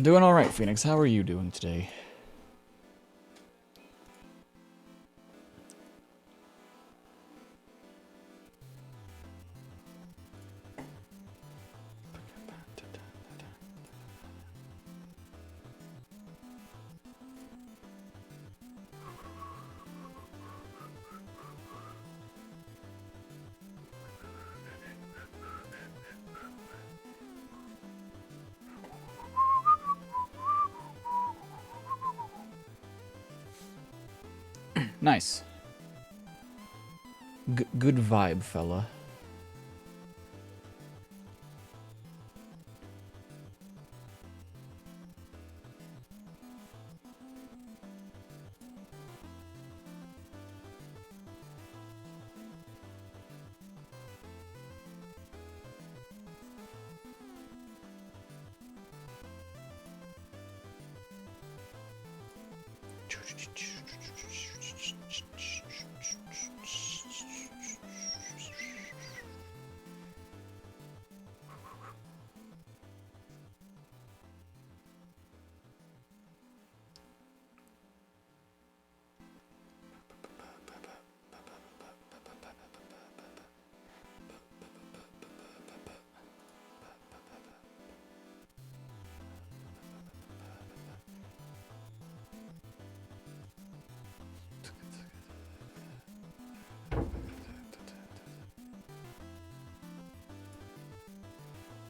Doing alright, Phoenix. How are you doing today? Nice. Good vibe, fella.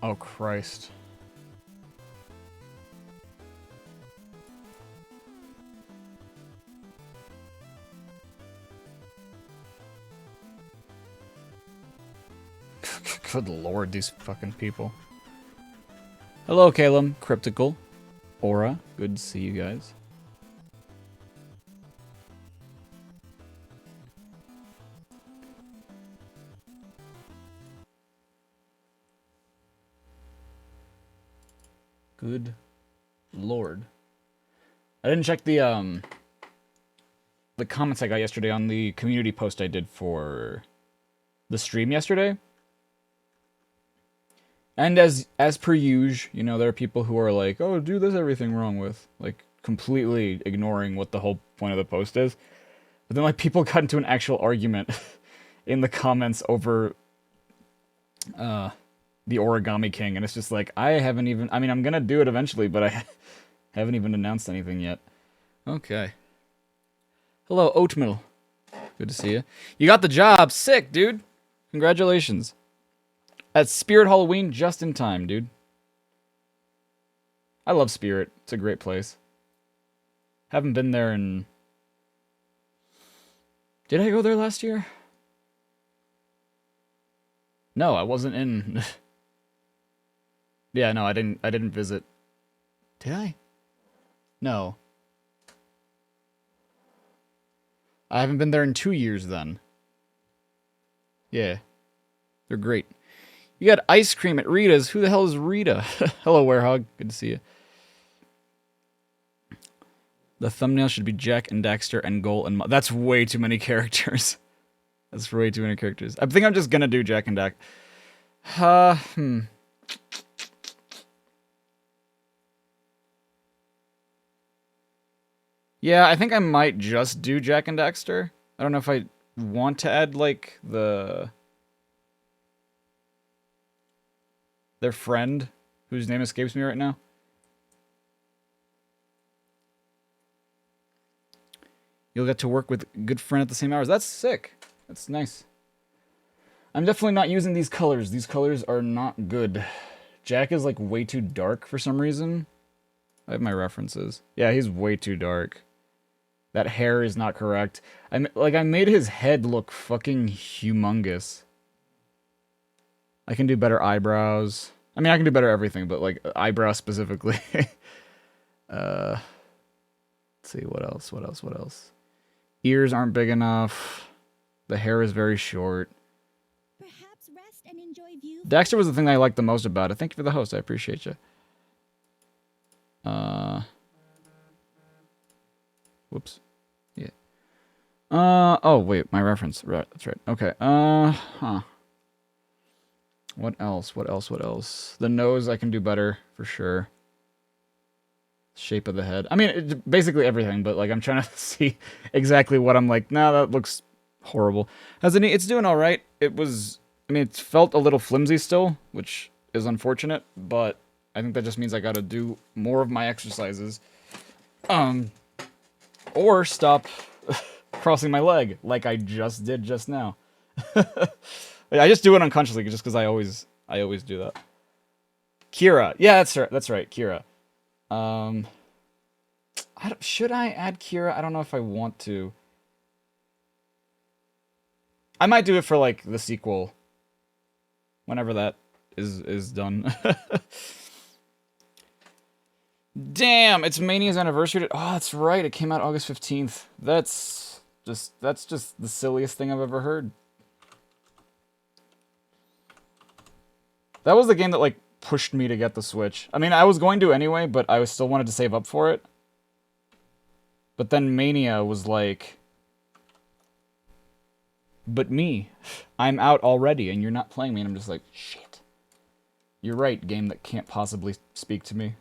Oh, Christ. Good lord, these fucking people. Hello, Calum, Cryptical, Aura. Good to see you guys. Good lord. I didn't check the comments I got yesterday on the community post I did for the stream yesterday. And as per usual, you know, there are people who are like, oh, do this everything wrong with, like, completely ignoring what the whole point of the post is. But then, like, people got into an actual argument in the comments over the Origami King, and it's just like, I haven't even, I mean, I'm gonna do it eventually, but I haven't even announced anything yet. Okay. Hello, Oatmeal. Good to see you. You got the job. Sick, dude. Congratulations. At Spirit Halloween, just in time, dude. I love Spirit. It's a great place. Haven't been there in... Did I go there last year? No, I wasn't in... Yeah, no, I didn't visit. Did I? No. I haven't been there in 2 years then. Yeah. They're great. You got ice cream at Rita's. Who the hell is Rita? Hello, Werehog. Good to see you. The thumbnail should be Jack and Daxter and Goal and... That's way too many characters. That's way too many characters. I think I'm just gonna do Jack and Dax. Yeah, I think I might just do Jack and Daxter. I don't know if I want to add, like, their friend, whose name escapes me right now. You'll get to work with a good friend at the same hours. That's sick. That's nice. I'm definitely not using these colors. These colors are not good. Jack is, like, way too dark for some reason. I have my references. Yeah, he's way too dark. That hair is not correct. I made his head look fucking humongous. I can do better eyebrows. I mean, I can do better everything, but, like, eyebrows specifically. Let's see, what else? Ears aren't big enough. The hair is very short. Perhaps rest and enjoy view. Daxter was the thing I liked the most about it. Thank you for the host. I appreciate you. Whoops. Yeah. Oh, wait, my reference. Right, that's right. Okay. What else? The nose I can do better, for sure. Shape of the head. I mean, basically everything, but like I'm trying to see exactly what I'm like, nah, that looks horrible. It's doing all right. It was, I mean, it felt a little flimsy still, which is unfortunate, but I think that just means I gotta do more of my exercises. Or stop crossing my leg, like I just did just now. I just do it unconsciously, just because I always do that. Kira, yeah, that's right, Kira. Should I add Kira? I don't know if I want to. I might do it for like the sequel, whenever that is done. Damn, it's Mania's anniversary. Oh, that's right. It came out August 15th. That's just the silliest thing I've ever heard. That was the game that like pushed me to get the Switch. I mean, I was going to anyway, but I still wanted to save up for it. But then Mania was like, but me, I'm out already and you're not playing me. And I'm just like, shit. You're right, game that can't possibly speak to me.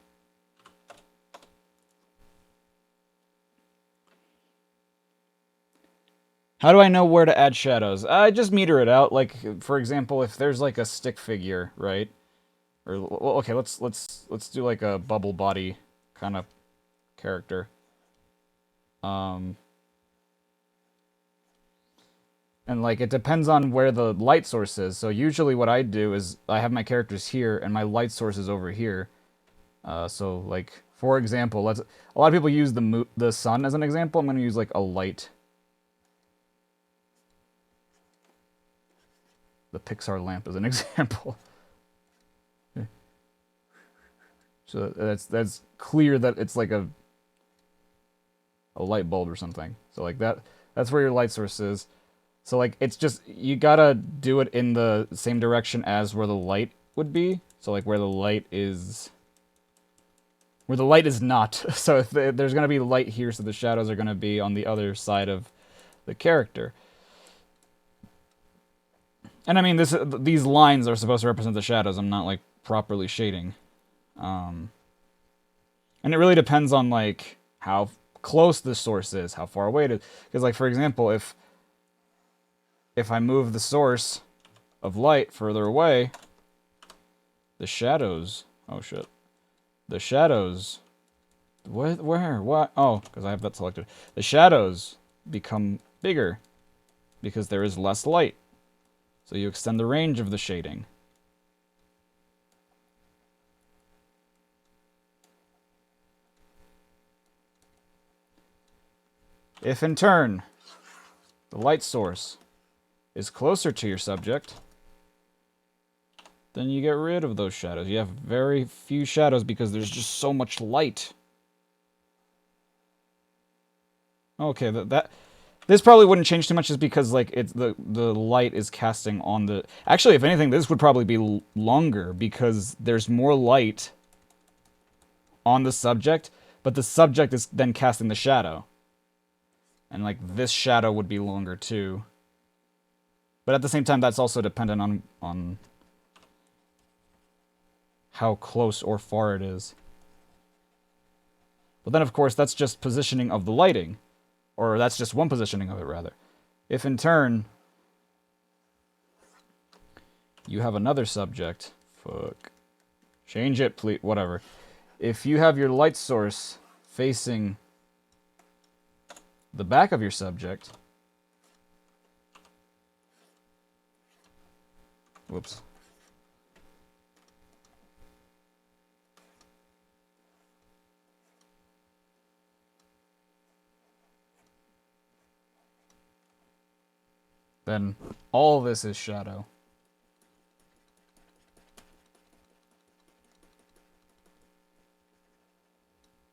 How do I know where to add shadows? I just meter it out. Like, for example, if there's like a stick figure, right? Or well, okay, let's do like a bubble body kind of character. And like it depends on where the light source is. So usually what I do is I have my characters here and my light source is over here. So like for example, a lot of people use the sun as an example. I'm going to use like a light. The Pixar lamp as an example. So that's clear that it's like a light bulb or something. So like that's where your light source is. So like it's just you gotta do it in the same direction as where the light would be. So like where the light is not. So if there's gonna be light here, so the shadows are gonna be on the other side of the character. And I mean these lines are supposed to represent the shadows. I'm not like properly shading. And it really depends on like how close the source is, how far away it is. Because like for example, if I move the source of light further away, the shadows, oh shit. The shadows, where, what? Oh, because I have that selected. The shadows become bigger because there is less light. So you extend the range of the shading. If in turn, the light source is closer to your subject, then you get rid of those shadows. You have very few shadows because there's just so much light. Okay, this probably wouldn't change too much just because like it's the light is casting on the... Actually, if anything, this would probably be longer because there's more light on the subject, but the subject is then casting the shadow. And like this shadow would be longer too. But at the same time, that's also dependent on how close or far it is. But then, of course, that's just positioning of the lighting. Or that's just one positioning of it, rather. If, in turn, you have another subject... Fuck. Change it, please. Whatever. If you have your light source facing the back of your subject... Whoops. Then all this is shadow.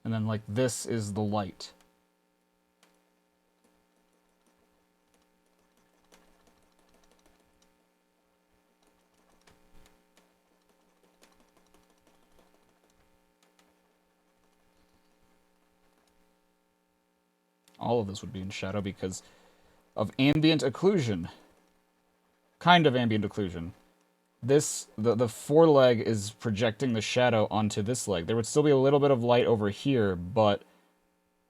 And then like this is the light. All of this would be in shadow because of ambient occlusion. Kind of ambient occlusion. the foreleg is projecting the shadow onto this leg. There would still be a little bit of light over here, but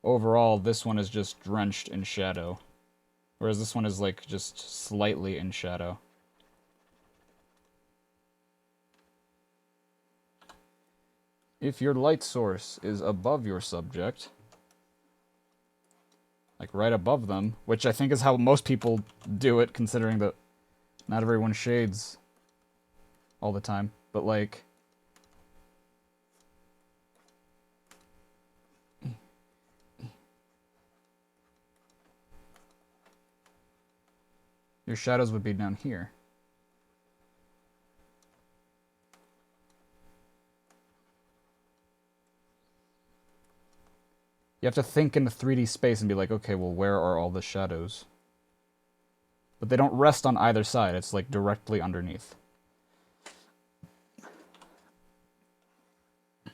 overall, this one is just drenched in shadow. Whereas this one is, like, just slightly in shadow. If your light source is above your subject, like right above them, which I think is how most people do it, considering that not everyone shades all the time, but like... your shadows would be down here. You have to think in the 3D space and be like, okay, well, where are all the shadows? But they don't rest on either side. It's like directly underneath. And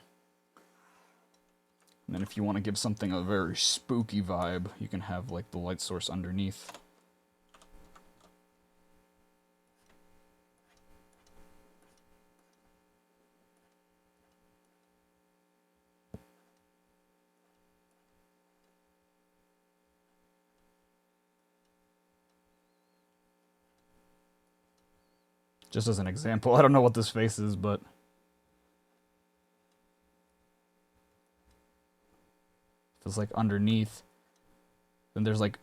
then if you want to give something a very spooky vibe, you can have like the light source underneath. Just as an example, I don't know what this face is, but... if it's like underneath, then there's like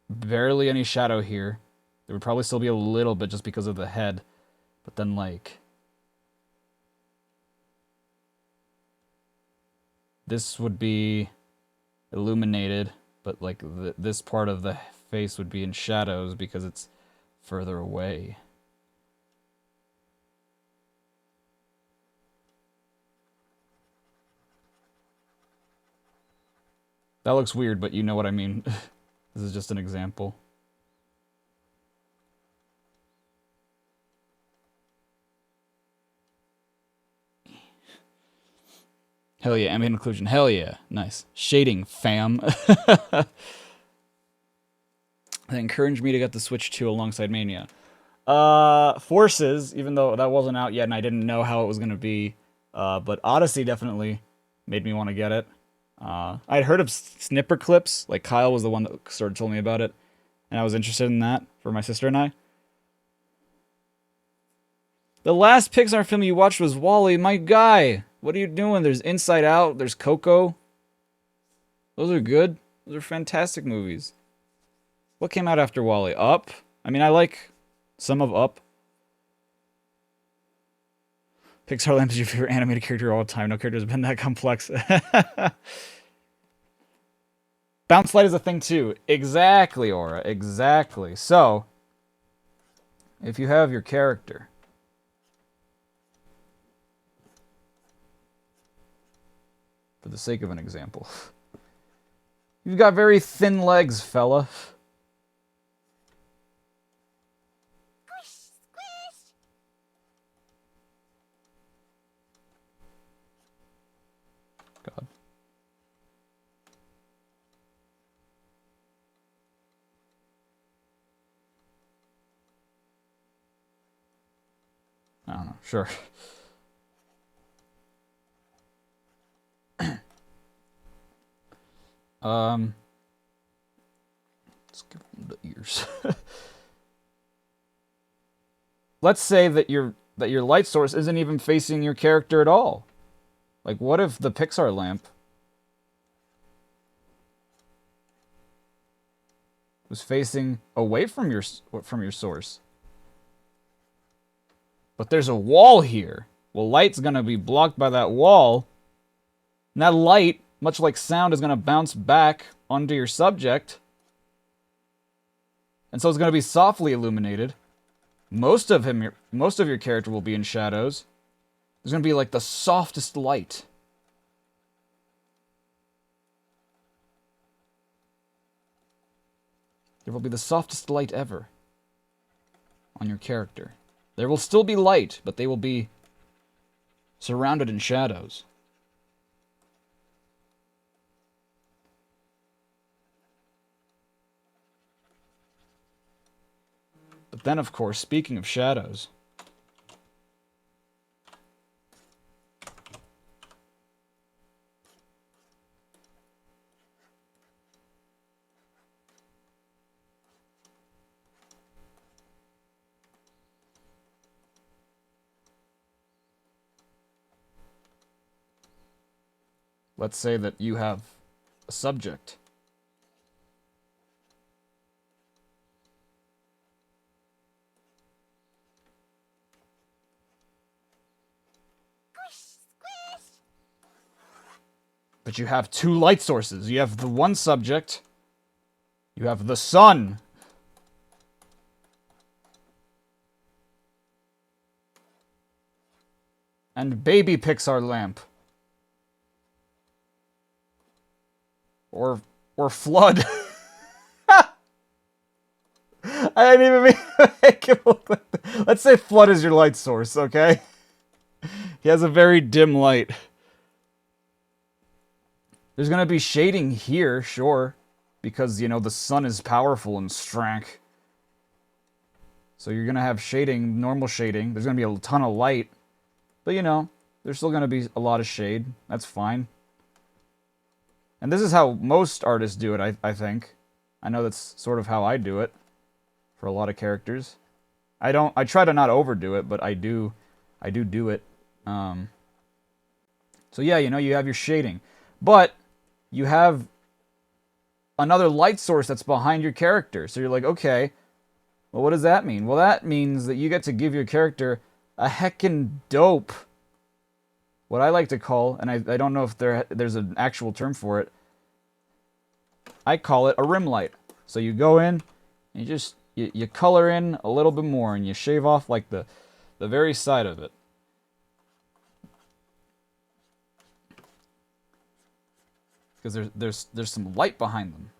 barely any shadow here. There would probably still be a little bit just because of the head, but then like... this would be illuminated, but like this part of the face would be in shadows because it's further away. That looks weird, but you know what I mean. This is just an example. Hell yeah, ambient occlusion. Hell yeah. Nice. Shading, fam. That encouraged me to get the Switch 2 alongside Mania. Forces, even though that wasn't out yet and I didn't know how it was going to be. But Odyssey definitely made me want to get it. I'd heard of snipper clips, like Kyle was the one that sort of told me about it, and I was interested in that for my sister and I. The last Pixar film you watched was WALL-E, my guy. What are you doing? There's Inside Out, there's Coco. Those are good. Those are fantastic movies. What came out after WALL-E? Up? I mean, I like some of Up. Pixar Lamp is your favorite animated character all the time. No character has been that complex. Bounce Light is a thing too. Exactly, Aura. Exactly. So, if you have your character, for the sake of an example, you've got very thin legs, fella. God. I don't know. Sure. Let's give them the ears. Let's say that your light source isn't even facing your character at all. Like, what if the Pixar lamp was facing away from your source? But there's a wall here. Well, light's gonna be blocked by that wall. And that light, much like sound, is gonna bounce back onto your subject. And so it's gonna be softly illuminated. Most of your character will be in shadows. There's gonna be like the softest light. There will be the softest light ever on your character. There will still be light, but they will be surrounded in shadows. But then, of course, speaking of shadows, let's say that you have a subject. But you have two light sources. You have the one subject. You have the sun. And baby Pixar lamp. Or flood. I didn't even mean to make it look like that. Let's say flood is your light source, okay? He has a very dim light. There's gonna be shading here, sure. Because, you know, the sun is powerful and strong. So you're gonna have shading, normal shading. There's gonna be a ton of light. But, you know, there's still gonna be a lot of shade. That's fine. And this is how most artists do it, I think. I know that's sort of how I do it. For a lot of characters. I try to not overdo it, but I do it. So yeah, you know, you have your shading. But you have another light source that's behind your character. So you're like, okay, well, what does that mean? Well, that means that you get to give your character a heckin' dope, what I like to call, and I don't know if there's an actual term for it, I call it a rim light. So you go in, and you color in a little bit more, and you shave off like the very side of it. Because there's some light behind them.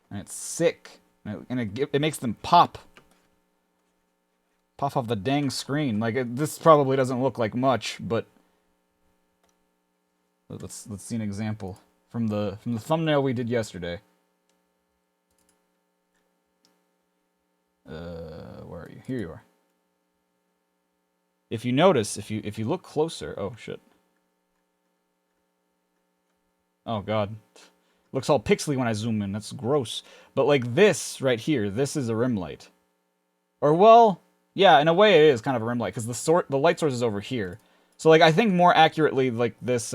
And it's sick. And it makes them pop. Pop off the dang screen. Like, this probably doesn't look like much, but let's see an example from the thumbnail we did yesterday. Where are you? Here you are. If you notice, if you look closer, oh shit. Oh god. Looks all pixely when I zoom in. That's gross. But like this right here, this is a rim light. Or well, yeah, in a way it is kind of a rim light because the light source is over here. So like I think more accurately like this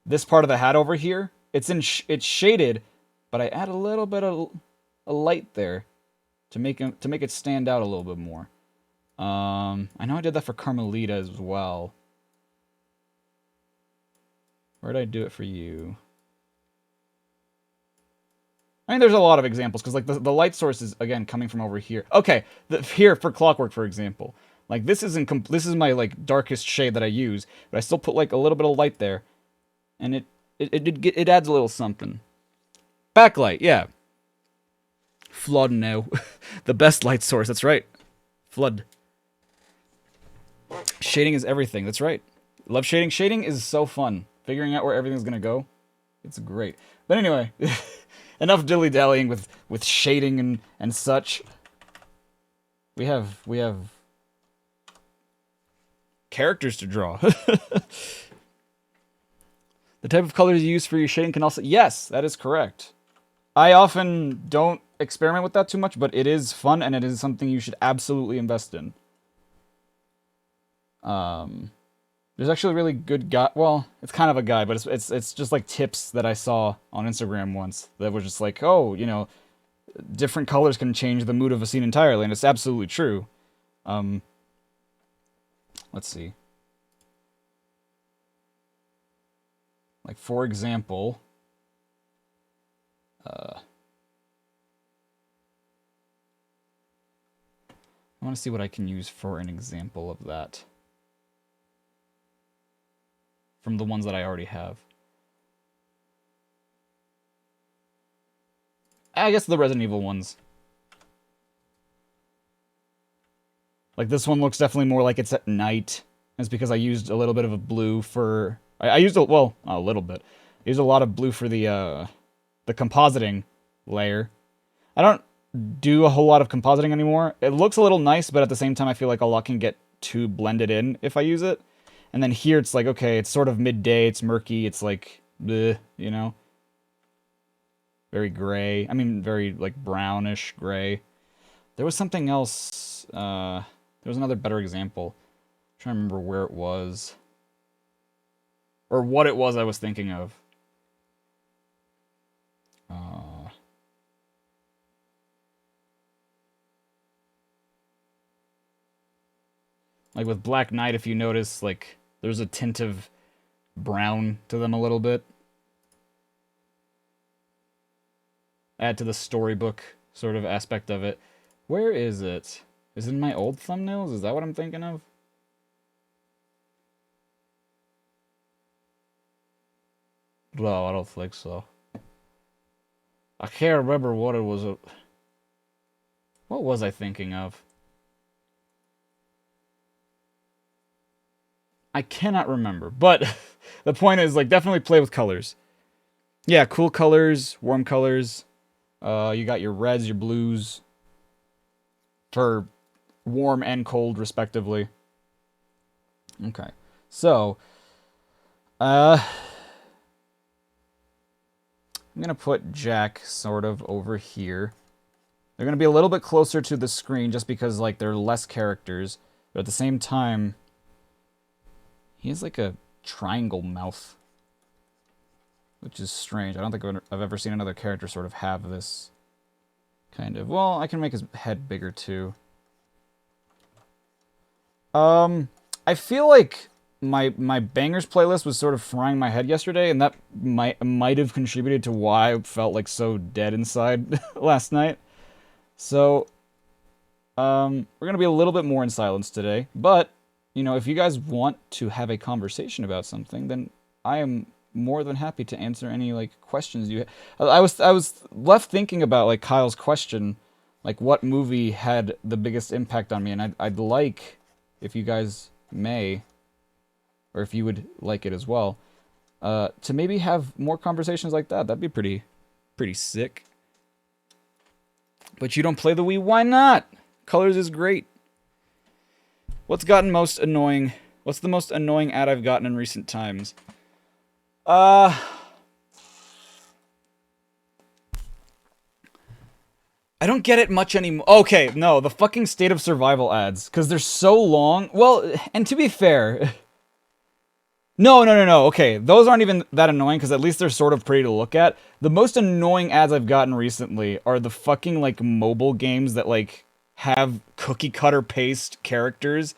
this part of the hat over here, it's shaded, but I add a little bit of a light there to make it stand out a little bit more. I know I did that for Carmelita as well. Where did I do it for you? I mean, there's a lot of examples, because like the light source is, again, coming from over here. Okay, here for Clockwork, for example. Like, this is my, like, darkest shade that I use, but I still put, like, a little bit of light there. And it adds a little something. Backlight, yeah. Flood now. The best light source, that's right. Flood. Shading is everything, that's right. Love shading. Shading is so fun. Figuring out where everything's gonna go. It's great. But anyway, enough dilly-dallying with shading and such. We have characters to draw. The type of colors you use for your shading can also... Yes, that is correct. I often don't experiment with that too much, but it is fun, and it is something you should absolutely invest in. There's actually a really good guy. Well, it's kind of a guide, but it's just like tips that I saw on Instagram once that was just like, oh, you know, different colors can change the mood of a scene entirely, and it's absolutely true. Let's see. Like, for example, I want to see what I can use for an example of that. From the ones that I already have. I guess the Resident Evil ones. Like, this one looks definitely more like it's at night. It's because I used a little bit of a blue for... I used a little bit. I used a lot of blue for the compositing layer. I don't do a whole lot of compositing anymore. It looks a little nice, but at the same time I feel like a lot can get too blended in if I use it. And then here it's like, okay, it's sort of midday, it's murky, it's like, bleh, you know? Very gray. I mean, very, like, brownish gray. There was something else, there was another better example. I'm trying to remember where it was. or what it was I was thinking of. Like with Black Knight, if you notice, like, there's a tint of brown to them a little bit. Add to the storybook sort of aspect of it. Where is it? Is it in my old thumbnails? Is that what I'm thinking of? No, I don't think so. I can't remember what it was. What was I thinking of? I cannot remember, but the point is, like, definitely play with colors. Yeah, cool colors, warm colors. You got your reds, your blues for warm and cold, respectively. Okay, so I'm gonna put Jack sort of over here. They're gonna be a little bit closer to the screen just because, like, there are less characters, but at the same time, he has like a triangle mouth, which is strange. I don't think I've ever seen another character sort of have this kind of... Well, I can make his head bigger too. I feel like my bangers playlist was sort of frying my head yesterday, and that might have contributed to why I felt like so dead inside last night. So, we're gonna be a little bit more in silence today, but you know, if you guys want to have a conversation about something, then I am more than happy to answer any, like, questions you... I was left thinking about, like, Kyle's question, like, what movie had the biggest impact on me, and I'd like, if you guys may, or if you would like it as well, to maybe have more conversations like that. That'd be pretty sick. But you don't play the Wii, why not? Colors is great. What's gotten most annoying? What's the most annoying ad I've gotten in recent times? I don't get it much anymore. Okay, no, the fucking State of Survival ads, because they're so long. Well, and to be fair... No. Okay, those aren't even that annoying, because at least they're sort of pretty to look at. The most annoying ads I've gotten recently are the fucking, like, mobile games that, like, have cookie-cutter paste characters,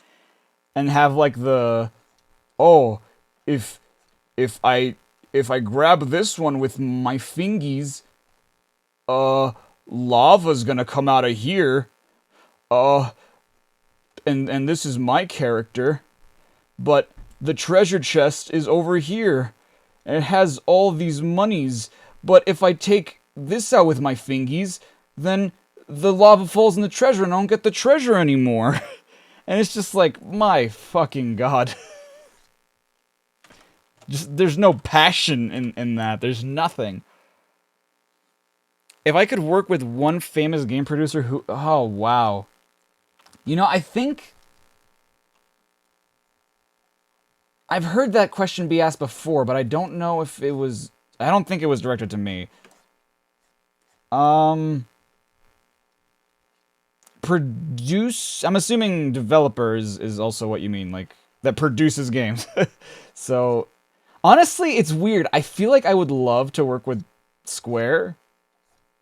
and have, like, the... Oh, if I grab this one with my fingies, lava's gonna come out of here. And this is my character. But the treasure chest is over here. And it has all these monies. But if I take this out with my fingies, then the lava falls in the treasure and I don't get the treasure anymore. And it's just like, my fucking god. Just, there's no passion in that. There's nothing. If I could work with one famous game producer who... Oh, wow. You know, I think... I've heard that question be asked before, but I don't know if it was... I don't think it was directed to me. Produce... I'm assuming developers is also what you mean, like, that produces games. So, honestly, it's weird. I feel like I would love to work with Square.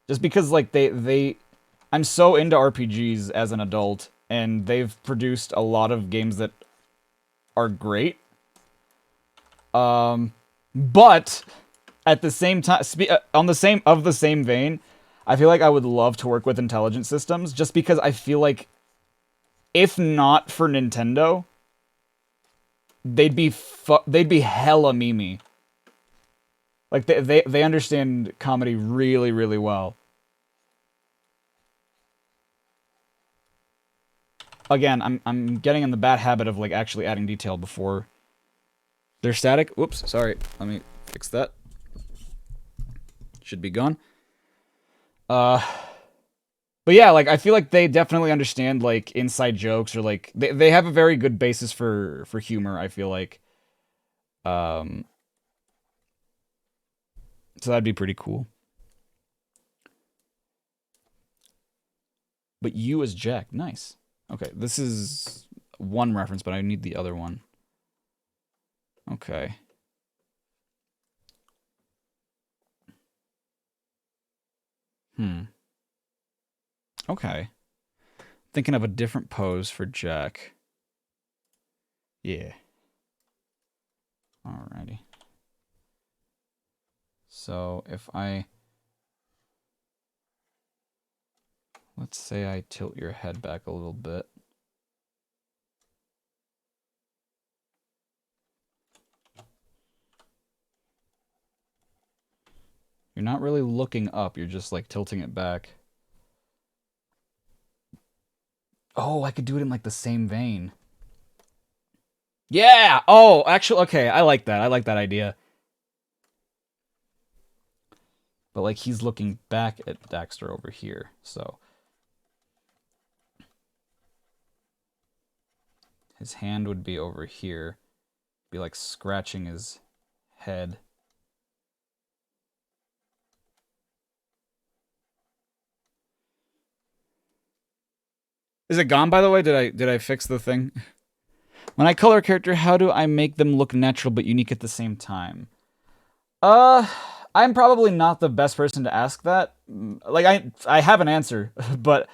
Just because, like, I'm so into RPGs as an adult, and they've produced a lot of games that are great. But at the same time, of the same vein, I feel like I would love to work with Intelligent Systems, just because I feel like, if not for Nintendo, they'd be hella memey. Like, they understand comedy really, really well. Again, I'm getting in the bad habit of, like, actually adding detail before they're static. Whoops, sorry. Let me fix that. Should be gone. But yeah, like, I feel like they definitely understand, like, inside jokes, or, like, they have a very good basis for humor, I feel like. So that'd be pretty cool. But you as Jack, nice. Okay, this is one reference, but I need the other one. Okay. Okay. Thinking of a different pose for Jack. Yeah. Alrighty. So if I... Let's say I tilt your head back a little bit. You're not really looking up, you're just like tilting it back. Oh, I could do it in like the same vein. Yeah! Oh, actually, okay, I like that. I like that idea. But like he's looking back at Daxter over here, so... His hand would be over here. Be like scratching his head. Is it gone, by the way? Did I fix the thing? When I color a character, how do I make them look natural but unique at the same time? I'm probably not the best person to ask that. Like I have an answer, but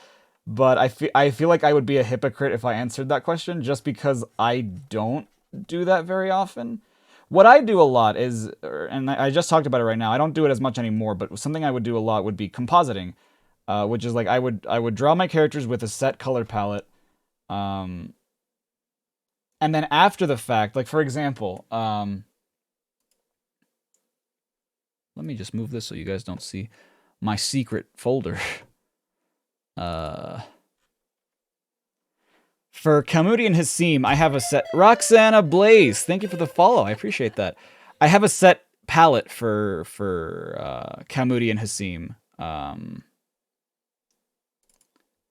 I feel like I would be a hypocrite if I answered that question just because I don't do that very often. What I do a lot is, and I just talked about it right now, I don't do it as much anymore, but something I would do a lot would be compositing, which is like I would draw my characters with a set color palette, and then after the fact, like for example, let me just move this so you guys don't see my secret folder. For Kamudi and Hassim, I have a set... Roxana Blaze, thank you for the follow. I appreciate that. I have a set palette for Kamudi and Hassim.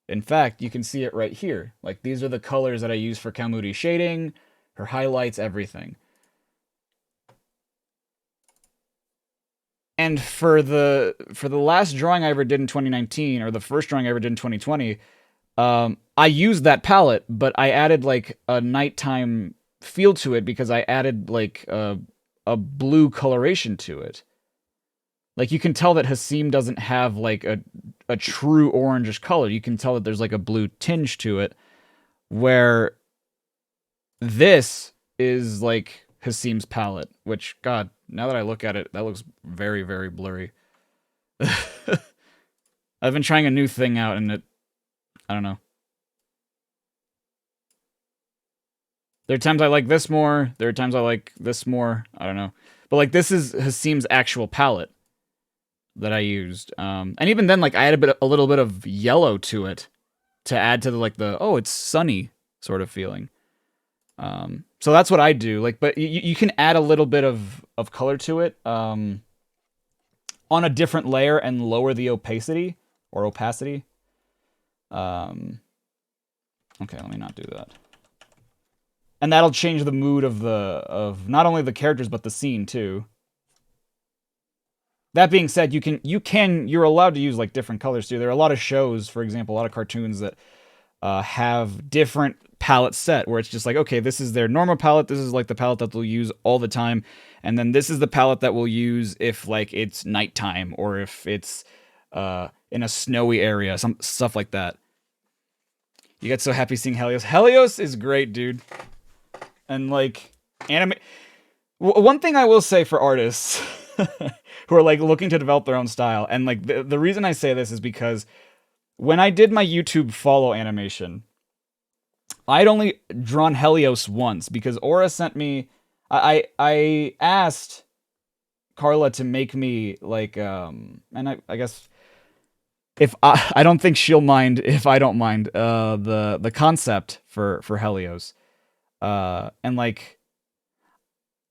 In fact, you can see it right here. Like, these are the colors that I use for Kamudi shading, her highlights, everything. And for the last drawing I ever did in 2019, or the first drawing I ever did in 2020, I used that palette, but I added like a nighttime feel to it because I added like a blue coloration to it. Like you can tell that Hassim doesn't have like a true orangish color. You can tell that there's like a blue tinge to it, where this is like Hassim's palette, which, God, now that I look at it, that looks very, very blurry. I've been trying a new thing out and I don't know. There are times I like this more. There are times I like this more. I don't know. But like this is Hassim's actual palette that I used. And even then, like I added a little bit of yellow to it to add to the oh, it's sunny sort of feeling. So that's what I do. Like, but you can add a little bit of color to it on a different layer and lower the opacity or opacity. Okay, let me not do that. And that'll change the mood of not only the characters but the scene too. That being said, you're allowed to use like different colors too. There are a lot of shows, for example, a lot of cartoons that have different palette set where it's just like, okay, this is their normal palette, this is like the palette that they'll use all the time, and then this is the palette that we'll use if like it's nighttime or if it's in a snowy area, some stuff like that. You get so happy seeing Helios. Helios is great, dude. And like one thing I will say for artists who are like looking to develop their own style, and like the reason I say this is because when I did my YouTube follow animation, I'd only drawn Helios once because Aura sent me. I asked Carla to make me like and I guess if I don't think she'll mind if I don't mind the concept for Helios. And like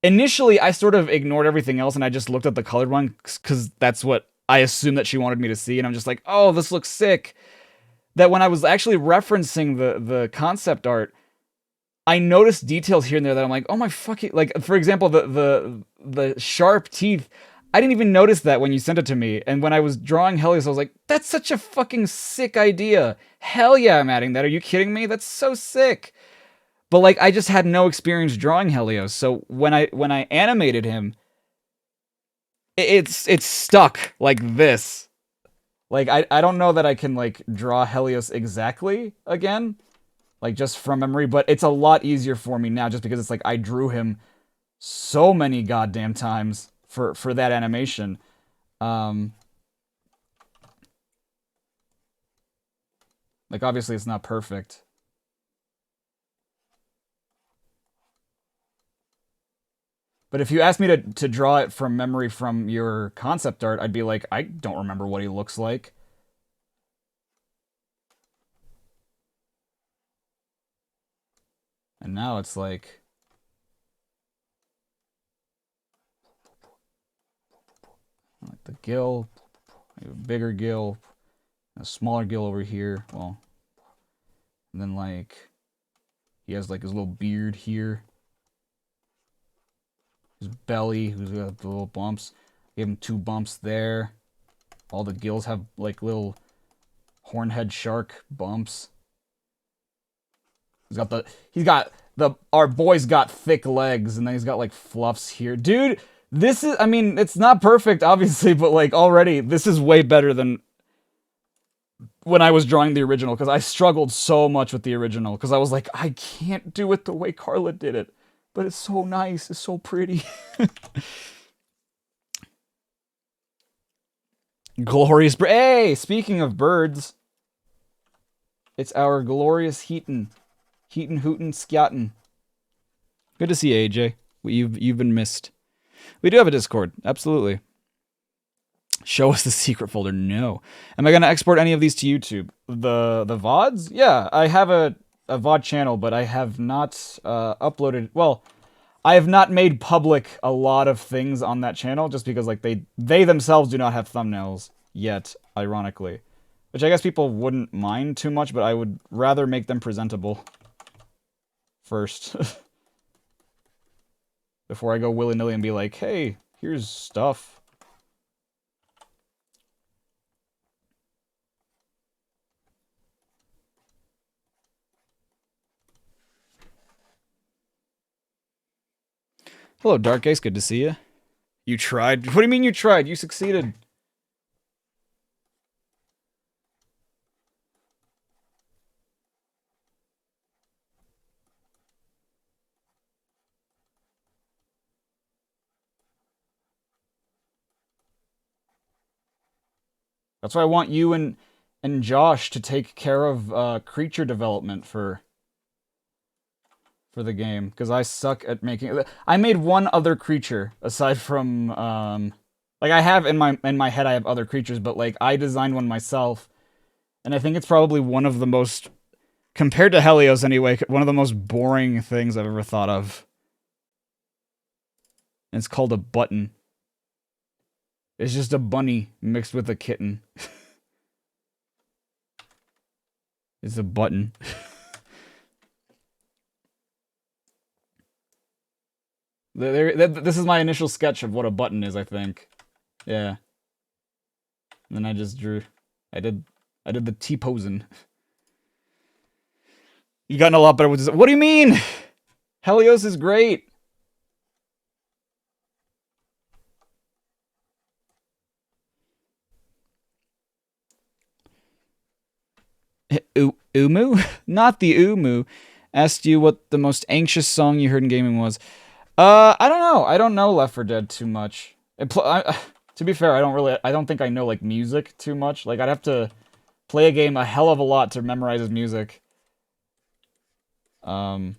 initially I sort of ignored everything else and I just looked at the colored one because that's what I assumed that she wanted me to see, and I'm just like, oh, this looks sick. That when I was actually referencing the concept art, I noticed details here and there that I'm like, oh my fucking, like for example the sharp teeth. I didn't even notice that when you sent it to me, and when I was drawing Helios I was like, that's such a fucking sick idea. Hell yeah, I'm adding that. Are you kidding me? That's so sick. But like I just had no experience drawing Helios, so when I animated him, it's stuck like this. Like, I don't know that I can, like, draw Helios exactly again, like, just from memory, but it's a lot easier for me now just because it's like I drew him so many goddamn times for that animation. Like, obviously it's not perfect. But if you asked me to draw it from memory from your concept art, I'd be like, I don't remember what he looks like. And now it's like... like the gill, a bigger gill, a smaller gill over here. Well, and then like he has like his little beard here, his belly, who's got the little bumps. Give him 2 bumps there. All the gills have like little hornhead shark bumps. Our boy's got thick legs, and then he's got like fluffs here, dude. This is, I mean, it's not perfect, obviously, but like already, this is way better than when I was drawing the original, because I struggled so much with the original, because I was like, I can't do it the way Carla did it, but it's so nice, it's so pretty. Glorious, hey, speaking of birds, it's our glorious Heaton Hooten Skyatten. Good to see you, AJ. You've been missed. We do have a Discord, absolutely. Show us the secret folder. No. Am I going to export any of these to YouTube? The VODs? Yeah, I have a VOD channel, but I have not uploaded... Well, I have not made public a lot of things on that channel, just because like they themselves do not have thumbnails yet, ironically. Which I guess people wouldn't mind too much, but I would rather make them presentable first. Before I go willy-nilly and be like, hey, here's stuff. Hello, Dark Ace. Good to see you. You tried? What do you mean you tried? You succeeded. That's why I want you and Josh to take care of creature development for the game, because I suck at making... I made one other creature aside from like I have in my head I have other creatures, but like I designed one myself, and I think it's probably one of the most, compared to Helios anyway, one of the most boring things I've ever thought of. And it's called a button. It's just a bunny mixed with a kitten. It's a button. This is my initial sketch of what a button is, I think. Yeah. And then I just drew... I did the T-posing. You gotten a lot better with this. What do you mean? Helios is great. Umu? Not the Umu. Asked you what the most anxious song you heard in gaming was. I don't know. I don't know Left 4 Dead too much. To be fair, I don't think I know, like, music too much. Like, I'd have to play a game a hell of a lot to memorize his music. So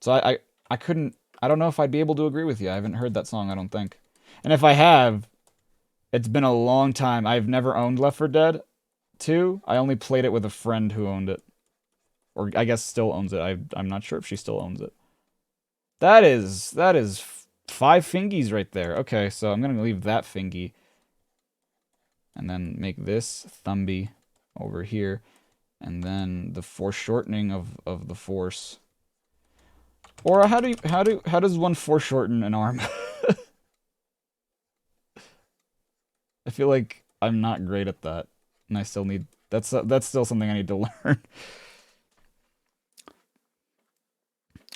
I couldn't... I don't know if I'd be able to agree with you. I haven't heard that song, I don't think. And if I have, it's been a long time. I've never owned Left 4 Dead 2. I only played it with a friend who owned it. Or I guess still owns it. I'm not sure if she still owns it. That is 5 fingies right there. Okay, so I'm gonna leave that fingy. And then make this Thumby over here. And then the foreshortening of the force. Or how does one foreshorten an arm? I feel like I'm not great at that. And I still need... That's still something I need to learn.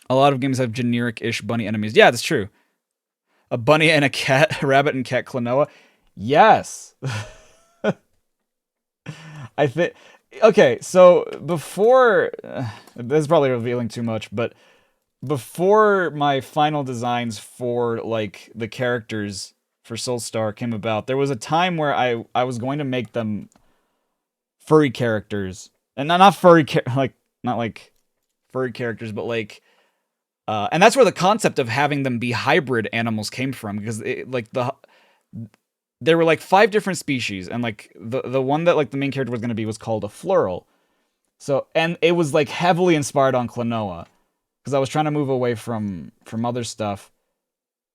A lot of games have generic-ish bunny enemies. Yeah, that's true. A bunny and a cat, a rabbit and cat Klonoa. Yes. I think. Okay, so before this is probably revealing too much, but before my final designs for like the characters for Soulstar came about, there was a time where I was going to make them furry characters, and not furry like not like furry characters, but like and that's where the concept of having them be hybrid animals came from, because there were like 5 different species, and like the one that like the main character was going to be was called a Fleural. So, and it was like heavily inspired on Klonoa, because I was trying to move away from other stuff,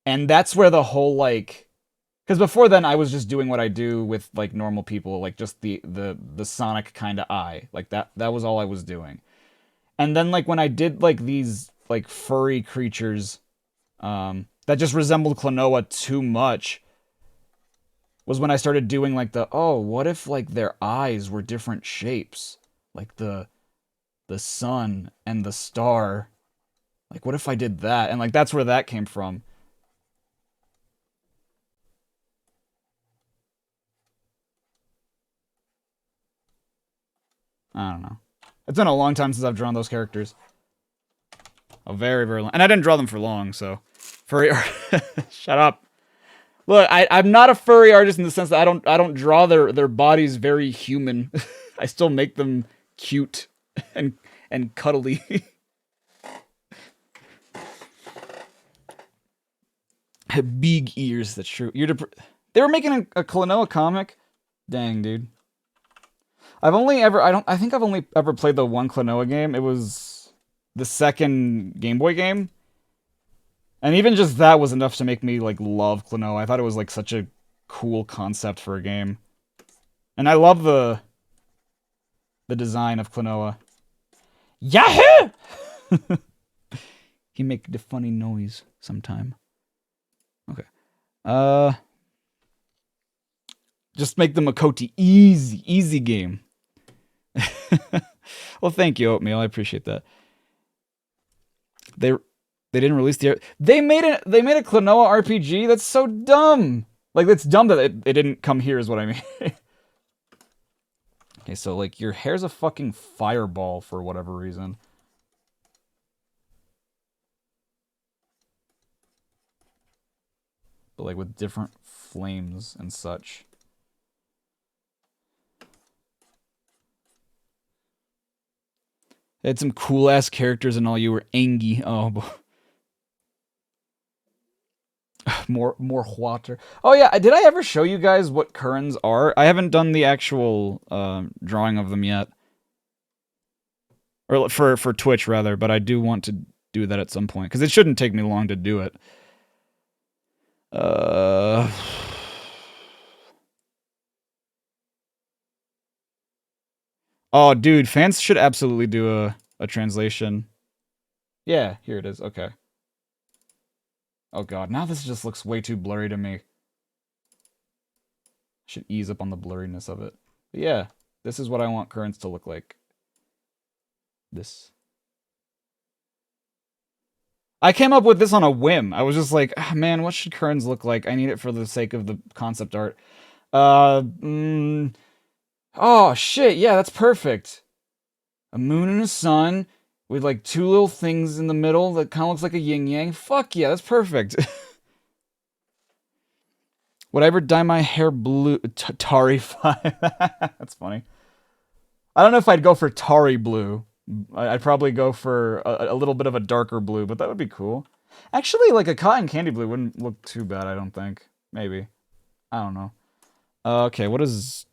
and that's where the whole like, because before then I was just doing what I do with like normal people, like just the Sonic kind of eye, like that was all I was doing. And then like when I did like these like furry creatures, that just resembled Klonoa too much, was when I started doing like oh, what if like their eyes were different shapes, like the sun and the star. Like, what if I did that? And like that's where that came from. I don't know. It's been a long time since I've drawn those characters. A very, very long. And I didn't draw them for long, so furry art. Shut up. Look, I'm not a furry artist in the sense that I don't draw their bodies very human. I still make them cute and cuddly. Big ears, that's true. They were making a Klonoa comic? Dang, dude. I think I've only ever played the one Klonoa game. It was the second Game Boy game. And even just that was enough to make me like love Klonoa. I thought it was like such a cool concept for a game. And I love the design of Klonoa. Yahoo! He make the funny noise sometime. Okay. Just make the Makoti easy game. Well, thank you, Oatmeal. I appreciate that. They didn't release they made a Klonoa RPG. That's so dumb. Like, it's dumb that it didn't come here is what I mean. Okay, so like your hair's a fucking fireball for whatever reason. But like with different flames and such. They had some cool ass characters and all. You were Angie. Oh, boy. more water. Oh yeah, did I ever show you guys what Currens are? I haven't done the actual drawing of them yet. Or for Twitch rather, but I do want to do that at some point, because it shouldn't take me long to do it. Oh, dude, fans should absolutely do a translation. Yeah, here it is. Okay. Oh god, now this just looks way too blurry to me. Should ease up on the blurriness of it. But yeah, this is what I want Currents to look like. This. I came up with this on a whim. I was just like, oh, man, what should Currents look like? I need it for the sake of the concept art. Oh, shit, yeah, that's perfect. A moon and a sun with like 2 little things in the middle that kind of looks like a yin-yang. Fuck yeah, that's perfect. Would I ever dye my hair blue? Charriii5. That's funny. I don't know if I'd go for Tari blue. I'd probably go for a little bit of a darker blue, but that would be cool. Actually, like a cotton candy blue wouldn't look too bad, I don't think. Maybe. I don't know. Okay, what does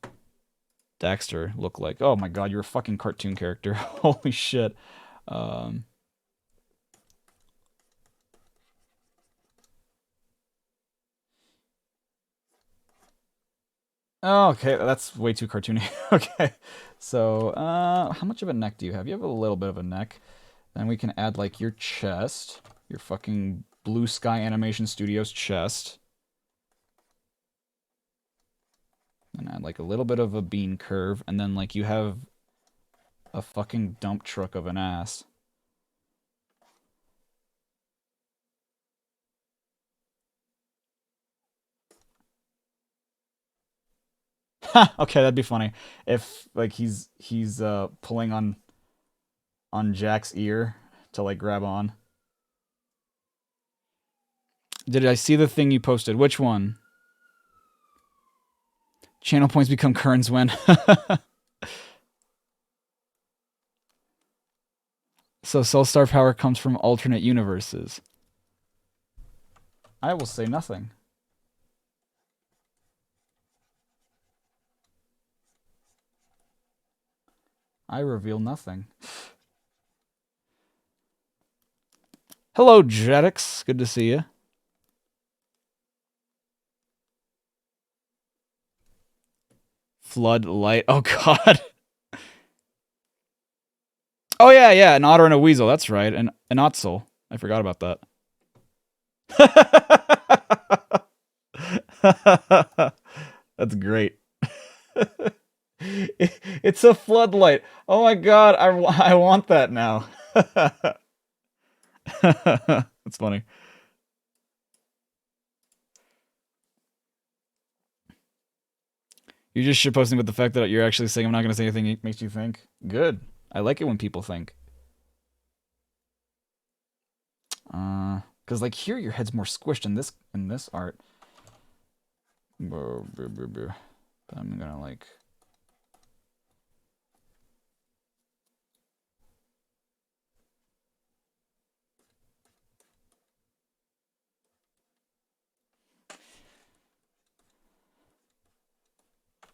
Daxter look like? Oh my god, you're a fucking cartoon character. Holy shit. Oh, okay, that's way too cartoony. Okay, so, how much of a neck do you have? You have a little bit of a neck. Then we can add, like, your chest. Your fucking Blue Sky Animation Studios chest. And add, like, a little bit of a bean curve. And then, like, you have a fucking dump truck of an ass. Okay, that'd be funny if like he's pulling on Jack's ear to like grab on. Did I see the thing you posted? Which one? Channel points become currents when. So Soulstar power comes from alternate universes. I will say nothing. I reveal nothing. Hello, Jetix. Good to see you. Floodlight. Oh, God. Oh, yeah. An otter and a weasel. That's right. An Otzel. I forgot about that. That's great. It's a floodlight. Oh my god, I want that now. That's funny. You're just shitposting with the fact that you're actually saying I'm not going to say anything it makes you think. Good. I like it when people think. Because like here your head's more squished in this art. But I'm gonna like.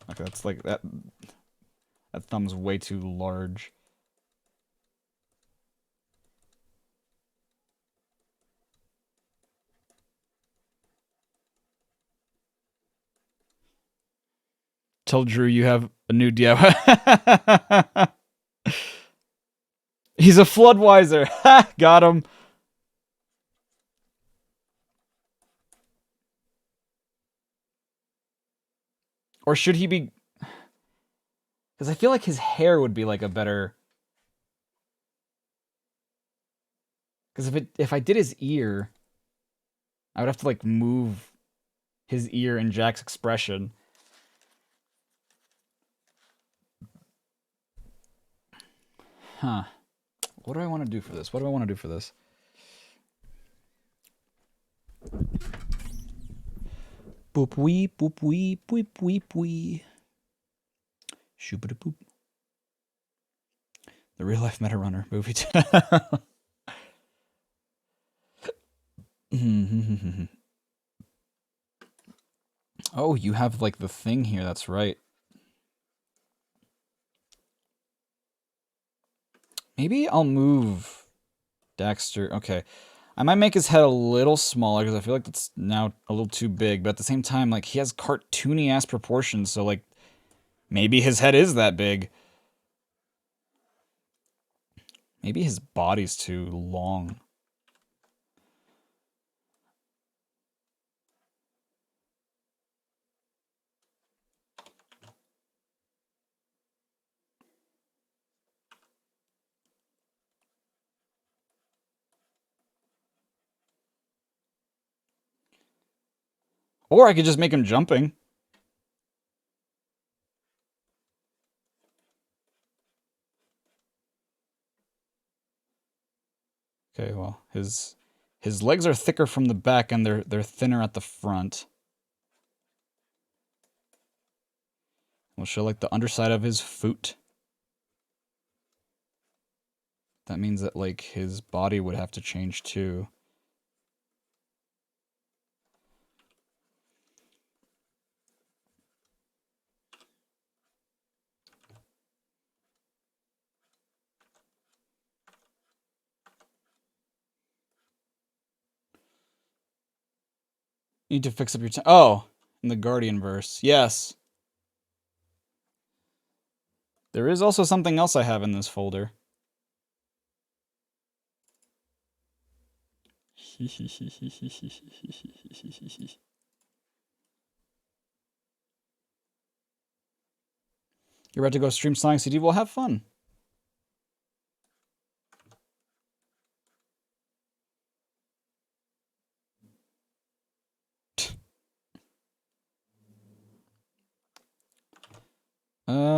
Okay, that's like that. That thumb's way too large. Tell Drew you have a new DIY. He's a floodwiser. Got him. Or should he be... Because I feel like his hair would be like a better... Because if I did his ear, I would have to like move his ear and Jack's expression. Huh. What do I want to do for this? What do I want to do for this? Boop wee, boop wee, boop wee, wee. Shoop boop. The Real Life Meta Runner movie. Oh, you have like the thing here. That's right. Maybe I'll move Daxter. Okay. I might make his head a little smaller because I feel like that's now a little too big. But at the same time, like, he has cartoony-ass proportions. So, like, maybe his head is that big. Maybe his body's too long. Or I could just make him jumping. Okay, well, his legs are thicker from the back and they're thinner at the front. We'll show like the underside of his foot. That means that like his body would have to change too. You need to fix up your oh, in the Guardian verse. Yes. There is also something else I have in this folder. You're about to go stream Sonic CD? Well, have fun. Okay.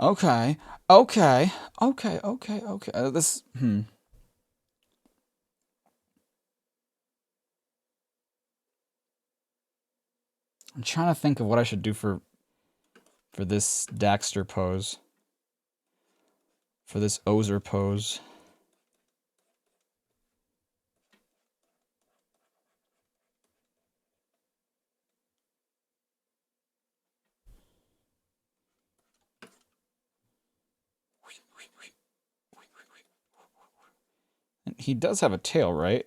Okay. Okay. Okay. Okay. Okay. This. I'm trying to think of what I should do for this Daxter pose. For this Ozer pose. He does have a tail, right?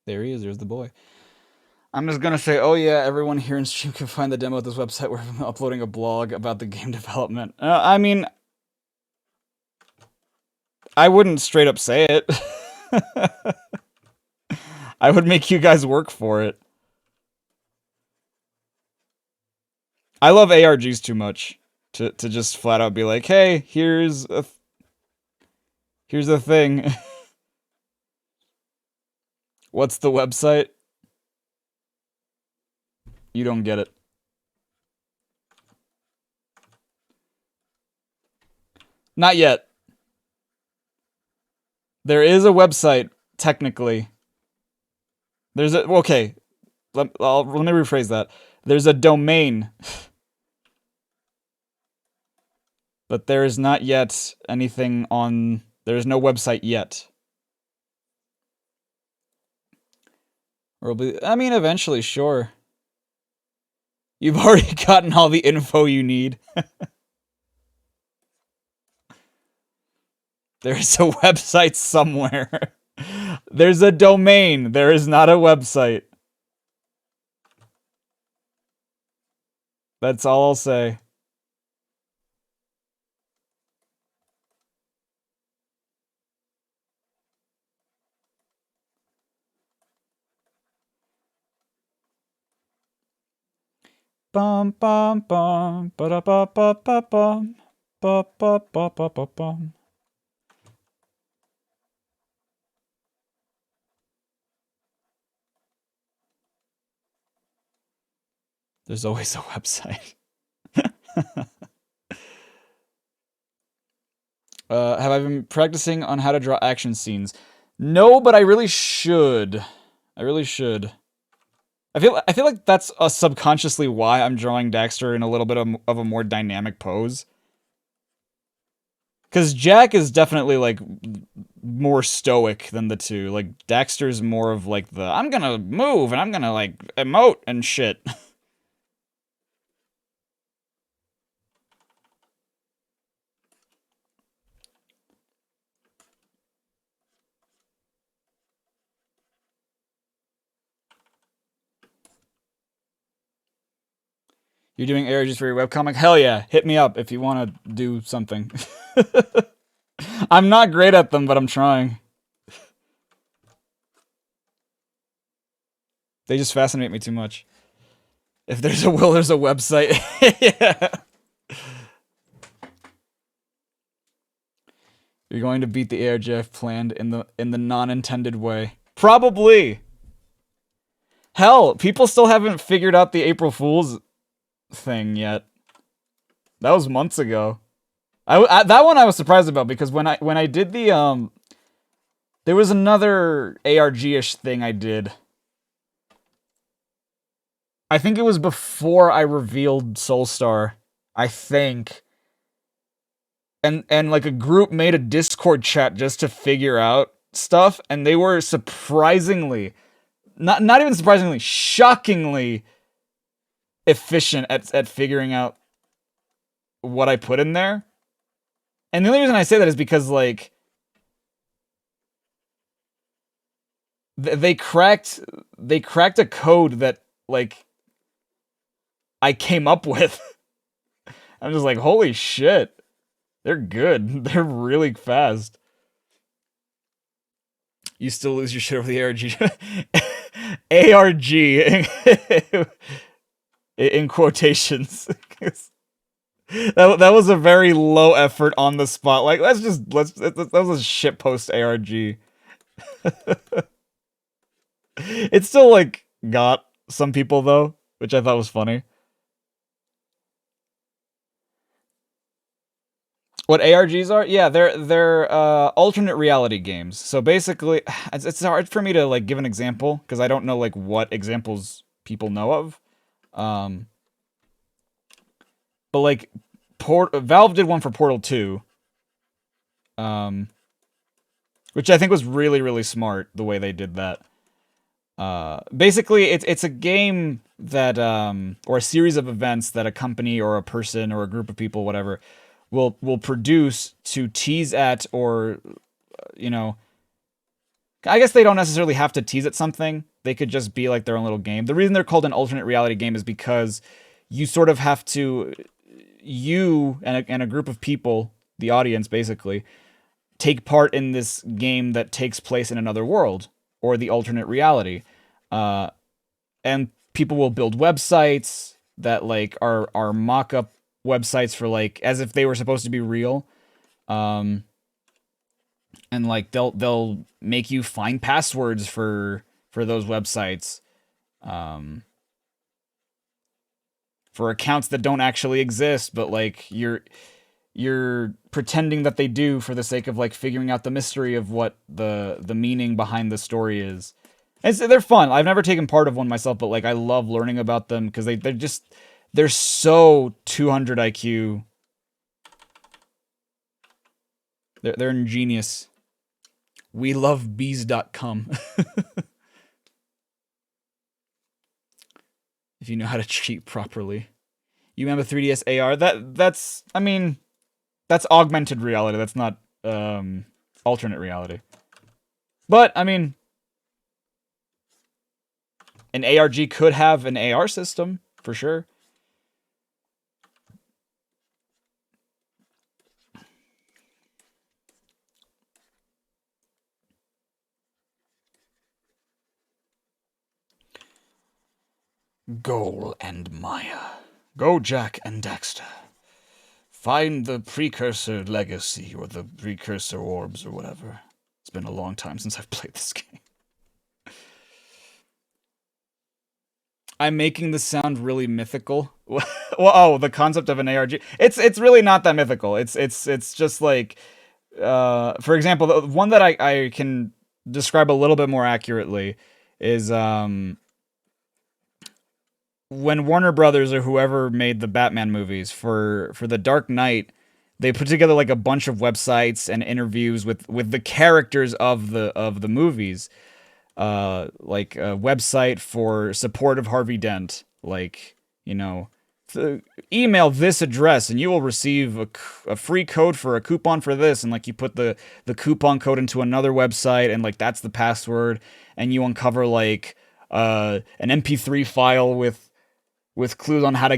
There he is. There's the boy. I'm just gonna say, oh yeah, everyone here in stream can find the demo at this website where I'm uploading a blog about the game development. I mean, I wouldn't straight up say it. I would make you guys work for it. I love ARGs too much to just flat out be like, hey, here's a thing. What's the website? You don't get it. Not yet. There is a website, technically. There's a... Okay. Let me rephrase that. There's a domain. But there is not yet anything on... There is no website yet. Or I mean, eventually, sure. You've already gotten all the info you need. There's a website somewhere. There's a domain. There is not a website. That's all I'll say. Bum bum bum ba da ba ba ba bum ba ba ba ba ba bum. There's always a website. Have I been practicing on how to draw action scenes? No, but I really should. I really should. I feel like that's subconsciously why I'm drawing Daxter in a little bit of a more dynamic pose. Because Jack is definitely, like, more stoic than the two. Like, Daxter's more of, like, the, I'm gonna move and I'm gonna, like, emote and shit. You're doing ARGs for your webcomic? Hell yeah, hit me up if you want to do something. I'm not great at them, but I'm trying. They just fascinate me too much. If there's a will, there's a website. Yeah. You're going to beat the ARG I've planned in the non-intended way. Probably. Hell, people still haven't figured out the April Fool's thing yet. That was months ago. That one I was surprised about because when I did the there was another ARG-ish thing I did. I think it was before I revealed Soulstar, I think. And like a group made a Discord chat just to figure out stuff, and they were surprisingly, not even surprisingly, shockingly efficient at figuring out what I put in there. And the only reason I say that is because, like, they cracked a code that, like, I came up with. I'm just like, holy shit. They're good. They're really fast. You still lose your shit over the ARG. ARG in quotations. That was a very low effort on the spot. Like, that was a shitpost ARG. It still, like, got some people, though, which I thought was funny. What ARGs are? Yeah, they're alternate reality games. So basically, it's hard for me to, like, give an example, because I don't know, like, what examples people know of. But, like, Valve did one for Portal 2. Which I think was really, really smart, the way they did that. Basically, it's a game that, or a series of events that a company or a person or a group of people, whatever, will produce to tease at, or, you know, I guess they don't necessarily have to tease at something. They could just be like their own little game. The reason they're called an alternate reality game is because you sort of have to, you and a group of people, the audience basically, take part in this game that takes place in another world, or the alternate reality. And people will build websites that, like, are mock-up websites for, like, as if they were supposed to be real. And, like, they'll make you find passwords for those websites. For accounts that don't actually exist, but, like, you're pretending that they do for the sake of, like, figuring out the mystery of what the meaning behind the story is. They're fun. I've never taken part of one myself, but, like, I love learning about them because they're so 200 IQ. They're ingenious. We love bees.com. If you know how to cheat properly. You remember 3DS AR? That's I mean, that's augmented reality. That's not alternate reality. But I mean, an ARG could have an AR system for sure. Goal and Maya. Go, Jack and Daxter. Find the precursor legacy, or the precursor orbs, or whatever. It's been a long time since I've played this game. I'm making this sound really mythical. Well, oh, the concept of an ARG. It's really not that mythical. It's just like, for example, the one that I can describe a little bit more accurately is when Warner Brothers or whoever made the Batman movies for the Dark Knight, they put together, like, a bunch of websites and interviews with the characters of the movies. Like a website for support of Harvey Dent, like, you know, email this address and you will receive a free code for a coupon for this, and, like, you put the coupon code into another website, and, like, that's the password, and you uncover, like, an MP3 file with clues on how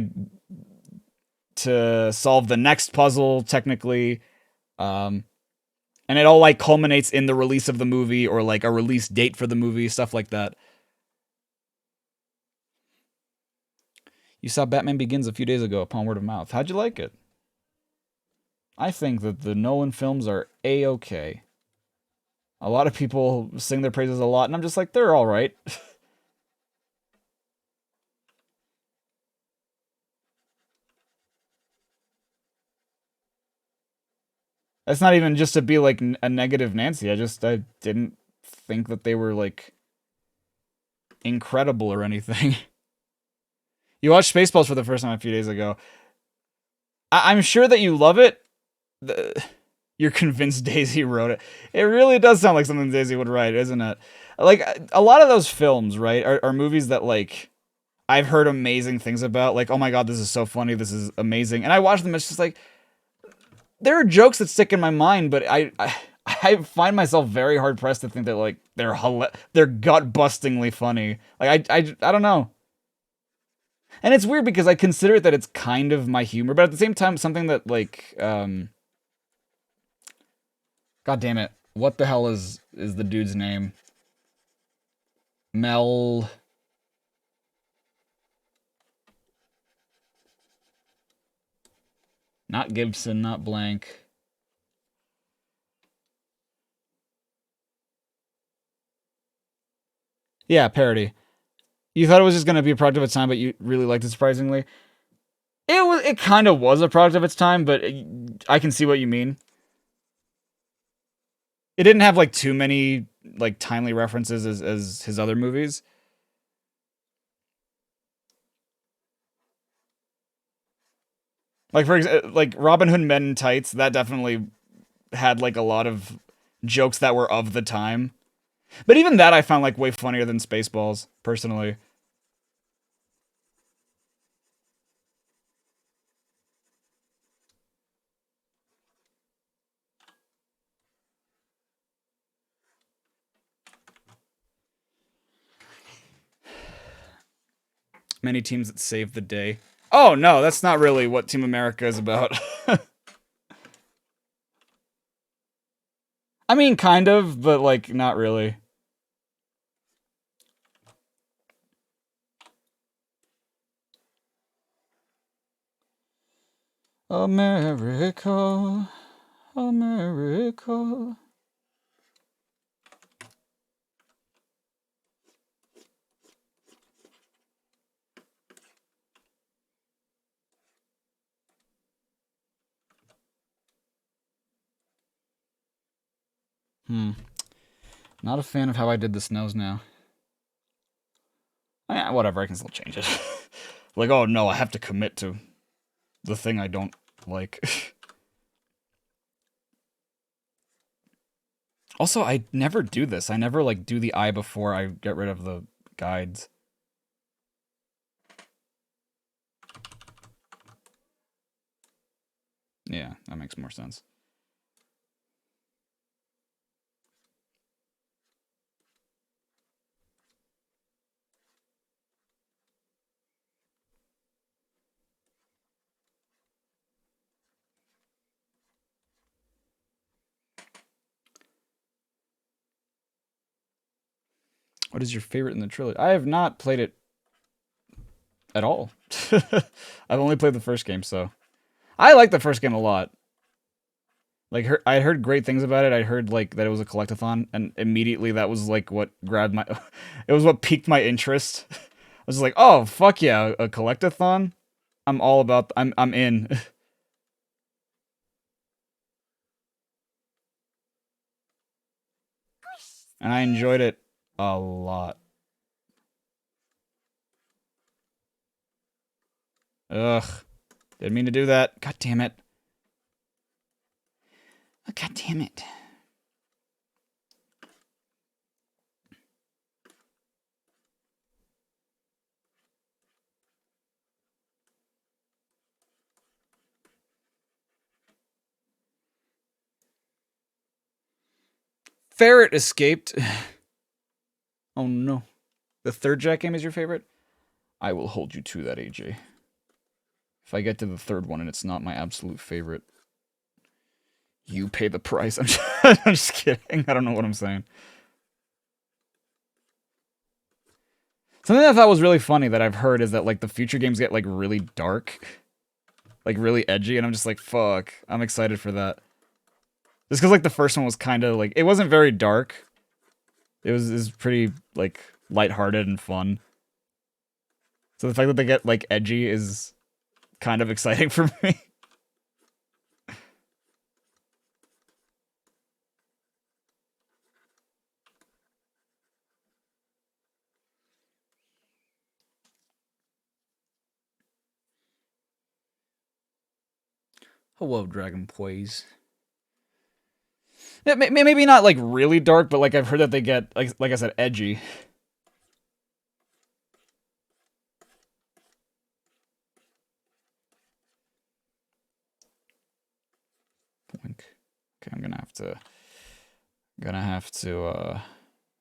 to solve the next puzzle, technically. And it all, like, culminates in the release of the movie, or, like, a release date for the movie, stuff like that. You saw Batman Begins a few days ago upon word of mouth. How'd you like it? I think that the Nolan films are A-okay. A lot of people sing their praises a lot, and I'm just like, they're alright. That's not even just to be, like, a negative Nancy. I didn't think that they were, like, incredible or anything. You watched Spaceballs for the first time a few days ago. I'm sure that you love it. You're convinced Daisy wrote it. It really does sound like something Daisy would write, isn't it? Like, a lot of those films, right, are movies that, like, I've heard amazing things about. Like, oh my god, this is so funny, this is amazing. And I watch them, it's just like, there are jokes that stick in my mind, but I find myself very hard pressed to think that, like, they're gut bustingly funny. Like, I don't know. And it's weird because I consider it that it's kind of my humor, but at the same time, something that, like, god damn it, what the hell is the dude's name? Mel. Not Gibson, not blank. Yeah, parody. You thought it was just going to be a product of its time, but you really liked it surprisingly. It kind of was a product of its time, but I can see what you mean. It didn't have like too many like timely references as his other movies. Like for example, like Robin Hood Men in Tights, that definitely had like a lot of jokes that were of the time. But even that I found like way funnier than Spaceballs, personally. Many teams that saved the day. Oh no, that's not really what Team America is about. I mean, kind of, but like not really. America, America. Not a fan of how I did the snows now. Whatever, I can still change it. Like, oh no, I have to commit to the thing I don't like. Also, I never do this. I never, like, do the eye before I get rid of the guides. Yeah, that makes more sense. What is your favorite in the trilogy? I have not played it at all. I've only played the first game, so I like the first game a lot. Like, I heard great things about it. I heard like that it was a collectathon, and immediately that was like what grabbed my. It was what piqued my interest. I was like, oh fuck yeah, a collectathon. I'm all about. I'm in. And I enjoyed it a lot. Ugh. Didn't mean to do that. God damn it. Oh, God damn it. Ferret escaped. Oh no. The third Jack game is your favorite? I will hold you to that, AJ. If I get to the third one and it's not my absolute favorite, you pay the price. I'm just kidding. I don't know what I'm saying. Something I thought was really funny that I've heard is that like the future games get like really dark, like really edgy, and I'm just like, fuck. I'm excited for that. Just because like the first one was kind of like, it wasn't very dark. It was pretty like lighthearted and fun. So the fact that they get like edgy is kind of exciting for me. Hello, Dragon Poise. Yeah, maybe not like really dark, but like I've heard that they get like I said, edgy. Okay, I'm gonna have to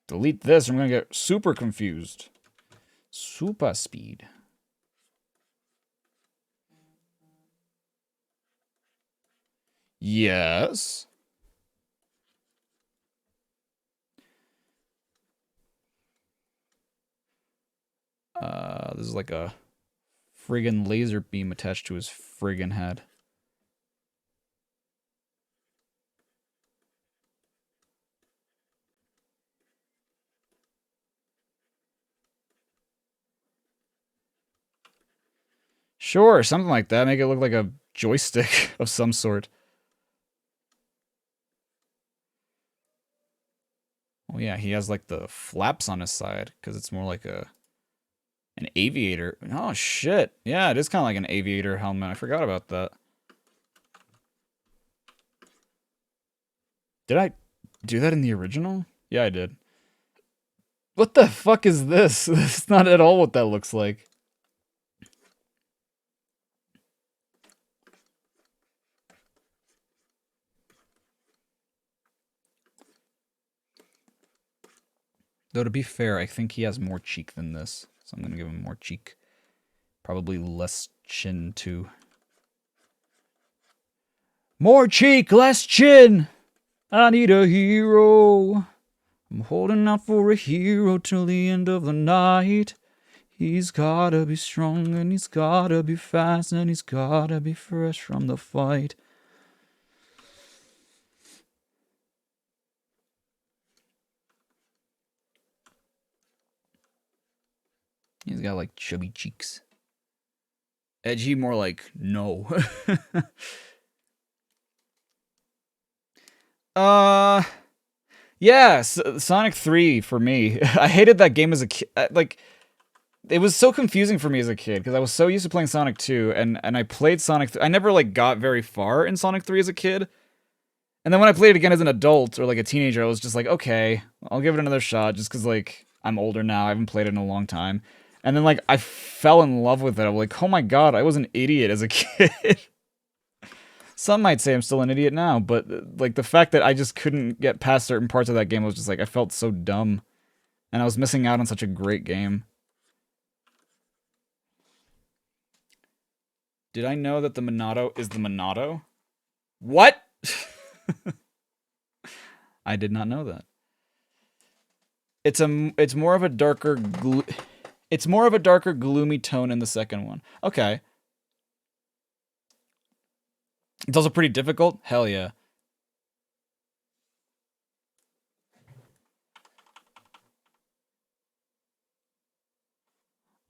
delete this. I'm gonna get super confused. Super speed. Yes. This is like a friggin' laser beam attached to his friggin' head. Sure, something like that. Make it look like a joystick of some sort. Oh yeah, he has like the flaps on his side because it's more like an aviator. Oh shit. Yeah, it is kind of like an aviator helmet. I forgot about that. Did I do that in the original? Yeah, I did. What the fuck is this? That's not at all what that looks like. Though to be fair, I think he has more cheek than this. So I'm going to give him more cheek. Probably less chin too. More cheek, less chin! I need a hero. I'm holding out for a hero till the end of the night. He's gotta be strong and he's gotta be fast and he's gotta be fresh from the fight. He's got like chubby cheeks. Edgy, more like no. Yeah, Sonic 3 for me. I hated that game as a kid. Like, it was so confusing for me as a kid because I was so used to playing Sonic 2 and I played Sonic 3. I never like got very far in Sonic 3 as a kid. And then when I played it again as an adult or like a teenager, I was just like, okay, I'll give it another shot just because like I'm older now. I haven't played it in a long time. And then like I fell in love with it. I'm like, oh my god, I was an idiot as a kid. Some might say I'm still an idiot now, but like the fact that I just couldn't get past certain parts of that game was just like I felt so dumb. And I was missing out on such a great game. Did I know that the Monado is the Monado? What? I did not know that. It's more of a darker it's more of a darker gloomy tone in the second one. Okay. It's also pretty difficult? Hell yeah.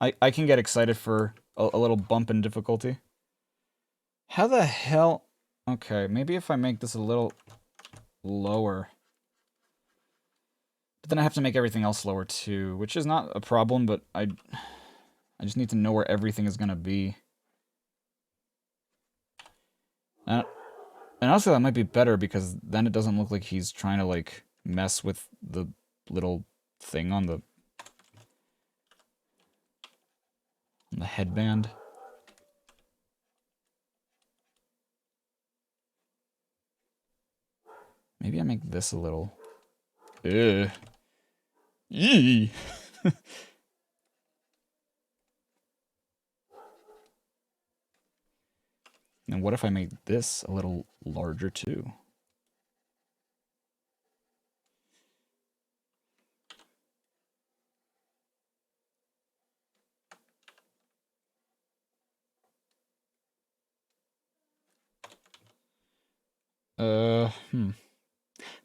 I can get excited for a little bump in difficulty. How the hell... Okay, maybe if I make this a little lower. But then I have to make everything else lower too, which is not a problem, but I just need to know where everything is going to be. And honestly, that might be better because then it doesn't look like he's trying to, like, mess with the little thing on the headband. Maybe I make this a little... Ugh. Yee! And what if I make this a little larger too?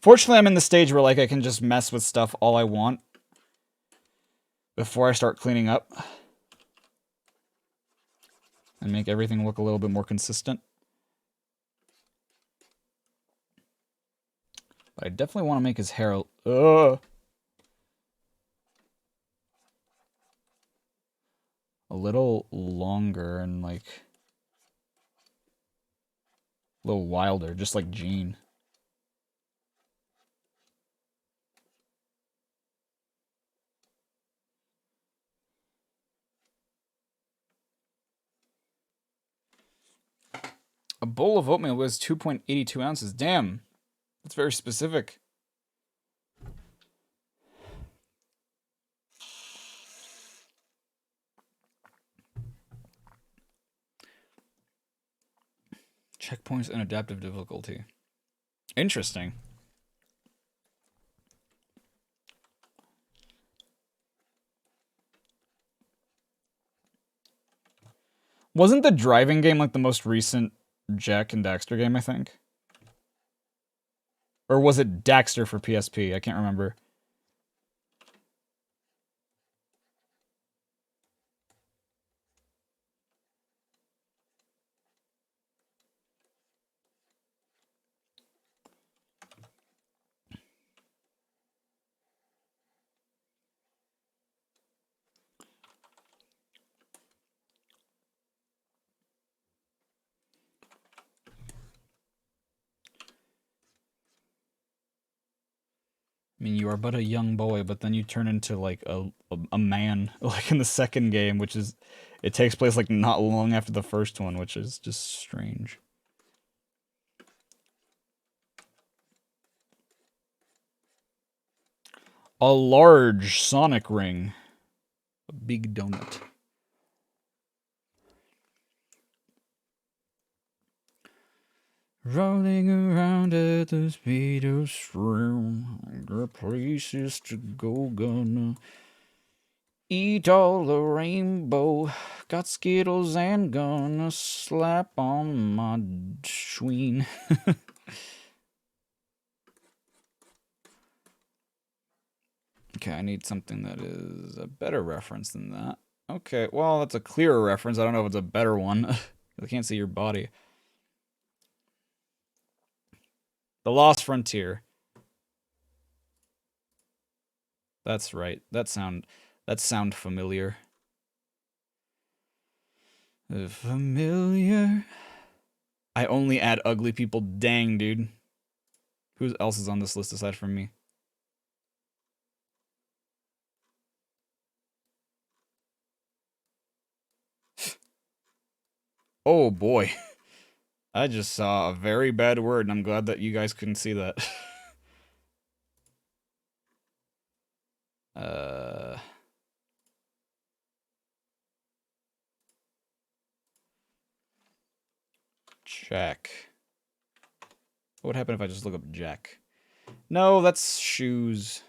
Fortunately, I'm in the stage where, like, I can just mess with stuff all I want before I start cleaning up. And make everything look a little bit more consistent. But I definitely want to make his hair a little longer and, like, a little wilder, just like Gene. A bowl of oatmeal weighs 2.82 ounces. Damn. That's very specific. Checkpoints and adaptive difficulty. Interesting. Wasn't the driving game like the most recent Jak and Daxter game, I think? Or was it Daxter for PSP? I can't remember. I mean, you are but a young boy, but then you turn into like a man, like in the second game, which is, it takes place like not long after the first one, which is just strange. A large Sonic ring. A big donut. Rolling around at the speed of stream. The places to go, gonna eat all the rainbow. Got Skittles and gonna slap on my schween. Okay, I need something that is a better reference than that. Okay, well, that's a clearer reference. I don't know if it's a better one. I can't see your body. The Lost Frontier. That's right. That sound familiar. Familiar. I only add ugly people. Dang, dude. Who else is on this list aside from me? Oh boy. I just saw a very bad word, and I'm glad that you guys couldn't see that. Jack. What would happen if I just look up Jack? No, that's shoes.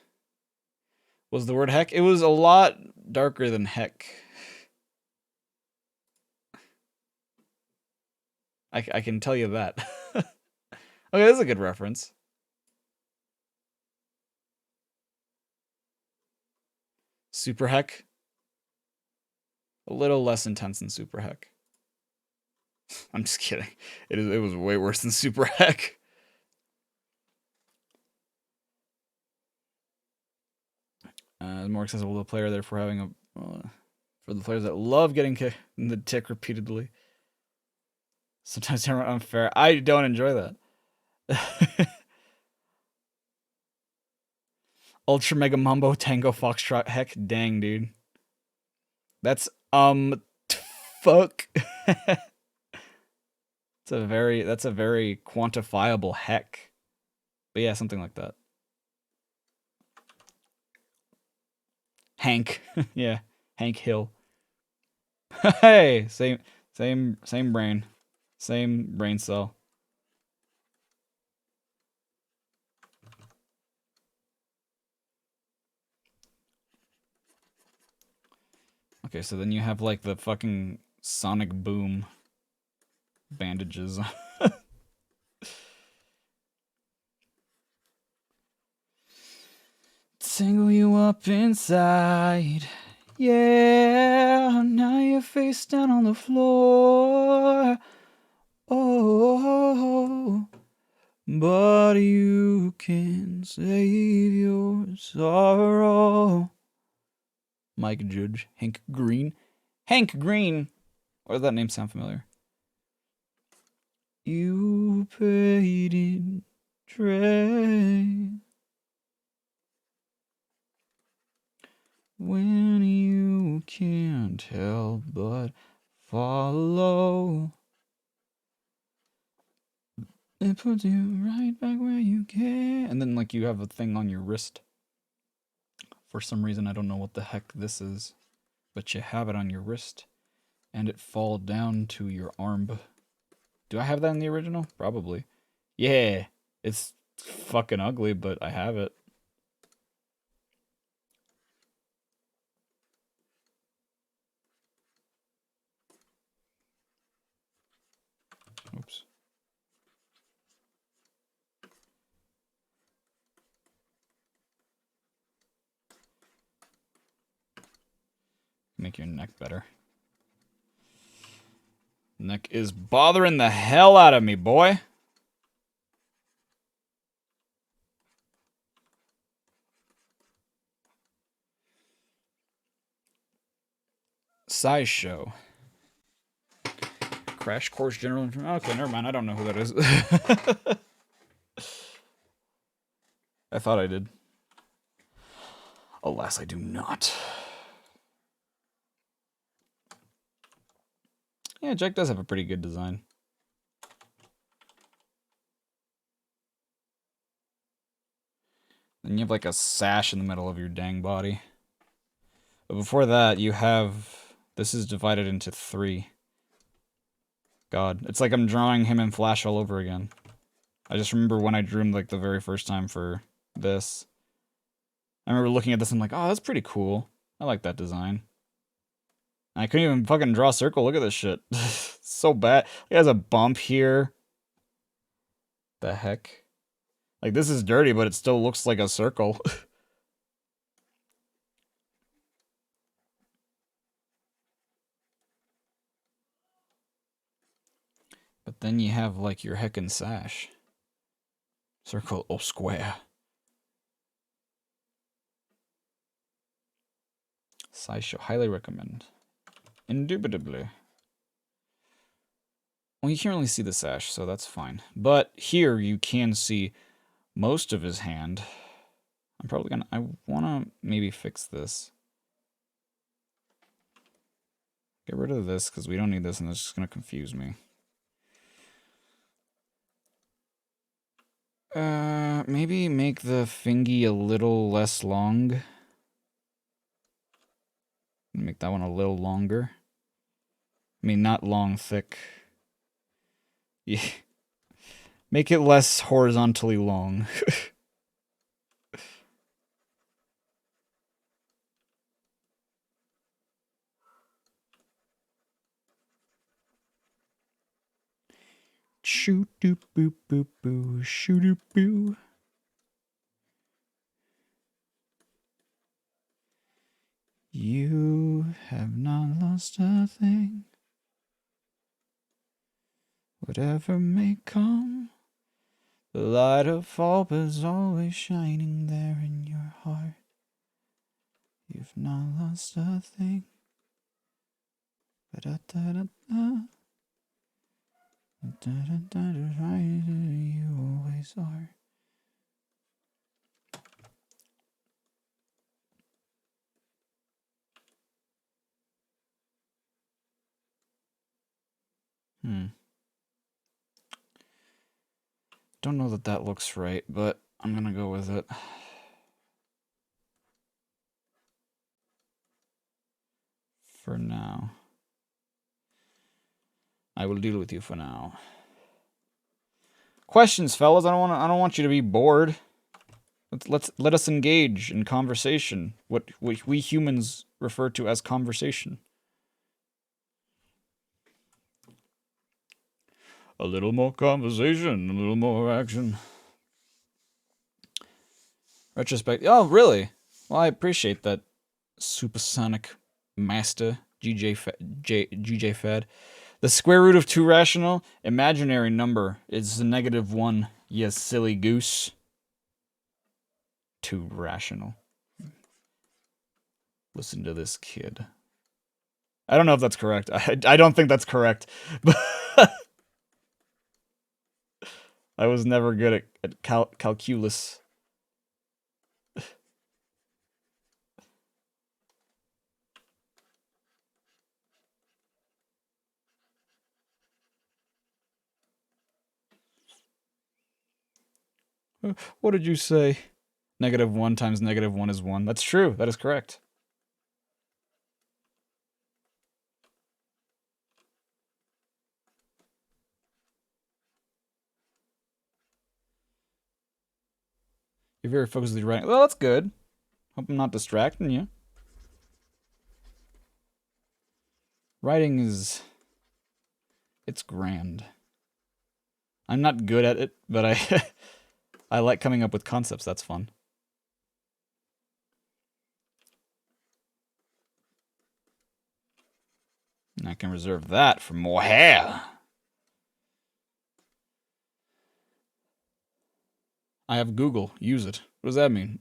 Was the word heck? It was a lot darker than heck. I can tell you that. Okay, that's a good reference. Super heck. A little less intense than super heck. I'm just kidding. It was way worse than super heck. It's more accessible to the player, therefore having a for the players that love getting kicked in the tick repeatedly. Sometimes they're unfair. I don't enjoy that. Ultra Mega Mambo Tango Foxtrot. Heck dang, dude. That's fuck. That's a very quantifiable heck. But yeah, something like that. Hank. Yeah, Hank Hill. Hey, same brain. Same brain cell. Okay, so then you have like the fucking Sonic Boom bandages. Tangle you up inside. Yeah, now you're face down on the floor. Oh, but you can save your sorrow. Mike Judge, Hank Green. Hank Green! Or does that name sound familiar? You paid in trade when you can't help but follow. It puts you right back where you can. And then, like, you have a thing on your wrist. For some reason, I don't know what the heck this is. But you have it on your wrist. And it fall down to your arm. Do I have that in the original? Probably. Yeah. It's fucking ugly, but I have it. Oops. Make your neck better. Neck is bothering the hell out of me, boy. Size show. Crash Course General Information. Okay, never mind. I don't know who that is. I thought I did. Alas, I do not. Yeah, Jack does have a pretty good design. Then you have like a sash in the middle of your dang body. But before that, you have... This is divided into 3. God, it's like I'm drawing him in Flash all over again. I just remember when I drew him like the very first time for this. I remember looking at this and I'm like, oh, that's pretty cool. I like that design. And I couldn't even fucking draw a circle. Look at this shit. So bad. He has a bump here. The heck? Like, this is dirty, but it still looks like a circle. But then you have, like, your heckin' sash. Circle or square. Sideshow. Highly recommend. Indubitably. Well, you can't really see the sash, so that's fine. But here you can see most of his hand. I'm probably gonna... I wanna maybe fix this. Get rid of this, because we don't need this, and it's just gonna confuse me. Maybe make the fingy a little less long. Make that one a little longer. I mean, not long, thick. Yeah. Make it less horizontally long. Shoot doop boop boop boo, shoot doop boo. You have not lost a thing. Whatever may come, the light of hope is always shining there in your heart. You've not lost a thing. Ba-da-da-da-da. Da-da-da-da-da. You always are. Don't know that that looks right, but I'm gonna go with it. For now. I will deal with you for now. Questions, fellas. I don't want you to be bored. Let us engage in conversation. What we humans refer to as conversation. A little more conversation, a little more action. Retrospect. Oh, really? Well, I appreciate that, supersonic master GJ Fed. The square root of 2 rational imaginary number is -1. You silly goose. 2 rational. Listen to this kid. I don't know if that's correct. I don't think that's correct. But I was never good at calculus. What did you say? -1 times -1 is 1. That's true. That is correct. You're very focused with your writing. Well, that's good. Hope I'm not distracting you. Writing is... it's grand. I'm not good at it, but I like coming up with concepts. That's fun. And I can reserve that for more hair. I have Google. Use it. What does that mean?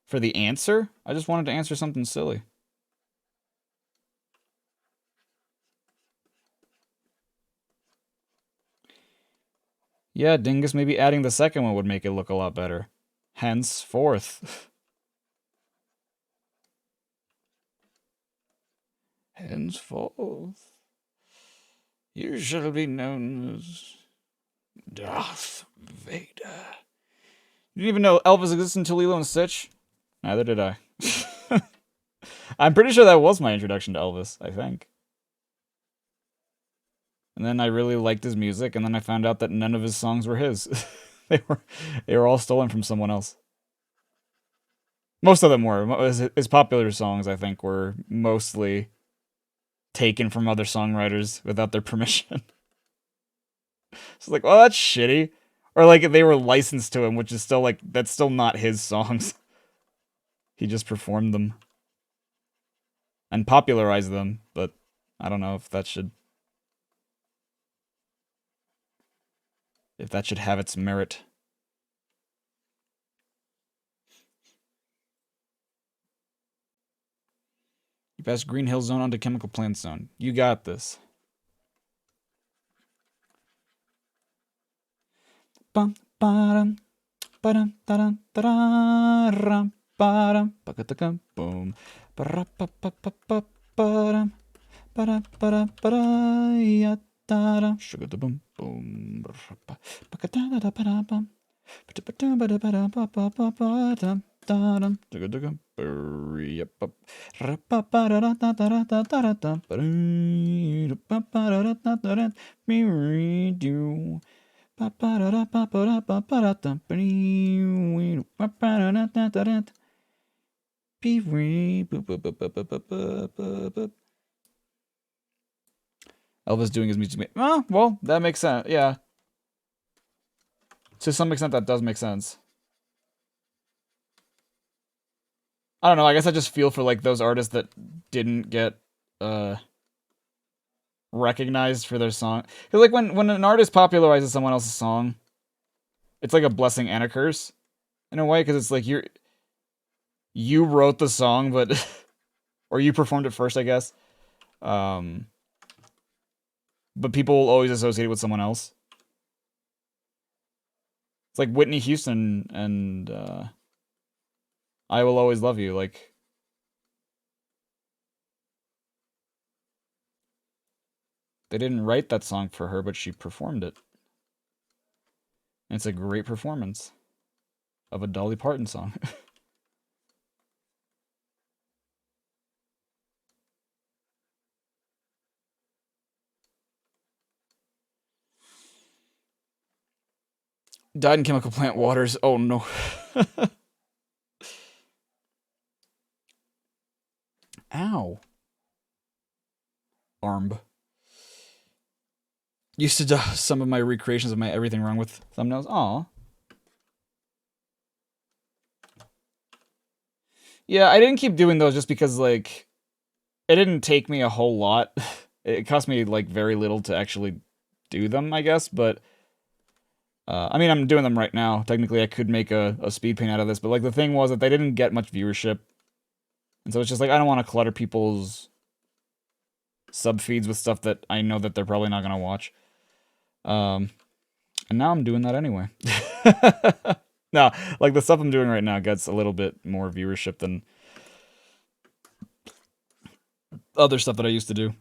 For the answer? I just wanted to answer something silly. Yeah, Dingus, maybe adding the second one would make it look a lot better. Henceforth. Henceforth. You shall be known as Darth Vader. You didn't even know Elvis existed until Lilo and Stitch? Neither did I. I'm pretty sure that was my introduction to Elvis, I think. And then I really liked his music, and then I found out that none of his songs were his. they were all stolen from someone else. Most of them were. His popular songs, I think, were mostly taken from other songwriters without their permission. It's like, well, that's shitty. Or like they were licensed to him, which is still like, that's still not his songs. He just performed them. And popularized them, but I don't know if that should have its merit. You passed Green Hill Zone onto Chemical Plant Zone. You got this. Bum ba-dum ba-dum da-dum da-dum ba-dum ba-ga-da-gum boom ba-ra-ba-ba-ba-ba-dum ba-da ba-da ba-da ya-da-dum sugar-da-boom boom ba-ga-da-da-da-ba-da-bum ba-da-ba-da-ba-da-ba-ba-ba-dum da-dum sugar-da-gum ba-ri-ya-ba ra-ba-ba-da-da-da-da-da-da-dum ba-ri-da-ba-ba-da-da-da-da me-re-do. Elvis doing his music. Oh, well, that makes sense. Yeah. To some extent, that does make sense. I don't know. I guess I just feel for like those artists that didn't get recognized for their song. Because like when an artist popularizes someone else's song, it's like a blessing and a curse in a way, because it's like you wrote the song, but or you performed it first, I guess. But people will always associate it with someone else. It's like Whitney Houston and I Will Always Love You. Like, they didn't write that song for her, but she performed it. And it's a great performance of a Dolly Parton song. Died in chemical plant waters. Oh no. Ow. Arm. Used to do some of my recreations of my everything wrong with thumbnails. Aw. Yeah, I didn't keep doing those just because, like, it didn't take me a whole lot. It cost me, like, very little to actually do them, I guess, but I mean, I'm doing them right now. Technically, I could make a speed paint out of this, but, like, the thing was that they didn't get much viewership. And so it's just like, I don't want to clutter people's sub-feeds with stuff that I know that they're probably not going to watch. And now I'm doing that anyway. No, like, the stuff I'm doing right now gets a little bit more viewership than other stuff that I used to do.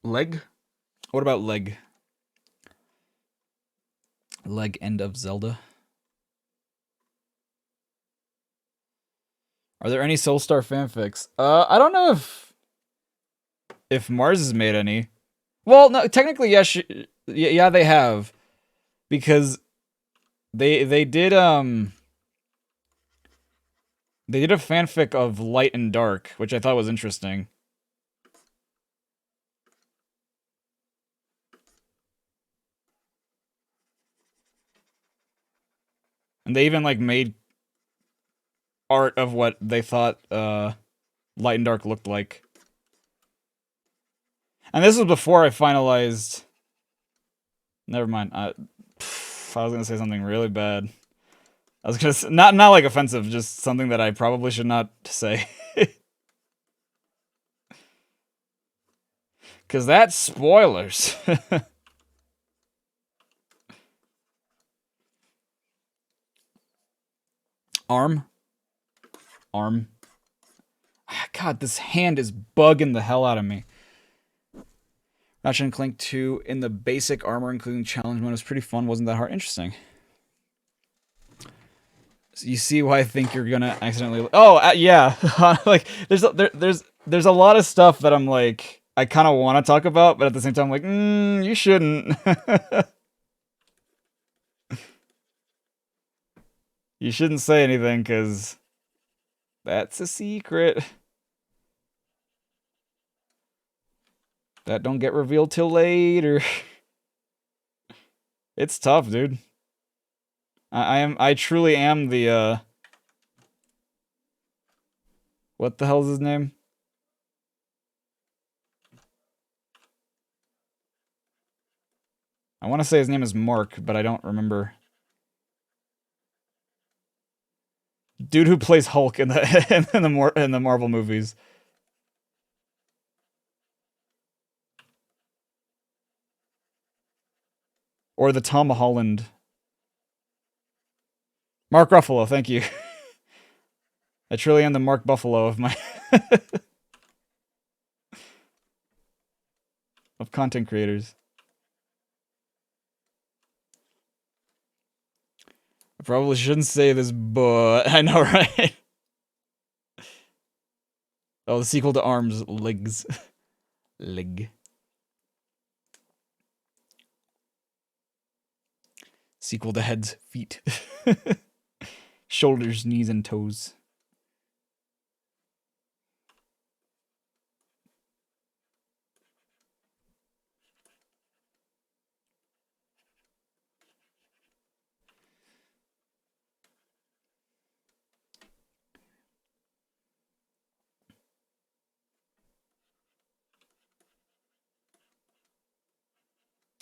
Leg? What about Leg? Leg End of Zelda? Are there any Soulstar fanfics? I don't know if Mars has made any. Well, no, technically, yes, yeah, they have, because they did a fanfic of Light and Dark, which I thought was interesting. And they even, like, made art of what they thought Light and Dark looked like. And this was before I finalized... Never mind. I was gonna say something really bad. I was gonna say, not like offensive, just something that I probably should not say. Cause that's spoilers. Arm. God, this hand is bugging the hell out of me. Ratchet and Clank 2 in the basic armor, including challenge mode, was pretty fun. Wasn't that hard? Interesting. So you see why I think you're gonna accidentally. Oh, yeah. Like there's a lot of stuff that I'm like I kind of want to talk about, but at the same time, I'm like, you shouldn't. You shouldn't say anything because that's a secret. That don't get revealed till later. It's tough, dude. I truly am the what the hell's his name? I want to say his name is Mark, but I don't remember. Dude who plays Hulk in the Marvel movies. Or the Tom Holland. Mark Ruffalo, thank you. I truly am the Mark Buffalo of my of content creators. I probably shouldn't say this, but I know, right? Oh, the sequel to Arms, Legs. Leg. Sequel to Heads, Feet. Shoulders, knees, and toes.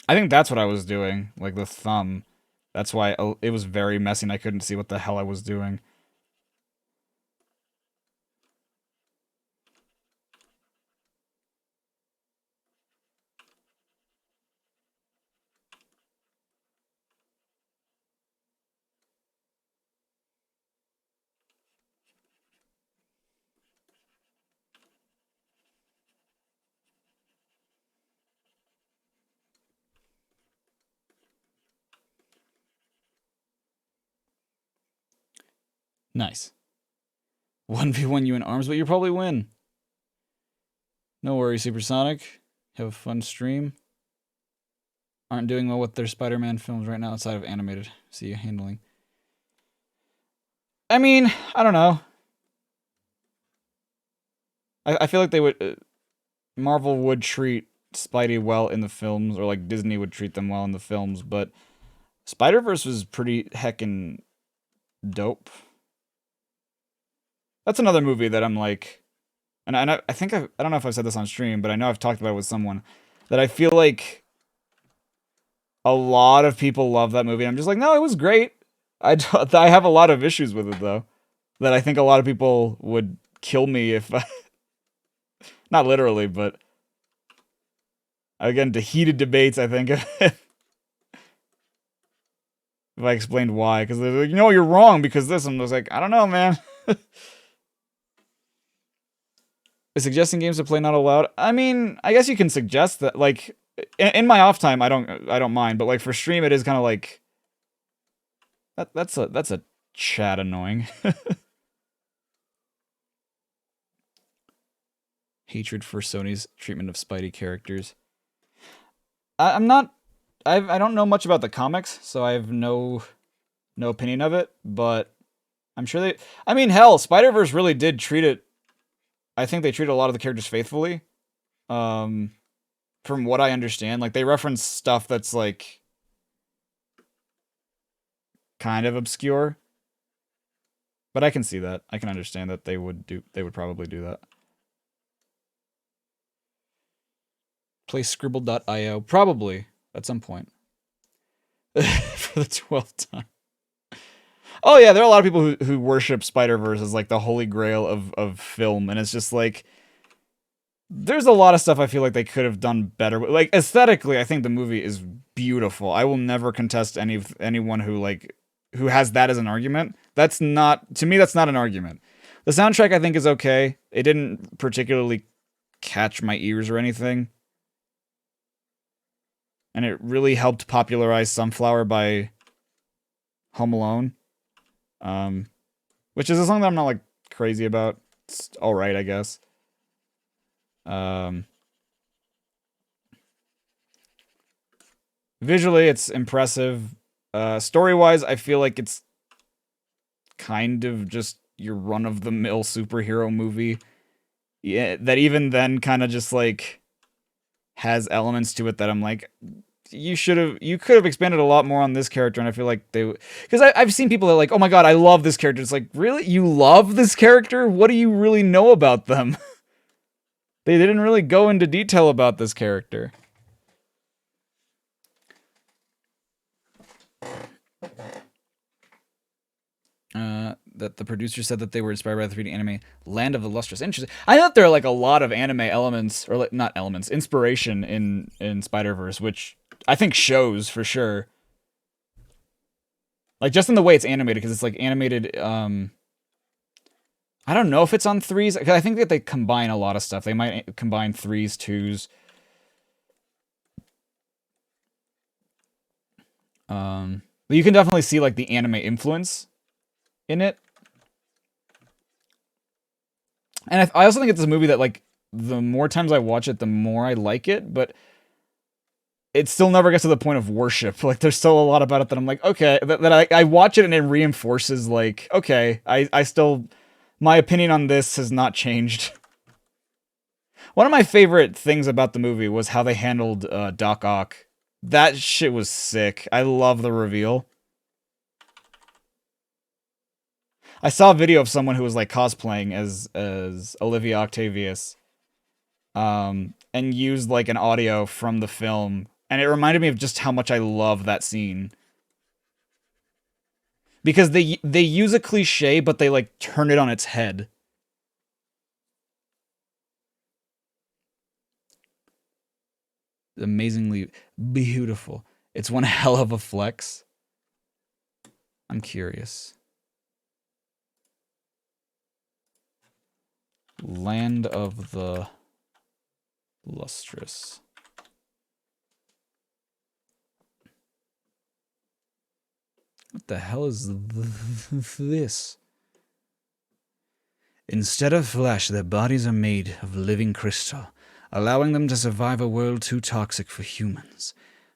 I think that's what I was doing, like the thumb. That's why it was very messy and I couldn't see what the hell I was doing. Nice. 1v1 you in Arms, but you'll probably win. No worries, Supersonic. Have a fun stream. Aren't doing well with their Spider-Man films right now outside of animated. See you handling. I mean, I don't know. I feel like they would... Marvel would treat Spidey well in the films, or like Disney would treat them well in the films, but Spider-Verse was pretty heckin' dope. That's another movie that I'm like... And I think I don't know if I've said this on stream, but I know I've talked about it with someone, that I feel like a lot of people love that movie. I'm just like, no, it was great. I have a lot of issues with it, though, that I think a lot of people would kill me if I... Not literally, but... Again, to heated debates, I think, if I explained why. Because they're like, no, you're wrong because this. And I was like, I don't know, man. Is suggesting games to play not allowed? I mean, I guess you can suggest that. Like, in my off time, I don't mind. But like for stream, it is kind of like that's a chat annoying. Hatred for Sony's treatment of Spidey characters. I'm not. I don't know much about the comics, so I have no opinion of it. But I'm sure they. I mean, hell, Spider-Verse really did treat it. I think they treated a lot of the characters faithfully. From what I understand, like they reference stuff that's like kind of obscure. But I can see that. I can understand that they would probably do that. Play Scribble.io. Probably at some point. For the 12th time. Oh yeah, there are a lot of people who worship Spider-Verse as like the holy grail of film, and it's just like there's a lot of stuff I feel like they could have done better. Like aesthetically, I think the movie is beautiful. I will never contest anyone who has that as an argument. That's not, to me, that's not an argument. The soundtrack, I think, is okay. It didn't particularly catch my ears or anything. And it really helped popularize Sunflower by Home Alone. Which is a song that I'm not, like, crazy about. It's alright, I guess. Visually, it's impressive. Story-wise, I feel like it's kind of just your run-of-the-mill superhero movie. Yeah, that even then kind of just, like, has elements to it that I'm like, you could have expanded a lot more on this character, and I feel like they... Because I've seen people that are like, oh my god, I love this character. It's like, really? You love this character? What do you really know about them? They didn't really go into detail about this character. That the producer said that they were inspired by the 3D anime Land of the Lustrous. Interesting. I thought there are like a lot of anime elements, or like not elements, inspiration in Spider-Verse, which I think shows for sure. Like just in the way it's animated, because it's like animated. I don't know if it's on 3s, because I think that they combine a lot of stuff. They might combine 3s, 2s. But you can definitely see like the anime influence in it. And I also think it's a movie that, like, the more times I watch it, the more I like it, but it still never gets to the point of worship. Like, there's still a lot about it that I'm like, okay, that I watch it and it reinforces, like, okay, I still, my opinion on this has not changed. One of my favorite things about the movie was how they handled Doc Ock. That shit was sick. I love the reveal. I saw a video of someone who was like cosplaying as Olivia Octavius, and used like an audio from the film, and it reminded me of just how much I love that scene. Because they use a cliche, but they like turn it on its head. Amazingly beautiful. It's one hell of a flex. I'm curious. Land of the Lustrous. What the hell is this? Instead of flesh, their bodies are made of living crystal, allowing them to survive a world too toxic for humans.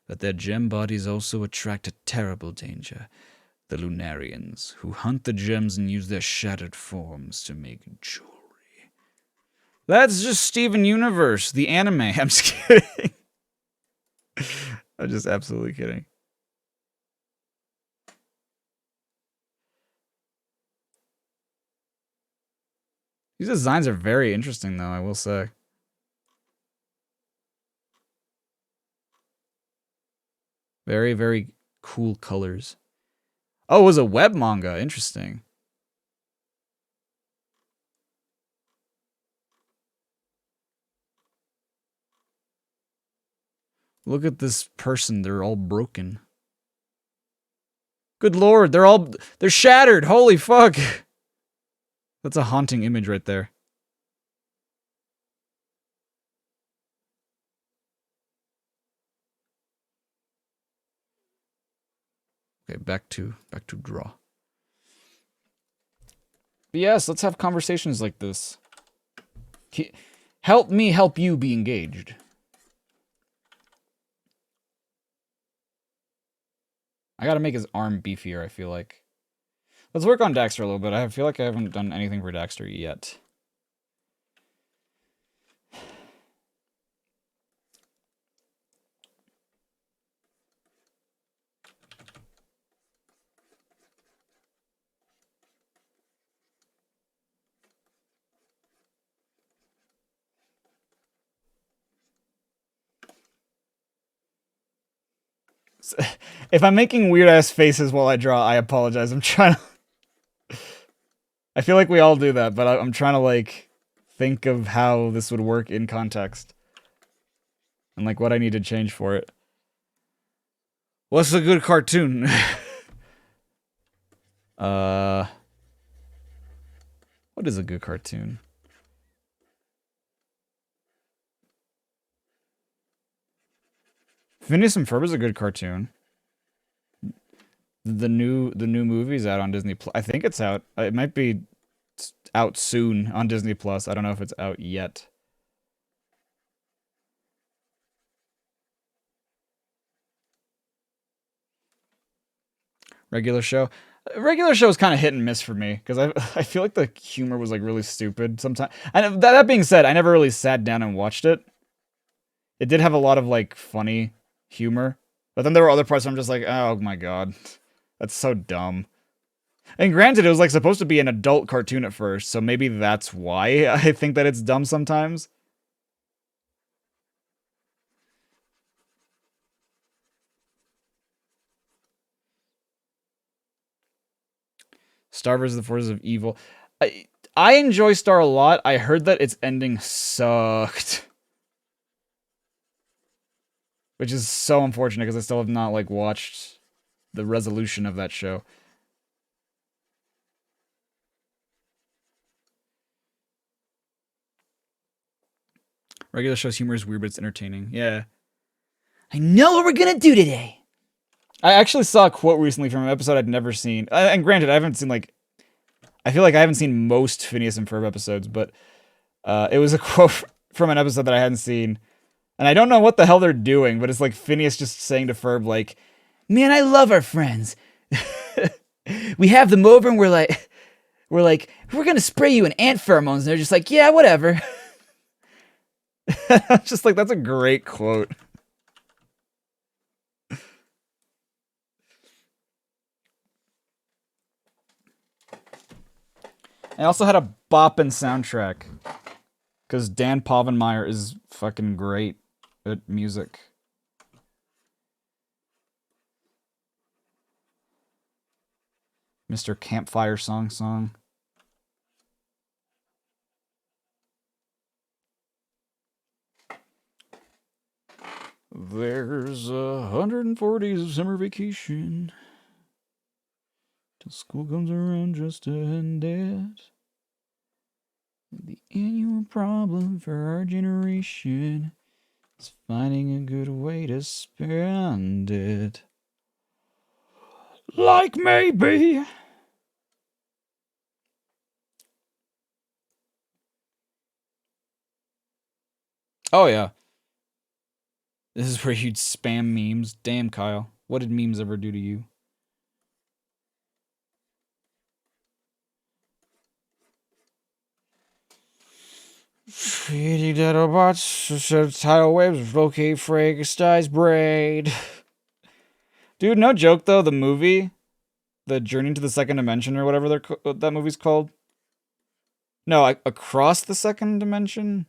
But their gem bodies also attract a terrible danger. The Lunarians, who hunt the gems and use their shattered forms to make jewelry. That's just Steven Universe, the anime. I'm just kidding. I'm just absolutely kidding. These designs are very interesting, though, I will say. Very, very cool colors. Oh, it was a web manga. Interesting. Look at this person. They're all broken. Good lord, they're shattered. Holy fuck. That's a haunting image right there. Okay, back to draw. But yes, let's have conversations like this. Help me help you be engaged. I gotta make his arm beefier, I feel like. Let's work on Daxter a little bit. I feel like I haven't done anything for Daxter yet. If I'm making weird-ass faces while I draw, I apologize. I'm trying to... I feel like we all do that, but I'm trying to, like, think of how this would work in context. And, like, what I need to change for it. What's a good cartoon? What is a good cartoon? Phineas and Ferb is a good cartoon. The new movie's out on Disney Plus. I think it's out. It might be out soon on Disney Plus. I don't know if it's out yet. Regular show. Regular show is kind of hit and miss for me because I feel like the humor was like really stupid sometimes. And that being said, I never really sat down and watched it. It did have a lot of like funny humor, but then there were other parts where I'm just like, oh my god, that's so dumb. And granted, it was like supposed to be an adult cartoon at first, so maybe that's why I think that it's dumb sometimes. Star vs. the Forces of Evil. I enjoy Star a lot. I heard that its ending sucked. Which is so unfortunate because I still have not like watched the resolution of that show. Regular show's humor is weird, but it's entertaining. Yeah. I know what we're gonna do today. I actually saw a quote recently from an episode I'd never seen. And granted, I haven't seen like... I feel like I haven't seen most Phineas and Ferb episodes, but it was a quote from an episode that I hadn't seen. And I don't know what the hell they're doing, but it's like Phineas just saying to Ferb, like, man, I love our friends. We have them over and we're like, we're gonna spray you in ant pheromones. And they're just like, yeah, whatever. I'm just like, that's a great quote. I also had a boppin' soundtrack. Because Dan Povenmire is fucking great at music. Mr. Campfire Song. There's 140 summer vacation. Till school comes around just to end it. The annual problem for our generation is finding a good way to spend it. Like maybe. Oh, yeah. This is where you'd spam memes. Damn, Kyle. What did memes ever do to you? Feeding Dinobots, tidal waves, locate Frankenstein's brain. Dude, no joke though, the movie, The Journey to the Second Dimension or whatever that movie's called. No, Across the Second Dimension?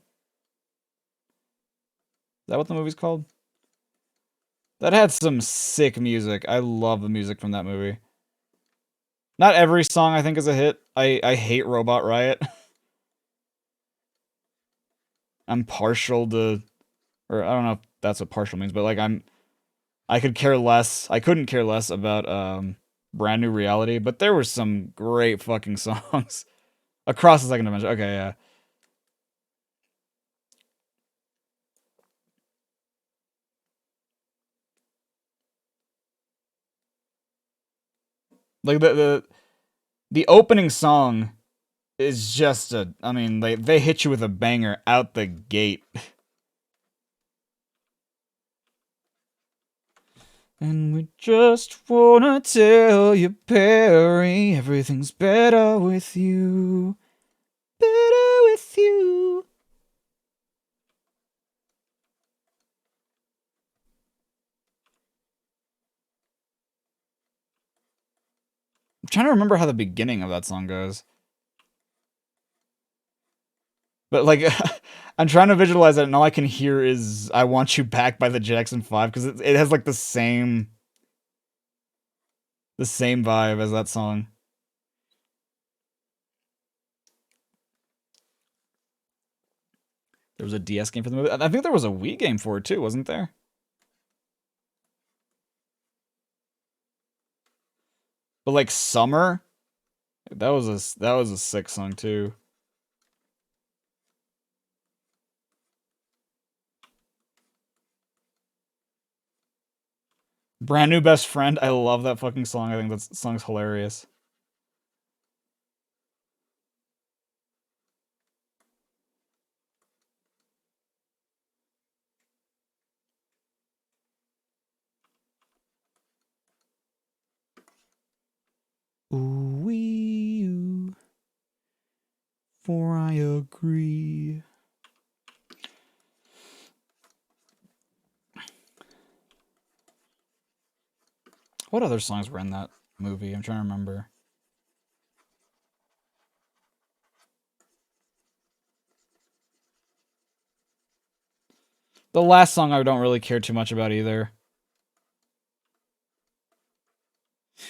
Is that what the movie's called? That had some sick music. I love the music from that movie. Not every song I think is a hit. I hate Robot Riot. I'm partial to, or I don't know if that's what partial means, but like I couldn't care less about Brand New Reality, but there were some great fucking songs. Across the Second Dimension. Okay, yeah. Like the opening song is just I mean, they hit you with a banger out the gate. And we just wanna tell you, Perry, everything's better with you. Better with you. I'm trying to remember how the beginning of that song goes. But like, I'm trying to visualize it, and all I can hear is "I Want You Back" by the Jackson 5 because it has like the same vibe as that song. There was a DS game for the movie. I think there was a Wii game for it too, wasn't there? But like Summer, That was a sick song too. Brand New Best Friend. I love that fucking song. I think that song's hilarious. Ooh wee ooh, for I agree. What other songs were in that movie? I'm trying to remember. The last song I don't really care too much about either.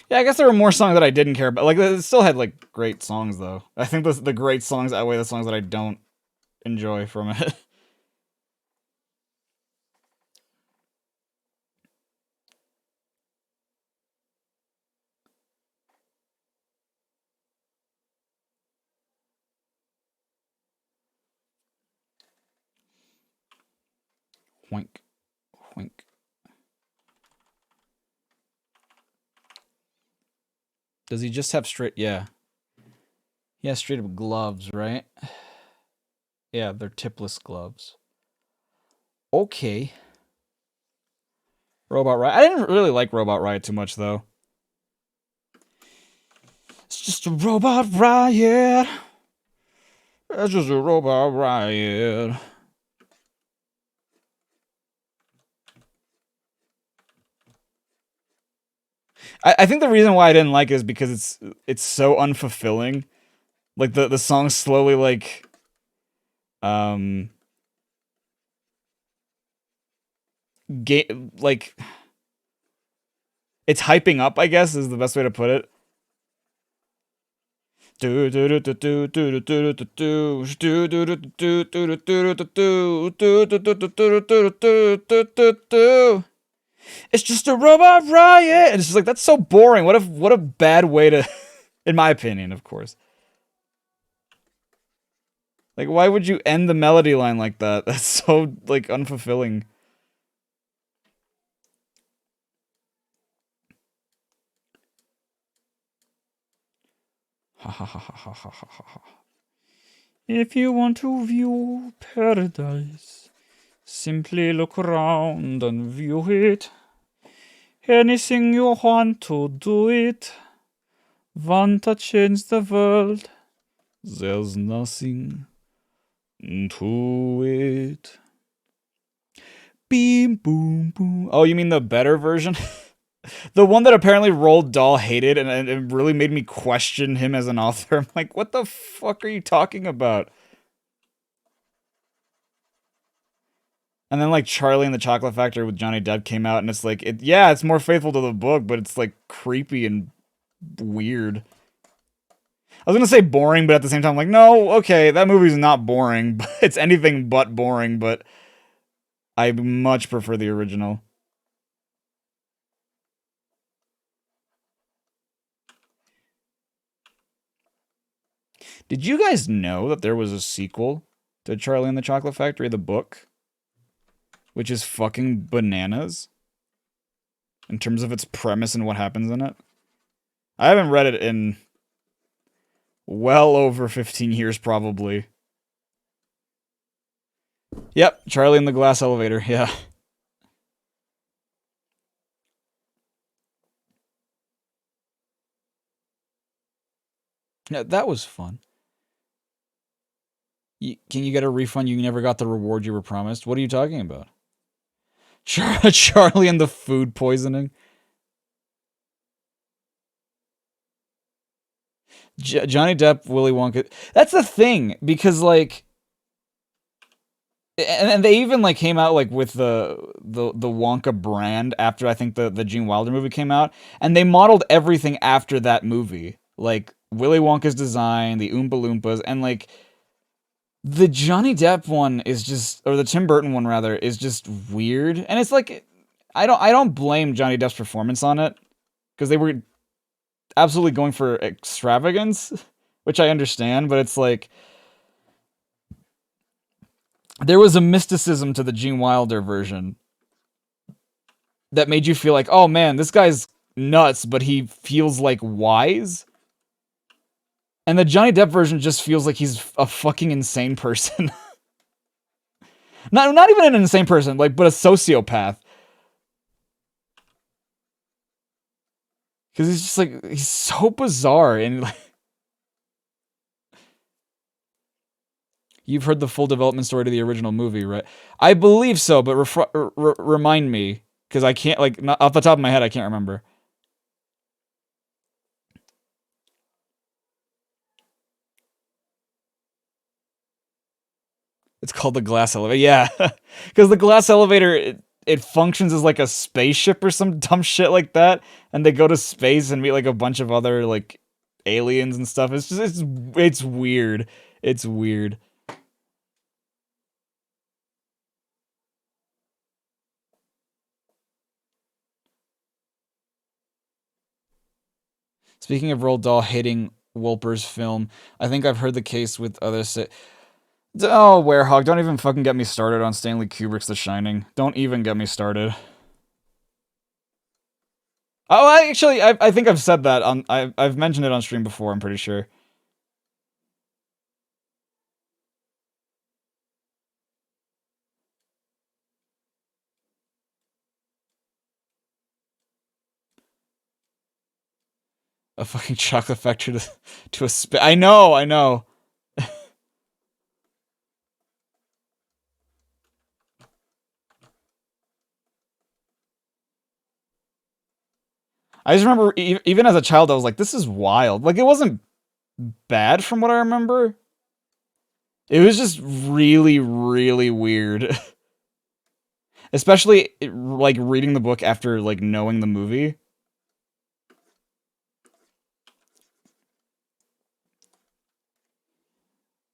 Yeah, I guess there were more songs that I didn't care about. Like, it still had, like, great songs, though. I think the great songs outweigh the songs that I don't enjoy from it. Wink. Wink. Does he just have straight... Yeah. He has straight up gloves, right? Yeah, they're tipless gloves. Okay. Robot Riot. I didn't really like Robot Riot too much, though. It's just a robot riot. It's just a robot riot. I think the reason why I didn't like it is because it's so unfulfilling. Like the song slowly like like it's hyping up, I guess, is the best way to put it. It's just a robot riot. And it's just like, that's so boring. What a bad way to, in my opinion, of course. Like, why would you end the melody line like that? That's so, like, unfulfilling. Ha ha ha ha ha ha ha ha. If you want to view paradise, simply look around and view it. Anything you want to do it. Want to change the world. There's nothing to it. Beam, boom, boom. Oh, you mean the better version? The one that apparently Roald Dahl hated, and it really made me question him as an author. I'm like, what the fuck are you talking about? And then, like, Charlie and the Chocolate Factory with Johnny Depp came out, and it's like, yeah, it's more faithful to the book, but it's, like, creepy and weird. I was gonna say boring, but at the same time, I'm like, no, okay, that movie's not boring. But it's anything but boring, but I much prefer the original. Did you guys know that there was a sequel to Charlie and the Chocolate Factory, the book? Which is fucking bananas. In terms of its premise and what happens in it. I haven't read it in well over 15 years, probably. Yep, Charlie and the Glass Elevator, yeah. Yeah, that was fun. Can you get a refund? You never got the reward you were promised? What are you talking about? Charlie and the food poisoning? Johnny Depp, Willy Wonka. That's the thing, because, like... And they even, like, came out, like, with the Wonka brand after, I think, the Gene Wilder movie came out. And they modeled everything after that movie. Like, Willy Wonka's design, the Oompa Loompas, and, like... The Johnny Depp one is just... Or the Tim Burton one, rather, is just weird. And it's like... I don't blame Johnny Depp's performance on it. Because they were... absolutely going for extravagance, which I understand, but it's like there was a mysticism to the Gene Wilder version that made you feel like, oh man, this guy's nuts, but he feels like wise. And the Johnny Depp version just feels like he's a fucking insane person. not even an insane person, like, but a sociopath. Because he's just like, he's so bizarre and like. You've heard the full development story to the original movie, right? I believe so, but remind me, because I can't, like, not, off the top of my head, I can't remember. It's called the glass elevator. Yeah, because the glass elevator, it functions as like a spaceship or some dumb shit like that, and they go to space and meet like a bunch of other like aliens and stuff. It's just it's weird. It's weird. Speaking of Roald Dahl hating Wolper's film, I think I've heard the case with others. Oh, Werehog, don't even fucking get me started on Stanley Kubrick's The Shining. Don't even get me started. Oh, actually, I think I've said that on. I've mentioned it on stream before. I'm pretty sure. A fucking chocolate factory to a spit. I know. I just remember, even as a child, I was like, this is wild. Like, it wasn't bad from what I remember. It was just really, really weird. Especially, like, reading the book after, like, knowing the movie.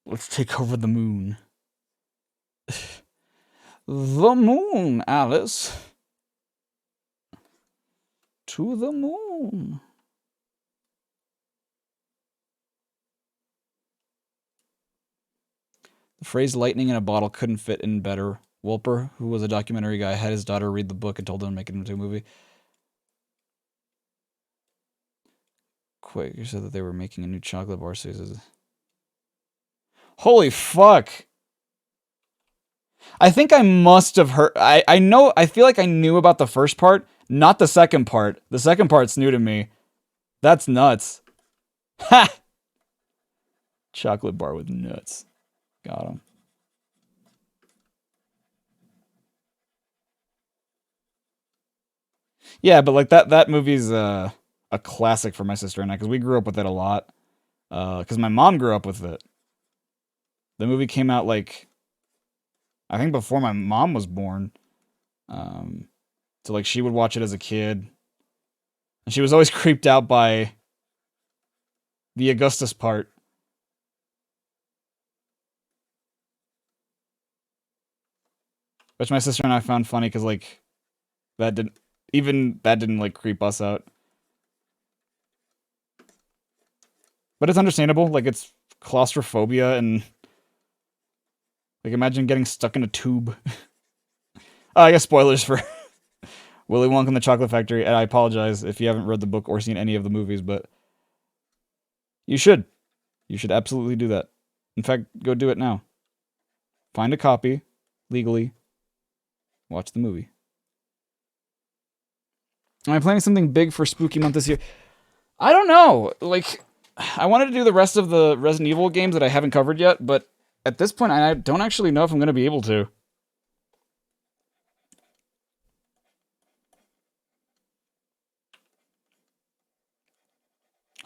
Let's take over the moon. The moon, Alice. To the moon. The phrase lightning in a bottle couldn't fit in better. Wolper, who was a documentary guy, had his daughter read the book and told them to make it into a movie. Quick, you said that they were making a new chocolate bar series. Holy fuck! I think I must have heard. I know. I feel like I knew about the first part, not the second part. The second part's new to me. That's nuts. Ha! Chocolate bar with nuts. Got him. Yeah, but like that movie's a classic for my sister and I because we grew up with it a lot. Because my mom grew up with it. The movie came out like I think before my mom was born. So like she would watch it as a kid. And she was always creeped out by the Augustus part. Which my sister and I found funny because like that didn't like creep us out. But it's understandable, like it's claustrophobia and like imagine getting stuck in a tube. I guess spoilers for Willy Wonka and the Chocolate Factory, and I apologize if you haven't read the book or seen any of the movies, but you should. You should absolutely do that. In fact, go do it now. Find a copy, legally. Watch the movie. Am I planning something big for Spooky Month this year? I don't know. Like, I wanted to do the rest of the Resident Evil games that I haven't covered yet, but at this point, I don't actually know if I'm going to be able to.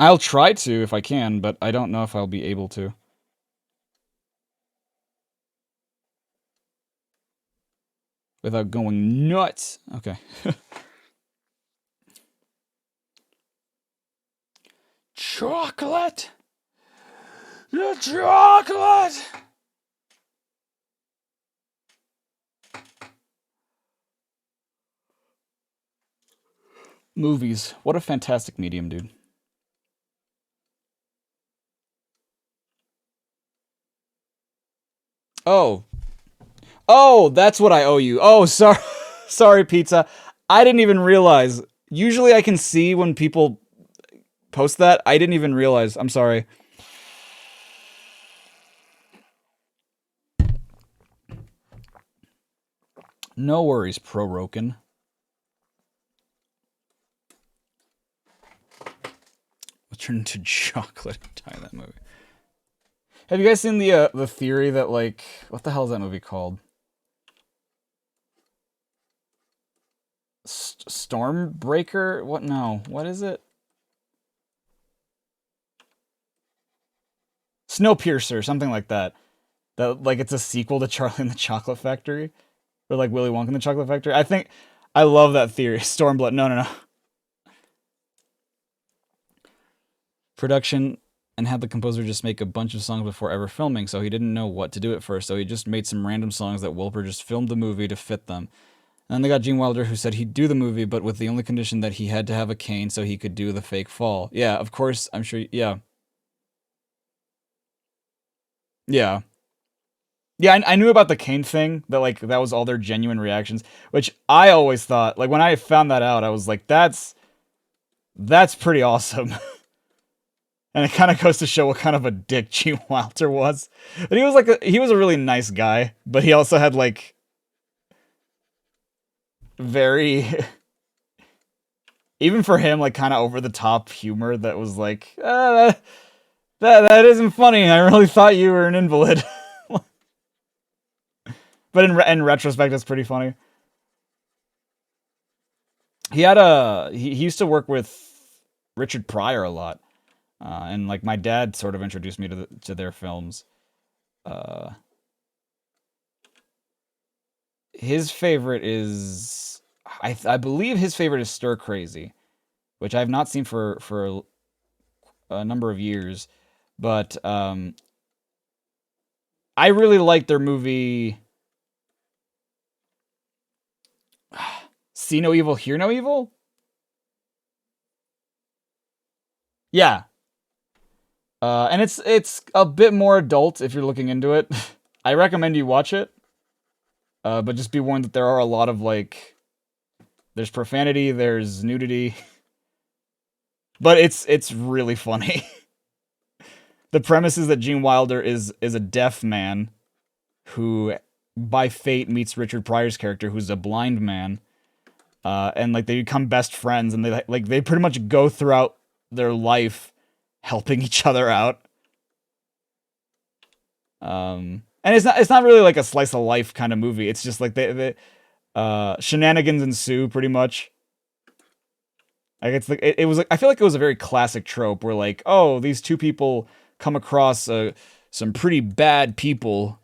I'll try to if I can, but I don't know if I'll be able to. Without going nuts. Okay. Chocolate! The chocolate! Movies. What a fantastic medium, dude. Oh. Oh, that's what I owe you. Oh, sorry. Sorry, pizza. I didn't even realize. Usually I can see when people post that. I didn't even realize. I'm sorry. No worries, Proroken. We'll turn into chocolate and die in that movie. Have you guys seen the theory that, like, what the hell is that movie called? Stormbreaker? What? No. What is it? Snowpiercer, something like that. That, like, it's a sequel to Charlie and the Chocolate Factory. Or, like, Willy Wonka and the Chocolate Factory. I love that theory. Stormblood. No. Production and had the composer just make a bunch of songs before ever filming, so he didn't know what to do at first, so he just made some random songs that Wilper just filmed the movie to fit them. And then they got Gene Wilder, who said he'd do the movie, but with the only condition that he had to have a cane so he could do the fake fall. Yeah, of course, I'm sure, yeah. Yeah. Yeah, I knew about the cane thing, that, like, that was all their genuine reactions, which I always thought, like, when I found that out, I was like, that's pretty awesome. And it kind of goes to show what kind of a dick Gene Wilder was. But he was like he was a really nice guy, but he also had, like, very even for him, like, kind of over the top humor that was like, that isn't funny. I really thought you were an invalid. But in retrospect, it's pretty funny. He had he used to work with Richard Pryor a lot. And, like, my dad sort of introduced me to their films. His favorite is, I believe his favorite is Stir Crazy, which I have not seen for a number of years. But I really like their movie See No Evil, Hear No Evil? Yeah. And it's a bit more adult if you're looking into it. I recommend you watch it. But just be warned that there are a lot of, like, there's profanity, there's nudity. But it's really funny. The premise is that Gene Wilder is a deaf man who, by fate, meets Richard Pryor's character, who's a blind man. And, like, they become best friends, and they pretty much go throughout their life helping each other out. And it's not really like a slice of life kind of movie. It's just like they shenanigans ensue pretty much. Like, it's like it was like, I feel like it was a very classic trope where, like, oh, these two people come across some pretty bad people,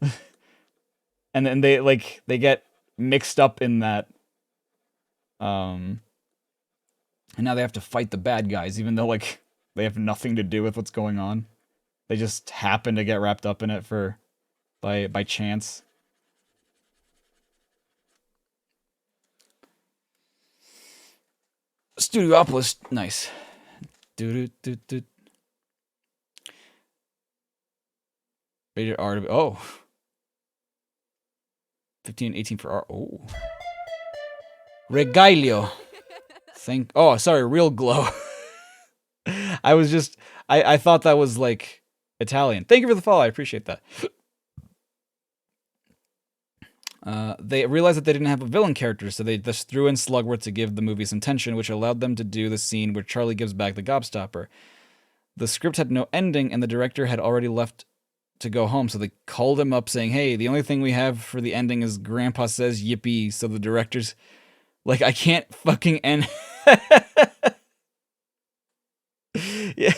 and then they get mixed up in that, and now they have to fight the bad guys, even though, like, they have nothing to do with what's going on. They just happen to get wrapped up in it by chance. Studiopolis, nice. Rated R. Oh. 15, 18 for R. Oh. Regalio. Oh, sorry, Real Glow. I thought that was, like, Italian. Thank you for the follow. I appreciate that. They realized that they didn't have a villain character, so they just threw in Slugworth to give the movie some tension, which allowed them to do the scene where Charlie gives back the gobstopper. The script had no ending, and the director had already left to go home, so they called him up saying, hey, the only thing we have for the ending is Grandpa says yippee, so the director's like, I can't fucking end... Yeah.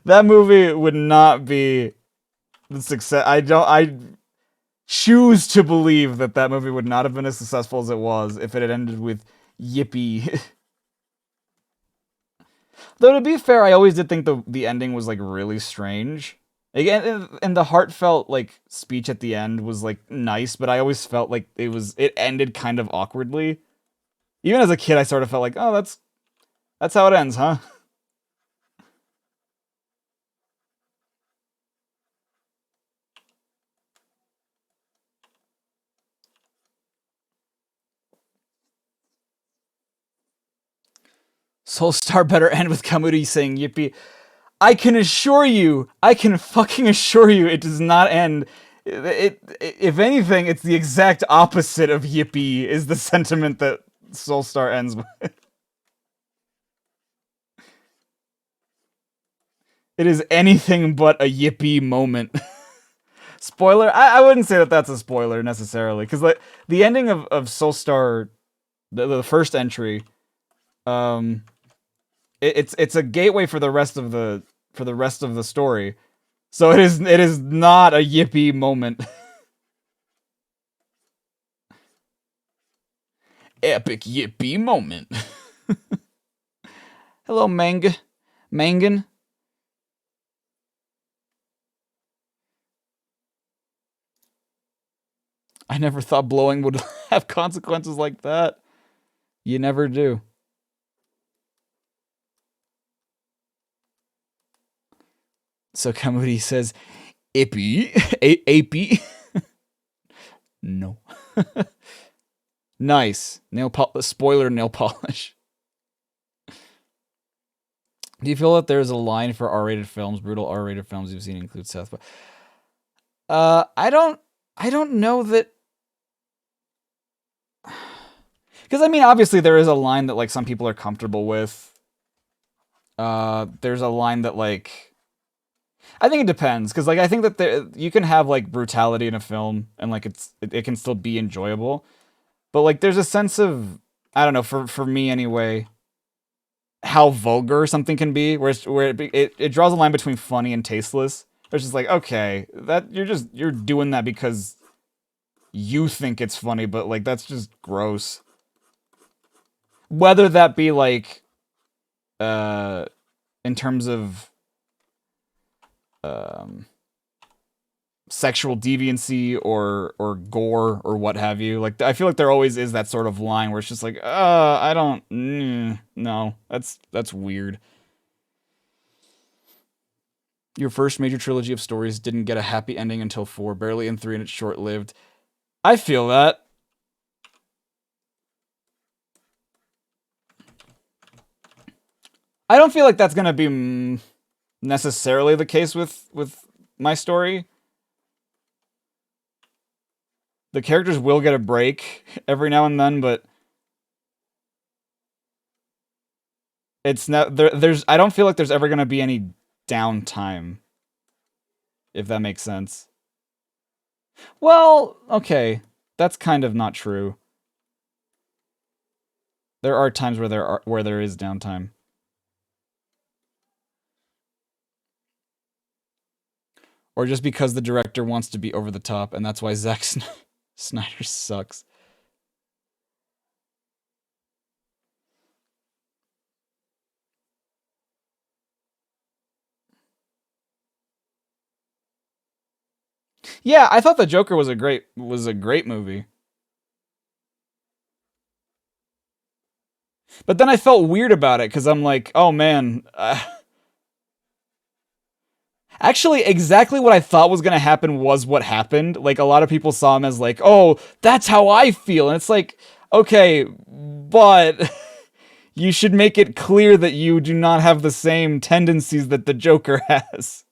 That movie would not be the success. I choose to believe that movie would not have been as successful as it was if it had ended with yippee. Though, to be fair, I always did think the ending was, like, really strange. Again, and the heartfelt, like, speech at the end was, like, nice, but I always felt like it ended kind of awkwardly. Even as a kid, I sort of felt like, oh, that's how it ends, huh? Soulstar better end with Kamuri saying yippee. I can fucking assure you it does not end. If anything, it's the exact opposite of yippee is the sentiment that Soulstar ends with. It is anything but a yippee moment. Spoiler? I wouldn't say that that's a spoiler necessarily, because like the ending of Soulstar, the first entry, it's a gateway for the rest of the story. So it is not a yippee moment. Epic yippee moment. Hello, Mangan. I never thought blowing would have consequences like that. You never do. So Kamuri says, Ippy? Apey? No. Nice. Spoiler nail polish. Do you feel that there's a line for R-rated films, brutal R-rated films you've seen include South Park? I don't know that. Because, I mean, obviously there is a line that, like, some people are comfortable with. There's a line that, like... I think it depends, because, like, I think that you can have, like, brutality in a film, and, like, it can still be enjoyable. But, like, there's a sense of... I don't know, for me anyway... how vulgar something can be, where it draws a line between funny and tasteless. It's just like, okay, that you're doing that because you think it's funny, but like that's just gross. Whether that be like in terms of sexual deviancy or gore or what have you. Like I feel like there always is that sort of line where it's just like, I don't no, that's weird. Your first major trilogy of stories didn't get a happy ending until 4, barely in 3, and it's short-lived. I feel that. I don't feel like that's gonna be necessarily the case with my story. The characters will get a break every now and then, but it's not there's I don't feel like there's ever gonna be any downtime, if that makes sense. Well, okay, that's kind of not true. There are times where there is downtime. Or just because the director wants to be over the top, and that's why Zack Snyder sucks. Yeah, I thought the Joker was a great movie. But then I felt weird about it because I'm like, oh man. Actually, exactly what I thought was gonna happen was what happened. Like a lot of people saw him as like, oh, that's how I feel, and it's like, okay, but you should make it clear that you do not have the same tendencies that the Joker has.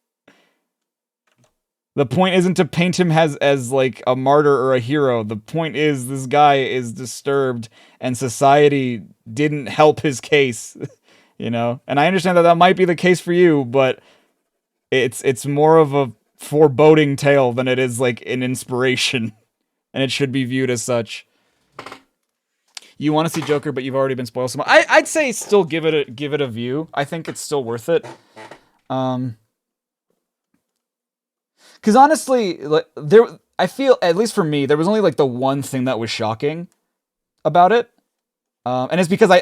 The point isn't to paint him as like a martyr or a hero. The point is this guy is disturbed and society didn't help his case, you know? And I understand that might be the case for you, but it's more of a foreboding tale than it is like an inspiration, and it should be viewed as such. You want to see Joker, but you've already been spoiled so much. I'd say still give it a view. I think it's still worth it. Because honestly, like I feel, at least for me, there was only like the one thing that was shocking about it, and it's because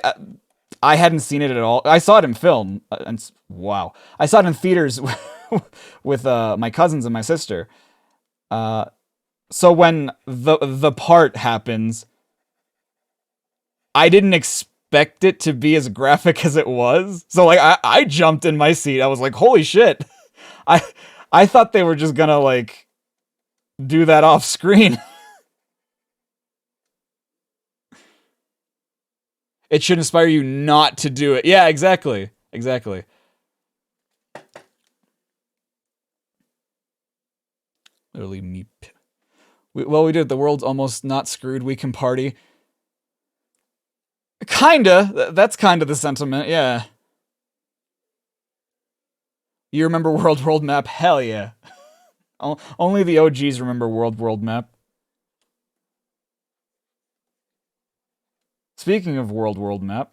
I hadn't seen it at all. I saw it in film, and wow, I saw it in theaters with my cousins and my sister. So when the part happens, I didn't expect it to be as graphic as it was. So like I jumped in my seat. I was like, holy shit. I thought they were just gonna like do that off screen. It should inspire you not to do it. Yeah, exactly. Exactly. Literally me. Well, we did. The world's almost not screwed. We can party. Kinda. That's kind of the sentiment, yeah. You remember World Map? Hell yeah. Only the OGs remember World Map. Speaking of World Map.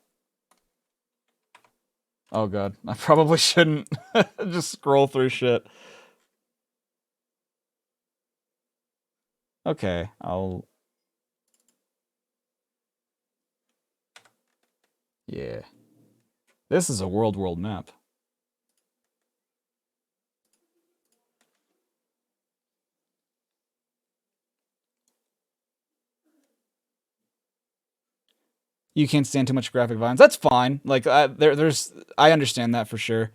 Oh god, I probably shouldn't just scroll through shit. Okay, I'll... Yeah. This is a world map. You can't stand too much graphic violence. That's fine. Like, I understand that for sure.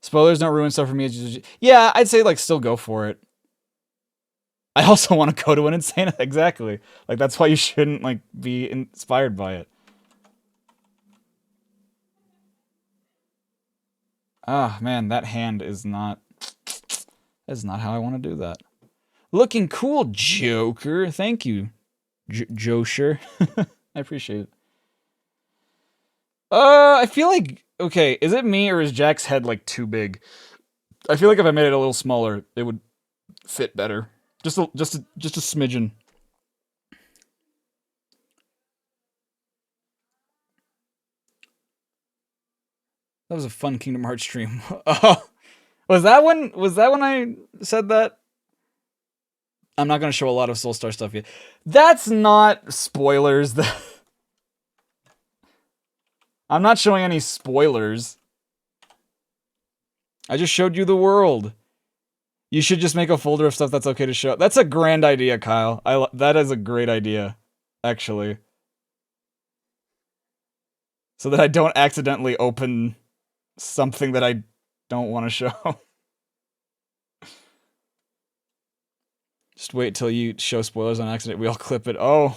Spoilers don't ruin stuff for me. Yeah, I'd say, like, still go for it. I also want to go to an insane... Exactly. Like, that's why you shouldn't, like, be inspired by it. Ah, man, that hand is not... That's not how I want to do that. Looking cool, Joker. Thank you, Josher. I appreciate it. I feel like... Okay, is it me or is Jack's head, like, too big? I feel like if I made it a little smaller, it would fit better. Just a smidgen. That was a fun Kingdom Hearts stream. Oh, was that when I said that? I'm not gonna show a lot of Soulstar stuff yet. That's not spoilers. I'm not showing any spoilers. I just showed you the world. You should just make a folder of stuff that's okay to show. That's a grand idea, Kyle. That is a great idea, actually. So that I don't accidentally open something that I don't want to show. Just wait till you show spoilers on accident. We all clip it. Oh.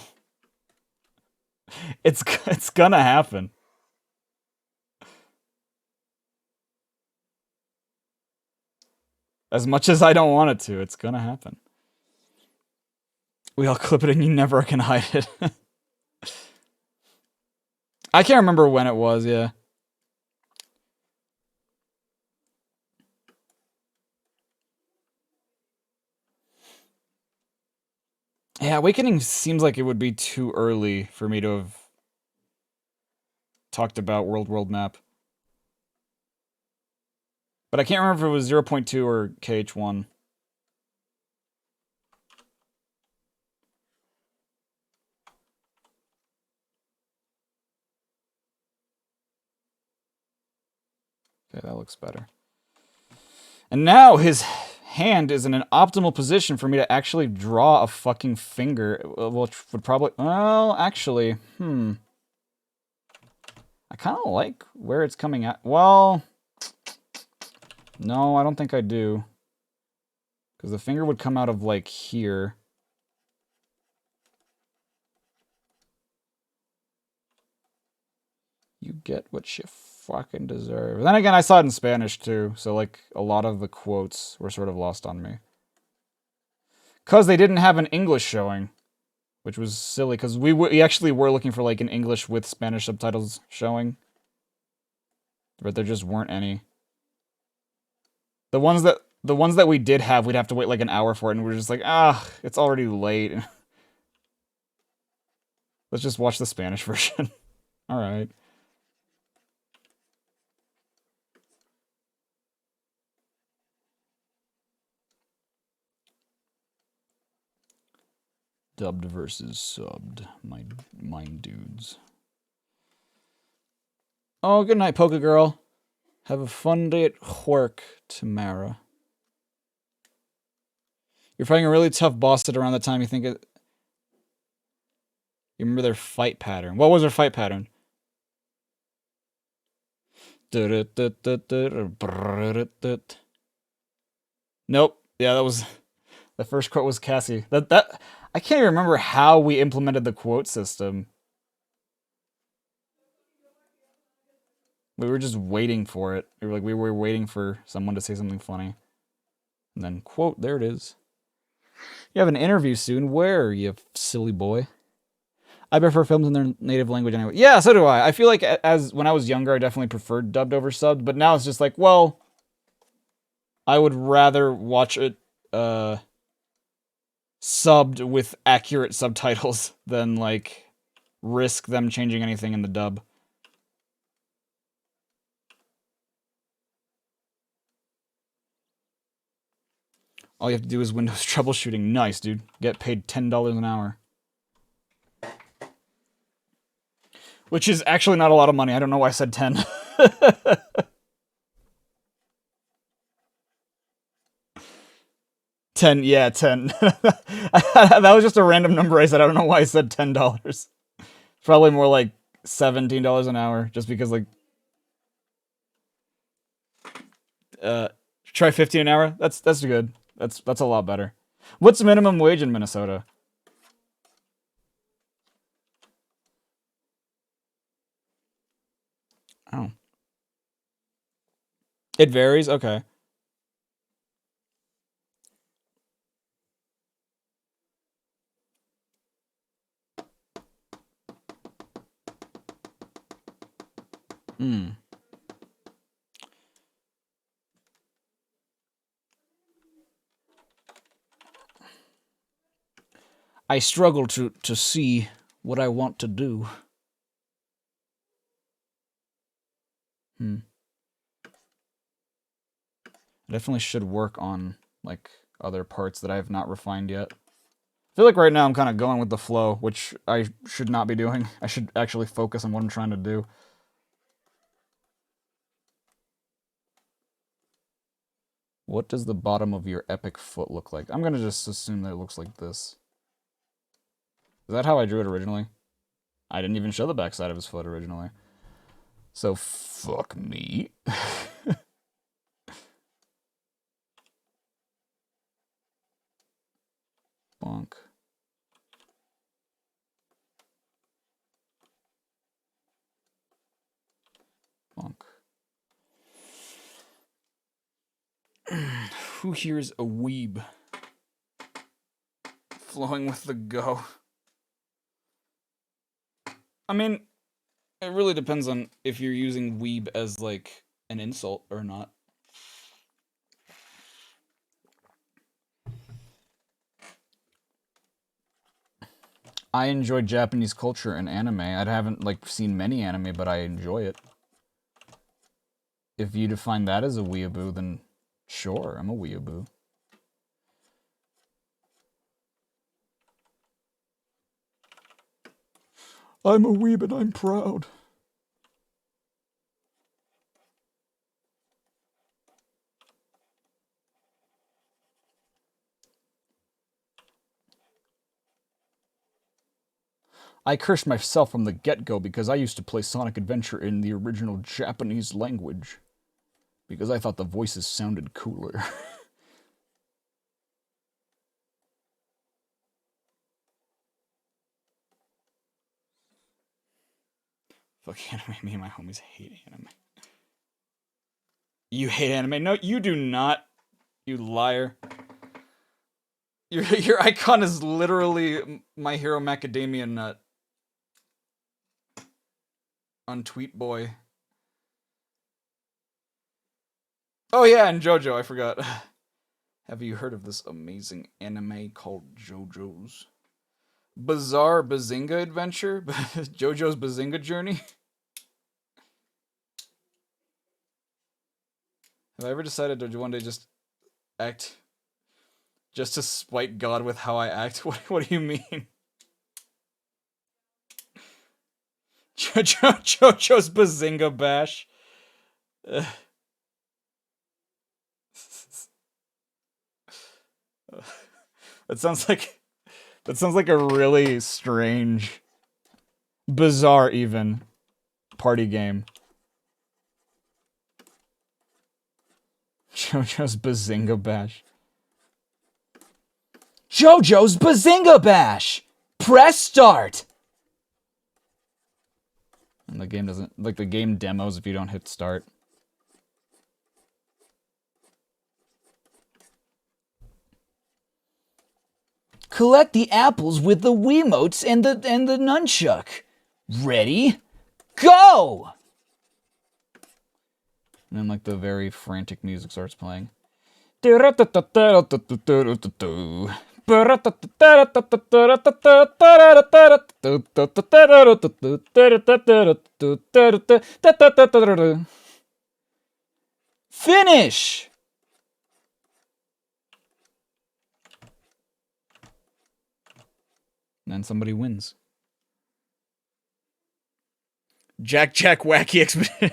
It's gonna happen. As much as I don't want it to, it's gonna happen. We all clip it and you never can hide it. I can't remember when it was, yeah. Yeah, Awakening seems like it would be too early for me to have talked about World Map. But I can't remember if it was 0.2 or KH1. Okay, that looks better. And now his hand is in an optimal position for me to actually draw a fucking finger, which would probably... Well, actually, I kind of like where it's coming at. Well, no, I don't think I do. Because the finger would come out of, like, here. You get what you fucking deserve. Then again, I saw it in Spanish, too. So, like, a lot of the quotes were sort of lost on me. Because they didn't have an English showing. Which was silly, because we actually were looking for, like, an English with Spanish subtitles showing. But there just weren't any. The ones that we did have, we'd have to wait, like, an hour for it, and we're just like, it's already late. Let's just watch the Spanish version. Alright. Dubbed versus subbed, my dudes. Oh, good night, Poke Girl. Have a fun day at work, Tamara. You're fighting a really tough boss at around the time you think it... You remember their fight pattern. What was their fight pattern? Nope. Yeah, that was... The first quote was Cassie. I can't even remember how we implemented the quote system. We were just waiting for it. We were waiting for someone to say something funny. And then, quote, there it is. You have an interview soon. Where, you silly boy? I prefer films in their native language anyway. Yeah, so do I. I feel like when I was younger, I definitely preferred dubbed over subbed, but now it's just like, well, I would rather watch it subbed with accurate subtitles than, like, risk them changing anything in the dub. All you have to do is Windows troubleshooting. Nice, dude. Get paid $10 an hour. Which is actually not a lot of money. I don't know why I said 10. Yeah, 10. That was just a random number I said. I don't know why I said $10. Probably more like $17 an hour, just because, like, try 15 an hour. That's good. That's a lot better. What's minimum wage in Minnesota? Oh. It varies? Okay. Hmm. I struggle to see what I want to do. I definitely should work on, like, other parts that I have not refined yet. I feel like right now I'm kind of going with the flow, which I should not be doing. I should actually focus on what I'm trying to do. What does the bottom of your epic foot look like? I'm gonna just assume that it looks like this. Is that how I drew it originally? I didn't even show the backside of his foot originally. So fuck me. Bonk. Bonk. Who here is a weeb? Flowing with the go. I mean, it really depends on if you're using weeb as, like, an insult or not. I enjoy Japanese culture and anime. I haven't, like, seen many anime, but I enjoy it. If you define that as a weeaboo, then sure, I'm a weeaboo. I'm a weeb and I'm proud. I cursed myself from the get-go because I used to play Sonic Adventure in the original Japanese language. Because I thought the voices sounded cooler. Fuck anime, me and my homies hate anime. You hate anime? No, you do not. You liar. Your icon is literally My Hero Macadamia Nut. On Tweet Boy. Oh yeah, and JoJo, I forgot. Have you heard of this amazing anime called JoJo's Bizarre Bazinga Adventure? JoJo's Bazinga Journey? Have I ever decided to one day just act... just to spite God with how I act? What do you mean? JoJo's Bazinga Bash. That sounds like a really strange, bizarre even, party game. JoJo's Bazinga Bash. JoJo's Bazinga Bash! Press start! And the game doesn't, like, the game demos if you don't hit start. Collect the apples with the Wiimotes and the nunchuck. Ready? Go! And then, like, the very frantic music starts playing. Finish! And then somebody wins. Jack Wacky Expedition.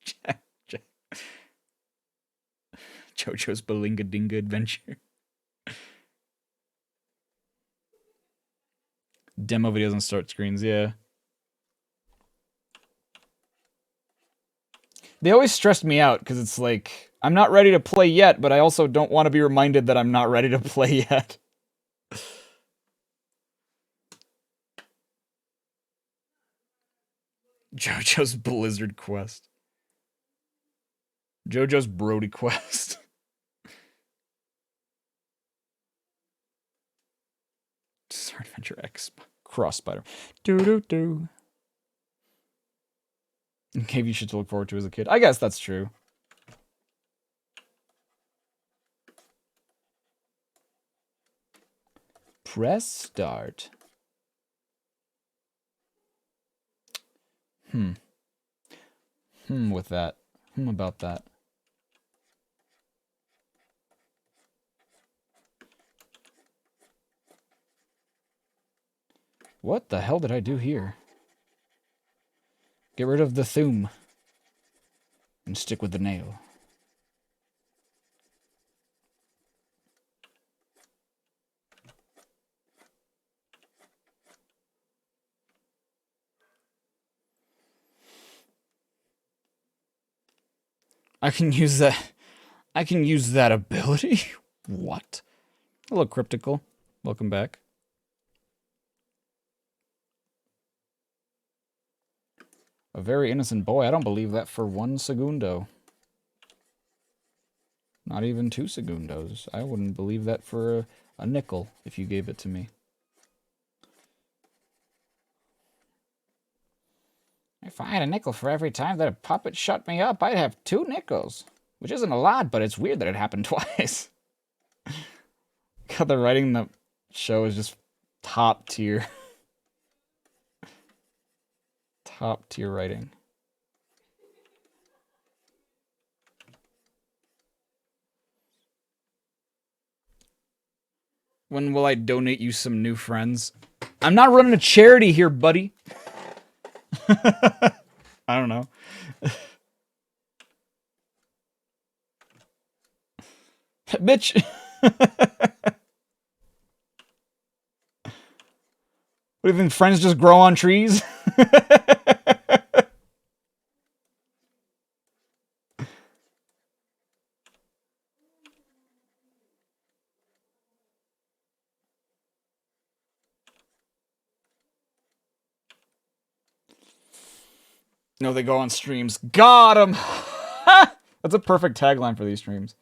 Jack. JoJo's Balinga Dinga Adventure. Demo videos on start screens, yeah. They always stressed me out, because it's like, I'm not ready to play yet, but I also don't want to be reminded that I'm not ready to play yet. JoJo's Blizzard Quest. JoJo's Brody Quest. Star Adventure X. Cross Spider. Doo-doo-doo. Gave you shit to look forward to as a kid. I guess that's true. Press start. With that. About that. What the hell did I do here? Get rid of the thumb. And stick with the nail. I can use that ability? What? Hello, Cryptical. Welcome back. A very innocent boy. I don't believe that for 1 segundo. Not even 2 segundos. I wouldn't believe that for a nickel if you gave it to me. If I had a nickel for every time that a puppet shut me up, I'd have 2 nickels. Which isn't a lot, but it's weird that it happened twice. God, the writing in the show is just top tier. Top tier writing. When will I donate you some new friends? I'm not running a charity here, buddy. I don't know. Bitch. What do you think, friends just grow on trees? No, they go on streams. Got him! That's a perfect tagline for these streams.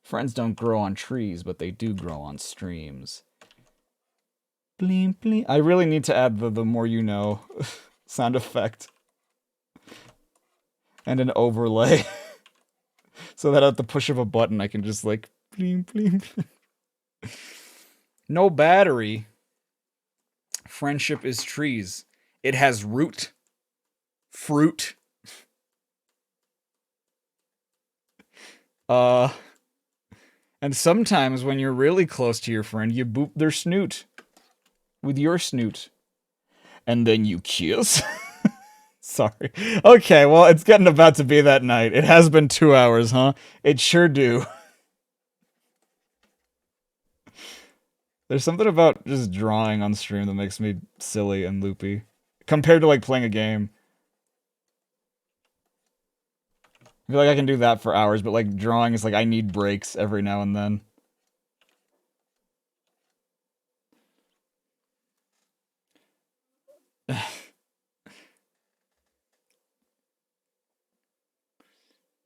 Friends don't grow on trees, but they do grow on streams. Bling, bling. I really need to add the more you know sound effect. And an overlay. So that at the push of a button, I can just like... Bling, bling, bling. No battery. Friendship is trees. It has root. Fruit. And sometimes when you're really close to your friend, you boop their snoot. With your snoot. And then you kiss. Sorry. Okay, well, it's getting about to be that night. It has been 2 hours, huh? It sure do. There's something about just drawing on stream that makes me silly and loopy. Compared to, like, playing a game. I feel like I can do that for hours, but like drawing is like I need breaks every now and then.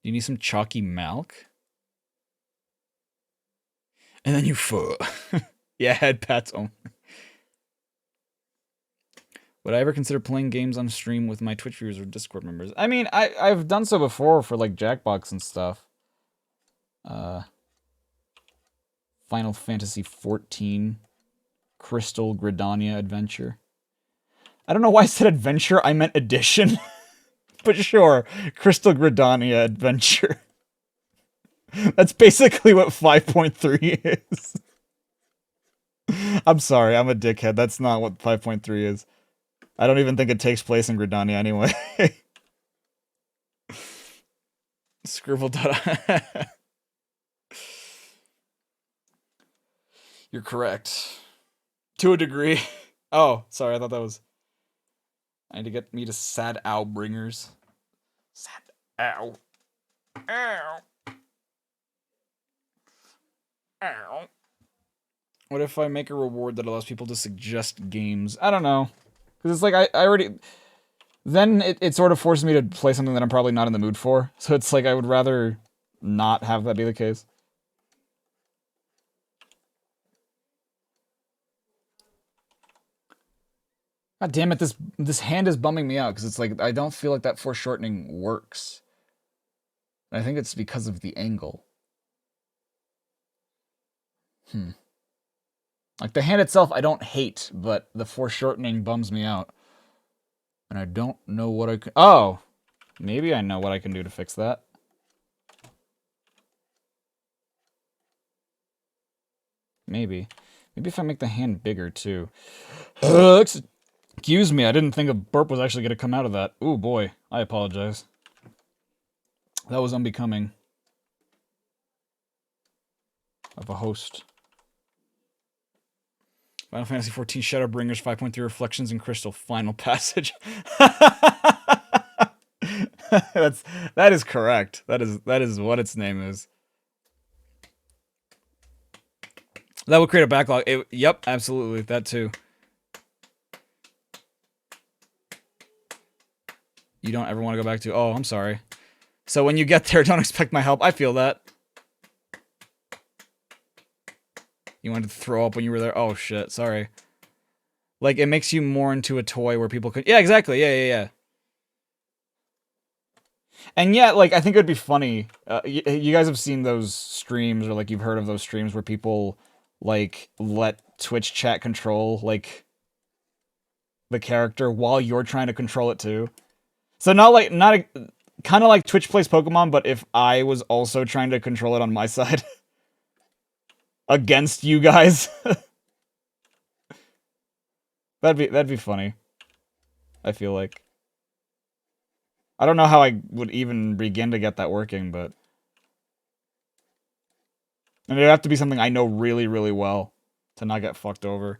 You need some chalky milk? And then you yeah, head pats only. Would I ever consider playing games on stream with my Twitch viewers or Discord members? I mean, I've done so before for like Jackbox and stuff. Final Fantasy XIV Crystal Gridania Adventure. I don't know why I said adventure, I meant edition. But sure, Crystal Gridania Adventure. That's basically what 5.3 is. I'm sorry, I'm a dickhead. That's not what 5.3 is. I don't even think it takes place in Gridania anyway. Scribble. You're correct. To a degree. Oh, sorry, I thought that was... I need to get me to sad ow bringers. Sad ow. Ow. Ow. What if I make a reward that allows people to suggest games? I don't know. Because it's like, I already... Then it sort of forces me to play something that I'm probably not in the mood for. So it's like, I would rather not have that be the case. God damn it, this hand is bumming me out, because it's like, I don't feel like that foreshortening works. And I think it's because of the angle. Like, the hand itself I don't hate, but the foreshortening bums me out. And I don't know what I can... Oh! Maybe I know what I can do to fix that. Maybe. Maybe if I make the hand bigger, too. Excuse me, I didn't think a burp was actually going to come out of that. Ooh, boy. I apologize. That was unbecoming of a host. Final Fantasy XIV Shadowbringers 5.3 Reflections in Crystal Final Passage. That is correct. That is what its name is. That will create a backlog. Yep, absolutely. That too. You don't ever want to go back to... Oh, I'm sorry. So when you get there, don't expect my help. I feel that. You wanted to throw up when you were there? Oh, shit. Sorry. Like, it makes you more into a toy where people could... Yeah, exactly. Yeah. And yeah, like, I think it would be funny. You guys have seen those streams, or, like, you've heard of those streams where people, like, let Twitch chat control, like, the character while you're trying to control it, too. So kind of like Twitch plays Pokemon, but if I was also trying to control it on my side. Against you guys. That'd be funny. I feel like. I don't know how I would even begin to get that working, but... And it'd have to be something I know really, really well to not get fucked over.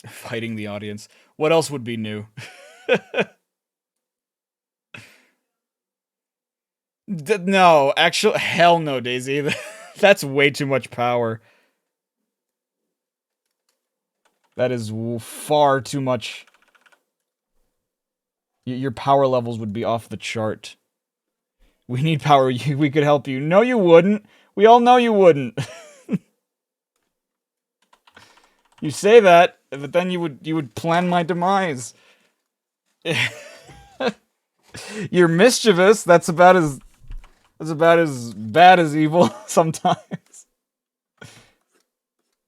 Fighting the audience. What else would be new? No, actually, hell no, Daisy. That's way too much power. That is far too much. Your power levels would be off the chart. We need power. We could help you. No, you wouldn't. We all know you wouldn't. You say that, but then you would plan my demise. You're mischievous. That's about as bad as evil sometimes.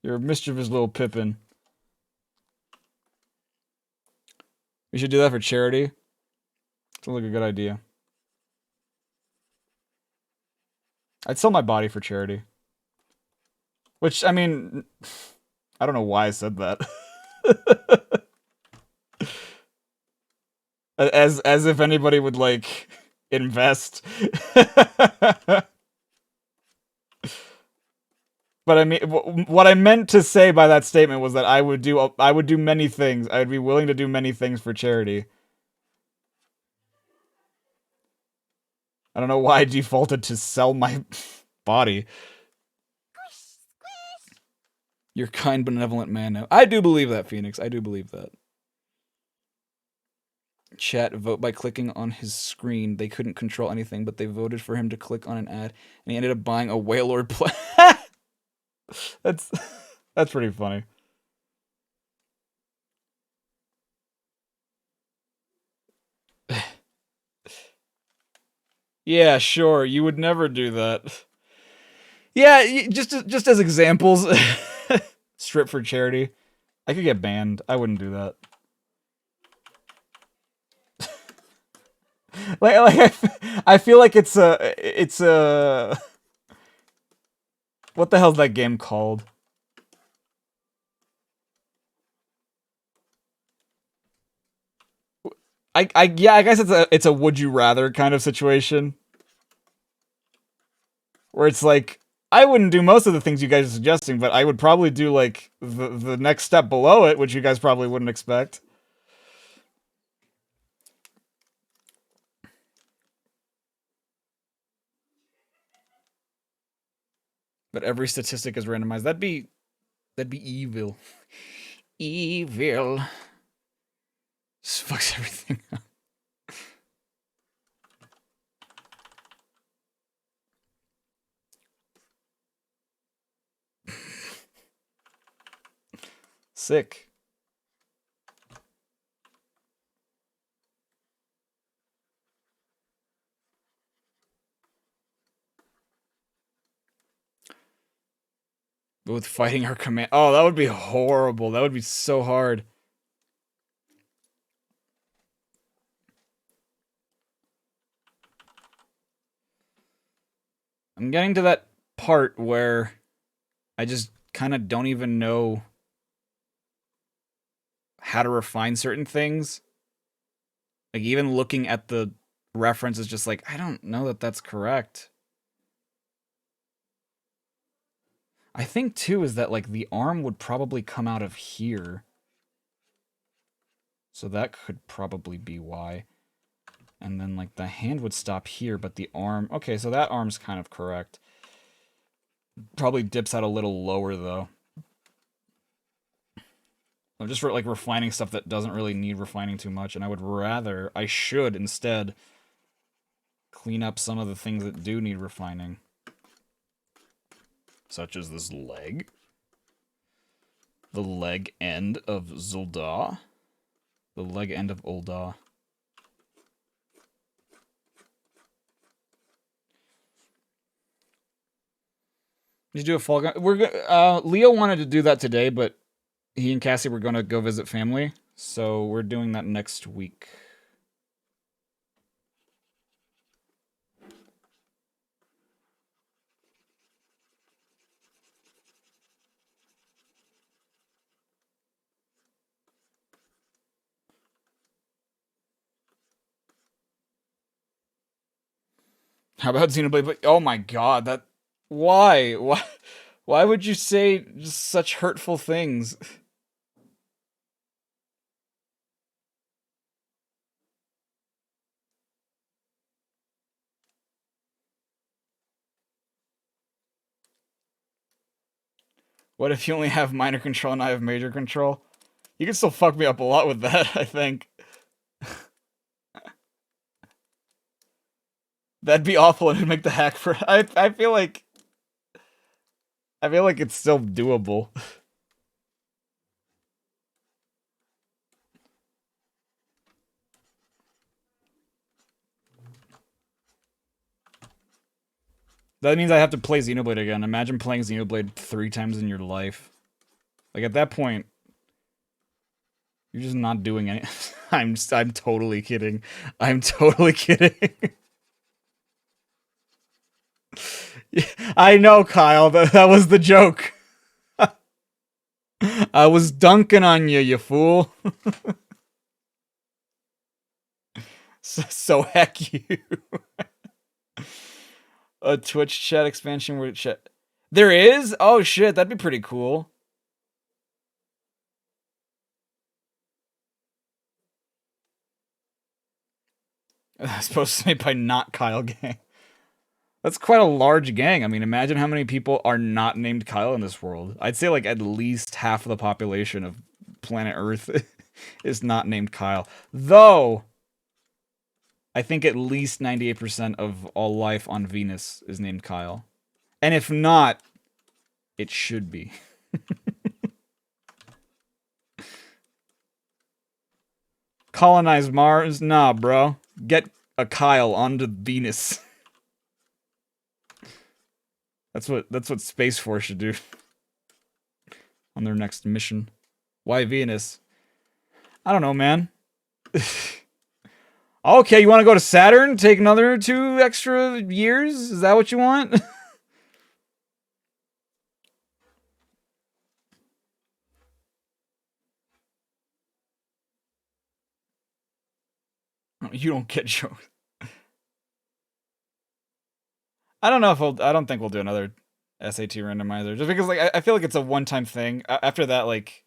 You're a mischievous little Pippin. We should do that for charity. Sounds like a good idea. I'd sell my body for charity. Which, I mean, I don't know why I said that. As if anybody would, like, invest. But I mean, what I meant to say by that statement was that I would do many things. I would be willing to do many things for charity. I don't know why I defaulted to sell my body. You're kind, benevolent man now. I do believe that, Phoenix. I do believe that. Chat, vote by clicking on his screen. They couldn't control anything, but they voted for him to click on an ad, and he ended up buying a Wailord play. That's pretty funny. Yeah, sure. You would never do that. Yeah, just as examples. Strip for charity. I could get banned. I wouldn't do that. I feel like it's a what the hell's that game called? I guess it's a would you rather kind of situation. Where it's like, I wouldn't do most of the things you guys are suggesting, but I would probably do like the next step below it, which you guys probably wouldn't expect. But every statistic is randomized. That'd be evil. Evil. Just fucks everything up. Sick. But with fighting our command. Oh, that would be horrible. That would be so hard. I'm getting to that part where I just kind of don't even know how to refine certain things. Like, even looking at the reference is just like, I don't know that that's correct. I think, too, is that, like, the arm would probably come out of here. So that could probably be why. And then, like, the hand would stop here, but the arm... Okay, so that arm's kind of correct. Probably dips out a little lower, though. I'm just, like, refining stuff that doesn't really need refining too much, and I would rather... I should, instead, clean up some of the things that do need refining. Such as this leg. The leg end of Zul'Dah. The leg end of Ul'Dah. Did you do a Fall Guy? Leo wanted to do that today, but he and Cassie were going to go visit family, so we're doing that next week. How about Xenoblade? But oh my god, that... Why? Why would you say just such hurtful things? What if you only have minor control and I have major control? You can still fuck me up a lot with that, I think. That'd be awful and it'd make the hack for... I feel like... I feel like it's still doable. That means I have to play Xenoblade again. Imagine playing Xenoblade 3 times in your life. Like, at that point, you're just not doing any... I'm totally kidding. I'm totally kidding. I know, Kyle. That was the joke. I was dunking on you, you fool. So heck you. A Twitch chat expansion where chat... There is? Oh shit, that'd be pretty cool. Supposed to be by not Kyle gang. That's quite a large gang. I mean, imagine how many people are not named Kyle in this world. I'd say like at least half of the population of planet Earth is not named Kyle. Though, I think at least 98% of all life on Venus is named Kyle. And if not, it should be. Colonize Mars? Nah, bro. Get a Kyle onto Venus. That's what Space Force should do on their next mission. Why Venus? I don't know, man. Okay, you want to go to Saturn? Take another 2 extra years? Is that what you want? You don't get jokes. I don't know if I don't think we'll do another SAT randomizer, just because like I feel like it's a one-time thing. After that, like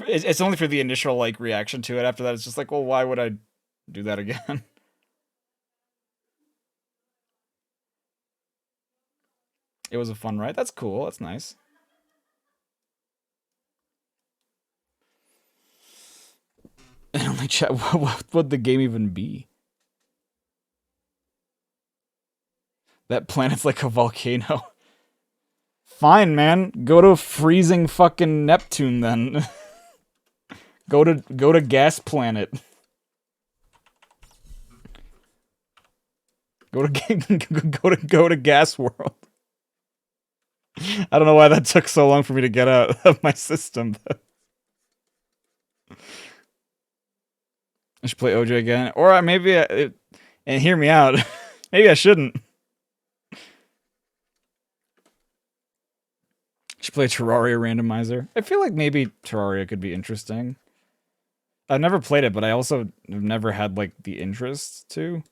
it's only for the initial like reaction to it. After that, it's just like, well, why would I do that again? It was a fun ride. That's cool. That's nice. And only chat. What would the game even be? That planet's like a volcano. Fine, man. Go to freezing fucking Neptune then. go to gas planet. Go to gas world. I don't know why that took so long for me to get out of my system. I should play OJ again, or maybe and hear me out. Maybe I shouldn't. Should play Terraria randomizer. I feel like maybe Terraria could be interesting. I've never played it, but I also have never had like the interest to.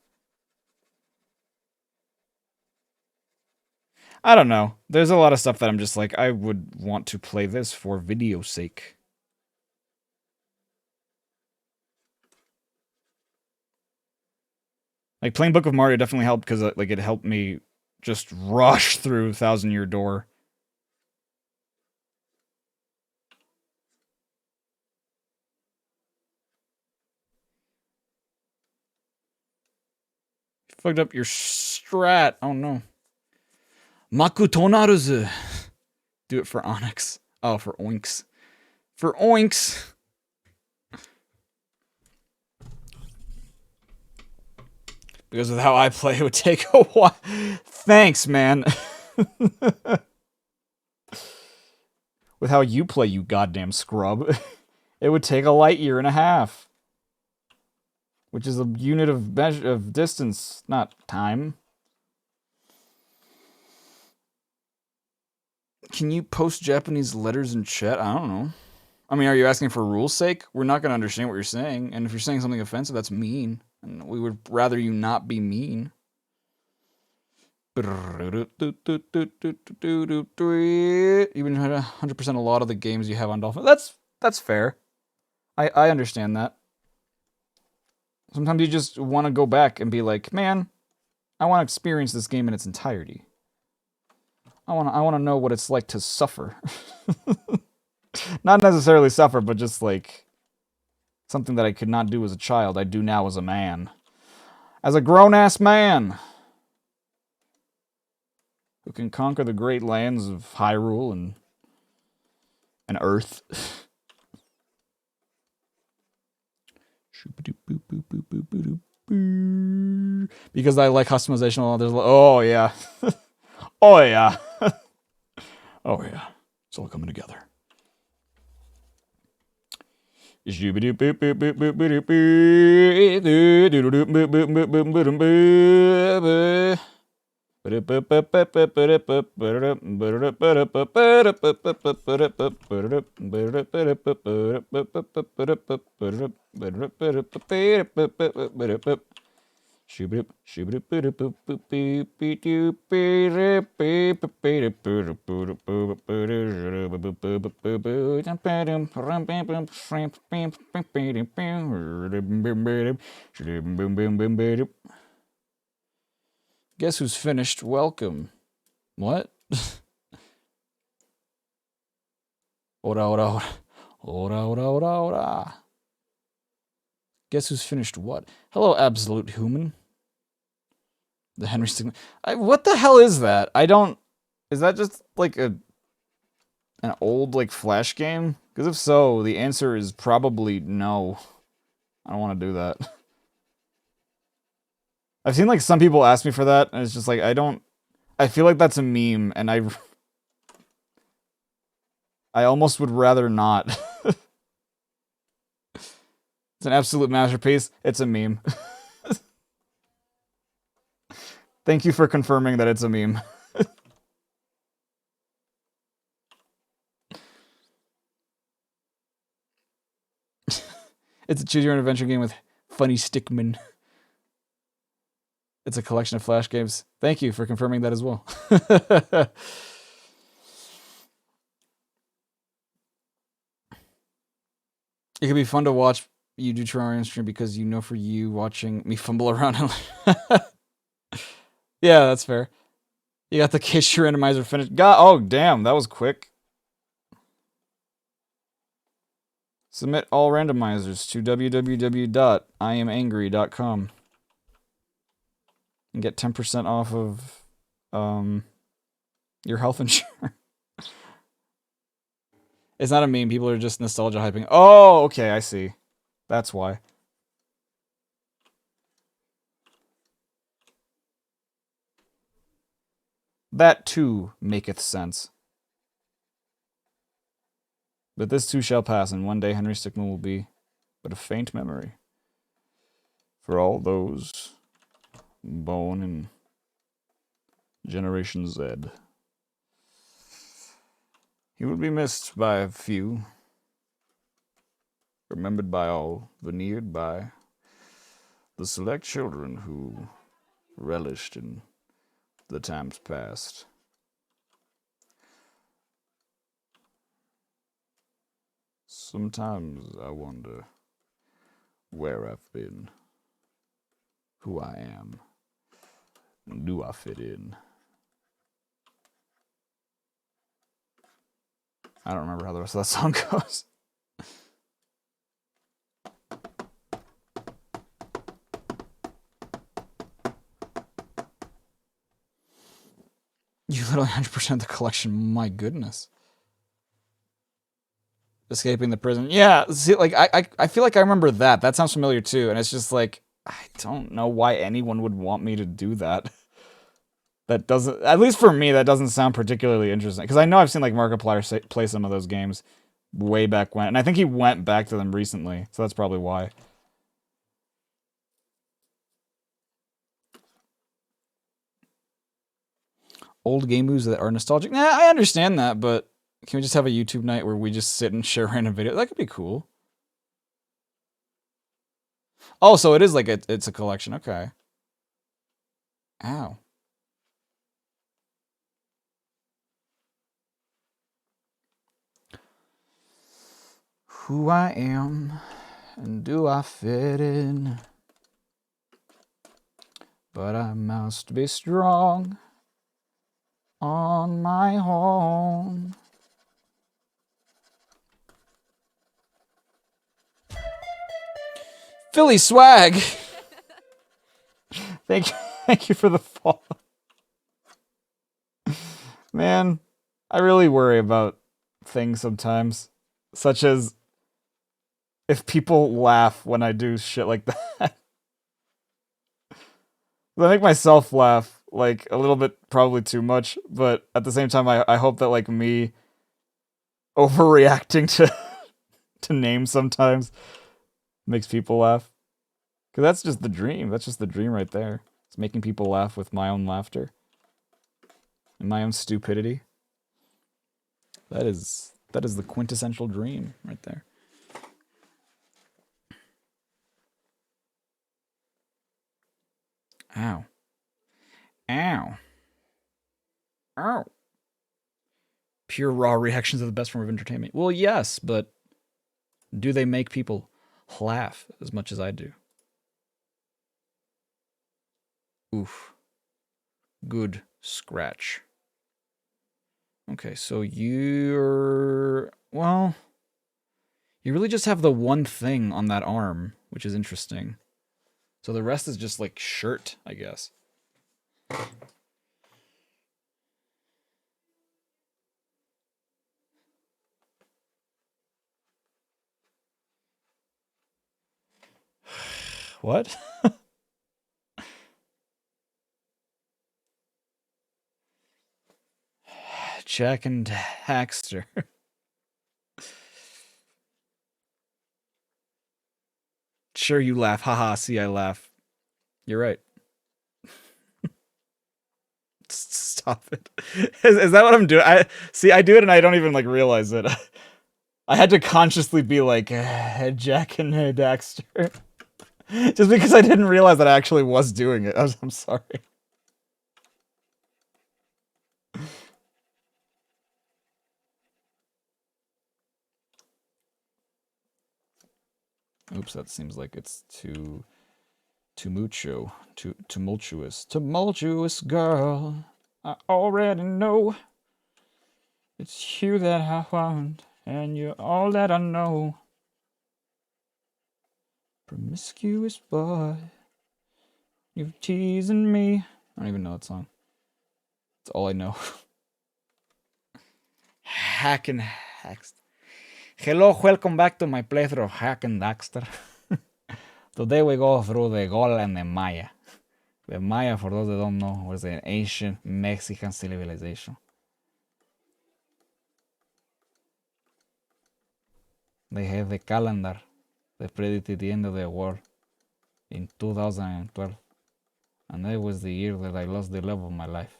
I don't know. There's a lot of stuff that I'm just like, I would want to play this for video's sake. Like playing Book of Mario definitely helped because like it helped me just rush through Thousand Year Door. Fucked up your strat. Oh no. Makutonaruzu. Do it for Onyx. Oh, for Oinks. For Oinks. Because of how I play, it would take a while. Thanks, man. With how you play, you goddamn scrub, it would take a light year and a half. Which is a unit of distance, not time. Can you post Japanese letters in chat? I don't know. I mean, are you asking for rules' sake? We're not going to understand what you're saying. And if you're saying something offensive, that's mean. And we would rather you not be mean. You've been 100% a lot of the games you have on Dolphin. That's fair. I understand that. Sometimes you just want to go back and be like, man, I want to experience this game in its entirety. I want to know what it's like to suffer. Not necessarily suffer, but just like something that I could not do as a child, I do now as a man. As a grown-ass man who can conquer the great lands of Hyrule and Earth. Because I like customization. Oh yeah. Oh yeah. Oh yeah. It's all coming together. Guess who's finished? Welcome. What? Ora, ora, ora. Ora, ora, ora, ora. Guess who's finished what? Hello, absolute human. The Henry Stigma. What the hell is that? I don't... Is that just like an old like Flash game? Because if so, the answer is probably no. I don't want to do that. I've seen like some people ask me for that, and it's just like, I feel like that's a meme, and I almost would rather not. It's an absolute masterpiece. It's a meme. Thank you for confirming that it's a meme. It's a choose your own adventure game with funny stickmen. It's a collection of Flash games. Thank you for confirming that as well. It could be fun to watch you do Terrarium stream because you know for you watching me fumble around. Yeah, that's fair. You got the Kish randomizer finished. God, oh damn, that was quick. Submit all randomizers to www.iamangry.com and get 10% off of your health insurance. It's not a meme. People are just nostalgia hyping. Oh, okay, I see. That's why. That too maketh sense. But this too shall pass, and one day Henry Stickmin will be but a faint memory for all those born in Generation Z. He will be missed by a few, remembered by all, veneered by the select children who relished in the times past. Sometimes I wonder where I've been, who I am, and do I fit in? I don't remember how the rest of that song goes. You literally 100% the collection. My goodness. Escaping the prison. Yeah, see, like, I feel like I remember that. That sounds familiar too. And it's just like, I don't know why anyone would want me to do that. That doesn't, at least for me, that doesn't sound particularly interesting. Because I know I've seen like Markiplier play some of those games way back when. And I think he went back to them recently. So that's probably why. Old game moves that are nostalgic. Nah, I understand that, but can we just have a YouTube night where we just sit and share random videos? That could be cool. Oh, so it is like it's a collection. Okay. Ow. Who I am, and do I fit in? But I must be strong on my own. Philly swag. Thank you for the follow. Man, I really worry about things sometimes, such as if people laugh when I do shit like that. I make myself laugh, like, a little bit, probably too much, but at the same time, I hope that, like, me overreacting to names sometimes makes people laugh. Because that's just the dream. That's just the dream right there. It's making people laugh with my own laughter. And my own stupidity. That is the quintessential dream right there. Ow. Ow. Ow. Pure raw reactions are the best form of entertainment. Well, yes, but do they make people laugh as much as I do? Oof. Good scratch. Okay, so you're... Well, you really just have the one thing on that arm, which is interesting. So the rest is just like shirt, I guess. What? Jack and Daxter. Sure, you laugh. Haha, see, I laugh. You're right. Stop it. Is that what I'm doing? I do it and I don't even like realize it. I had to consciously be like Jack and Daxter. Just because I didn't realize that I actually was doing it. I'm sorry. Oops, that seems like it's too tumultuous. Tumultuous girl, I already know. It's you that I want, and you're all that I know. Promiscuous boy, you're teasing me. I don't even know that song. That's all I know. Hack and Daxter. Hello, welcome back to my playthrough of Hack and Daxter. Today we go through the Gola and the Maya. The Maya, for those that don't know, was an ancient Mexican civilization. They had the calendar that predicted the end of the world in 2012. And that was the year that I lost the love of my life.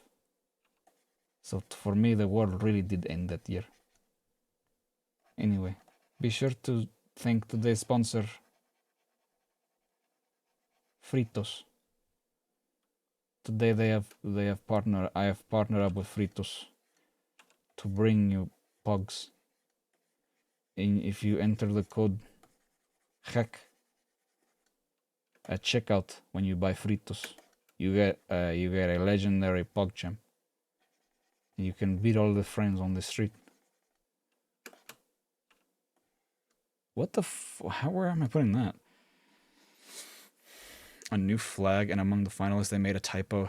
So for me, the world really did end that year. Anyway, be sure to thank today's sponsor, Fritos. Today I have partnered up with Fritos to bring you pugs. And if you enter the code HACK at checkout when you buy Fritos, you get a legendary pug gem. You can beat all the friends on the street. What the where am I putting that? A new flag, and among the finalists they made a typo.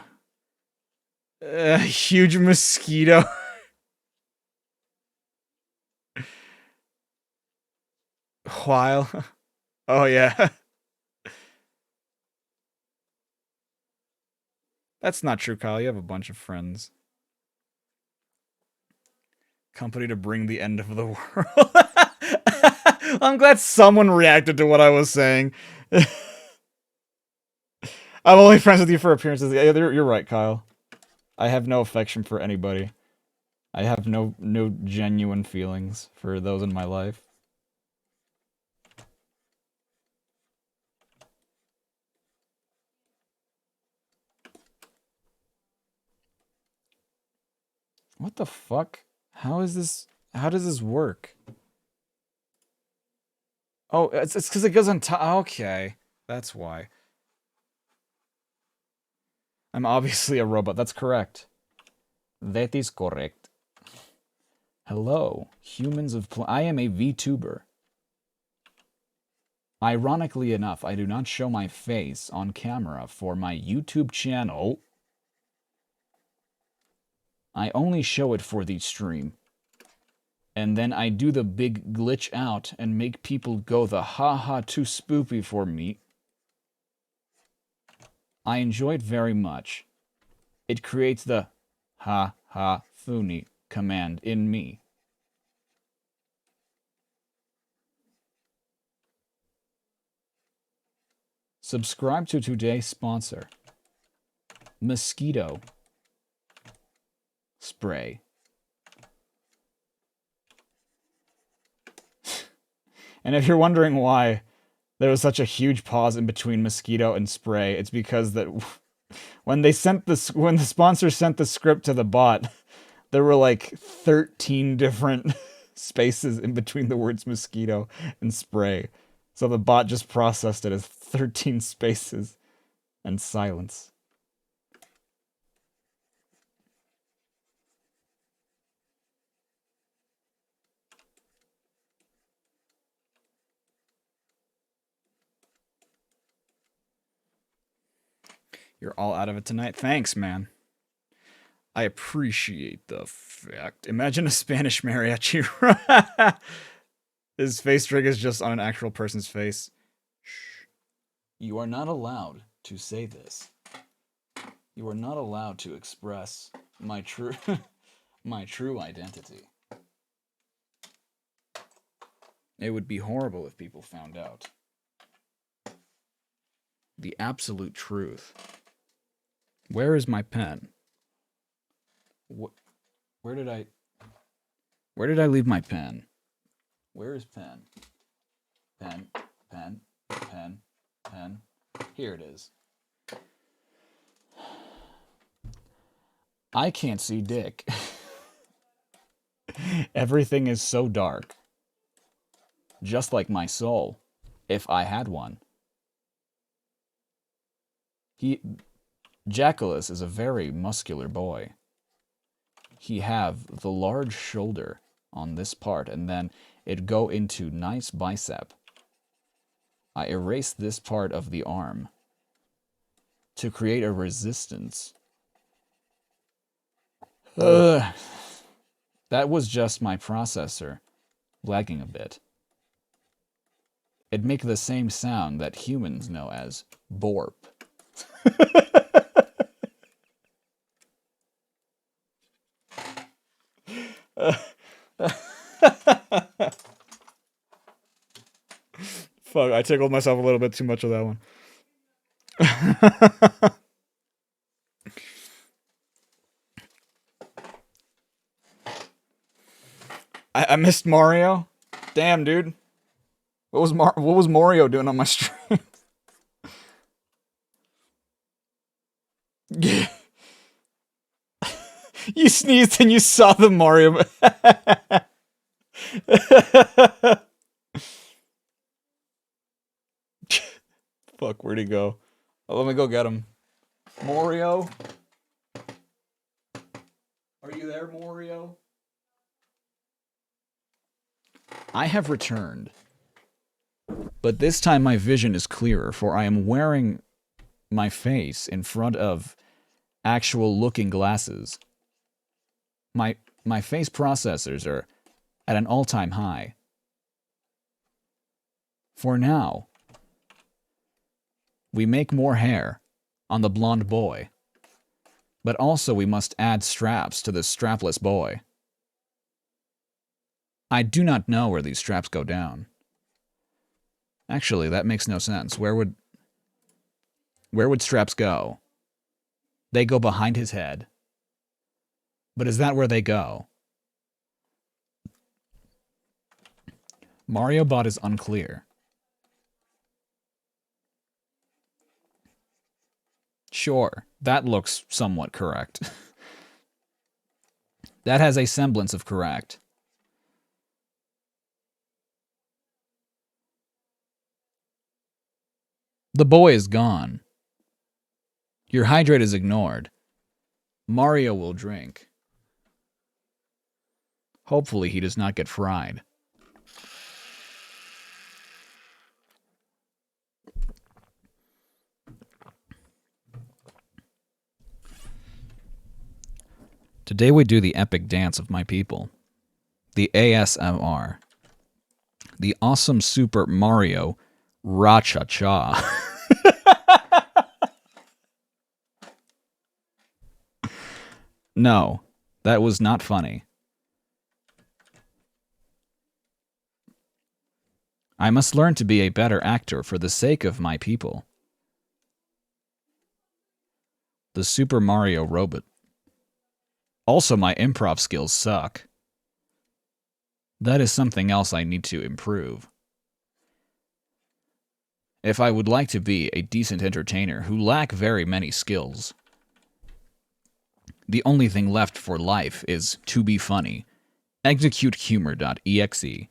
Huge mosquito. While. Oh yeah. That's not true, Kyle. You have a bunch of friends. Company to bring the end of the world. I'm glad someone reacted to what I was saying. I'm only friends with you for appearances. Yeah, you're right, Kyle. I have no affection for anybody. I have no genuine feelings for those in my life. What the fuck? How does this work? Oh, it's because it goes on top. Okay, that's why. I'm obviously a robot. That's correct. That is correct. Hello, humans of I am a VTuber. Ironically enough, I do not show my face on camera for my YouTube channel. I only show it for the stream. And then I do the big glitch out and make people go the haha too spoopy for me. I enjoy it very much. It creates the ha ha funny command in me. Subscribe to today's sponsor, Mosquito Spray. And if you're wondering why there was such a huge pause in between mosquito and spray, it's because that when the sponsor sent the script to the bot, there were like 13 different spaces in between the words mosquito and spray. So the bot just processed it as 13 spaces and silence. You're all out of it tonight? Thanks, man. I appreciate the fact. Imagine a Spanish mariachi. His face rig is just on an actual person's face. Shh. You are not allowed to say this. You are not allowed to express my true my true identity. It would be horrible if people found out. The absolute truth. Where is my pen? Where did I leave my pen? Where is pen? Pen, pen, pen, pen. Here it is. I can't see dick. Everything is so dark. Just like my soul, if I had one. Jackalus is a very muscular boy. He have the large shoulder on this part, and then it go into nice bicep. I erase this part of the arm to create a resistance. That was just my processor lagging a bit. It'd make the same sound that humans know as borp. Fuck, I tickled myself a little bit too much of that one. I missed Mario. Damn, dude. What was Mario doing on my stream? You sneezed and you saw the Mario. Fuck, where'd he go? Oh, let me go get him. Mario? Are you there, Mario? I have returned. But this time my vision is clearer, for I am wearing my face in front of actual looking glasses. My face processors are at an all-time high. For now, we make more hair on the blonde boy, but also we must add straps to the strapless boy. I do not know where these straps go down. Actually, that makes no sense. Where would straps go? They go behind his head. But is that where they go? Mario Bot is unclear. Sure, that looks somewhat correct. That has a semblance of correct. The boy is gone. Your hydrate is ignored. Mario will drink. Hopefully he does not get fried. Today we do the epic dance of my people. The ASMR. The awesome Super Mario Ra-cha-cha. No, that was not funny. I must learn to be a better actor for the sake of my people. The Super Mario robot. Also, my improv skills suck. That is something else I need to improve. If I would like to be a decent entertainer who lack very many skills, The only thing left for life is to be funny. Executehumor.exe.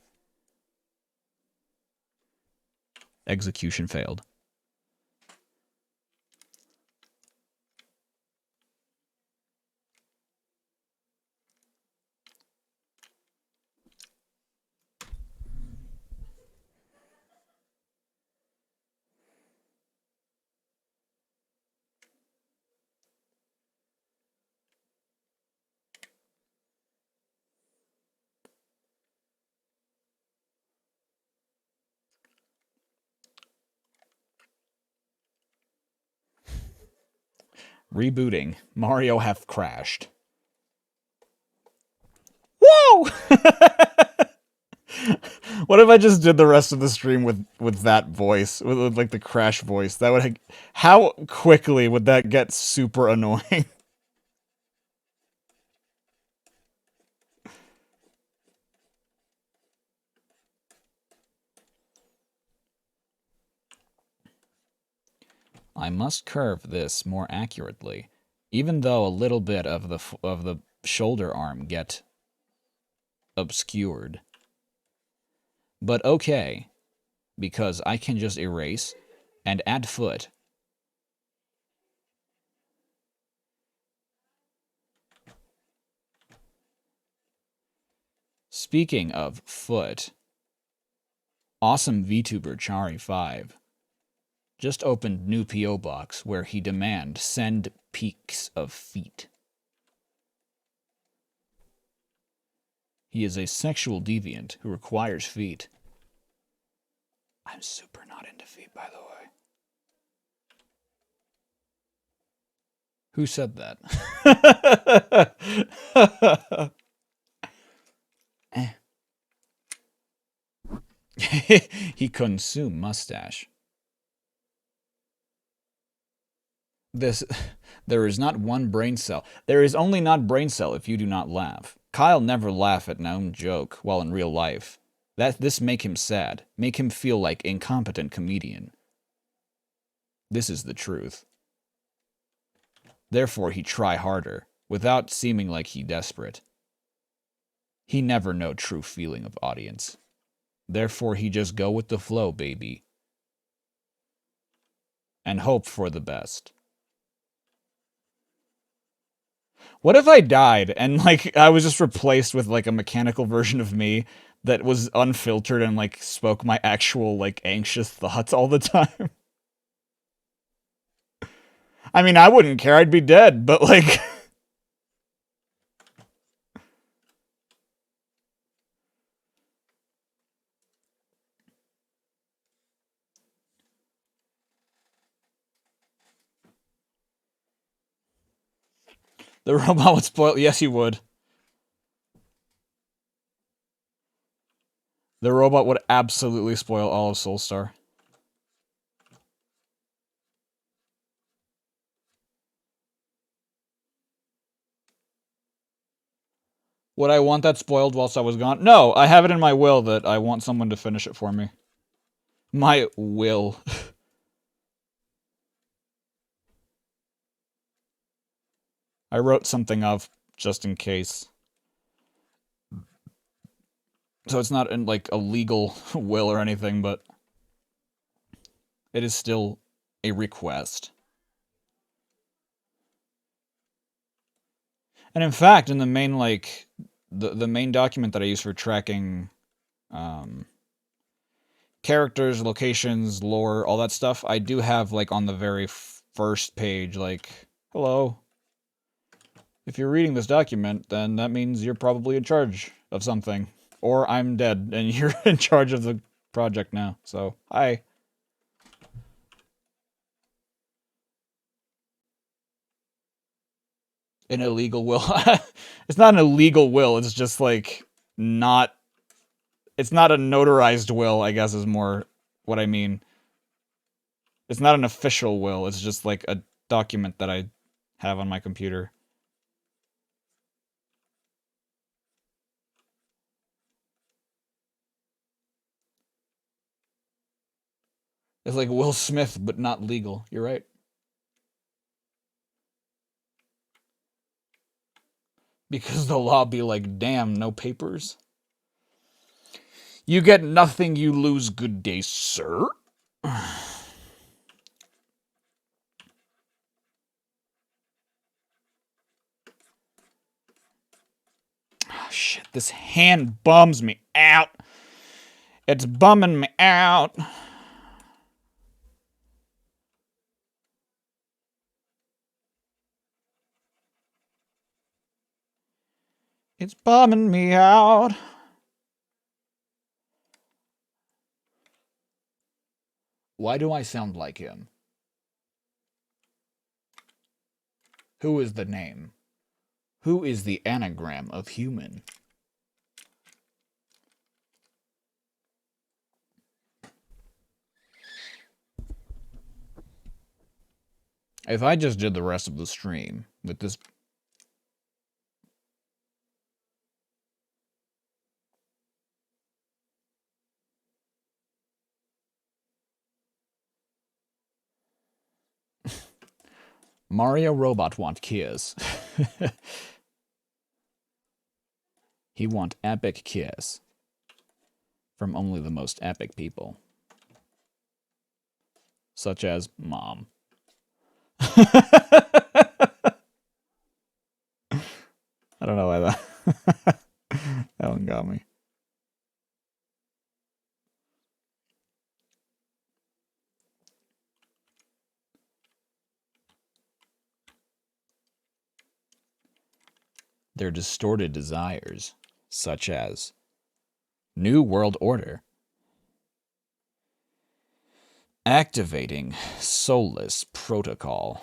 Execution failed. Rebooting. Mario have crashed. Whoa! What if I just did the rest of the stream with that voice, with like the crash voice? That would how quickly would that get super annoying? I must curve this more accurately, even though a little bit of the shoulder arm get obscured. But okay, because I can just erase and add foot. Speaking of foot, awesome VTuber Charriii5 just opened new P.O. box where he demand send pics of feet. He is a sexual deviant who requires feet. I'm super not into feet, by the way. Who said that? He consume mustache. There is not one brain cell. There is only not brain cell if you do not laugh. Kyle never laugh at known joke while in real life. This make him sad. Make him feel like incompetent comedian. This is the truth. Therefore he try harder, without seeming like he desperate. He never know true feeling of audience. Therefore he just go with the flow, baby. And hope for the best. What if I died and, like, I was just replaced with, like, a mechanical version of me that was unfiltered and, like, spoke my actual, like, anxious thoughts all the time? I mean, I wouldn't care. I'd be dead, but, like... The robot would spoil... Yes, he would. The robot would absolutely spoil all of Soulstar. Would I want that spoiled whilst I was gone? No, I have it in my will that I want someone to finish it for me. My will. I wrote something up just in case. So it's not in, like, a legal will or anything, but it is still a request. And in fact, in the main, like, the main document that I use for tracking characters, locations, lore, all that stuff, I do have, like, on the very first page, like, hello. If you're reading this document, then that means you're probably in charge of something. Or I'm dead, and you're in charge of the project now, so, hi. An illegal will. It's not an illegal will, it's just, like, not... It's not a notarized will, I guess, is more what I mean. It's not an official will, it's just, like, a document that I have on my computer. It's like Will Smith, but not legal. You're right. Because the law be like, damn, no papers. You get nothing, you lose. Good day, sir. Oh, shit, this hand bums me out. It's bumming me out. It's bumming me out. Why do I sound like him? Who is the name? Who is the anagram of human? If I just did the rest of the stream with this... Mario Robot want kiss. He want epic kiss. From only the most epic people. Such as Mom. I don't know why that... that one got me. Their distorted desires, such as New World Order, activating Soulless Protocol,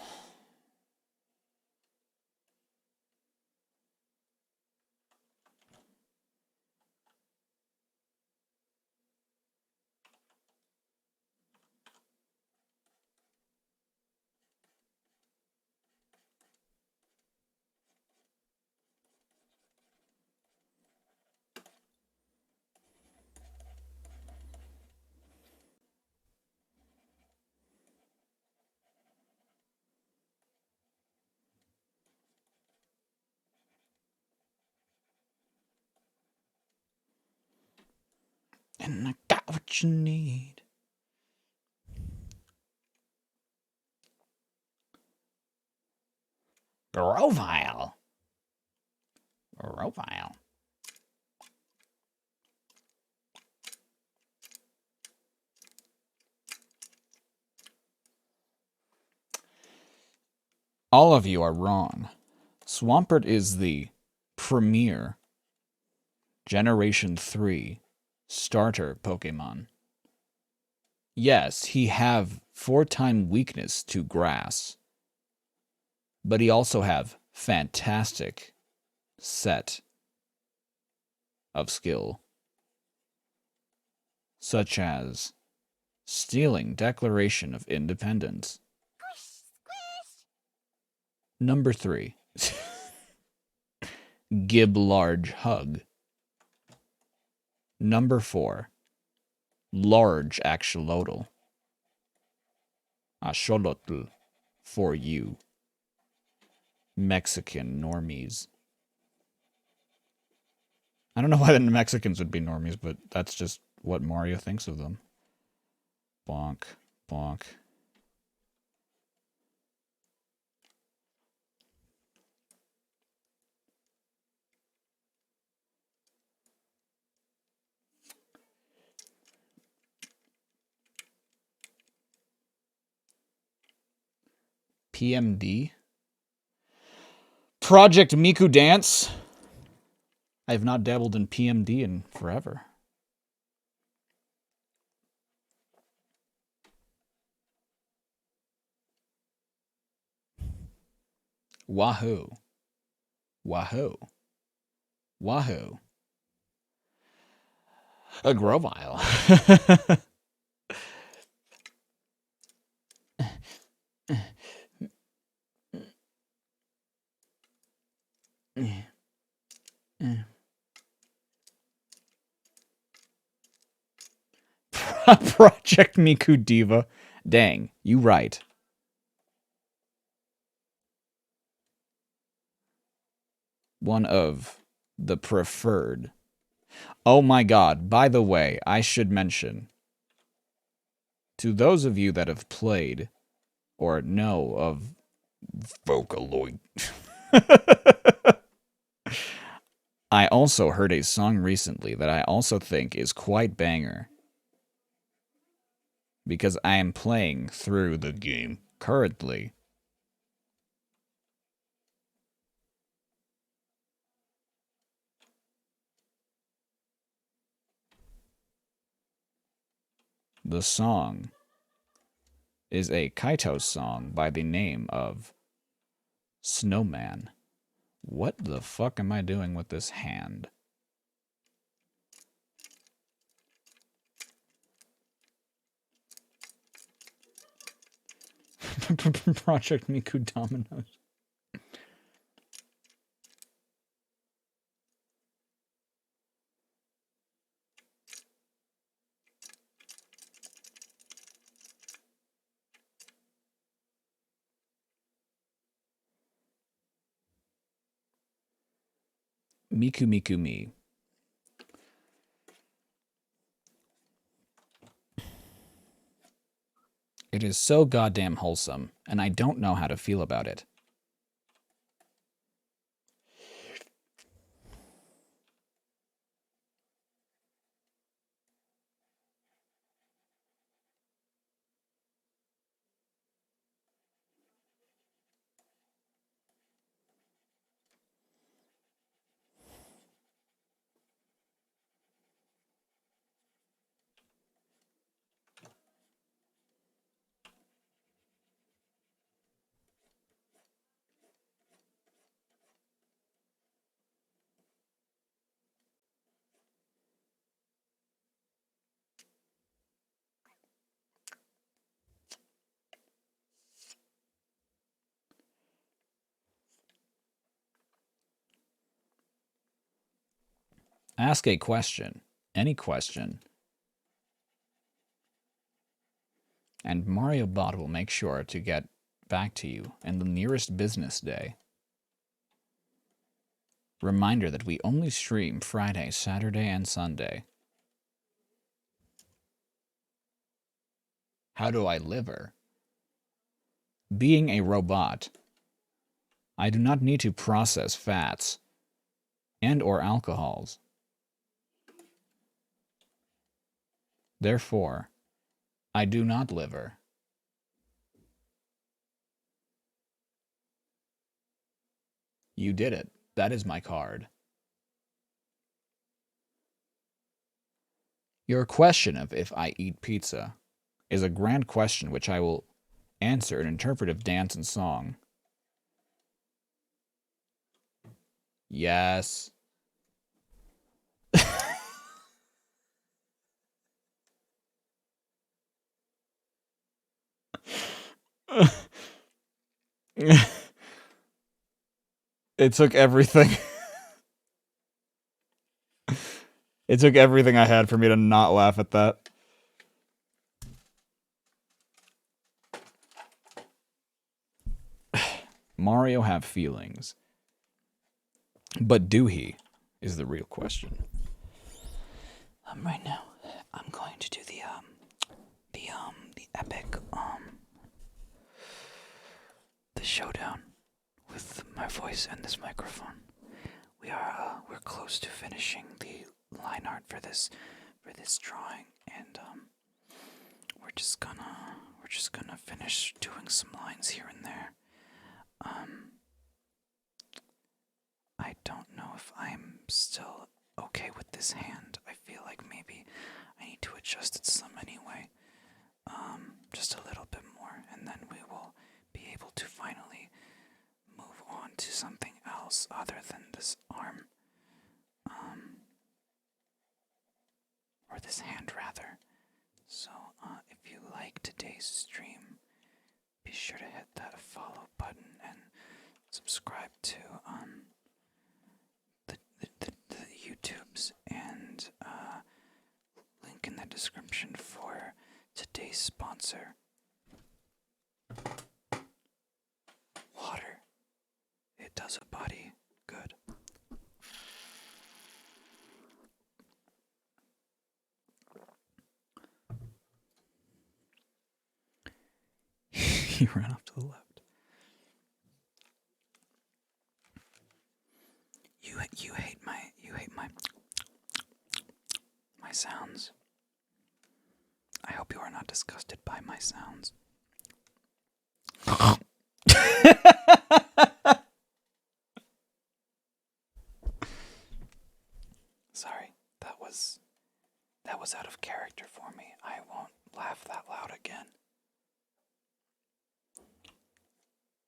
and I got what you need. Grovile. Grovile. All of you are wrong. Swampert is the premier Generation 3 starter Pokemon. Yes, he have 4-time weakness to grass, but he also have fantastic set of skill, such as Stealing Declaration of Independence. Number 3. Gib Large Hug. Number 4. Large Axolotl. Axolotl for you. Mexican normies. I don't know why the Mexicans would be normies, but that's just what Mario thinks of them. Bonk, bonk. PMD? Project Miku Dance? I have not dabbled in PMD in forever. Wahoo. Wahoo. Wahoo. A Grovile. Project Miku Diva. Dang, you right. one of the preferred. Oh my god, by the way, I should mention, to those of you that have played or know of Vocaloid, I also heard a song recently that I also think is quite banger. Because I am playing through the game currently. The song is a Kaito song by the name of Snowman. What the fuck am I doing with this hand? Project Miku Dominoes. Miku Miku Mi. It is so goddamn wholesome, and I don't know how to feel about it. Ask a question, any question, and Mario Bot will make sure to get back to you in the nearest business day. Reminder that we only stream Friday, Saturday, and Sunday. How do I liver? Being a robot, I do not need to process fats and or alcohols. Therefore, I do not liver. You did it. That is my card. Your question of if I eat pizza is a grand question which I will answer in interpretive dance and song. Yes. It took everything. It took everything I had for me to not laugh at that. Mario have feelings. But do he? Is the real question. Right now, I'm going to do the epic, the showdown with my voice and this microphone. We're close to finishing the line art for this drawing, and we're just gonna finish doing some lines here and there. I don't know if I'm still okay with this hand. I feel like maybe I need to adjust it some anyway. Just a little bit more, and then we will be able to finally move on to something else other than this arm. Or this hand, rather. So, if you like today's stream, be sure to hit that follow button and subscribe to the YouTubes, and link in the description for today's sponsor, water. It does a body good. He ran off to the left. You hate my sounds. I hope you are not disgusted by my sounds. Sorry, that was out of character for me. I won't laugh that loud again.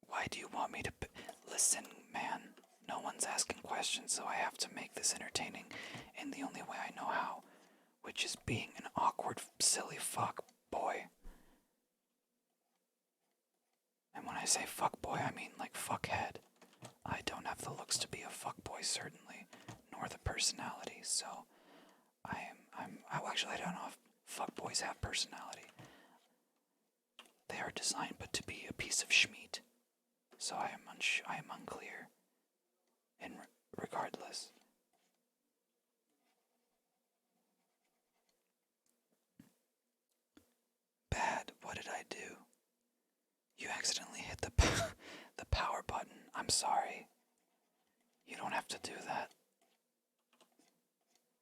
Why do you want me to listen, man? No one's asking questions, so I have to make this entertaining in the only way I know how, which is being an awkward, silly fuck boy. And when I say fuck boy, I mean like fuckhead. I don't have the looks to be a fuck boy, certainly, nor the personality, so actually, I don't know if fuck boys have personality. They are designed but to be a piece of schmeat, so I am unclear. Regardless. Bad. What did I do? You accidentally hit the power button. I'm sorry. You don't have to do that.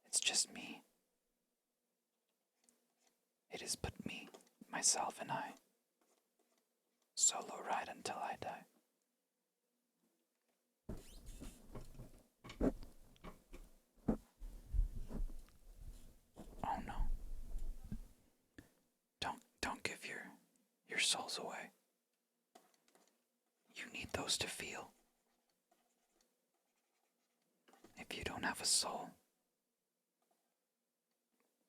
It's just me. It is but me, myself, and I. Solo ride until I die. Oh no. Don't give your souls away. You need those to feel. If you don't have a soul,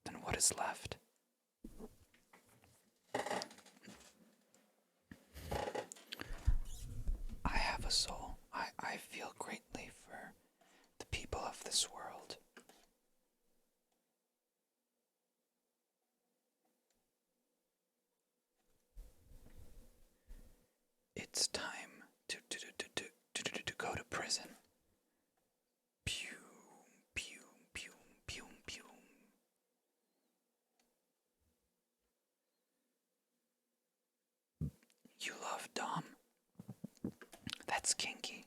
then what is left? I have a soul. I feel greatly for the people of this world. It's time to go to prison. Pew, pew, pew, pew, pew. You love Dom? That's kinky.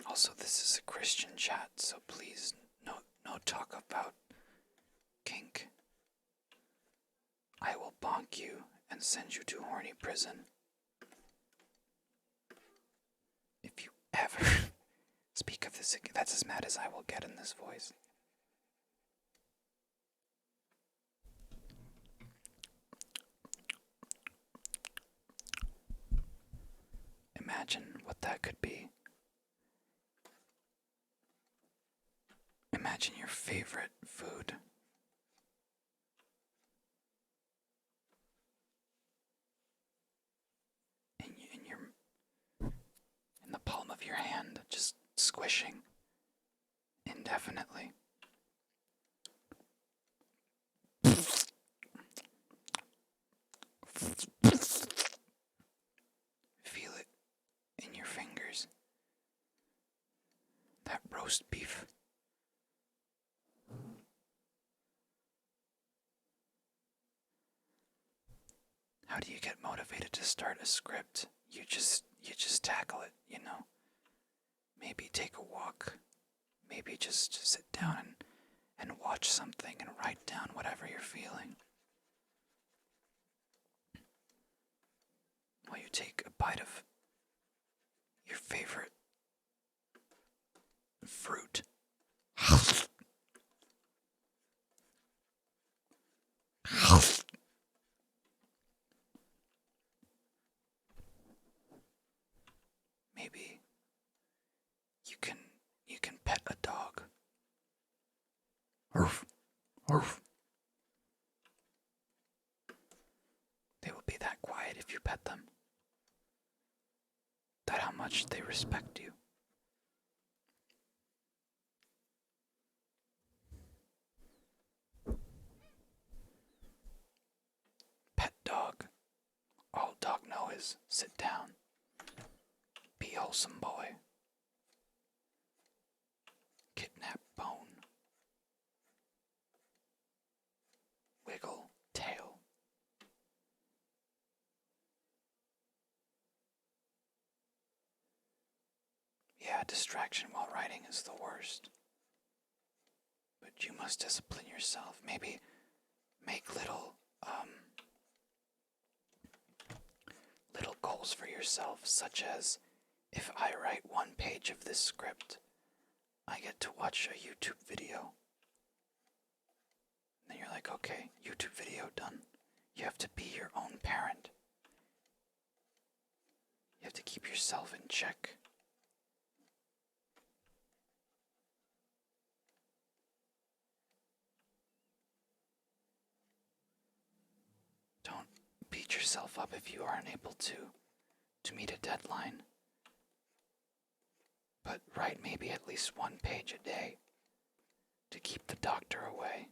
Also, this is a Christian chat, so please no talk about kink. I will bonk you and send you to horny prison. If you ever speak of this again, that's as mad as I will get in this voice. Imagine what that could be. Imagine your favorite food. In the palm of your hand, just squishing indefinitely. Feel it in your fingers. That roast beef. How do you get motivated to start a script? You just tackle it, you know. Maybe take a walk. Maybe just sit down and watch something and write down whatever you're feeling. While you take a bite of your favorite fruit. Maybe you can pet a dog. Arf, arf. They will be that quiet if you pet them. That how much they respect you. Pet dog. All dog know is sit down. Be wholesome boy. wiggle tail. Yeah, distraction while writing is the worst. But you must discipline yourself. Maybe make little goals for yourself, such as if I write 1 page of this script, I get to watch a YouTube video. And then you're like, okay, YouTube video done. You have to be your own parent. You have to keep yourself in check. Don't beat yourself up if you aren't able to meet a deadline. But write maybe at least 1 page a day to keep the doctor away.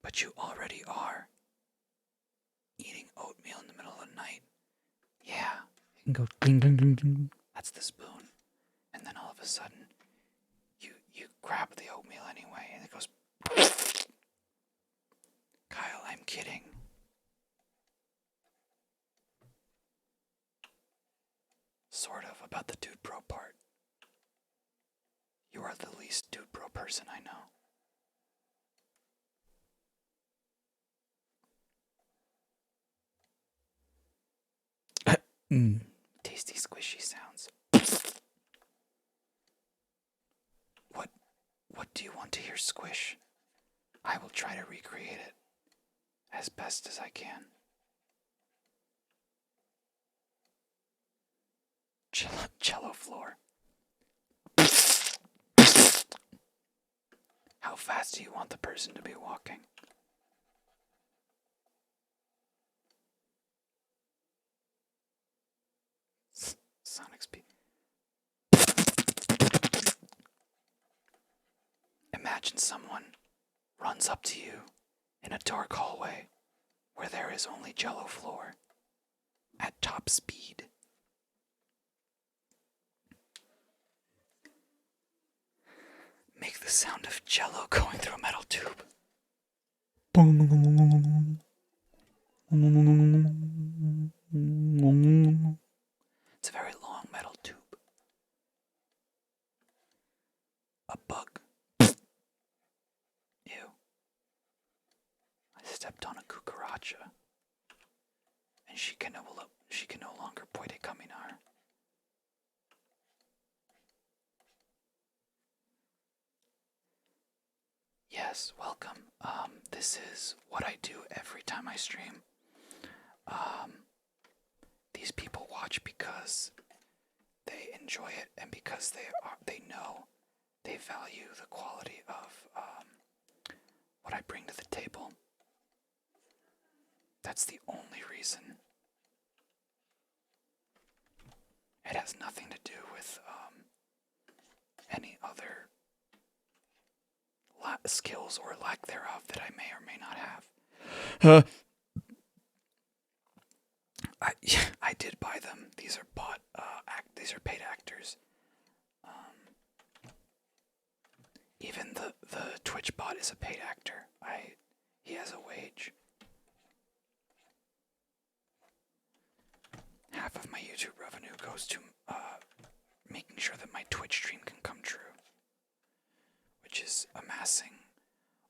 But you already are eating oatmeal in the middle of the night. Yeah, it can go ding ding ding ding. That's the spoon. And then all of a sudden, you grab the oatmeal anyway, and it goes. Kyle, I'm kidding. Sort of, about the dude bro part. You are the least dude bro person I know. Tasty squishy sounds. What do you want to hear squish? I will try to recreate it as best as I can. Cello floor. How fast do you want the person to be walking? Sonic speed. Imagine someone runs up to you in a dark hallway where there is only Jello floor at top speed. Make the sound of Jello going through a metal tube. It's a very long metal tube. A bug. Ew. I stepped on a cucaracha. And she can no longer puede caminar. Yes, welcome. This is what I do every time I stream. These people watch because they enjoy it and because they know they value the quality of what I bring to the table. That's the only reason. It has nothing to do with any other skills or lack thereof that I may or may not have. I did buy them. These are bought. These are paid actors. Even the Twitch bot is a paid actor. He has a wage. Half of my YouTube revenue goes to making sure that my Twitch stream can come true, which is amassing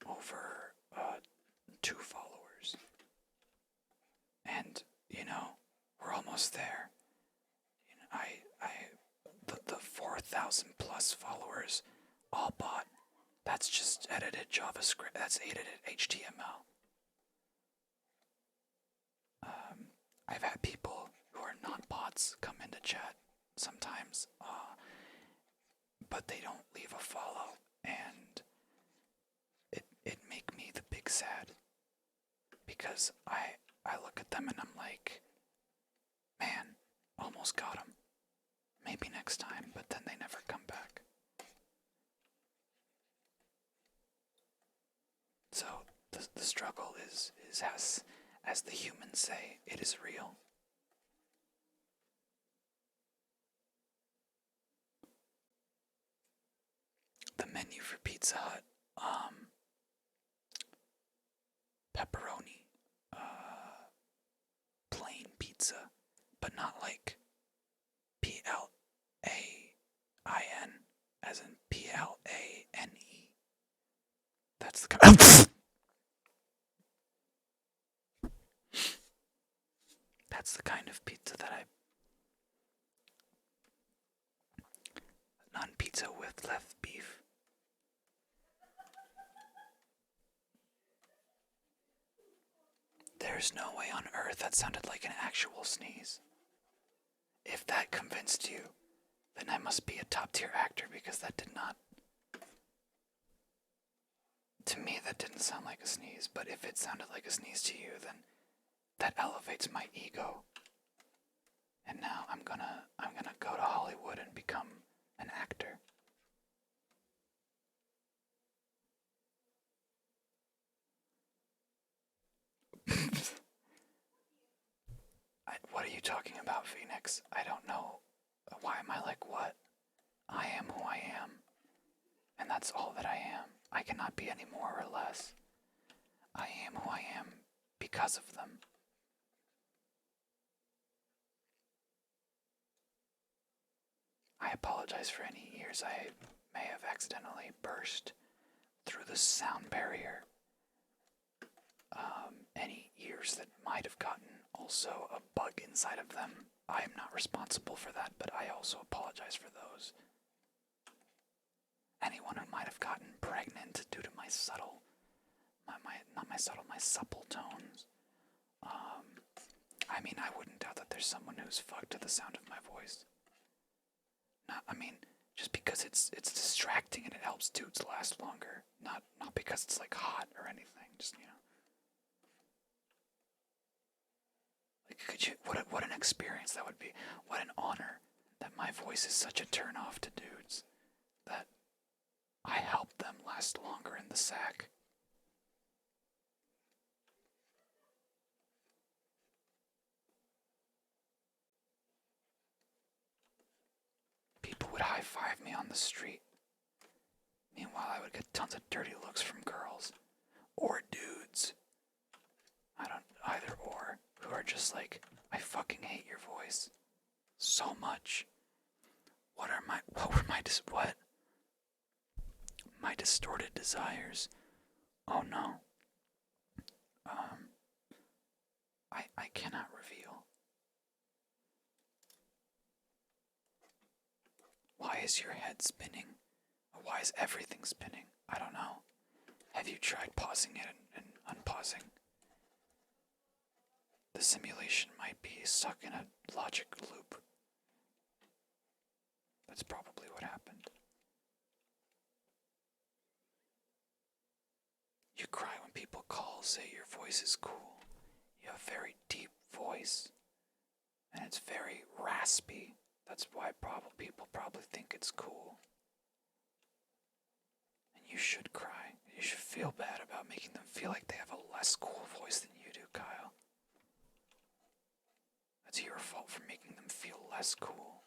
over 2 followers. And we're almost there. The 4,000 plus followers all bought. That's just edited JavaScript. That's edited HTML. I've had people who are not bots come into chat sometimes, but they don't leave a follow, and it make me the big sad, because I look at them and I'm like, man, almost got him. Maybe next time, but then they never come back. So the struggle is as the humans say, it is real. menu for Pizza Hut. Pepperoni. Plain pizza, but not like Plain, as in Plane. That's the kind. That's the kind of pizza that I. Non-pizza with left beef. There's no way on earth that sounded like an actual sneeze. If that convinced you, then I must be a top-tier actor because that did not. To me, that didn't sound like a sneeze, but if it sounded like a sneeze to you, then that elevates my ego. And now I'm gonna go to Hollywood and become an actor. What are you talking about, Phoenix? I don't know. Why am I like what? I am who I am. And that's all that I am. I cannot be any more or less. I am who I am because of them. I apologize for any ears I may have accidentally burst through the sound barrier. Any ears that might have gotten also a bug inside of them. I am not responsible for that, but I also apologize for those. Anyone who might have gotten pregnant due to my subtle, my supple tones. I mean, I wouldn't doubt that there's someone who's fucked to the sound of my voice. Just because it's distracting and it helps dudes last longer. Not because it's like hot or anything. Just, you know. Like, what an experience that would be. What an honor that my voice is such a turn off to dudes that I help them last longer in the sack. People would high-five me on the street. Meanwhile, I would get tons of dirty looks from girls. Or dudes. Either or. Who are just like, I fucking hate your voice. So much. What were my distorted desires? Oh no. I cannot reveal. Why is your head spinning? Or why is everything spinning? I don't know. Have you tried pausing it and unpausing? The simulation might be stuck in a logic loop. That's probably what happened. You cry when people say your voice is cool. You have a very deep voice. And it's very raspy. That's why people probably think it's cool. And you should cry. You should feel bad about making them feel like they have a less cool voice than you do, Kyle. That's your fault for making them feel less cool.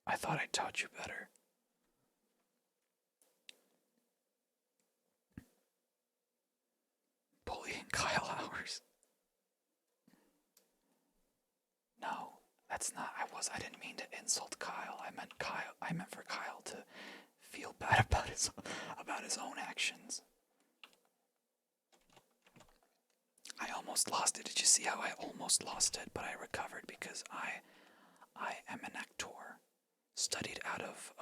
I thought I taught you better. Bullying Kyle Hours. No, that's not. I didn't mean to insult Kyle. I meant for Kyle to feel bad about his own actions. I almost lost it. Did you see how I almost lost it? But I recovered because I am an actor. Studied out of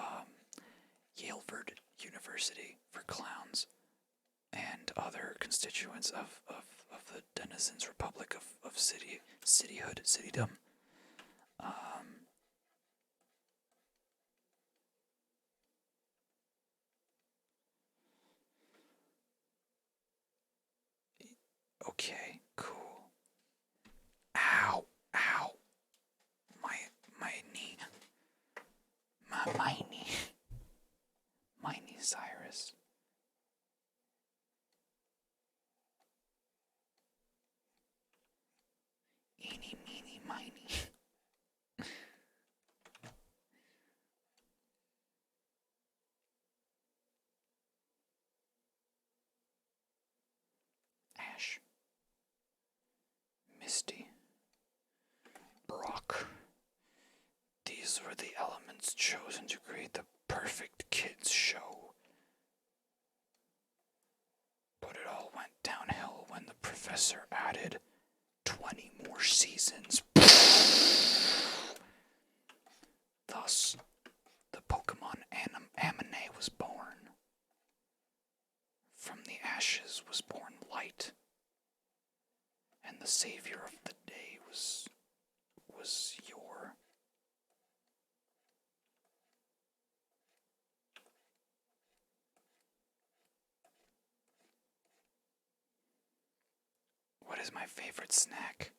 Yaleford University for clowns and other constituents of the denizens republic of citydom. Okay, cool. Ow, ow. My knee. My knee. My knee, Cyrus. Eeny, meeny, miny. Ash, Misty, Brock. These were the elements chosen to create the perfect kids show. But it all went downhill when the professor added 20 more seasons. Thus, the Pokemon Amine was born. From the ashes was born light, and the savior of the day was your. What is my favorite snack?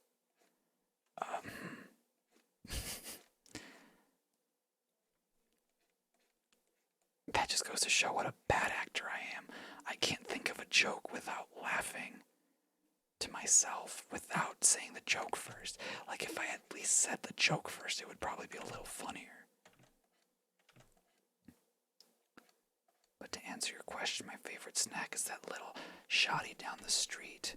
That just goes to show what a bad actor I am. I can't think of a joke without laughing to myself without saying the joke first. Like, if I at least said the joke first, it would probably be a little funnier. But to answer your question, my favorite snack is that little shoddy down the street.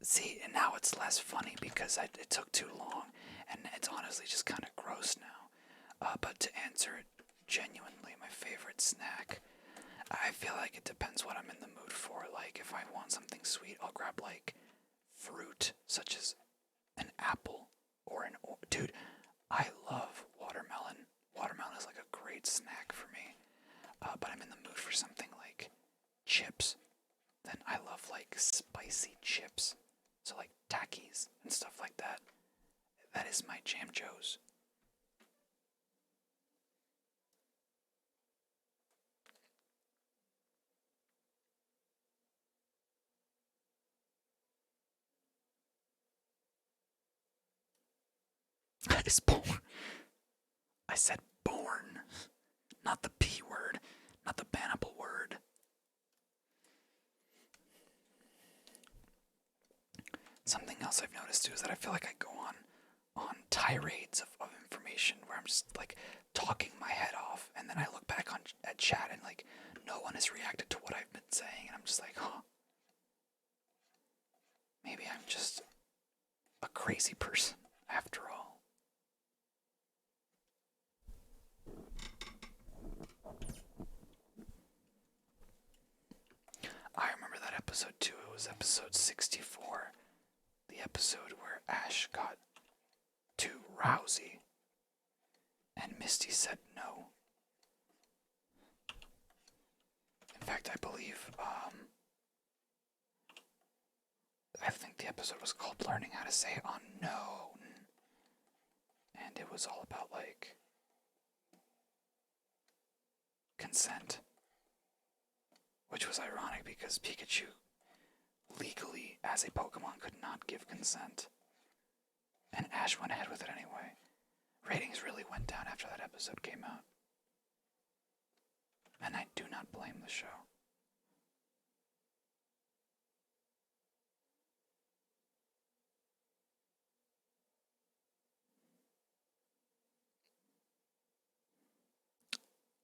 See, and now it's less funny because it took too long, and it's honestly just kind of gross now. But to answer it genuinely, my favorite snack, I feel like it depends what I'm in the mood for. Like, if I want something sweet, I'll grab, like, fruit, such as an apple or an... Dude, I love watermelon. Watermelon is, like, a great snack for me. But I'm in the mood for something like chips. Then I love, like, spicy chips. So, like, Takis and stuff like that. That is my Jam Joes. That is born. I said born. Not the P word. Not the bannable word. Something else I've noticed too is that I feel like I go on tirades of information where I'm just like talking my head off, and then I look back at chat and like no one has reacted to what I've been saying, and I'm just like, huh. Maybe I'm just a crazy person after all. I remember that episode too. It was episode 64. The episode where Ash got too rousy and Misty said no. In fact, I believe, I think the episode was called Learning How to Say Unknown. And it was all about, like, consent. Which was ironic because Pikachu, legally, as a Pokemon, could not give consent. And Ash went ahead with it anyway. Ratings really went down after that episode came out. And I do not blame the show.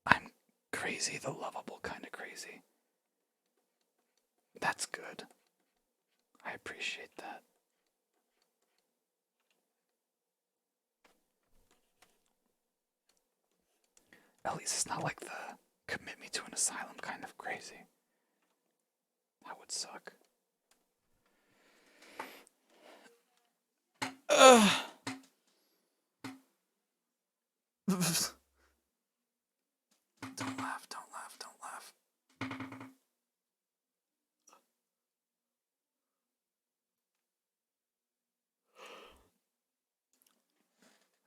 I'm crazy, the lovable kind of crazy. That's good. I appreciate that. At least it's not like the commit me to an asylum kind of crazy. That would suck. Don't laugh, don't laugh, don't laugh.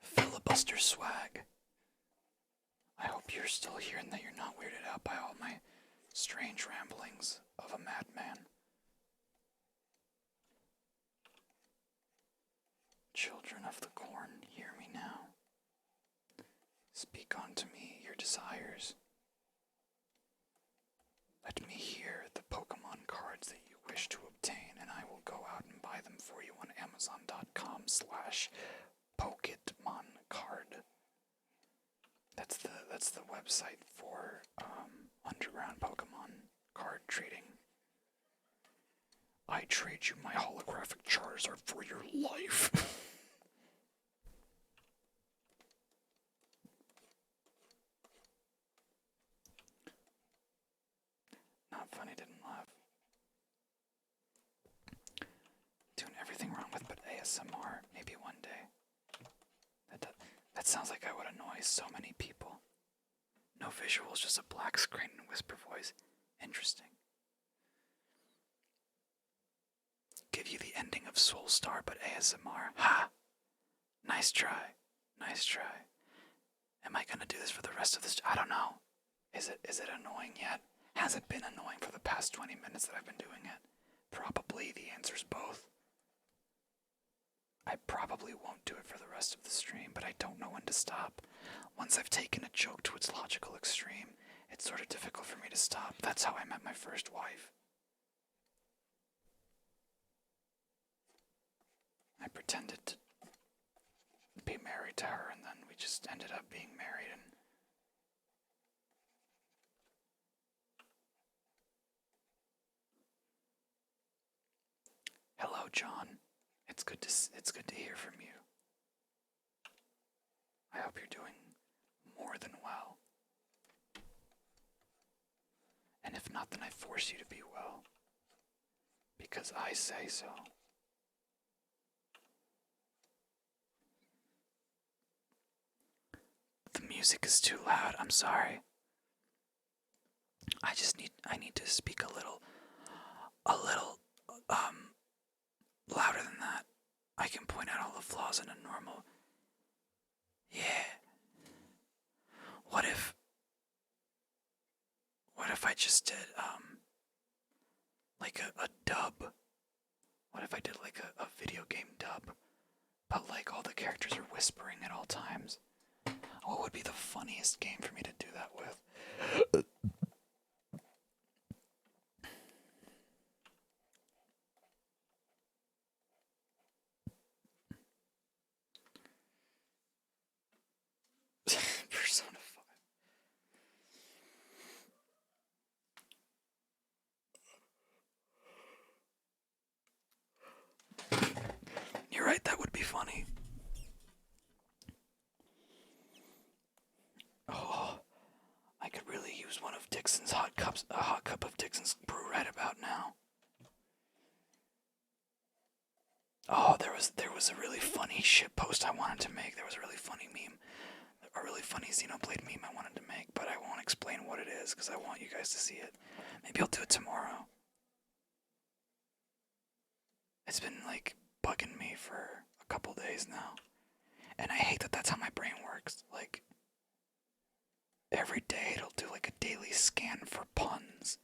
Filibuster swag. I hope you're still here and that you're not weirded out by all my strange ramblings of a madman. Children of the corn, hear me now. Speak unto me your desires. Let me hear the Pokemon cards that you wish to obtain, and I will go out and buy them for you on Amazon.com/Pokemon-card. That's the website for underground Pokemon card trading. I trade you my holographic Charizard for your life. Not funny, didn't laugh. Doing everything wrong with but ASMR, maybe one day. That sounds like I would annoy so many people. No visuals, just a black screen and whisper voice. Interesting. Give you the ending of Soul Star but ASMR. Ha! Nice try. Nice try. Am I gonna do this for the rest of this? I don't know. Is it annoying yet? Has it been annoying for the past 20 minutes that I've been doing it? Probably. The answer's both. I probably won't do it for the rest of the stream, but I don't know when to stop. Once I've taken a joke to its logical extreme, it's sort of difficult for me to stop. That's how I met my first wife. I pretended to be married to her, and then we just ended up being married. And hello, John. It's good to hear from you. I hope you're doing more than well. And if not, then I force you to be well. Because I say so. The music is too loud, I'm sorry. I need to speak a little louder than that. I can point out all the flaws in a normal. Yeah. What if I just did like a dub? What if I did like a video game dub, but like all the characters are whispering at all times? What would be the funniest game for me to do that with? Persona 5. You're right, that would be funny. Oh, I could really use one of Dixon's hot cups, a hot cup of Dixon's brew right about now. Oh, there was a really funny shit post I wanted to make. There was a really funny meme, a really funny Xenoblade meme I wanted to make, but I won't explain what it is because I want you guys to see it. Maybe I'll do it tomorrow. It's been like bugging me for a couple days now, and I hate that that's how my brain works. Like every day it'll do like a daily scan for puns,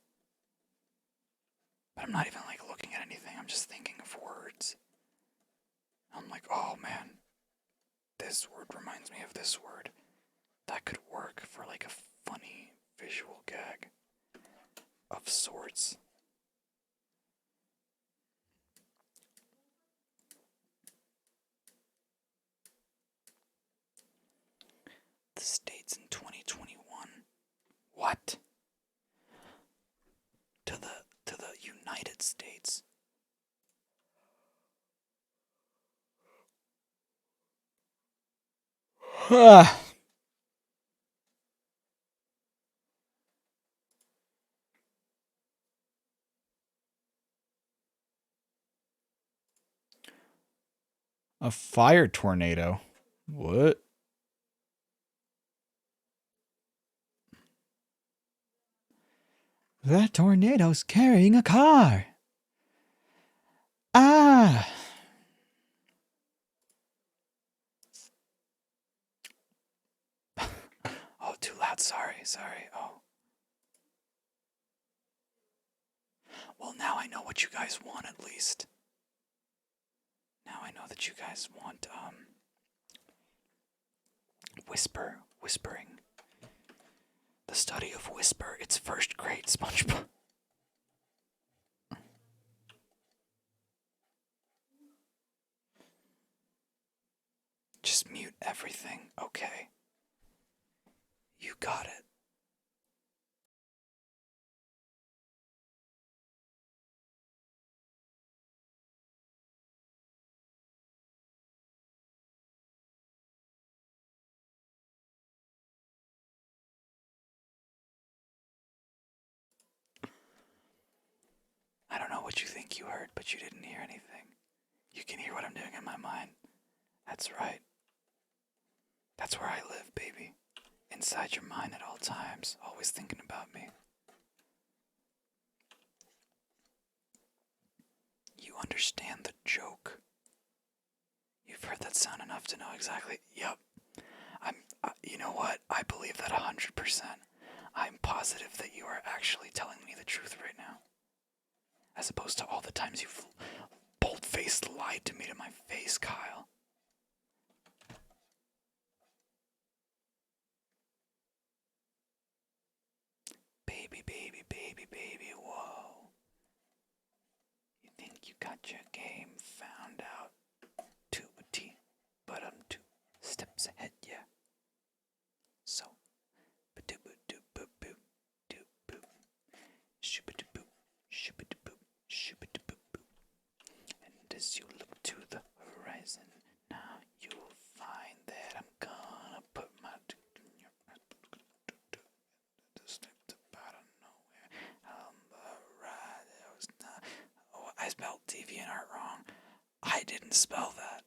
but I'm not even like looking at anything. I'm just thinking of words. I'm like, oh man, this word reminds me of this word. That could work for like a funny visual gag of sorts. The States in 2021. What? To the United States. A fire tornado? What? That tornado's carrying a car. Ah! Oh, too loud. Sorry. Oh. Well, now I know what you guys want at least. Now I know that you guys want, whispering. The study of whisper. It's first grade, SpongeBob. Just mute everything. Okay. You got it. I don't know what you think you heard, but you didn't hear anything. You can hear what I'm doing in my mind. That's right. That's where I live, baby. Inside your mind at all times, always thinking about me. You understand the joke. You've heard that sound enough to know exactly. Yep. You know what? I believe that 100%. I'm positive that you are actually telling me the truth right now. As opposed to all the times you've bold-faced lied to me to my face, Kyle. Baby, baby, baby, baby, whoa. You think you got your game found out to a T, but I'm 2 steps ahead, yeah. So, ba-doo-ba-doo-ba-boo, doo-boo, shoo-ba-doo-boo, shoo-ba-doo-boo, shoo-ba-doo-boo-boo. And as you look to the horizon, now you'll find that I'm gonna put my in your slipped up out of nowhere. Oh, I spelled DeviantArt wrong. I didn't spell that.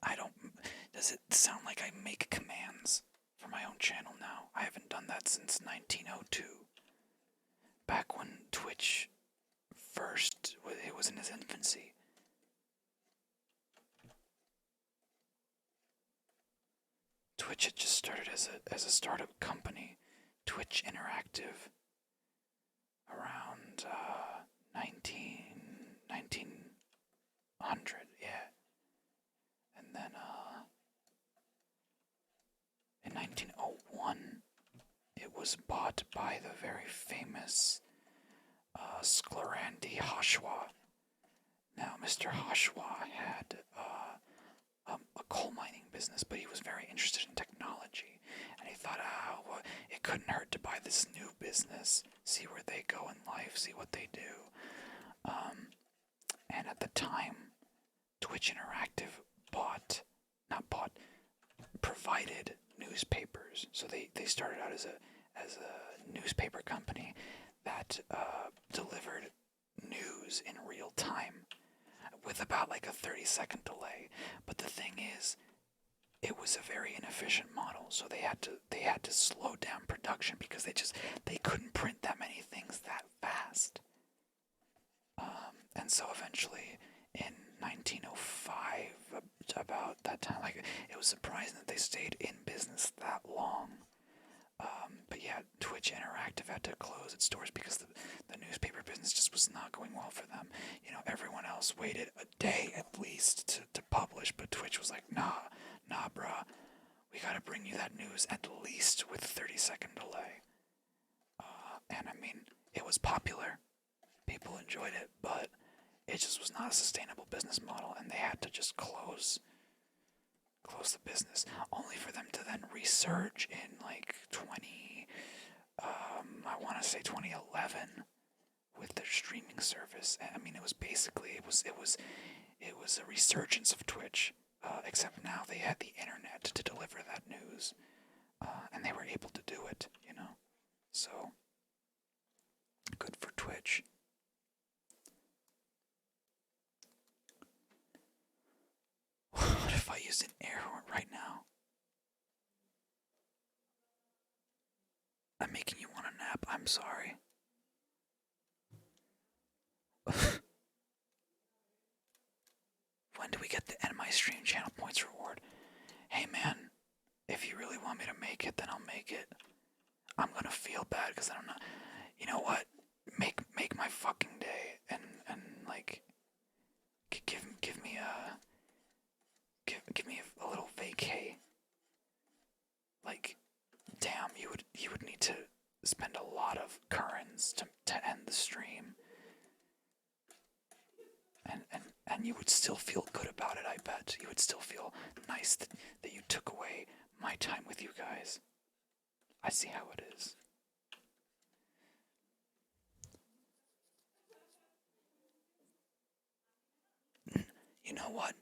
I don't. Does it sound like I make commands for my own channel now? I haven't done that since 1902. Back when Twitch first, it was in its infancy. Twitch had just started as a startup company, Twitch Interactive, around 1900, yeah. And then in 1901, it was bought by the very famous Sklarandi Hashwa. Now, Mr. Hashwa had a coal mining business, but he was very interested in technology, and he thought, well, it couldn't hurt to buy this new business, see where they go in life, see what they do. And at the time, Twitch Interactive provided newspapers. So they started out as a newspaper company that delivered news in real time with about like a 30-second delay. But the thing is, it was a very inefficient model, so they had to slow down production because they couldn't print that many things that fast. And so eventually, in 1905, about that time, like, it was surprising that they stayed in business that long. But yeah, Twitch Interactive had to close its doors because the newspaper business just was not going well for them. You know, everyone else waited a day at least to publish, but Twitch was like, nah, bruh, we gotta bring you that news at least with a 30-second delay. And I mean, it was popular. People enjoyed it, but it just was not a sustainable business model, and they had to just close the business, only for them to then resurge in like 2011 with their streaming service. I mean, it was a resurgence of Twitch, except now they had the internet to deliver that news, and they were able to do it, you know. So good for Twitch. What if I used an air horn right now? I'm making you want a nap. I'm sorry. When do we get the End My Stream channel points reward? Hey man, if you really want me to make it, then I'll make it. I'm gonna feel bad because I'm not. You know what? Make my fucking day and like give me a little vacay. Like, damn, you would need to spend a lot of currents to end the stream. And you would still feel good about it, I bet. You would still feel nice that you took away my time with you guys. I see how it is. You know what?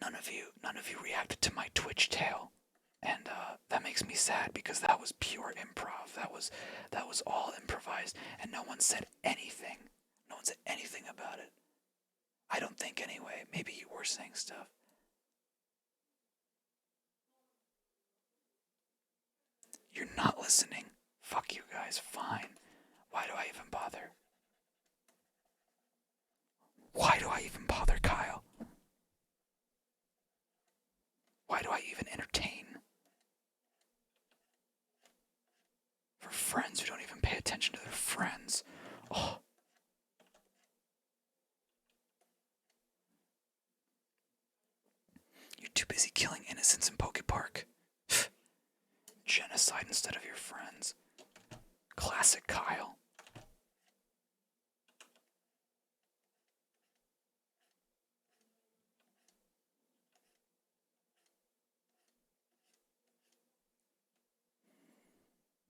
None of you reacted to my Twitch tale, and that makes me sad because that was pure improv. That was all improvised, and no one said anything. No one said anything about it. I don't think anyway. Maybe you were saying stuff. You're not listening. Fuck you guys. Fine. Why do I even bother? Why do I even bother, Kyle? Why do I even entertain? For friends who don't even pay attention to their friends. Oh. You're too busy killing innocents in Poke Park. Genocide instead of your friends. Classic Kyle.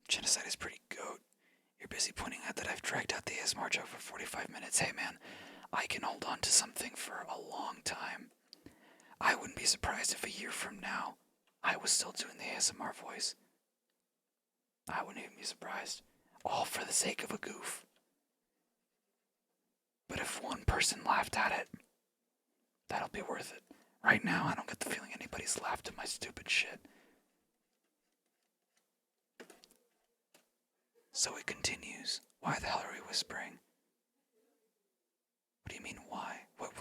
Genocide is pretty goat. You're busy pointing out that I've dragged out the ASMR joke for 45 minutes. Hey man, I can hold on to something for a long time. I wouldn't be surprised if a year from now I was still doing the ASMR voice. I wouldn't even be surprised. All for the sake of a goof. But if one person laughed at it, that'll be worth it. Right now, I don't get the feeling anybody's laughed at my stupid shit. So it continues. Why the hell are we whispering? What do you mean, why? What?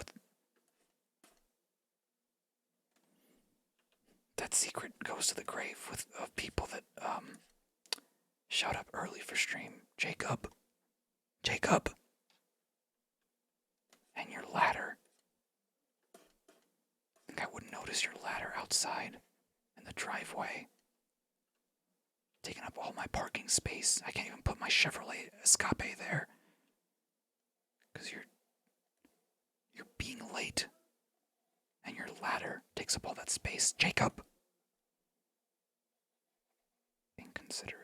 That secret goes to the grave of people that, showed up early for stream. Jacob. And your ladder. I think I wouldn't notice your ladder outside in the driveway. Taking up all my parking space. I can't even put my Chevrolet Escape there. Because you're being late. And your ladder takes up all that space. Jacob! Inconsiderate.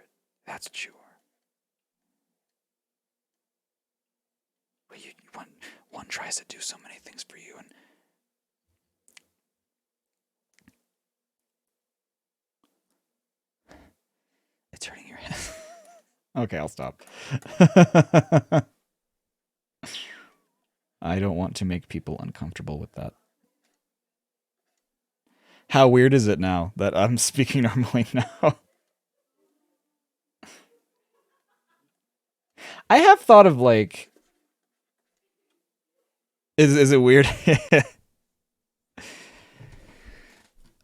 That's what you are. Well, one tries to do so many things for you, and it's hurting your head. Okay, I'll stop. I don't want to make people uncomfortable with that. How weird is it now that I'm speaking normally now? I have thought of like... Is it weird?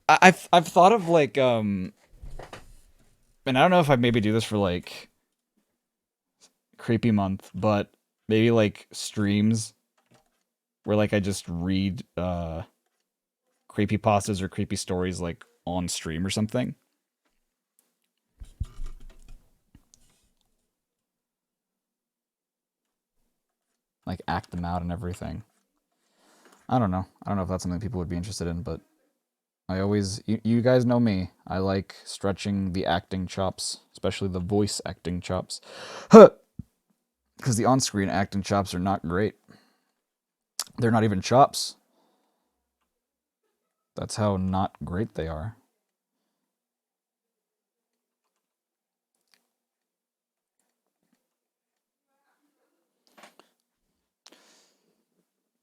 I've thought of like and I don't know if I maybe do this for like creepy month, but maybe like streams where like I just read creepypastas or creepy stories like on stream or something. Like act them out and everything. I don't know. I don't know if that's something people would be interested in, but I always, you guys know me. I like stretching the acting chops, especially the voice acting chops. Because the on-screen acting chops are not great. They're not even chops. That's how not great they are.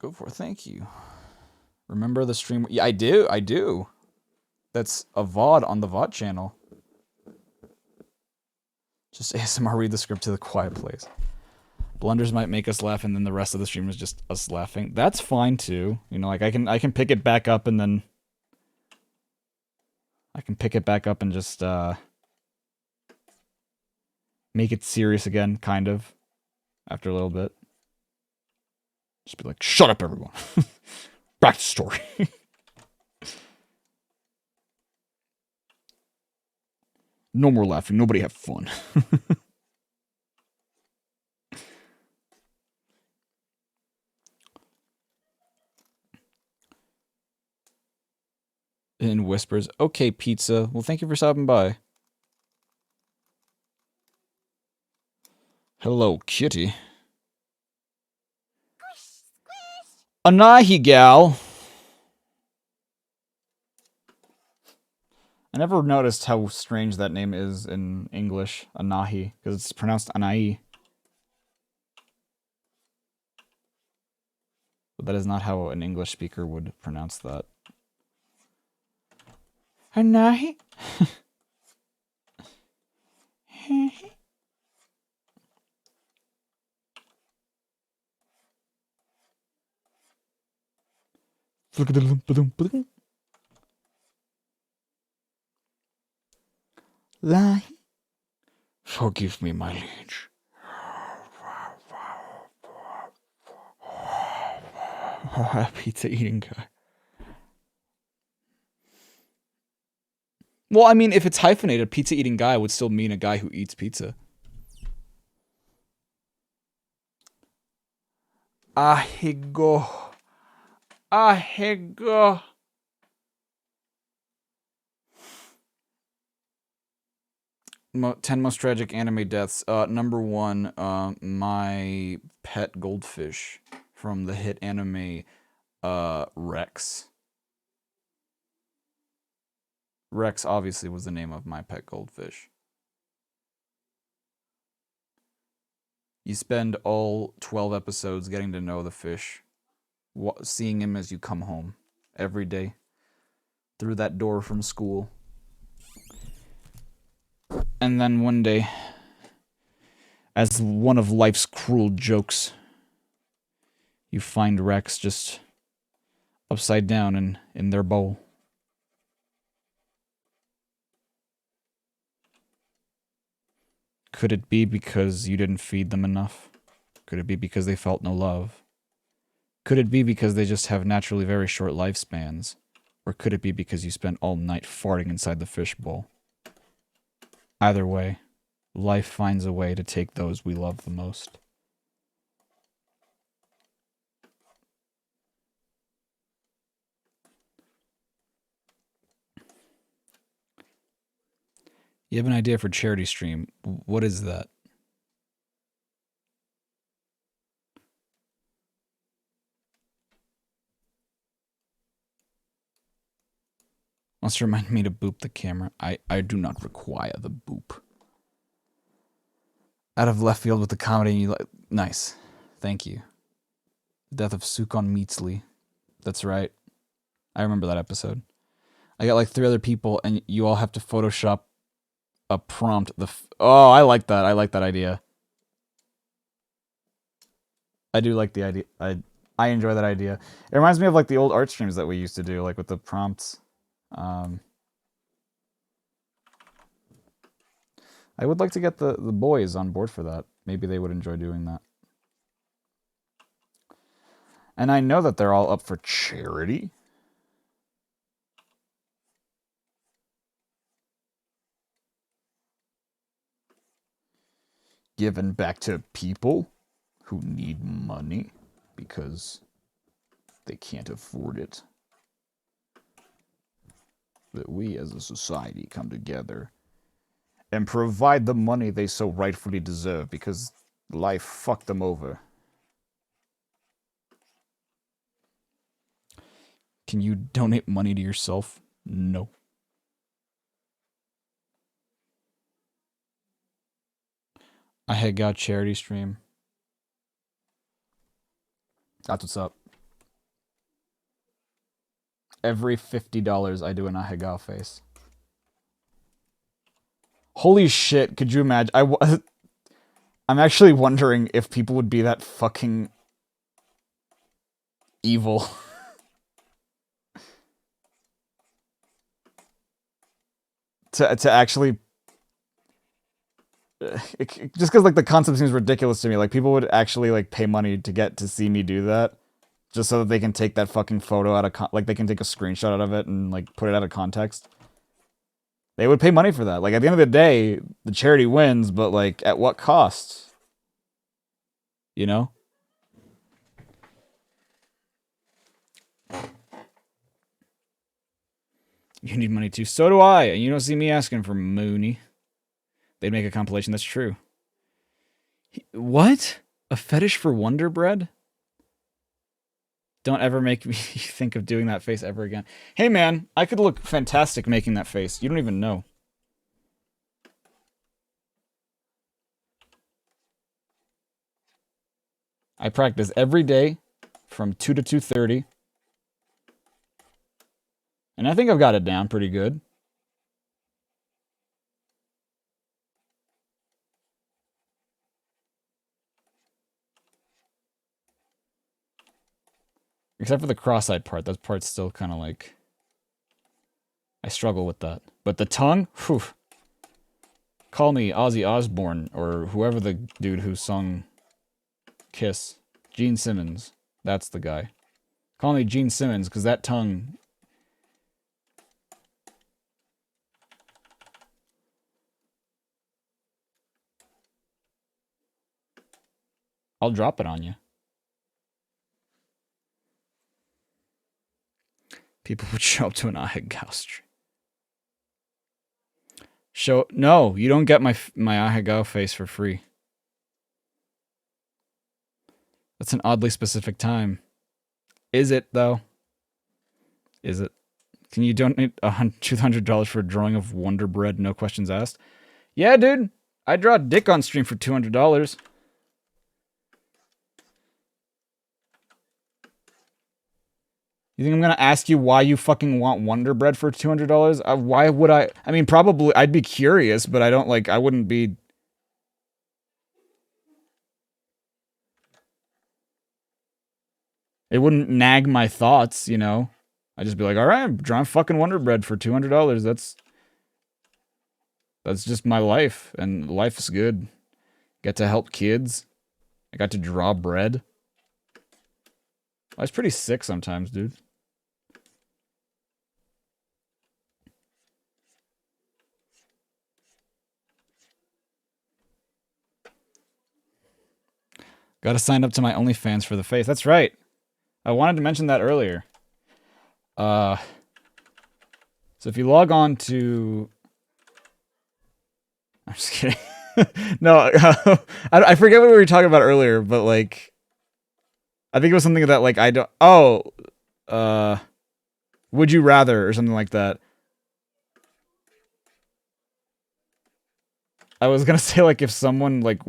Go for it. Thank you. Remember the stream? Yeah, I do. That's a VOD on the VOD channel. Just ASMR read the script to the quiet place. Blunders might make us laugh, and then the rest of the stream is just us laughing. That's fine too. You know, like I can pick it back up and then I can pick it back up and just make it serious again, kind of, after a little bit. Just be like, shut up, everyone. Back to story. No more laughing. Nobody have fun. In whispers. Okay, pizza. Well, thank you for stopping by. Hello, kitty. Anahi gal. I never noticed how strange that name is in English, Anahi, because it's pronounced Anai. But that is not how an English speaker would pronounce that. Anahi? Lie. Forgive me, my liege. Pizza eating guy. Well, I mean, if it's hyphenated, pizza eating guy would still mean a guy who eats pizza. Ahigo. Ahigo. Ten most tragic anime deaths. Number 1, my pet goldfish from the hit anime, Rex. Rex obviously was the name of my pet goldfish. You spend all 12 episodes getting to know the fish, seeing him as you come home every day through that door from school. And then one day, as one of life's cruel jokes, you find Rex just upside down in their bowl. Could it be because you didn't feed them enough? Could it be because they felt no love? Could it be because they just have naturally very short lifespans? Or could it be because you spent all night farting inside the fishbowl? Either way, life finds a way to take those we love the most. You have an idea for charity stream. What is that? Must remind me to boop the camera. I do not require the boop. Out of left field with the comedy, you like. Nice. Thank you. The death of Sukon Meatsley. That's right. I remember that episode. I got like 3 other people, and you all have to Photoshop a prompt. Oh, I like that. I like that idea. I do like the idea. I enjoy that idea. It reminds me of like the old art streams that we used to do, like with the prompts. I would like to get the boys on board for that. Maybe they would enjoy doing that. And I know that they're all up for charity. Given back to people who need money because they can't afford it. That we as a society come together and provide the money they so rightfully deserve because life fucked them over. Can you donate money to yourself? No. I had got charity stream. That's what's up. Every $50 I do an Ahegao face. Holy shit, could you imagine? I'm actually wondering if people would be that fucking evil. to actually... just because like the concept seems ridiculous to me. Like people would actually like pay money to get to see me do that. Just so that they can take that fucking photo out of... like they can take a screenshot out of it and like put it out of context. They would pay money for that. Like, at the end of the day, the charity wins, but, like, at what cost? You know? You need money too. So do I. And you don't see me asking for Mooney. They'd make a compilation. That's true. What? A fetish for Wonder Bread? Don't ever make me think of doing that face ever again. Hey man, I could look fantastic making that face. You don't even know. I practice every day from 2 to 2:30. And I think I've got it down pretty good. Except for the cross-eyed part. That part's still kind of like... I struggle with that. But the tongue? Whew. Call me Ozzy Osbourne, or whoever the dude who sung Kiss. Gene Simmons. That's the guy. Call me Gene Simmons, because that tongue... I'll drop it on you. People would show up to an Ahegao stream. No, you don't get my Ahegao face for free. That's an oddly specific time. Is it, though? Is it? Can you donate $200 for a drawing of Wonder Bread, no questions asked? Yeah, dude. I draw a dick on stream for $200. You think I'm gonna ask you why you fucking want Wonder Bread for $200? Why would I? I mean, probably I'd be curious, but I don't I wouldn't be. It wouldn't nag my thoughts, you know? I'd just be like, alright, I'm drawing fucking Wonder Bread for $200. That's just my life, and life's good. Get to help kids. I got to draw bread. I was pretty sick sometimes, dude. Gotta sign up to my OnlyFans for the face. That's right. I wanted to mention that earlier. So if you log on to... I'm just kidding. No, I forget what we were talking about earlier, but like... I think it was something that like I don't... Oh! Would you rather, or something like that. I was gonna say like if someone like...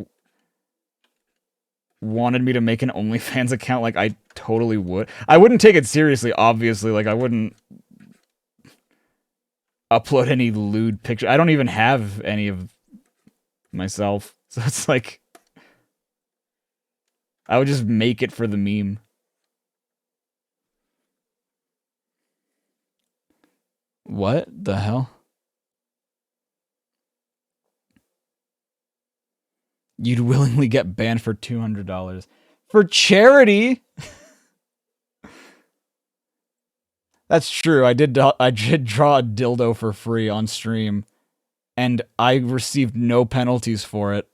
wanted me to make an OnlyFans account, like, I totally would. I wouldn't take it seriously, obviously. Like, I wouldn't upload any lewd picture. I don't even have any of myself. So it's like... I would just make it for the meme. What the hell? You'd willingly get banned for $200. For charity? That's true. I did draw a dildo for free on stream. And I received no penalties for it.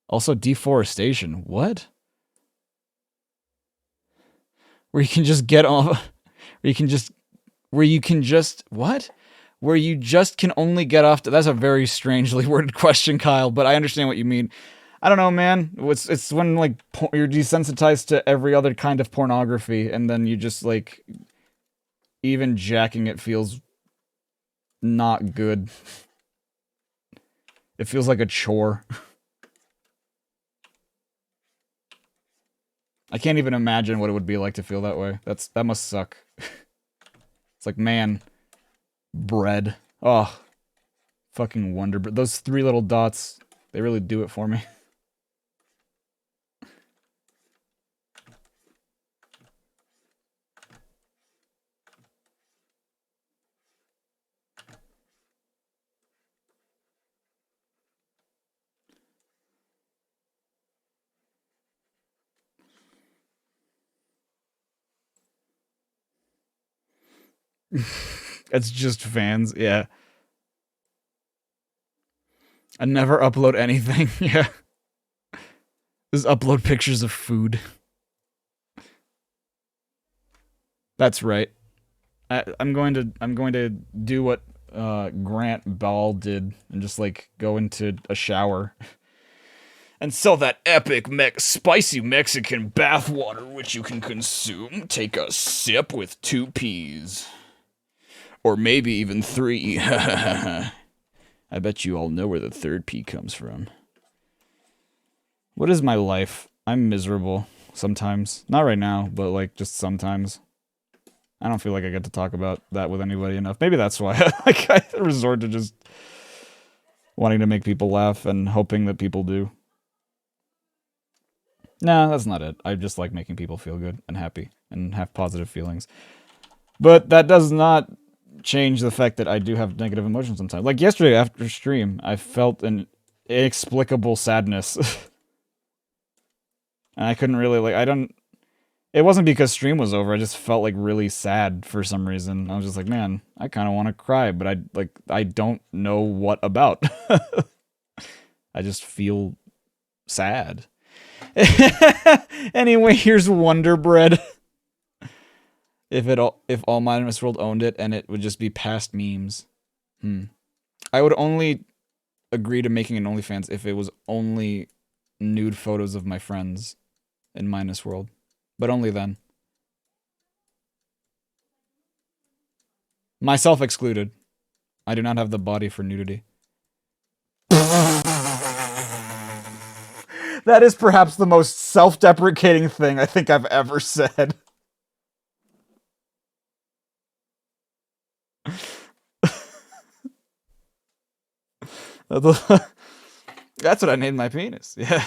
Also, deforestation. What? Where you can just get off... Where you can just... What? Where you just can only get off... That's a very strangely worded question, Kyle, but I understand what you mean. I don't know, man. It's when, like, you're desensitized to every other kind of pornography, and then you just, like... Even jacking it feels... not good. It feels like a chore. I can't even imagine what it would be like to feel that way. That must suck. It's like, man... Bread. Oh. Fucking Wonder Bread. Those 3 little dots, they really do it for me. It's just fans, yeah. I never upload anything, yeah. Just upload pictures of food. That's right. I'm going to do what Grant Ball did and just like go into a shower and sell that epic spicy Mexican bathwater which you can consume. Take a sip with 2 peas. Or maybe even 3. I bet you all know where the 3rd pea comes from. What is my life? I'm miserable sometimes. Not right now, but like just sometimes. I don't feel like I get to talk about that with anybody enough. Maybe that's why I resort to just wanting to make people laugh and hoping that people do. Nah, that's not it. I just like making people feel good and happy and have positive feelings. But that does not change the fact that I do have negative emotions sometimes. Like yesterday after stream, I felt an inexplicable sadness. And I couldn't really, like, it wasn't because stream was over, I just felt, like, really sad for some reason. I was just like, man, I kind of want to cry, but I don't know what about. I just feel sad. Anyway, here's Wonder Bread. If all Minus World owned it, and it would just be past memes. I would only agree to making an OnlyFans if it was only nude photos of my friends in Minus World. But only then. Myself excluded. I do not have the body for nudity. That is perhaps the most self-deprecating thing I think I've ever said. That's what I named my penis. Yeah.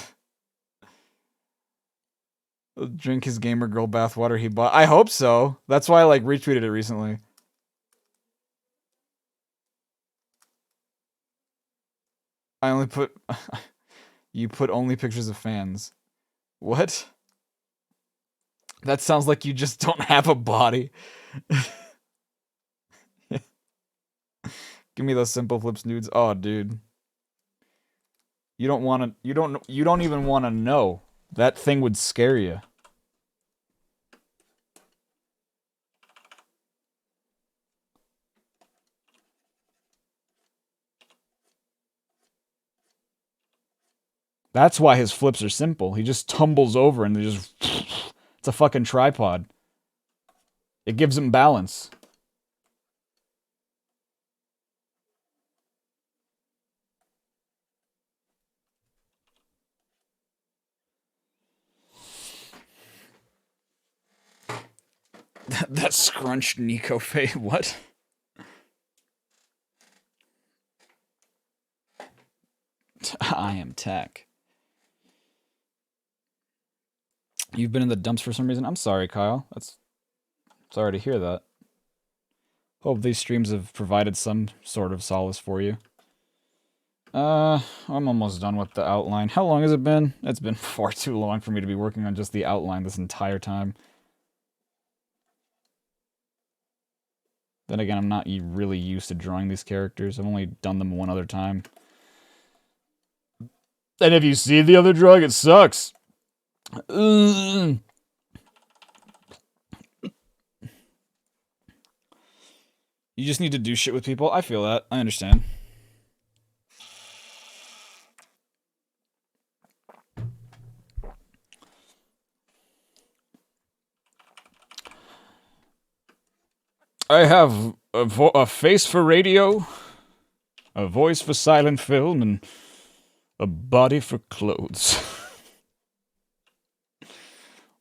Drink his gamer girl bathwater he bought. I hope so. That's why I like retweeted it recently. I only put you put only pictures of fans. What? That sounds like you just don't have a body. Give me those simple flips nudes. Oh, dude. You don't want to you don't even want to know. That thing would scare you. That's why his flips are simple. He just tumbles over and they just it's a fucking tripod. It gives him balance. That scrunched Nico face. What? I am tech. You've been in the dumps for some reason? I'm sorry, Kyle. Sorry to hear that. Hope these streams have provided some sort of solace for you. I'm almost done with the outline. How long has it been? It's been far too long for me to be working on just the outline this entire time. Then again, I'm not really used to drawing these characters. I've only done them one other time. And if you see the other drawing, it sucks. You just need to do shit with people. I feel that. I understand. I have a face for radio, a voice for silent film, and a body for clothes.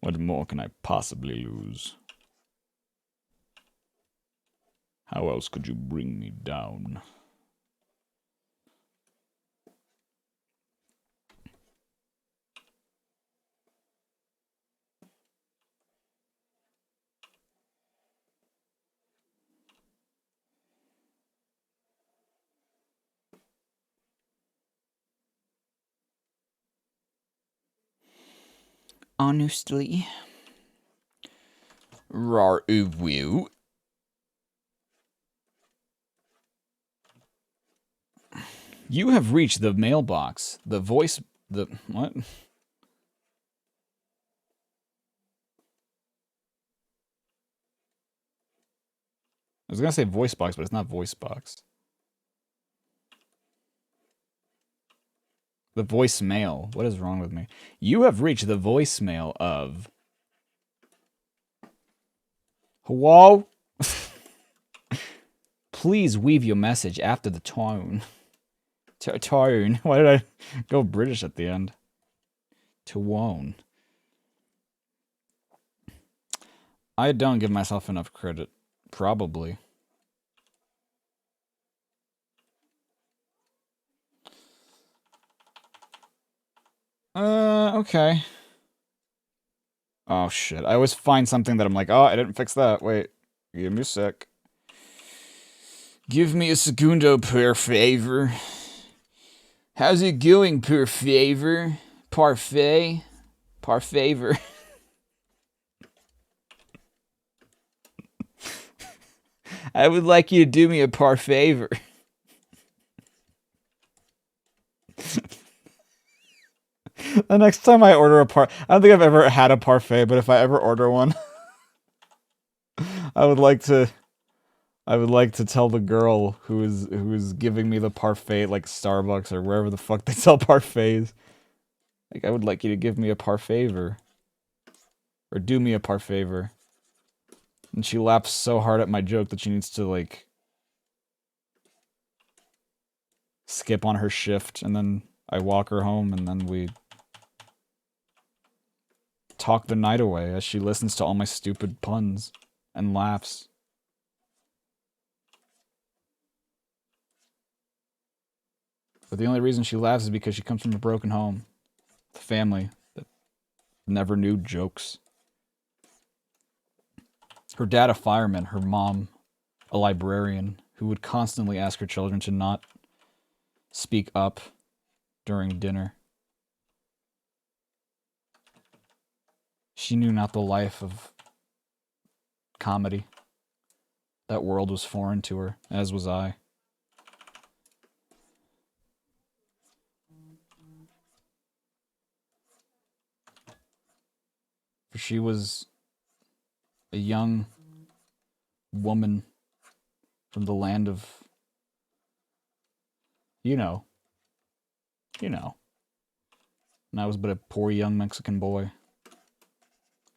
What more can I possibly lose? How else could you bring me down? Honestly. REDRAWING. You have reached the mailbox. The voice... What? I was gonna say voice box, but it's not voice box. The voicemail. What is wrong with me? You have reached the voicemail of... Hello? Please weave your message after the tone. Tone. Why did I go British at the end? Tone. I don't give myself enough credit. Probably. Okay. Oh, shit. I always find something that I'm like, oh, I didn't fix that. Wait. Give me a sec. Give me a segundo, per favor. How's it going, per favor? Parfait? Par favor. I would like you to do me a par favor. The next time I order a I don't think I've ever had a parfait, but if I ever order one, I would like to tell the girl who is giving me the parfait, like Starbucks or wherever the fuck they sell parfaits. Like, I would like you to give me a parfavor. Or do me a parfavor. And she laughs so hard at my joke that she needs to, like, skip on her shift, and then I walk her home, and then we talk the night away as she listens to all my stupid puns and laughs. But the only reason she laughs is because she comes from a broken home. The family that never knew jokes. Her dad a fireman, her mom a librarian who would constantly ask her children to not speak up during dinner. She knew not the life of comedy. That world was foreign to her, as was I. For she was a young woman from the land of, you know. And I was but a poor young Mexican boy.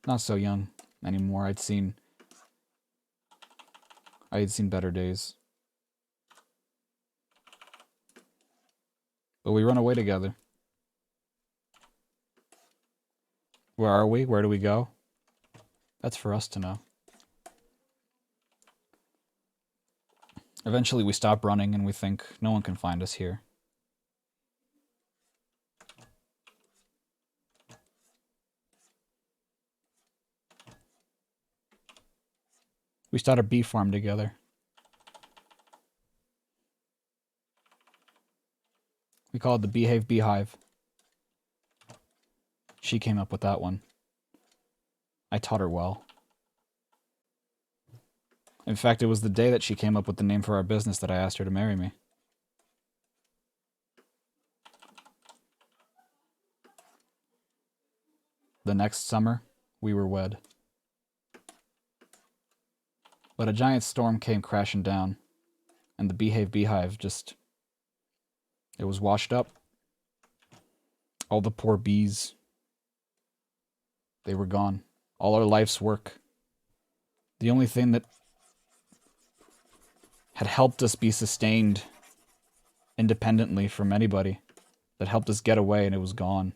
Not so young anymore. I had seen better days. But we run away together. Where are we? Where do we go? That's for us to know. Eventually we stop running and we think, no one can find us here. We start a bee farm together. We call it the Behave Beehive. She came up with that one. I taught her well. In fact, it was the day that she came up with the name for our business that I asked her to marry me. The next summer, we were wed. But a giant storm came crashing down, and the Behave Beehive just... it was washed up. All the poor bees, they were gone. All our life's work. The only thing that had helped us be sustained independently from anybody, that helped us get away, and it was gone.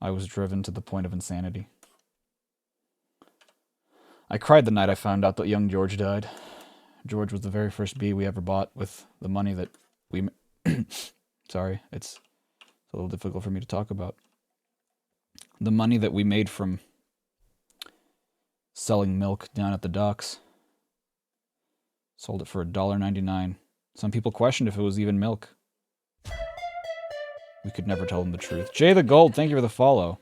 I was driven to the point of insanity. I cried the night I found out that young George died. George was the very first bee we ever bought with the money that we... Sorry, it's a little difficult for me to talk about. The money that we made from selling milk down at the docks. Sold it for $1.99. Some people questioned if it was even milk. We could never tell them the truth. Jay the Gold, thank you for the follow.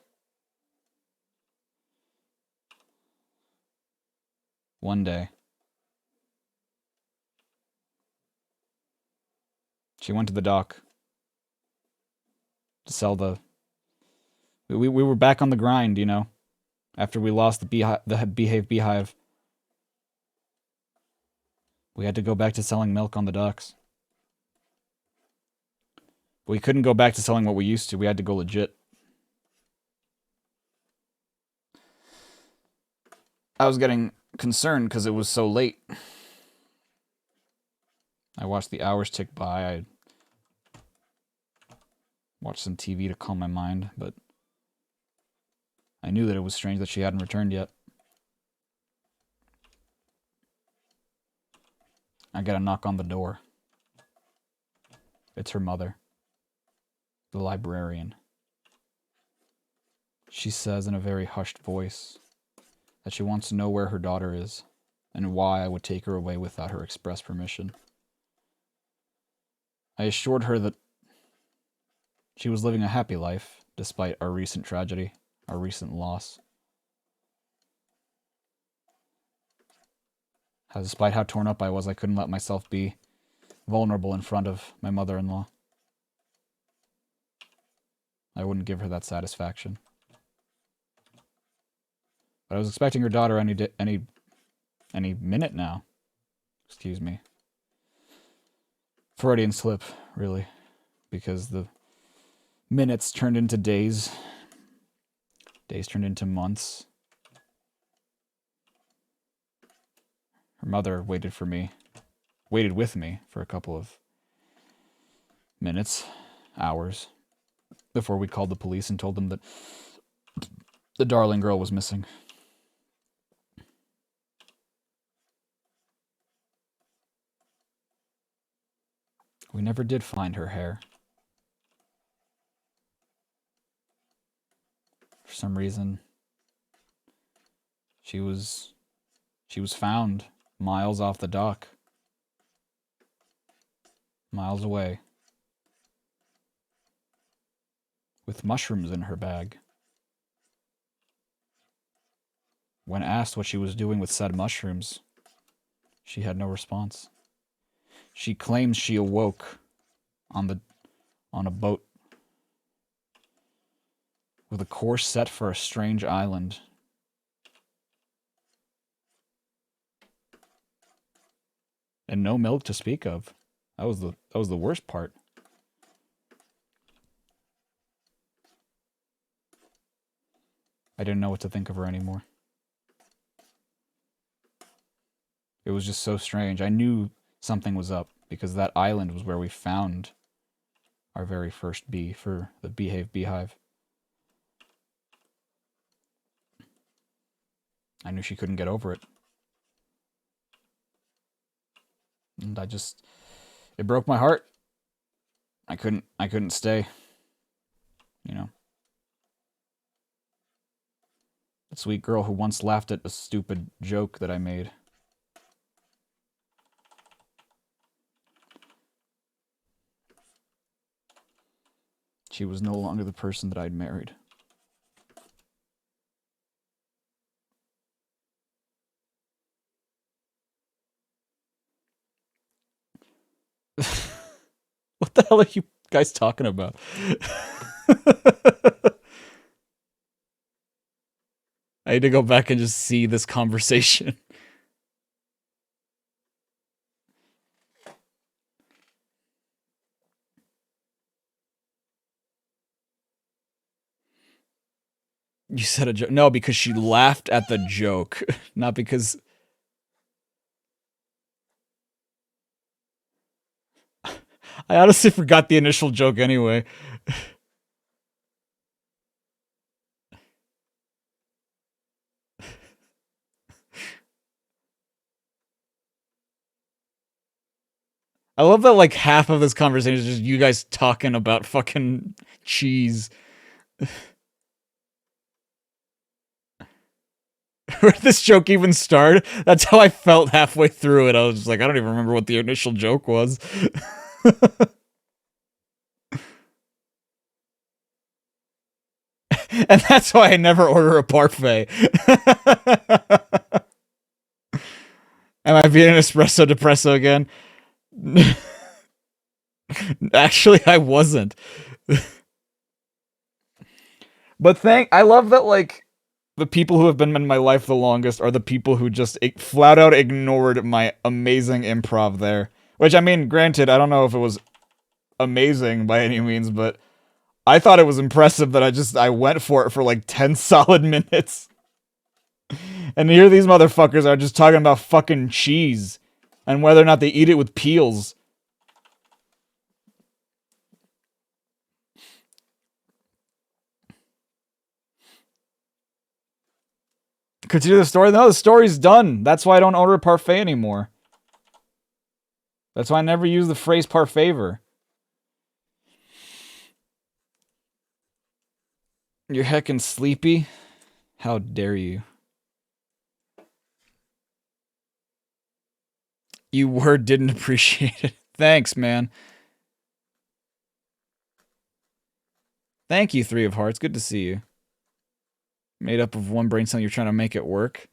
One day. She went to the dock to sell the... We were back on the grind, you know, after we lost the Behave Beehive. We had to go back to selling milk on the docks. We couldn't go back to selling what we used to. We had to go legit. I was getting concerned because it was so late. I watched the hours tick by. I watched some TV to calm my mind, but I knew that it was strange that she hadn't returned yet. I get a knock on the door. It's her mother, the librarian. She says in a very hushed voice that she wants to know where her daughter is and why I would take her away without her express permission. I assured her that she was living a happy life despite our recent tragedy, our recent loss. Despite how torn up I was, I couldn't let myself be vulnerable in front of my mother-in-law. I wouldn't give her that satisfaction. But I was expecting her daughter any minute now. Excuse me. Freudian slip, really. Because the minutes turned into days. Days turned into months. Her mother waited with me for a couple of minutes, hours, before we called the police and told them that the darling girl was missing. We never did find her hair. For some reason, she was found miles off the dock. Miles away. With mushrooms in her bag. When asked what she was doing with said mushrooms, she had no response. She claims she awoke on a boat with a course set for a strange island. And no milk to speak of. That was the worst part. I didn't know what to think of her anymore. It was just so strange. I knew something was up because that island was where we found our very first bee for the beehive. I knew she couldn't get over it. And it broke my heart. I couldn't stay. You know. That sweet girl who once laughed at a stupid joke that I made. She was no longer the person that I'd married. What the hell are you guys talking about? I need to go back and just see this conversation. You said a joke. No, because she laughed at the joke. Not because... I honestly forgot the initial joke anyway. I love that like half of this conversation is just you guys talking about fucking cheese. Where did this joke even start? That's how I felt halfway through it. I was just like, I don't even remember what the initial joke was. And that's why I never order a parfait. Am I being an espresso depresso again? Actually, I wasn't. But I love that, like, the people who have been in my life the longest are the people who just flat out ignored my amazing improv there. Which, I mean, granted, I don't know if it was amazing by any means, but I thought it was impressive that I went for it for like 10 solid minutes. And here these motherfuckers are just talking about fucking cheese and whether or not they eat it with peels. Continue the story? No, the story's done. That's why I don't order a parfait anymore. That's why I never use the phrase parfavor. You're heckin' sleepy? How dare you? You didn't appreciate it. Thanks, man. Thank you, Three of Hearts. Good to see you. Made up of one brain cell, you're trying to make it work?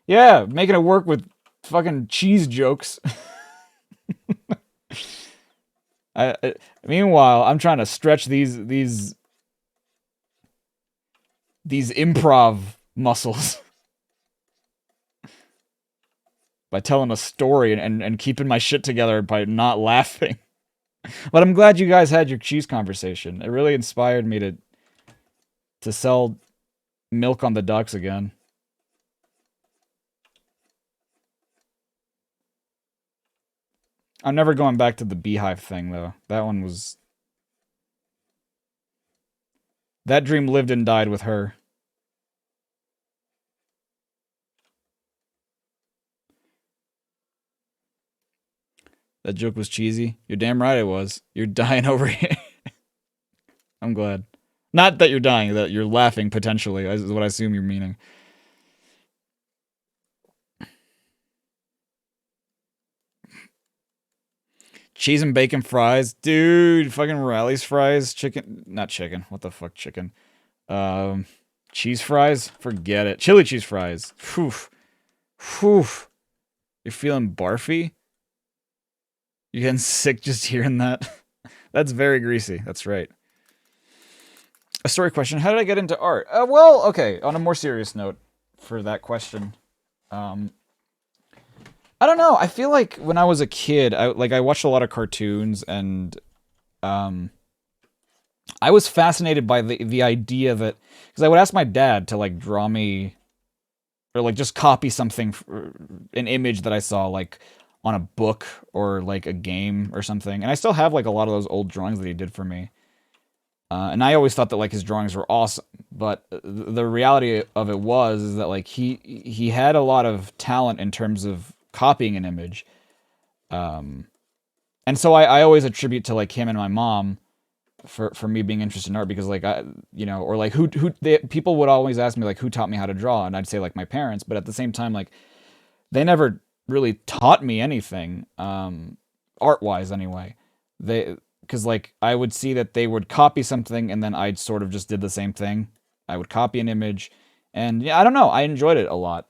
Yeah, making it work with fucking cheese jokes. Meanwhile, I'm trying to stretch these improv muscles by telling a story and keeping my shit together by not laughing. But I'm glad you guys had your cheese conversation. It really inspired me to sell milk on the docks again. I'm never going back to the beehive thing, though. That one was... That dream lived and died with her. That joke was cheesy. You're damn right it was. You're dying over here. I'm glad. Not that you're dying, that you're laughing, potentially, is what I assume you're meaning. Cheese and bacon fries. Dude, fucking Rally's fries. Chicken. Not chicken. What the fuck, chicken? Cheese fries? Forget it. Chili cheese fries. Whew. Whew. You're feeling barfy? You're getting sick just hearing that? That's very greasy. That's right. A story question. How did I get into art? Well, okay. On a more serious note for that question. I don't know. I feel like when I was a kid, I watched a lot of cartoons, and I was fascinated by the idea that, because I would ask my dad to like draw me, or like just copy something, an image that I saw like on a book or like a game or something, and I still have like a lot of those old drawings that he did for me. And I always thought that like his drawings were awesome, but the reality of it is that like he had a lot of talent in terms of copying an image, and so I always attribute to like him and my mom for me being interested in art, because like or like people would always ask me like who taught me how to draw, and I'd say like my parents, but at the same time like they never really taught me anything, art-wise anyway. Because like I would see that they would copy something, and then I'd sort of just did the same thing. I would copy an image, and yeah, I don't know, I enjoyed it a lot.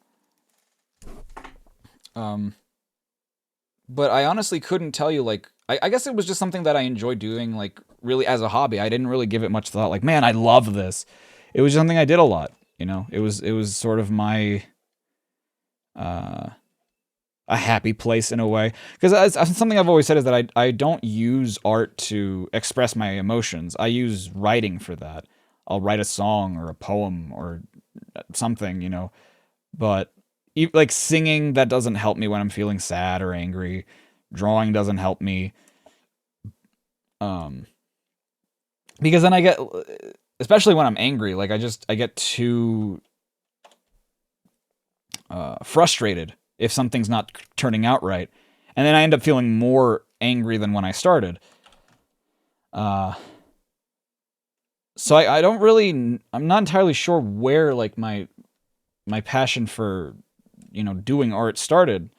But I honestly couldn't tell you, like, I guess it was just something that I enjoyed doing, like, really as a hobby. I didn't really give it much thought, like, man, I love this. It was something I did a lot, you know? It was sort of my, a happy place in a way. Because something I've always said is that I don't use art to express my emotions. I use writing for that. I'll write a song or a poem or something, you know? But like singing, that doesn't help me when I'm feeling sad or angry. Drawing doesn't help me. Because then I get, especially when I'm angry, like I get too frustrated if something's not turning out right. And then I end up feeling more angry than when I started. So I don't really, I'm not entirely sure where like my passion for, doing art started.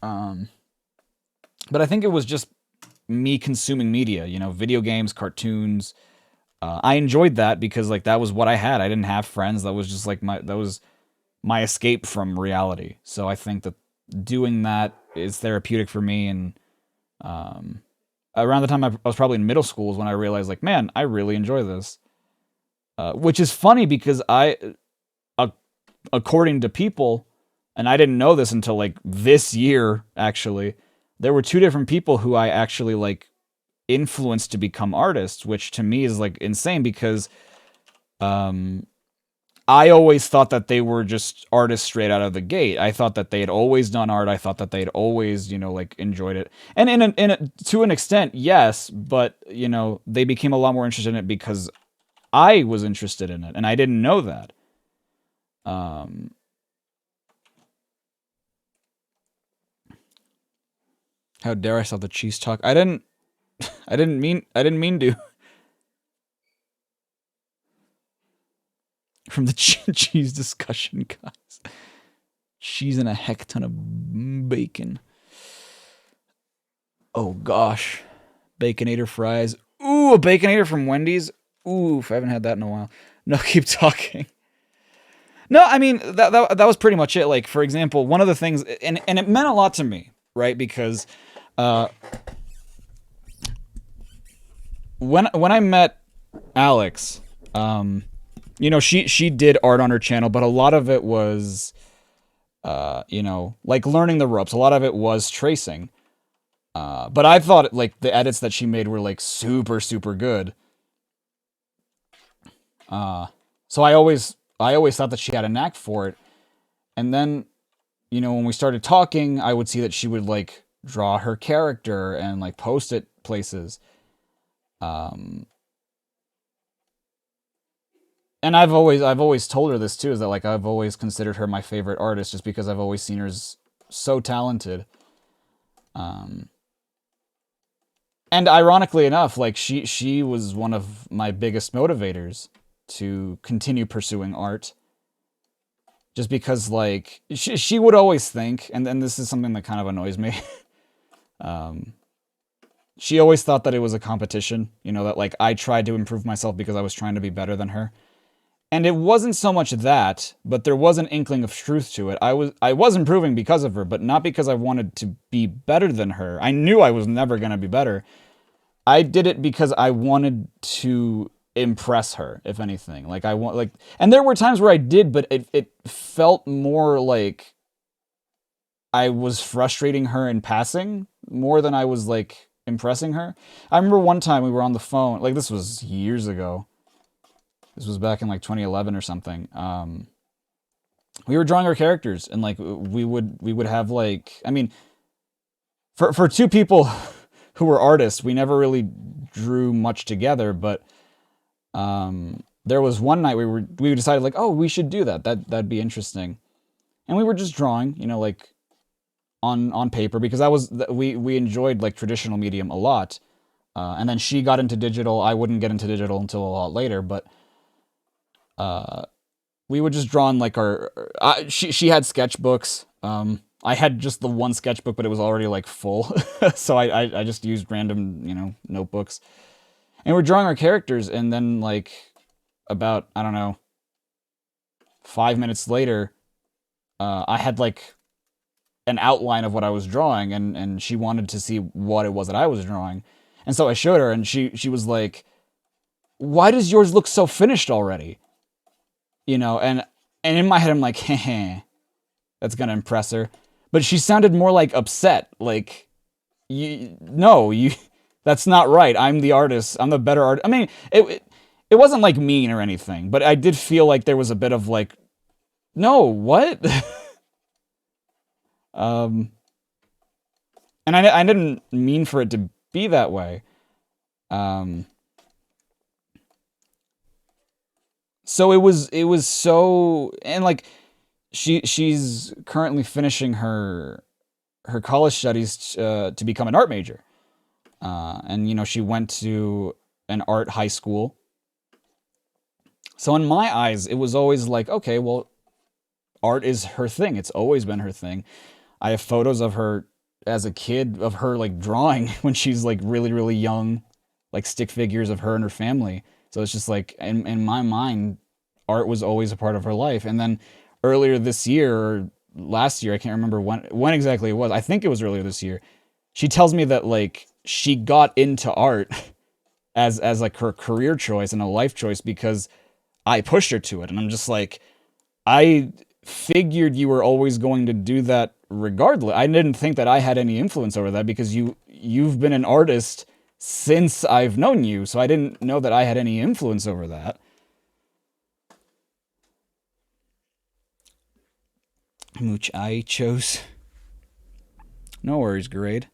But I think it was just me consuming media, video games, cartoons. I enjoyed that because like that was what I had. I didn't have friends. That was just like my escape from reality. So I think that doing that is therapeutic for me. And around the time I was probably in middle school is when I realized like, man, I really enjoy this. Which is funny because according to people, and I didn't know this until like this year, actually, there were two different people who I actually like influenced to become artists, which to me is like insane because I always thought that they were just artists straight out of the gate. I thought that they had always done art. I thought that they'd always, like enjoyed it. And to an extent, yes, but they became a lot more interested in it because I was interested in it, and I didn't know that. How dare I stop the cheese talk? I didn't mean to. From the cheese discussion, guys. Cheese and a heck ton of bacon. Oh gosh. Baconator fries. Ooh, a Baconator from Wendy's. Oof, I haven't had that in a while. No, keep talking. No, I mean, that was pretty much it. Like, for example, one of the things, and it meant a lot to me, right? Because when I met Alex, she did art on her channel, but a lot of it was, like learning the ropes. A lot of it was tracing. But I thought like the edits that she made were like super, super good. So I always thought that she had a knack for it. And then, when we started talking, I would see that she would like draw her character and like post it places. And I've always told her this too, is that like I've always considered her my favorite artist just because I've always seen her as so talented. And ironically enough, like she was one of my biggest motivators to continue pursuing art. Just because like she would always think, and then this is something that kind of annoys me. She always thought that it was a competition, that like I tried to improve myself because I was trying to be better than her. And it wasn't so much that, but there was an inkling of truth to it. I was improving because of her, but not because I wanted to be better than her. I knew I was never going to be better. I did it because I wanted to impress her, if anything. Like and there were times where I did, but it felt more like I was frustrating her in passing more than I was like impressing her. I remember one time we were on the phone, like this was years ago. This was back in like 2011 or something. We were drawing our characters, and like we would have like, I mean, for two people who were artists, we never really drew much together. But there was one night we decided like, oh, we should do that. That'd be interesting, and we were just drawing, like on paper, because we enjoyed like traditional medium a lot. And then she got into digital. I wouldn't get into digital until a lot later, but. We would just draw on like she had sketchbooks. I had just the one sketchbook, but it was already like full. So I just used random, notebooks. And we're drawing our characters, and then like about, I don't know, 5 minutes later, I had like an outline of what I was drawing, and she wanted to see what it was that I was drawing. And so I showed her, and she was like, "Why does yours look so finished already?" And in my head, I'm like, heh, that's gonna impress her. But she sounded more like upset. Like, that's not right. I'm the artist. I'm the better artist. I mean, it wasn't like mean or anything, but I did feel like there was a bit of like, no, what? And I didn't mean for it to be that way. So it was so, and like she's currently finishing her college studies to become an art major, and she went to an art high school. So in my eyes, it was always like, okay, well, art is her thing. It's always been her thing. I have photos of her as a kid, of her like drawing when she's like really, really young, like stick figures of her and her family. So it's just like, in my mind, art was always a part of her life. And then earlier this year, or last year, I can't remember when exactly it was. I think it was earlier this year. She tells me that like she got into art as like her career choice and a life choice because I pushed her to it. And I'm just like, I figured you were always going to do that regardless. I didn't think that I had any influence over that because you've been an artist since I've known you, so I didn't know that I had any influence over that. Mooch I chose. No worries, grade.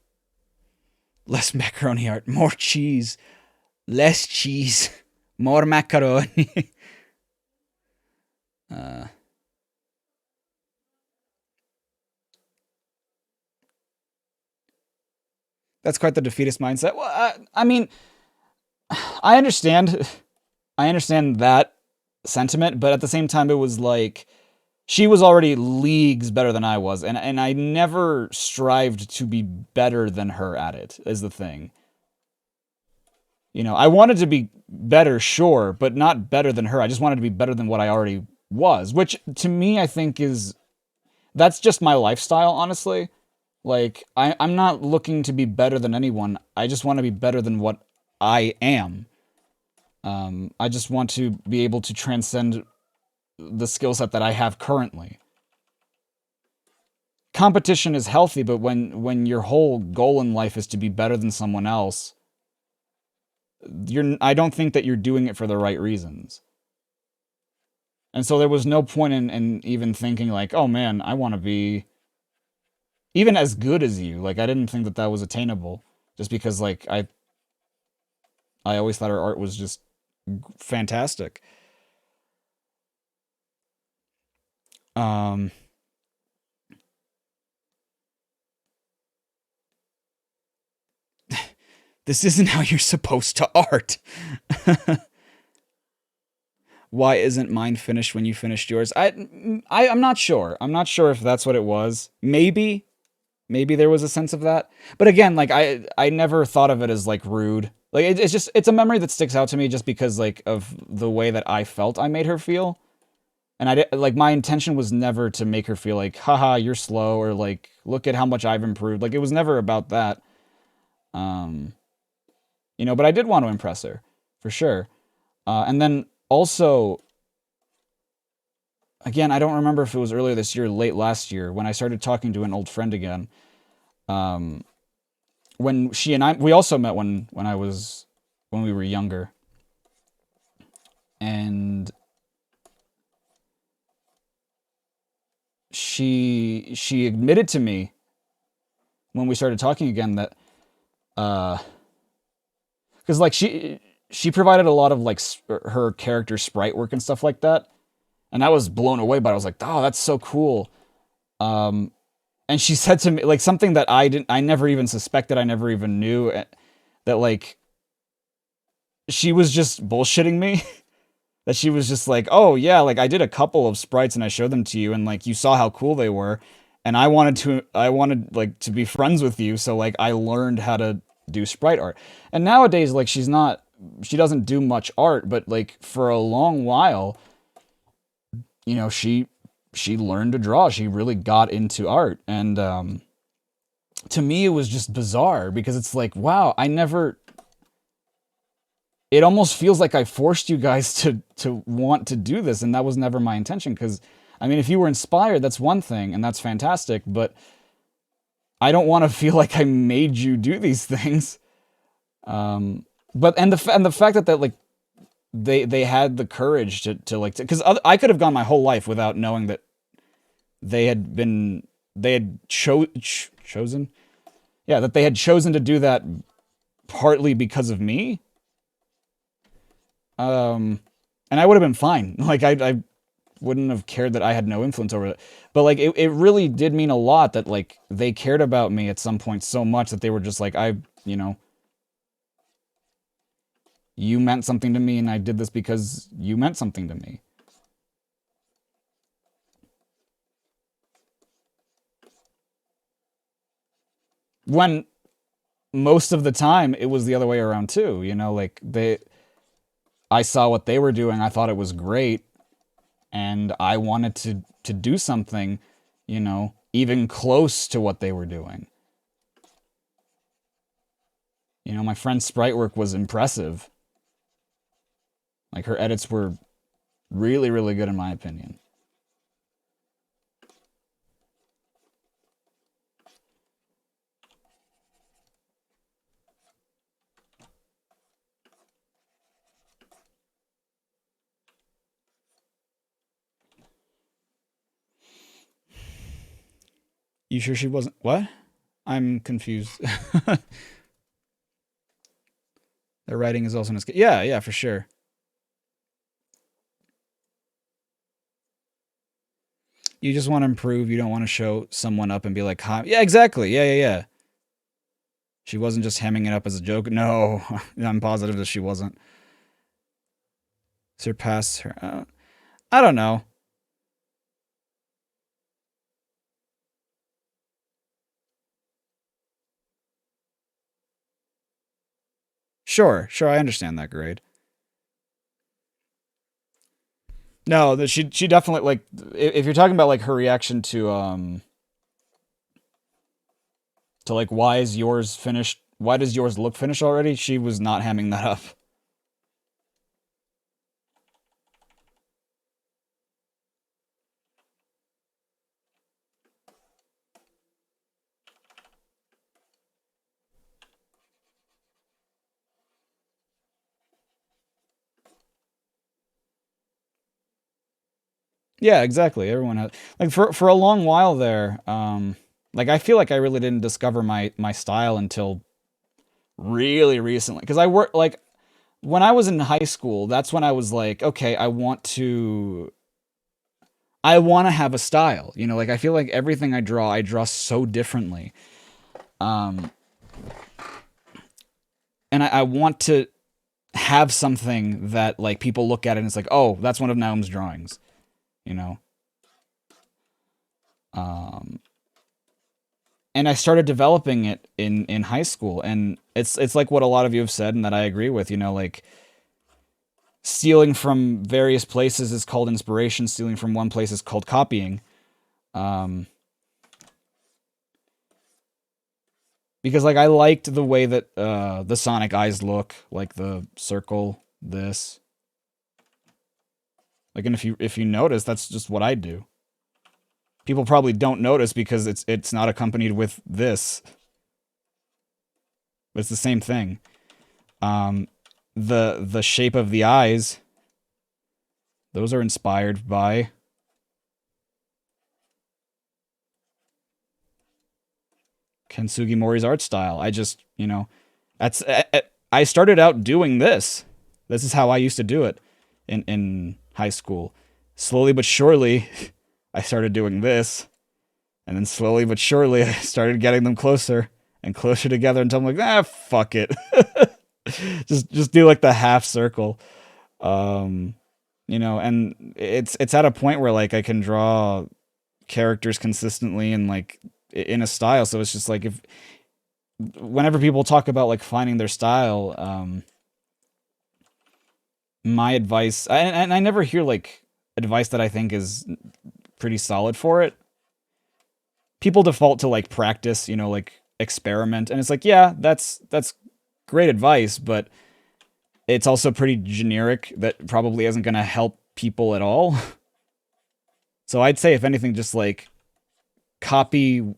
Less macaroni art, more cheese. Less cheese, more macaroni. That's quite the defeatist mindset. Well, I mean, I understand. I understand that sentiment, but at the same time, it was like she was already leagues better than I was, and I never strived to be better than her at it, is the thing. You know, I wanted to be better, sure, but not better than her. I just wanted to be better than what I already was, which to me, I think that's just my lifestyle, honestly. Like, I'm not looking to be better than anyone. I just want to be better than what I am. I just want to be able to transcend the skill set that I have currently. Competition is healthy, but when your whole goal in life is to be better than someone else, I don't think that you're doing it for the right reasons. And so there was no point in even thinking like, oh man, I want to be even as good as you. Like, I didn't think that that was attainable, just because like I always thought her art was just fantastic. This isn't how you're supposed to art. Why isn't mine finished when you finished yours? I'm not sure. I'm not sure if that's what it was. Maybe there was a sense of that. But again, like I never thought of it as like rude. Like it's a memory that sticks out to me just because like of the way that I felt I made her feel. And like my intention was never to make her feel like, haha, you're slow, or like, look at how much I've improved. Like, it was never about that. You know, but I did want to impress her, for sure. And then also, again, I don't remember if it was earlier this year or late last year, when I started talking to an old friend again. When she and we also met when we were younger. And she admitted to me when we started talking again that, because like she provided a lot of like her character sprite work and stuff like that, and I was blown away by it. I was like, oh, that's so cool. And she said to me like something that I never even suspected, I never even knew, that like she was just bullshitting me. That she was just like, oh yeah, like I did a couple of sprites and I showed them to you, and like you saw how cool they were, and I wanted like to be friends with you, so like I learned how to do sprite art. And nowadays, like she doesn't do much art, but like for a long while, you know, she learned to draw. She really got into art, and to me it was just bizarre because it's like, wow, it almost feels like I forced you guys to want to do this, and that was never my intention. Because, I mean, if you were inspired, that's one thing, and that's fantastic, but I don't want to feel like I made you do these things. But the fact that like they had the courage to like, because I could have gone my whole life without knowing that they had chosen, yeah, that they had chosen to do that partly because of me. And I would have been fine. Like, I wouldn't have cared that I had no influence over it. But, like, it really did mean a lot that, like, they cared about me at some point so much that they were just like, you know, you meant something to me, and I did this because you meant something to me. When most of the time, it was the other way around, too. You know, like, I saw what they were doing, I thought it was great, and I wanted to do something, you know, even close to what they were doing. You know, my friend's sprite work was impressive. Like, her edits were really, really good in my opinion. You sure she wasn't? What? I'm confused. Their writing is also yeah, yeah, for sure. You just want to improve. You don't want to show someone up and be like, hi. Yeah, exactly. Yeah, yeah, yeah. She wasn't just hemming it up as a joke. No, I'm positive that she wasn't. Surpass her. I don't know. Sure, sure, I understand that grade. No, that she definitely like if you're talking about like her reaction to like why is yours finished? Why does yours look finished already? She was not hamming that up. Yeah, exactly. Everyone has like for a long while there. Like I feel like I really didn't discover my style until really recently because I work like when I was in high school. That's when I was like, okay, I want to have a style. You know, like I feel like everything I draw so differently. Um, and I want to have something that like people look at it and it's like, oh, that's one of Naum's drawings. You know. Um, and I started developing it in high school, and it's like what a lot of you have said, and that I agree with. You know, like stealing from various places is called inspiration. Stealing from one place is called copying. Um, because like I liked the way that the Sonic eyes look, like the circle, this. Like, and if you notice, that's just what I do. People probably don't notice because it's not accompanied with this. But it's the same thing. Um, the shape of the eyes, those are inspired by Ken Sugimori's art style. I just, you know, that's I started out doing this. This is how I used to do it in high school. Slowly but surely, I started doing this, and then slowly but surely, I started getting them closer and closer together until I'm like, ah, fuck it. just do like the half circle. You know, and it's at a point where like I can draw characters consistently and like in a style. So it's just like if whenever people talk about like finding their style, my advice, and I never hear like advice that I think is pretty solid for it. People default to like practice, you know, like experiment, and it's like, yeah, that's great advice, but it's also pretty generic that probably isn't going to help people at all. So I'd say if anything, just like copy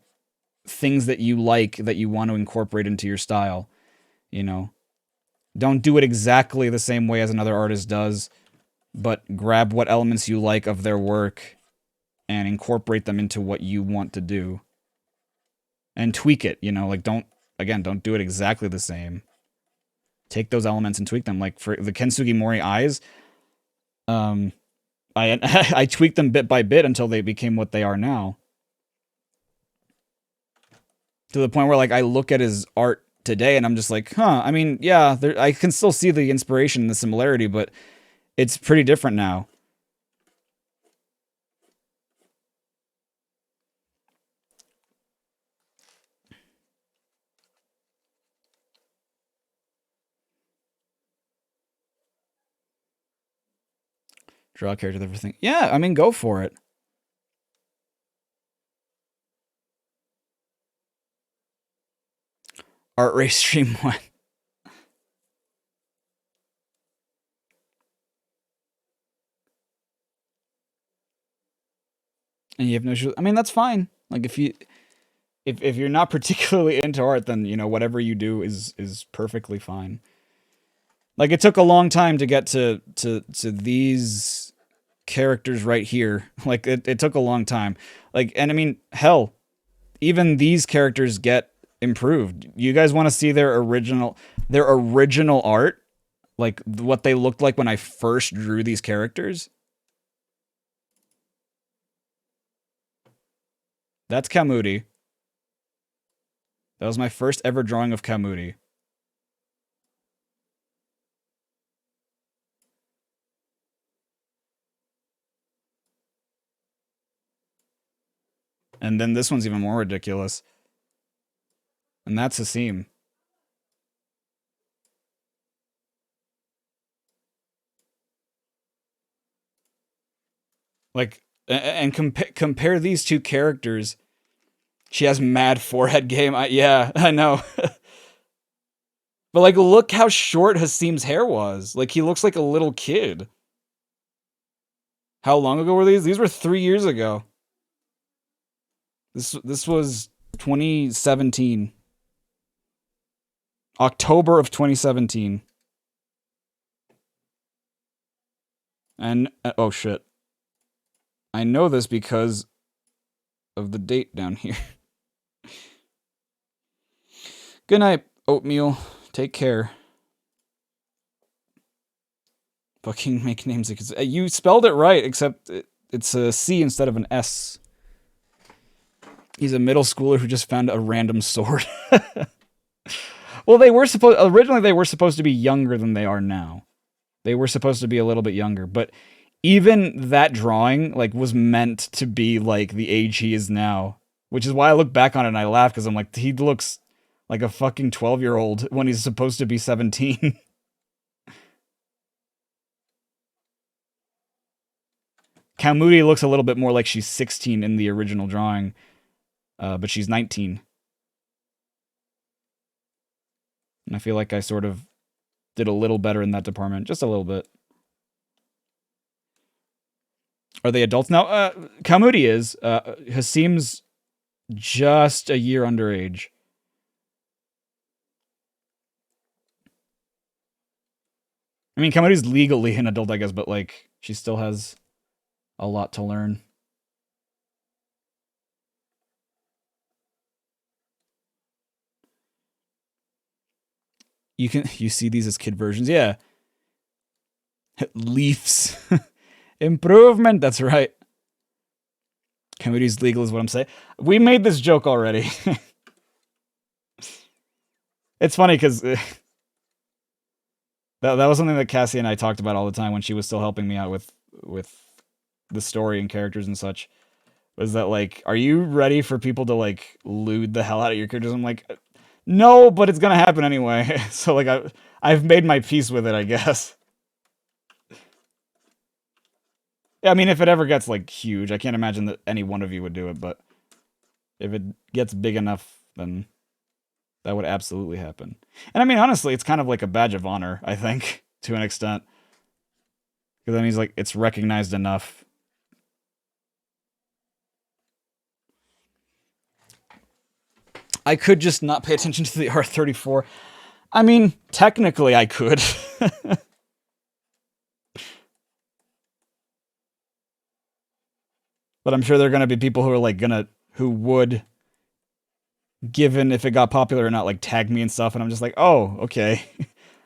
things that you like that you want to incorporate into your style, you know. Don't do it exactly the same way as another artist does, but grab what elements you like of their work and incorporate them into what you want to do. And tweak it, you know, like don't do it exactly the same. Take those elements and tweak them. Like for the Ken Sugimori eyes, I I tweaked them bit by bit until they became what they are now. To the point where like I look at his art today and I'm just like, huh, I mean, yeah, I can still see the inspiration and the similarity, but it's pretty different now. Draw a character with everything. Yeah, I mean, go for it. Art Race Stream 1. And you have no shoes. I mean, that's fine. Like if you're not particularly into art, then you know whatever you do is perfectly fine. Like it took a long time to get to these characters right here. Like it took a long time. Like, and I mean, hell, even these characters get improved. You guys want to see their original art? Like what they looked like when I first drew these characters? That's Kamudi. That was my first ever drawing of Kamudi. And then this one's even more ridiculous. And that's Hasim. Like, and compare these two characters. She has mad forehead game. Yeah, I know. But, like, look how short Hasim's hair was. Like, he looks like a little kid. How long ago were these? These were 3 years ago. This was 2017. October of 2017. And, oh shit. I know this because of the date down here. Good night, Oatmeal. Take care. Fucking make names. You spelled it right, except it's a C instead of an S. He's a middle schooler who just found a random sword. Well, originally they were supposed to be younger than they are now. They were supposed to be a little bit younger, but even that drawing like was meant to be like the age he is now, which is why I look back on it and I laugh because I'm like, he looks like a fucking 12-year-old when he's supposed to be 17. Kamudi looks a little bit more like she's 16 in the original drawing, but she's 19. And I feel like I sort of did a little better in that department, just a little bit. Are they adults now? Kamudi is. Hasim's just a year underage. I mean, Kamudi's legally an adult, I guess, but, like, she still has a lot to learn. You see these as kid versions, yeah. Leafs. Improvement, that's right. Kamudi's legal is what I'm saying. We made this joke already. It's funny because that was something that Cassie and I talked about all the time when she was still helping me out with the story and characters and such. Was that like, are you ready for people to like lewd the hell out of your characters? I'm like, no, but it's gonna happen anyway. So like I've made my peace with it, I guess. Yeah, I mean, if it ever gets like huge, I can't imagine that any one of you would do it, but if it gets big enough, then that would absolutely happen. And I mean, honestly, it's kind of like a badge of honor, I think, to an extent. Because then he's like, it's recognized enough. I could just not pay attention to the R34. I mean, technically I could. But I'm sure there are going to be people who are like who would, given if it got popular or not, like tag me and stuff. And I'm just like, oh, okay.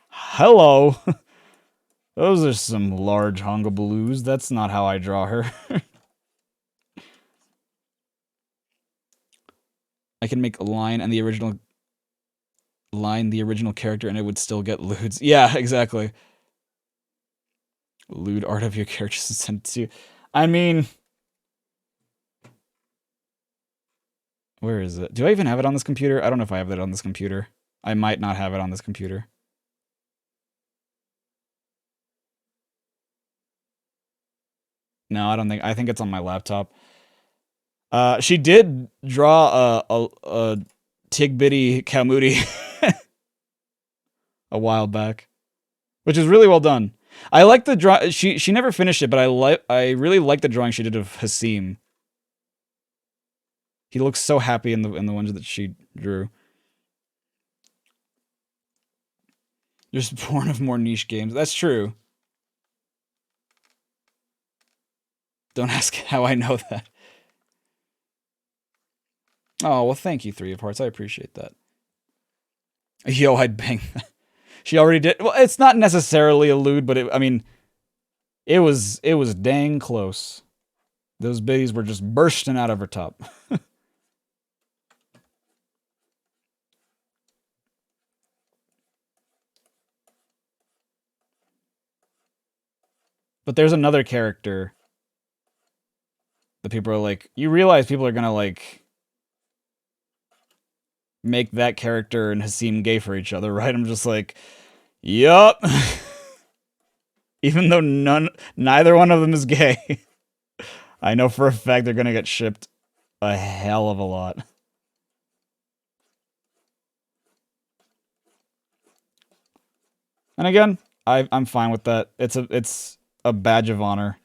Hello. Those are some large Hongabaloos. That's not how I draw her. I can make a line and the original character and it would still get lewds. Yeah, exactly. Lewd art of your characters is sent to. I mean, where is it? Do I even have it on this computer? I don't know if I have that on this computer. I might not have it on this computer. No, I don't think. I think it's on my laptop. She did draw a Tigbitty Kamudi a while back, which is really well done. I like the draw. She never finished it, but I really like the drawing she did of Hasim. He looks so happy in the ones that she drew. You're just born of more niche games. That's true. Don't ask how I know that. Oh, well, thank you, Three of Hearts. I appreciate that. Yo, I'd bang that. She already did. Well, it's not necessarily a lewd, but I mean, it was dang close. Those biddies were just bursting out of her top. But there's another character that people are like, you realize people are gonna like make that character and Hasim gay for each other, right? I'm just like, yup. Even though neither one of them is gay, I know for a fact they're gonna get shipped a hell of a lot. And again, I'm fine with that. It's a badge of honor.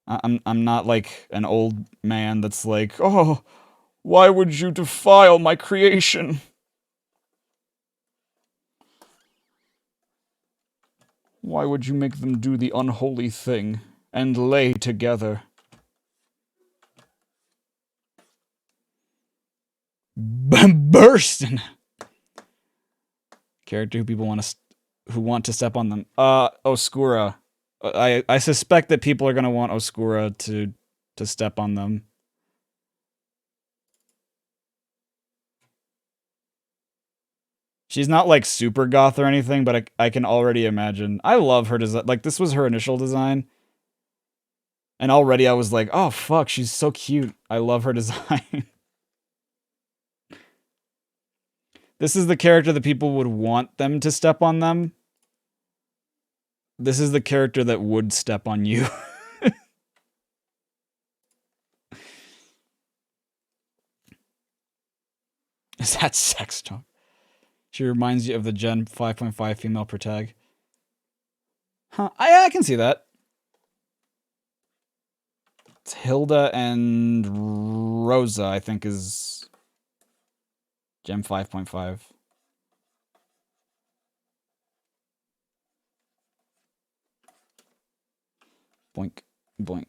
I'm not like an old man that's like, oh, why would you defile my creation? Why would you make them do the unholy thing and lay together? Bursting. Character who people want to step on them. Oscura. I suspect that people are gonna want Oscura to step on them. She's not like super goth or anything, but I can already imagine. I love her design. Like, this was her initial design. And already I was like, oh fuck, she's so cute. I love her design. This is the character that people would want them to step on them. This is the character that would step on you. Is that sex talk? She reminds you of the Gen 5.5 female protag. Huh, I can see that. It's Hilda and Rosa, I think, is Gen 5.5. Boink, boink.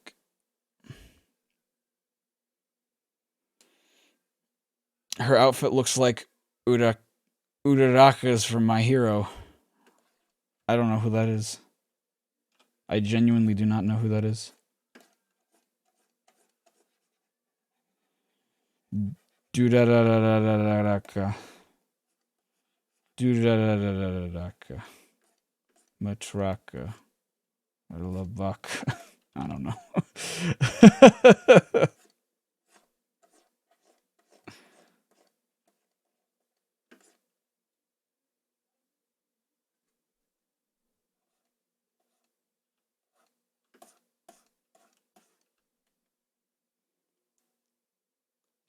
Her outfit looks like Uraraka's from My Hero. I don't know who that is. I genuinely do not know who that is. Durararararaka. Durararararaka. Matraka. Lavaka. I don't know.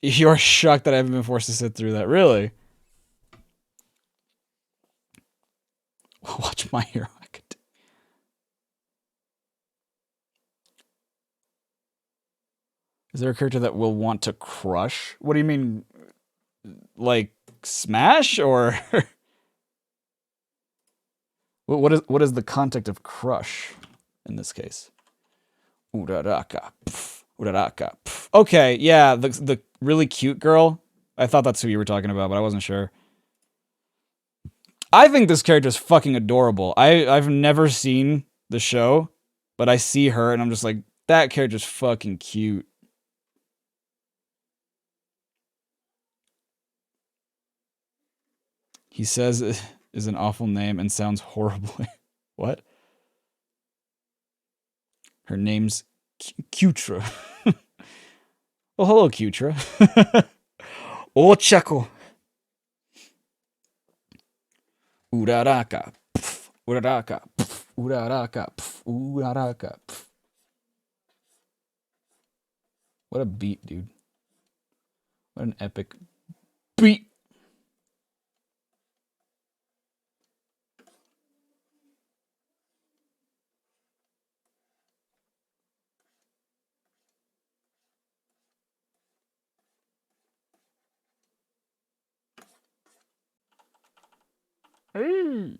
You're shocked that I haven't been forced to sit through that. Really? Watch My Hero Academia. Is there a character that will want to crush? What do you mean? Like, smash? Or what is the context of crush in this case? Uraraka. Uraraka. Okay, yeah, the really cute girl. I thought that's who you were talking about, but I wasn't sure. I think this character is fucking adorable. I've never seen the show, but I see her and I'm just like, that character's fucking cute. He says it is an awful name and sounds horribly. What? Her name's Kutra. Well, hello, Kutra. Oh, Checo. Uraraka. Uraraka. Uraraka. Uraraka. What a beat, dude. What an epic beat. Hey.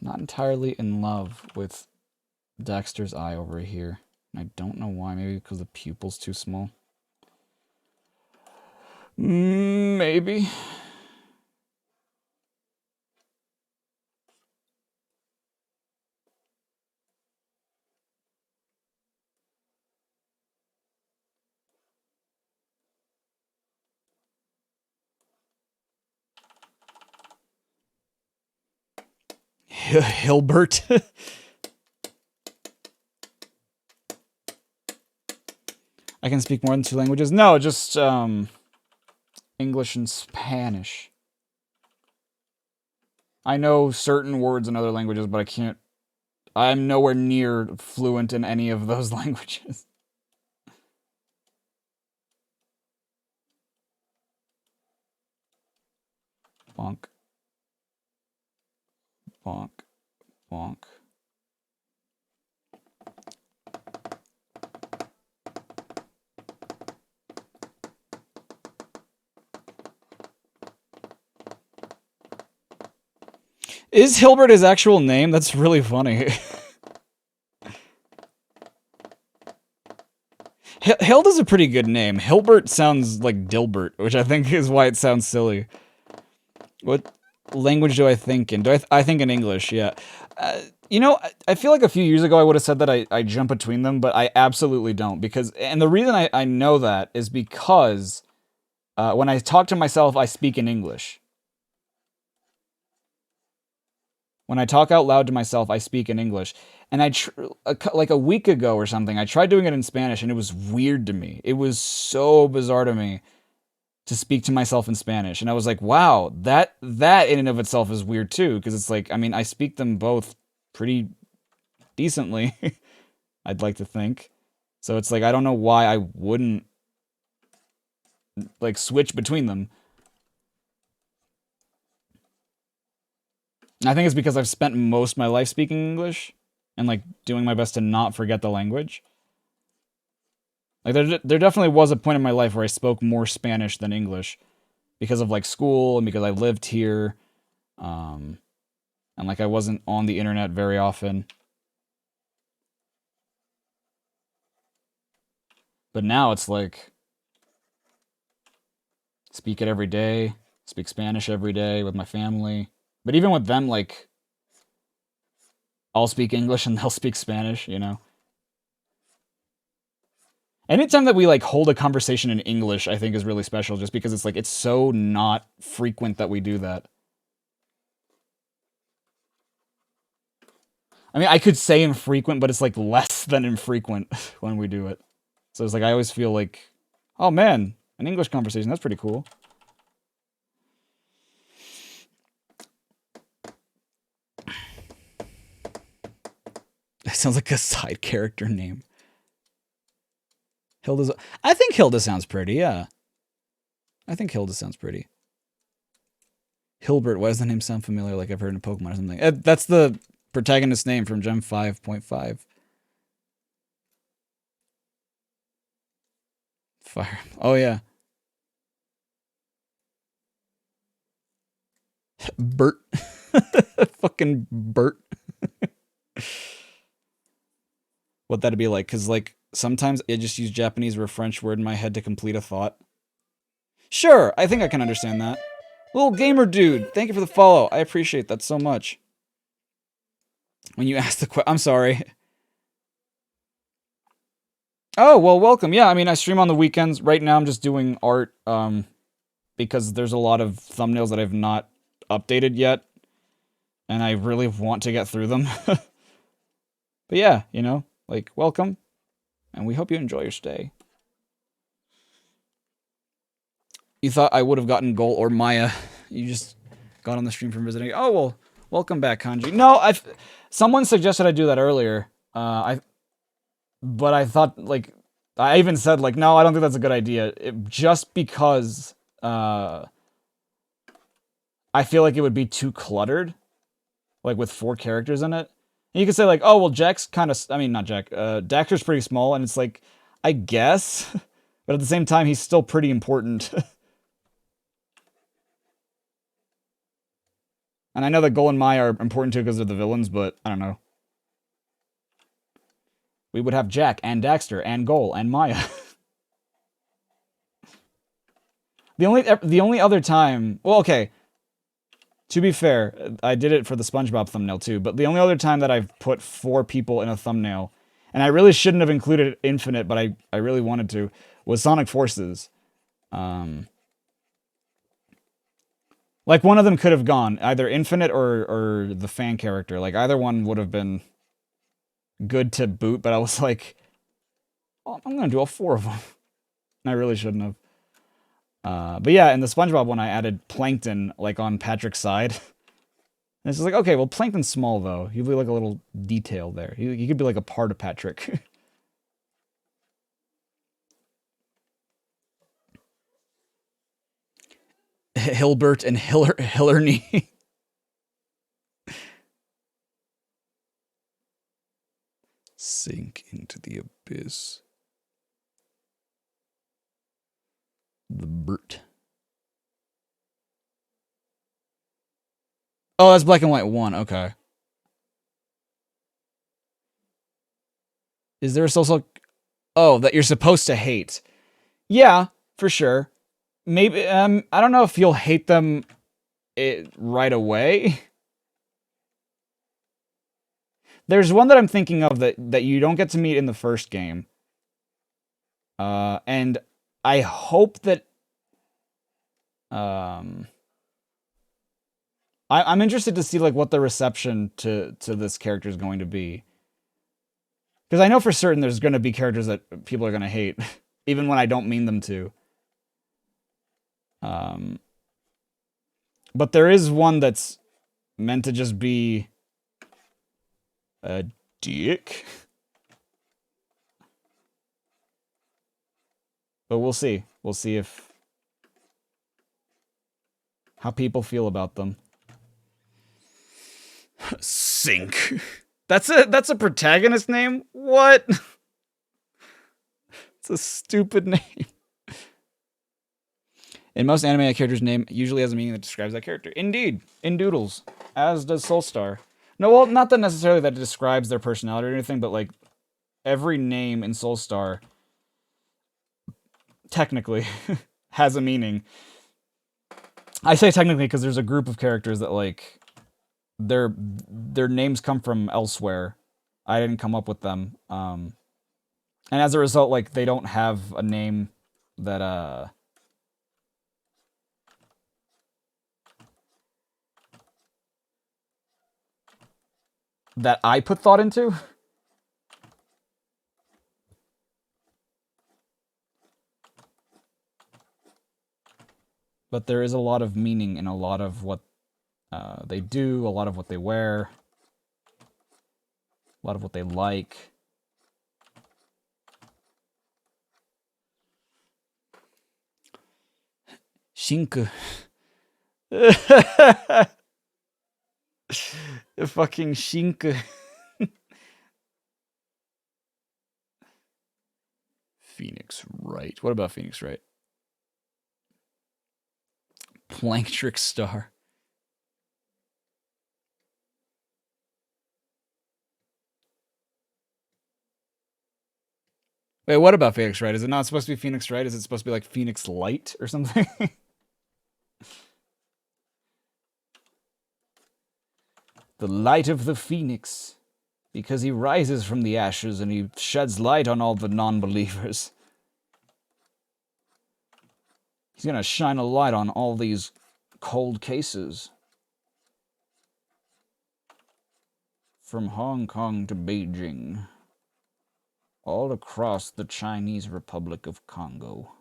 Not entirely in love with Daxter's eye over here. I don't know why. Maybe because the pupil's too small. Maybe. Hilbert. I can speak more than 2 languages. No, just English and Spanish. I know certain words in other languages, but I can't. I'm nowhere near fluent in any of those languages. Bonk. Bonk. Bonk. Is Hilbert his actual name? That's really funny. Hilda's a pretty good name. Hilbert sounds like Dilbert, which I think is why it sounds silly. What language do I think in? I think in English, yeah. You know, I feel like a few years ago I would have said that I jump between them, but I absolutely don't. And the reason I know that is because when I talk to myself, I speak in English. When I talk out loud to myself, I speak in English. And like a week ago or something, I tried doing it in Spanish, and it was weird to me. It was so bizarre to me to speak to myself in Spanish. And I was like, wow, that in and of itself is weird too, because it's like, I mean, I speak them both pretty decently, I'd like to think. So it's like, I don't know why I wouldn't like switch between them. I think it's because I've spent most of my life speaking English and like doing my best to not forget the language. Like there definitely was a point in my life where I spoke more Spanish than English because of like school and because I lived here. And like I wasn't on the internet very often. But now it's like speak it every day, speak Spanish every day with my family. But even with them, like I'll speak English and they'll speak Spanish, you know? Anytime that we like hold a conversation in English, I think is really special just because it's like it's so not frequent that we do that. I mean, I could say infrequent, but it's like less than infrequent when we do it. So it's like I always feel like, oh man, an English conversation, that's pretty cool. That sounds like a side character name. Hilda's. I think Hilda sounds pretty, yeah. I think Hilda sounds pretty. Hilbert, why does the name sound familiar like I've heard in Pokemon or something? That's the protagonist's name from Gem 5.5. Fire. Oh, yeah. Bert. Fucking Bert. What that'd be like, because, like, sometimes I just use Japanese or a French word in my head to complete a thought. Sure, I think I can understand that. Little gamer dude, thank you for the follow. I appreciate that so much. When you ask the question, I'm sorry. Oh, well, welcome. Yeah, I mean, I stream on the weekends. Right now, I'm just doing art, because there's a lot of thumbnails that I've not updated yet, and I really want to get through them. But yeah, you know, like, welcome, and we hope you enjoy your stay. You thought I would have gotten Goal or Maya. You just got on the stream from visiting. Oh, well, welcome back, Kanji. No, someone suggested I do that earlier. But I thought, like, I even said, like, no, I don't think that's a good idea. Just because I feel like it would be too cluttered, like, with 4 characters in it. And you could say, like, oh, well, Jack's kind of, I mean, not Jack, Daxter's pretty small, and it's like, I guess, but at the same time, he's still pretty important. And I know that Gol and Mai are important too because they're the villains, but I don't know. we would have Jack and Daxter and Goal and Maya. The only other time, well, okay, to be fair, I did it for the SpongeBob thumbnail too, but the only other time that I've put 4 people in a thumbnail, and I really shouldn't have included Infinite, but I really wanted to, was Sonic Forces. Like, one of them could have gone, either Infinite or the fan character. Like, either one would have been good to boot, but I was like, oh, I'm going to do all 4 of them. And I really shouldn't have. But yeah, in the SpongeBob one, I added Plankton, like, on Patrick's side. And it's just like, okay, well, Plankton's small, though. He'd be like a little detail there. He could be like a part of Patrick. Hilbert and Hillerny. Sink into the abyss. The Bert. Oh, that's Black and White 1. Okay. Is there a social... Oh, that you're supposed to hate. Yeah, for sure. Maybe, I don't know if you'll hate them right away. There's one that I'm thinking of that you don't get to meet in the first game. And I hope that... I'm interested to see, like, what the reception to this character is going to be. Because I know for certain there's going to be characters that people are going to hate, even when I don't mean them to. But there is one that's meant to just be a dick. But we'll see. We'll see how people feel about them. Sink. That's a protagonist name? What? It's a stupid name. In most anime, a character's name usually has a meaning that describes that character. Indeed. In Doodles. As does Soulstar. No, well, not that necessarily that it describes their personality or anything, but, like, every name in Soulstar technically has a meaning. I say technically because there's a group of characters that, like, their names come from elsewhere. I didn't come up with them. And as a result, like, they don't have a name that, that I put thought into. But there is a lot of meaning in a lot of what they do, a lot of what they wear, a lot of what they like. Shinku. Fucking Shinku. Phoenix Wright. What about Phoenix Wright? Planktrick Star. Wait, what about Phoenix Wright? Is it not supposed to be Phoenix Wright? Is it supposed to be like Phoenix Light or something? The light of the Phoenix. Because he rises from the ashes and he sheds light on all the non-believers. He's gonna shine a light on all these cold cases. From Hong Kong to Beijing. All across the Chinese Republic of Congo.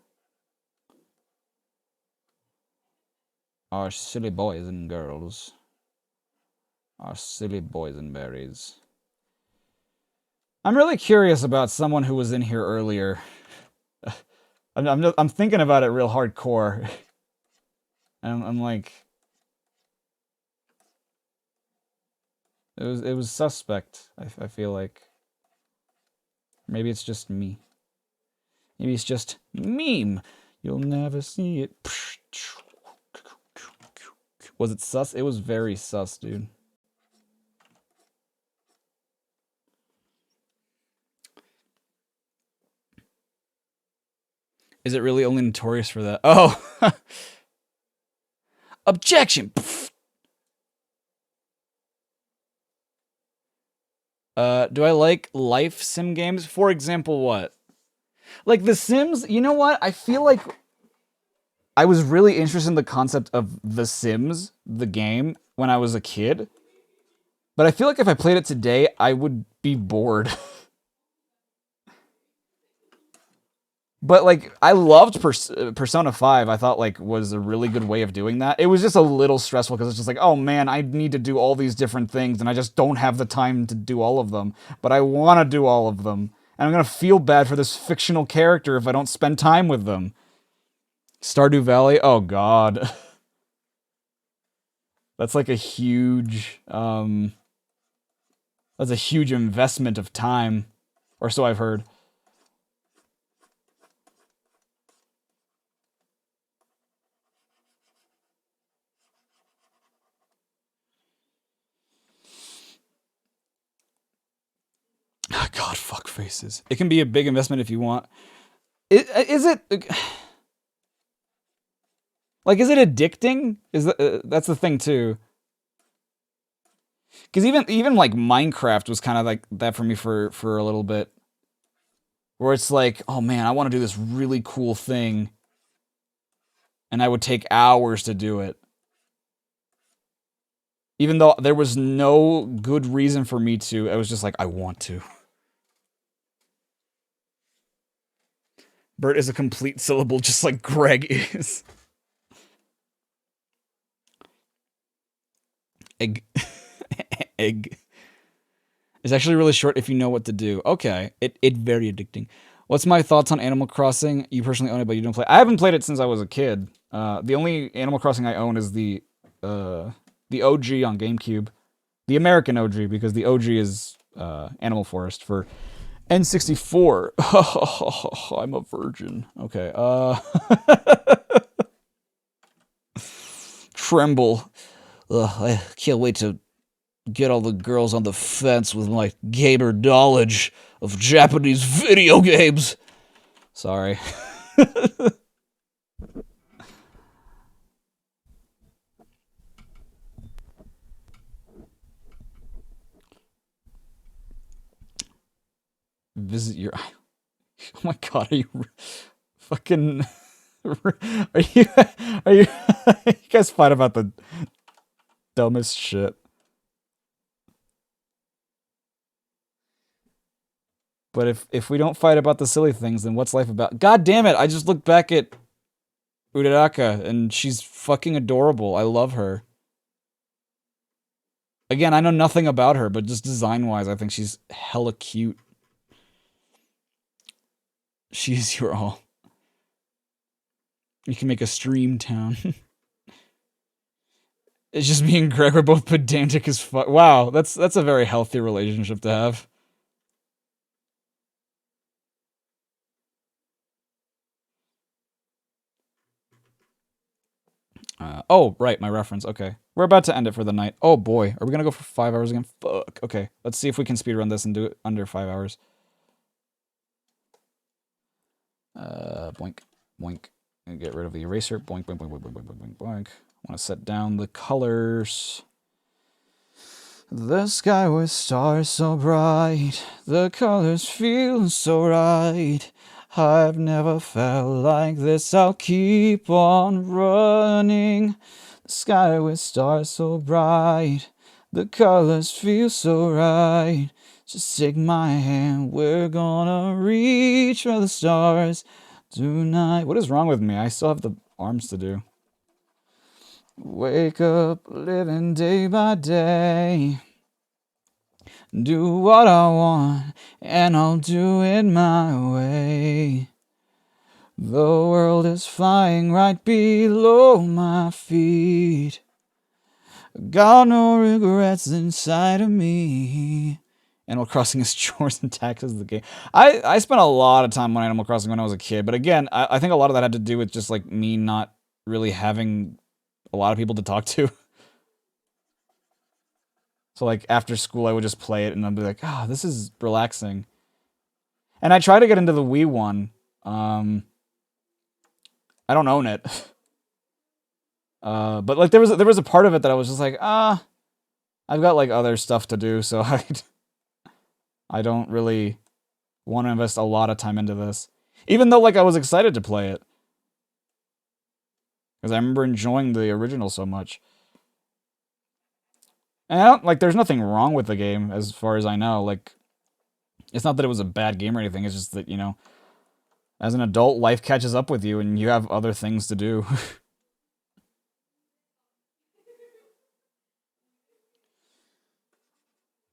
Our silly boys and girls. Our silly boysenberries. I'm really curious about someone who was in here earlier. I'm thinking about it real hardcore. And I'm like... It was suspect, I feel like. Maybe it's just me. Maybe it's just meme. You'll never see it. Was it sus? It was very sus, dude. Is it really only notorious for that? Oh! Objection! Do I like life sim games? For example, what? Like The Sims, you know what? I feel like I was really interested in the concept of The Sims, the game, when I was a kid. But I feel like if I played it today, I would be bored. But, like, I loved Persona 5, I thought, like, was a really good way of doing that. It was just a little stressful, because it's just like, oh man, I need to do all these different things, and I just don't have the time to do all of them. But I want to do all of them. And I'm gonna feel bad for this fictional character if I don't spend time with them. Stardew Valley? Oh god. That's like a huge, that's a huge investment of time. Or so I've heard. God, fuck faces. It can be a big investment if you want. Is it... Like, is it addicting? That's the thing, too. Because even like, Minecraft was kind of like that for me for a little bit. Where it's like, oh man, I want to do this really cool thing. And I would take hours to do it. Even though there was no good reason for me to, I was just like, I want to. Bert is a complete syllable, just like Greg is. Egg. Egg. It's actually really short if you know what to do. Okay. It very addicting. What's my thoughts on Animal Crossing? You personally own it, but you don't play. I haven't played it since I was a kid. The only Animal Crossing I own is the OG on GameCube. The American OG, because the OG is Animal Forest for N64. I'm a virgin. Okay. Tremble. I can't wait to get all the girls on the fence with my gamer knowledge of Japanese video games. Sorry. Visit your... Oh my god, are you... Fucking... Are you... you guys fight about the dumbest shit. But if we don't fight about the silly things, then what's life about? God damn it, I just looked back at Uraraka, and she's fucking adorable. I love her. Again, I know nothing about her, but just design-wise, I think she's hella cute. She's your all. You can make a stream town. It's just me and Greg are both pedantic as fuck. Wow, that's a very healthy relationship to have. Oh, right, my reference. Okay. We're about to end it for the night. Oh boy, are we gonna go for 5 hours again? Fuck. Okay, let's see if we can speedrun this and do it under 5 hours. Boink, boink. And get rid of the eraser. Boink, boink, boink, boink, boink, boink, boink, boink. I want to set down the colors. The sky with stars so bright, the colors feel so right. I've never felt like this, I'll keep on running. The sky with stars so bright, the colors feel so right. Just take my hand, we're gonna reach for the stars tonight. What is wrong with me? I still have the arms to do. Wake up, living day by day. Do what I want, and I'll do it my way. The world is flying right below my feet. Got no regrets inside of me. Animal Crossing is chores and taxes the game. I spent a lot of time on Animal Crossing when I was a kid, but again, I think a lot of that had to do with just like me not really having a lot of people to talk to. So like after school I would just play it and I'd be like, ah, oh, this is relaxing. And I tried to get into the Wii one. I don't own it. But like there was a part of it that I was just like, I've got like other stuff to do, so I don't really want to invest a lot of time into this. Even though like I was excited to play it. Because I remember enjoying the original so much. And I don't, like, there's nothing wrong with the game, as far as I know. Like, it's not that it was a bad game or anything, it's just that, you know, as an adult, life catches up with you and you have other things to do.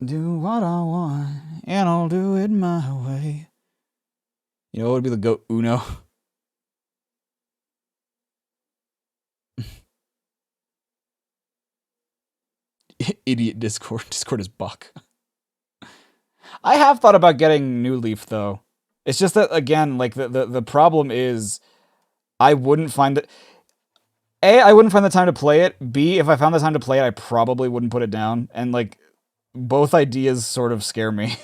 Do what I want, and I'll do it my way. You know what would be the goat Uno? Idiot Discord. Discord is buck. I have thought about getting New Leaf, though. It's just that, again, like, the problem is I wouldn't find it... A, I wouldn't find the time to play it. B, if I found the time to play it, I probably wouldn't put it down. And, like, both ideas sort of scare me.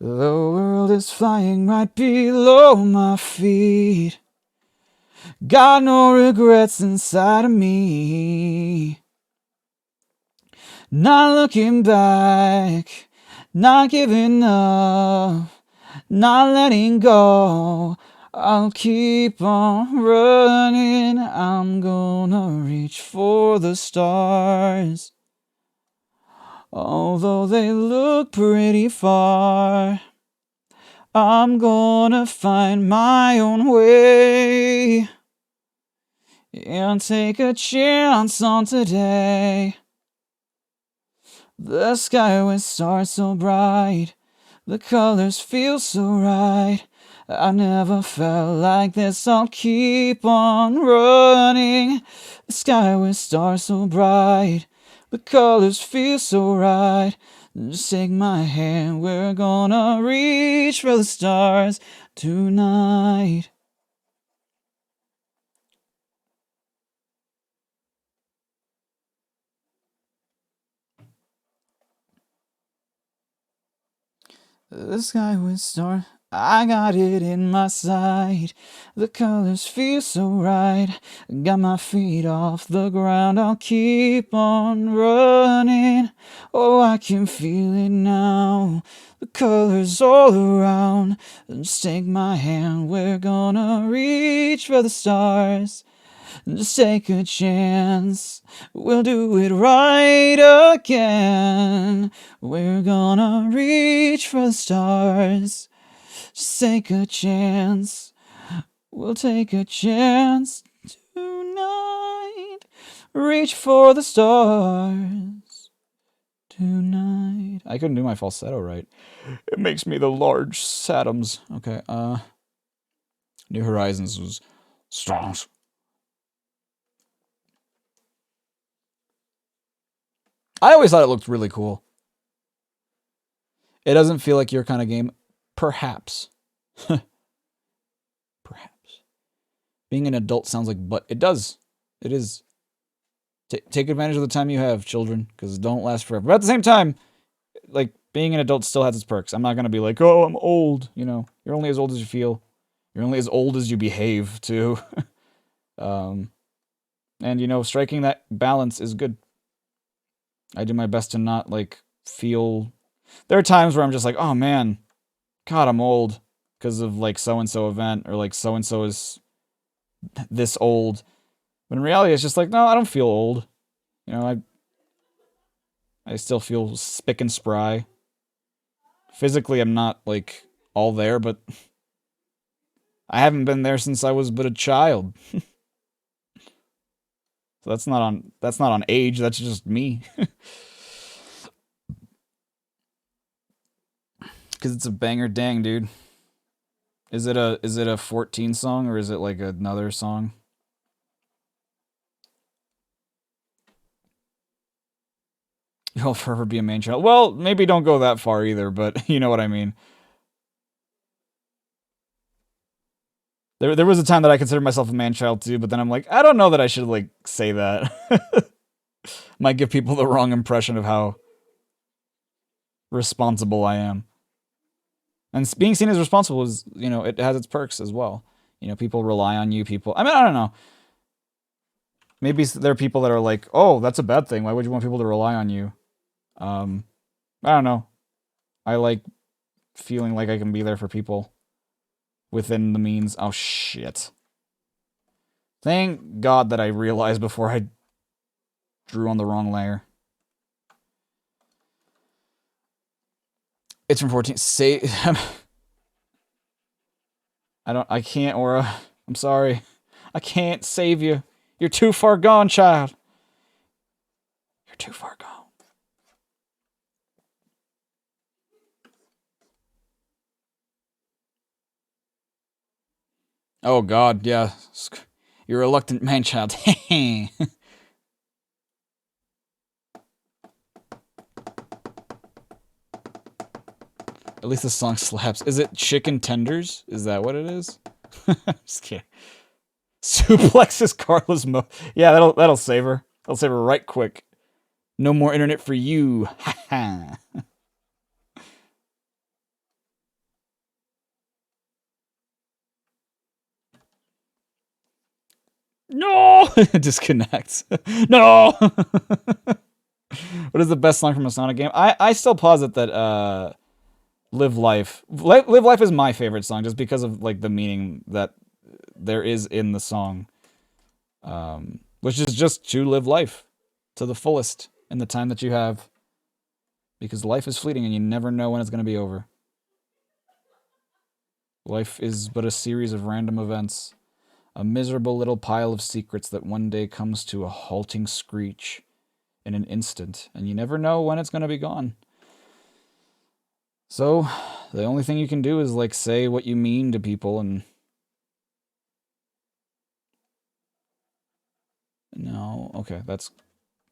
The world is flying right below my feet. Got no regrets inside of me. Not looking back, not giving up, not letting go. I'll keep on running, I'm gonna reach for the stars. Although they look pretty far, I'm gonna find my own way and take a chance on today. The sky with stars so bright, the colors feel so right. I never felt like this, I'll keep on running. The sky with stars so bright, the colors feel so right. Just take my hand, we're gonna reach for the stars tonight. The sky with stars, I got it in my sight. The colors feel so right. Got my feet off the ground, I'll keep on running. Oh, I can feel it now. The colors all around. Just take my hand, we're gonna reach for the stars. Just take a chance, we'll do it right again. We're gonna reach for the stars. Just take a chance, we'll take a chance tonight. Reach for the stars tonight. I couldn't do my falsetto right. It makes me the large Sadams. Okay, New Horizons was strong. I always thought it looked really cool. It doesn't feel like your kind of game. Perhaps. Perhaps. Being an adult sounds like, but it does. It is. Take advantage of the time you have, children, because it don't last forever. But at the same time, like, being an adult still has its perks. I'm not going to be like, oh, I'm old. You know, you're only as old as you feel. You're only as old as you behave, too. And, you know, striking that balance is good. I do my best to not, like, feel... There are times where I'm just like, oh, man, God, I'm old because of, like, so-and-so event, or, like, so-and-so is this old. But in reality, it's just like, no, I don't feel old. You know, I still feel spick and spry. Physically, I'm not, like, all there, but I haven't been there since I was but a child. So that's not on age, that's just me. Cause it's a banger dang, dude. Is it a 14 song or is it like another song? You'll forever be a main child. Well, maybe don't go that far either, but you know what I mean. There was a time that I considered myself a man-child too, but then I'm like, I don't know that I should, like, say that. Might give people the wrong impression of how responsible I am. And being seen as responsible is, you know, it has its perks as well. You know, people rely on you. People, I mean, I don't know. Maybe there are people that are like, oh, that's a bad thing. Why would you want people to rely on you? I don't know. I like feeling like I can be there for people within the means. Oh, shit. Thank God that I realized before I drew on the wrong layer. It's from 14. Say, I can't, Aura. I'm sorry. I can't save you. You're too far gone, child. You're too far gone. Oh, God, yeah. You're a reluctant man-child. At least the song slaps. Is it chicken tenders? Is that what it is? Just kidding. Suplexes Carla's mo. Yeah, that'll save her. That'll save her right quick. No more internet for you. Ha No! Disconnects. No! What is the best song from a Sonic game? I still posit that Live Life. Live Life is my favorite song just because of like the meaning that there is in the song. Which is just to live life to the fullest in the time that you have. Because life is fleeting and you never know when it's going to be over. Life is but a series of random events. A miserable little pile of secrets that one day comes to a halting screech in an instant, and you never know when it's going to be gone. So, the only thing you can do is, like, say what you mean to people and... No, okay, that's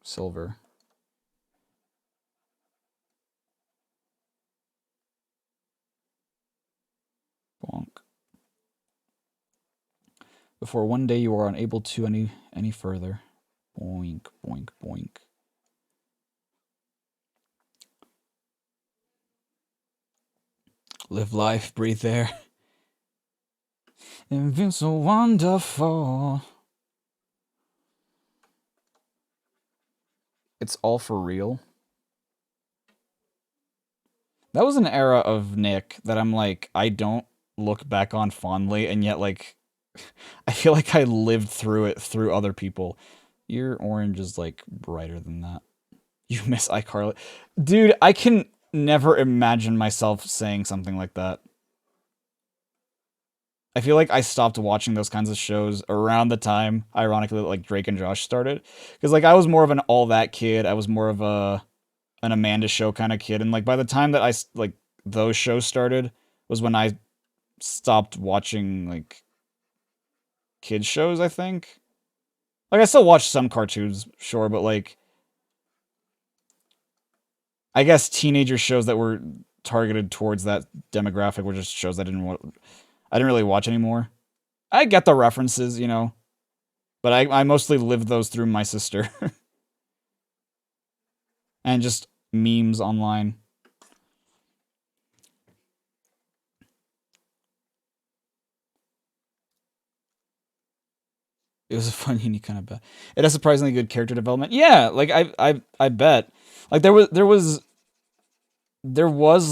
silver. Bonk. Before one day you are unable to any further. Boink, boink, boink. Live life, breathe air. It feels so wonderful. It's all for real. That was an era of Nick that I'm like, I don't look back on fondly, and yet, like, I feel like I lived through it through other people. Your orange is, like, brighter than that. You miss iCarly. Dude, I can never imagine myself saying something like that. I feel like I stopped watching those kinds of shows around the time, ironically, that, like, Drake and Josh started. Because, like, I was more of an All That kid. I was more of an Amanda Show kind of kid. And, like, by the time that like, those shows started was when I stopped watching, like, kids shows, I think. Like, I still watch some cartoons, sure, but, like, I guess teenager shows that were targeted towards that demographic were just shows I didn't really watch anymore. I get the references, you know, but I mostly lived those through my sister. And just memes online. It was a fun, unique kind of bet. It has surprisingly good character development. Yeah, like I bet. Like there was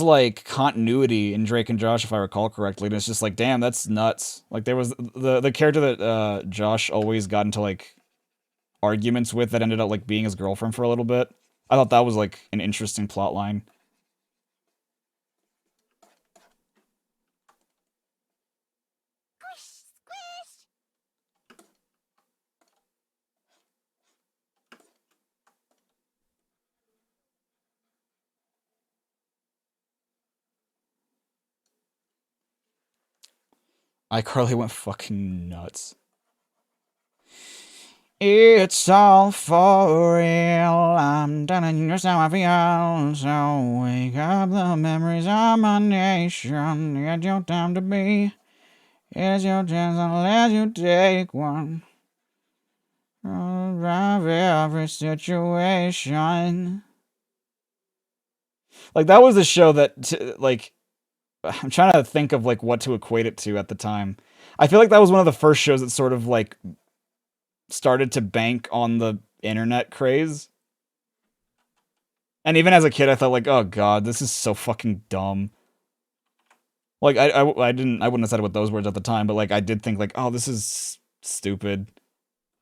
like continuity in Drake and Josh, if I recall correctly, and it's just like, damn, that's nuts. Like there was the character that Josh always got into like arguments with that ended up like being his girlfriend for a little bit. I thought that was like an interesting plot line. iCarly went fucking nuts. It's all for real. I'm telling you just how I feel. So wake up, the memories of my nation. It's your time to be. It's your chance unless you take one. Drive every situation. Like that was a show that like I'm trying to think of like what to equate it to at the time. I feel like that was one of the first shows that sort of like started to bank on the internet craze. And even as a kid, I thought like, oh god, this is so fucking dumb. Like I wouldn't have said it with those words at the time, but like I did think like, oh, this is stupid.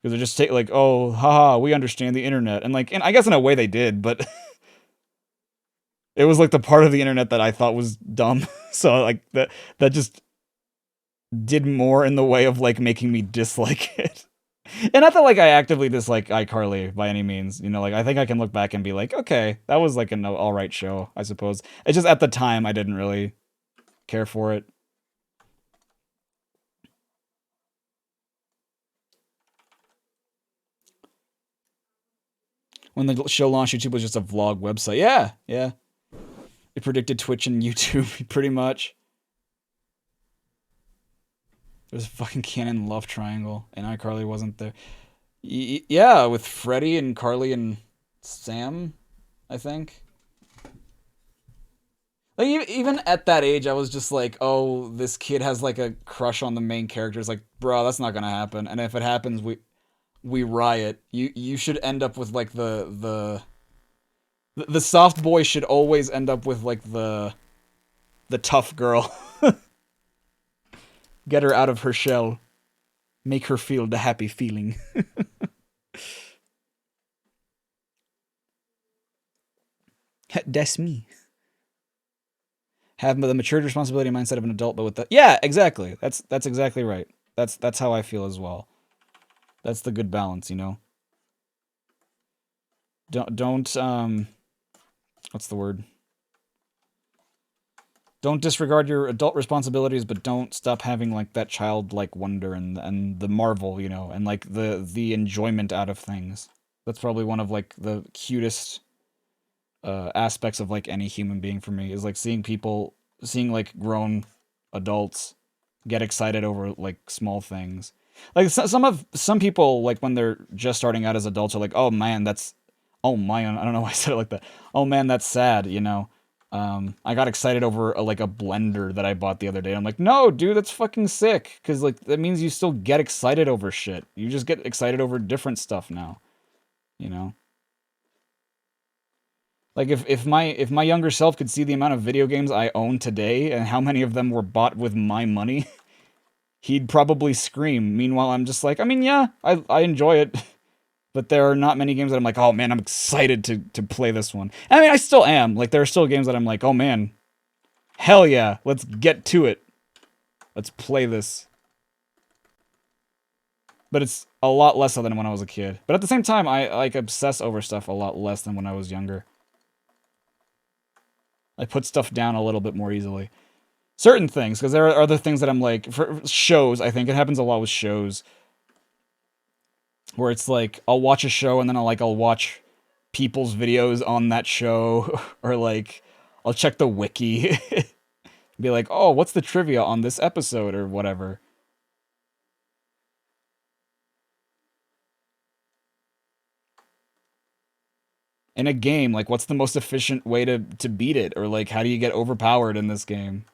Because they're just like, oh, haha, we understand the internet, and like, and I guess in a way they did, but it was like the part of the internet that I thought was dumb. So like that just did more in the way of like making me dislike it. And not that like I actively dislike iCarly by any means, you know, like I think I can look back and be like, okay, that was like an alright show, I suppose. It's just at the time I didn't really care for it. When the show launched, YouTube was just a vlog website. Yeah, yeah. It predicted Twitch and YouTube, pretty much. There's a fucking canon love triangle, and iCarly wasn't there. Yeah, with Freddie and Carly and Sam, I think. Like, even at that age, I was just like, oh, this kid has like a crush on the main character. It's like, bro, that's not gonna happen. And if it happens, we riot. You should end up with like the soft boy should always end up with like the tough girl. Get her out of her shell. Make her feel the happy feeling. That's me. Have the maturity responsibility mindset of an adult, but with the yeah, exactly. That's exactly right. That's how I feel as well. That's the good balance, you know. Don't what's the word? Don't disregard your adult responsibilities, but don't stop having like that childlike wonder and the marvel, you know, and like the enjoyment out of things. That's probably one of like the cutest aspects of like any human being for me is like seeing like grown adults get excited over like small things. Like some people like when they're just starting out as adults are like, oh man, I don't know why I said it like that. Oh man, that's sad, you know. I got excited over like a blender that I bought the other day. I'm like, no, dude, that's fucking sick. Cause like that means you still get excited over shit. You just get excited over different stuff now, you know. Like if my younger self could see the amount of video games I own today and how many of them were bought with my money, he'd probably scream. Meanwhile, I'm just like, I mean, yeah, I enjoy it. But there are not many games that I'm like, oh man, I'm excited to play this one. I mean, I still am. Like, there are still games that I'm like, oh man, hell yeah, let's get to it. Let's play this. But it's a lot less so than when I was a kid. But at the same time, I like obsess over stuff a lot less than when I was younger. I put stuff down a little bit more easily. Certain things, because there are other things that I'm like, for shows, I think it happens a lot with shows. Where it's like, I'll watch a show and then I'll watch people's videos on that show. Or like, I'll check the wiki. Be like, oh, what's the trivia on this episode or whatever. In a game, like, what's the most efficient way to beat it? Or like, how do you get overpowered in this game?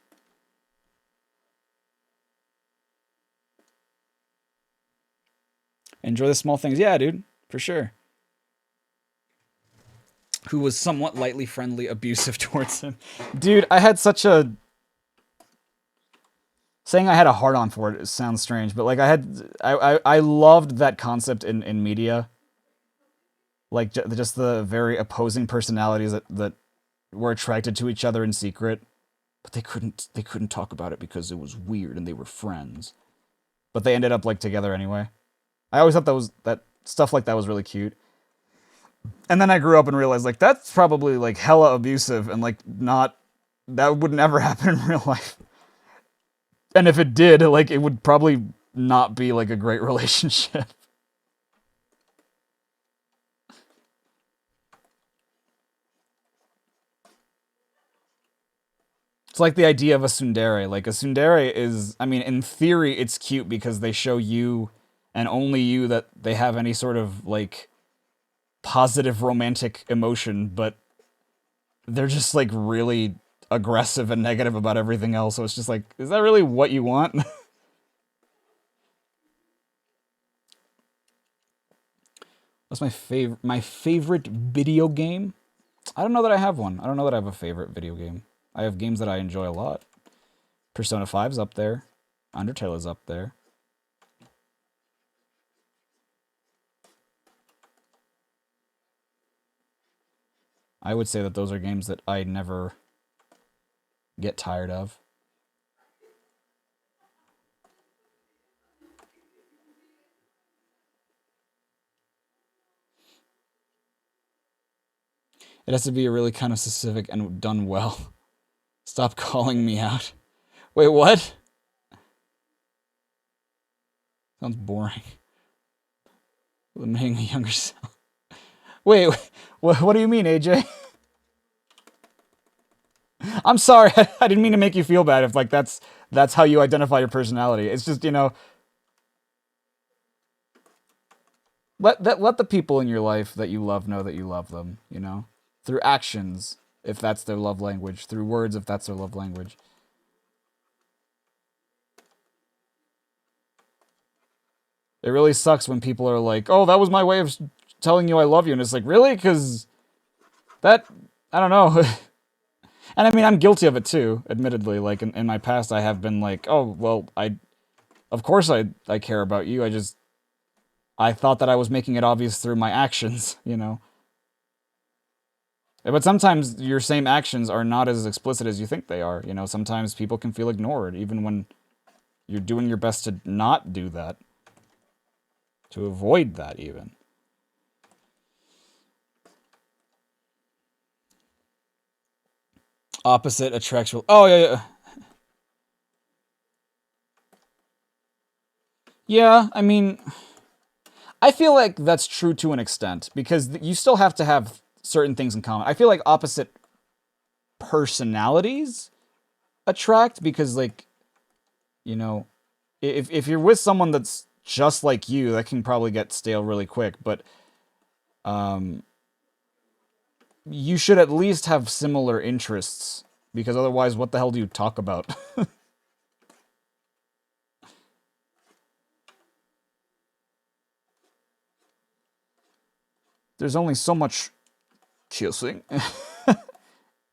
Enjoy the small things. Yeah, dude. For sure. Who was somewhat lightly friendly, abusive towards him. Dude, I had such a... Saying I had a hard-on for it sounds strange, but like I loved that concept in media. Like, just the very opposing personalities that were attracted to each other in secret. But they couldn't talk about it because it was weird and they were friends. But they ended up like together anyway. I always thought that stuff like that was really cute. And then I grew up and realized like that's probably like hella abusive and like that would never happen in real life. And if it did, like it would probably not be like a great relationship. It's like the idea of a tsundere. Like, a tsundere is, I mean, in theory, it's cute because they show you, and only you, that they have any sort of, like, positive romantic emotion, but they're just, like, really aggressive and negative about everything else. So it's just like, is that really what you want? What's my favorite video game? I don't know that I have one. I don't know that I have a favorite video game. I have games that I enjoy a lot. Persona 5's up there. Undertale is up there. I would say that those are games that I never get tired of. It has to be a really kind of specific and done well. Stop calling me out. Wait, what? Sounds boring. Limiting a younger self. Wait, what do you mean, AJ? I'm sorry, I didn't mean to make you feel bad if, like, that's how you identify your personality. It's just, you know, let the people in your life that you love know that you love them, you know? Through actions, if that's their love language. Through words, if that's their love language. It really sucks when people are like, oh, that was my way of telling you I love you. And it's like, really? Because that, I don't know. And I mean, I'm guilty of it too, admittedly. Like, in my past, I have been like, oh, well, of course I care about you. I thought that I was making it obvious through my actions, you know? But sometimes your same actions are not as explicit as you think they are, you know? Sometimes people can feel ignored, even when you're doing your best to not do that. To avoid that, even. Opposite attracts... Oh, yeah. Yeah, I mean... I feel like that's true to an extent, because you still have to have certain things in common. I feel like opposite personalities attract, because, like, you know, if you're with someone that's just like you, that can probably get stale really quick, but you should at least have similar interests, because otherwise, what the hell do you talk about? There's only so much kissing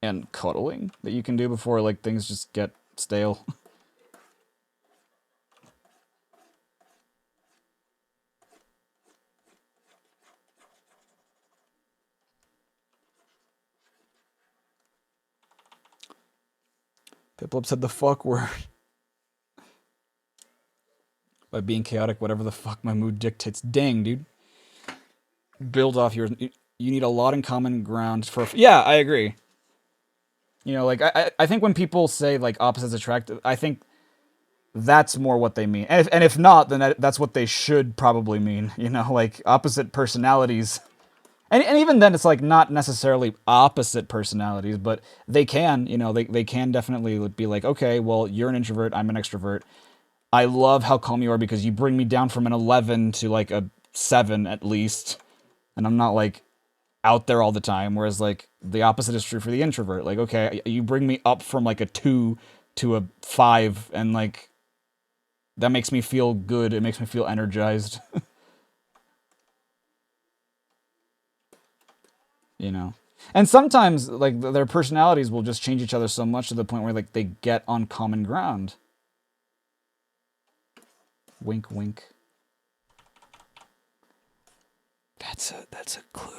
and cuddling that you can do before, like, things just get stale. Piplup said the fuck word. By being chaotic, whatever the fuck my mood dictates. Dang, dude. Build off yours. You need a lot in common ground for... Yeah, I agree. You know, like, I think when people say, like, opposites attract, I think that's more what they mean. And if not, then that's what they should probably mean. You know, like, opposite personalities. And even then, it's, like, not necessarily opposite personalities, but they can, you know, they can definitely be like, okay, well, you're an introvert, I'm an extrovert. I love how calm you are because you bring me down from an 11 to, like, a 7 at least. And I'm not, like, out there all the time, whereas, like, the opposite is true for the introvert. Like, okay, you bring me up from, like, a 2 to a 5, and, like, that makes me feel good. It makes me feel energized. You know? And sometimes, like, their personalities will just change each other so much to the point where, like, they get on common ground. Wink, wink. That's a clue.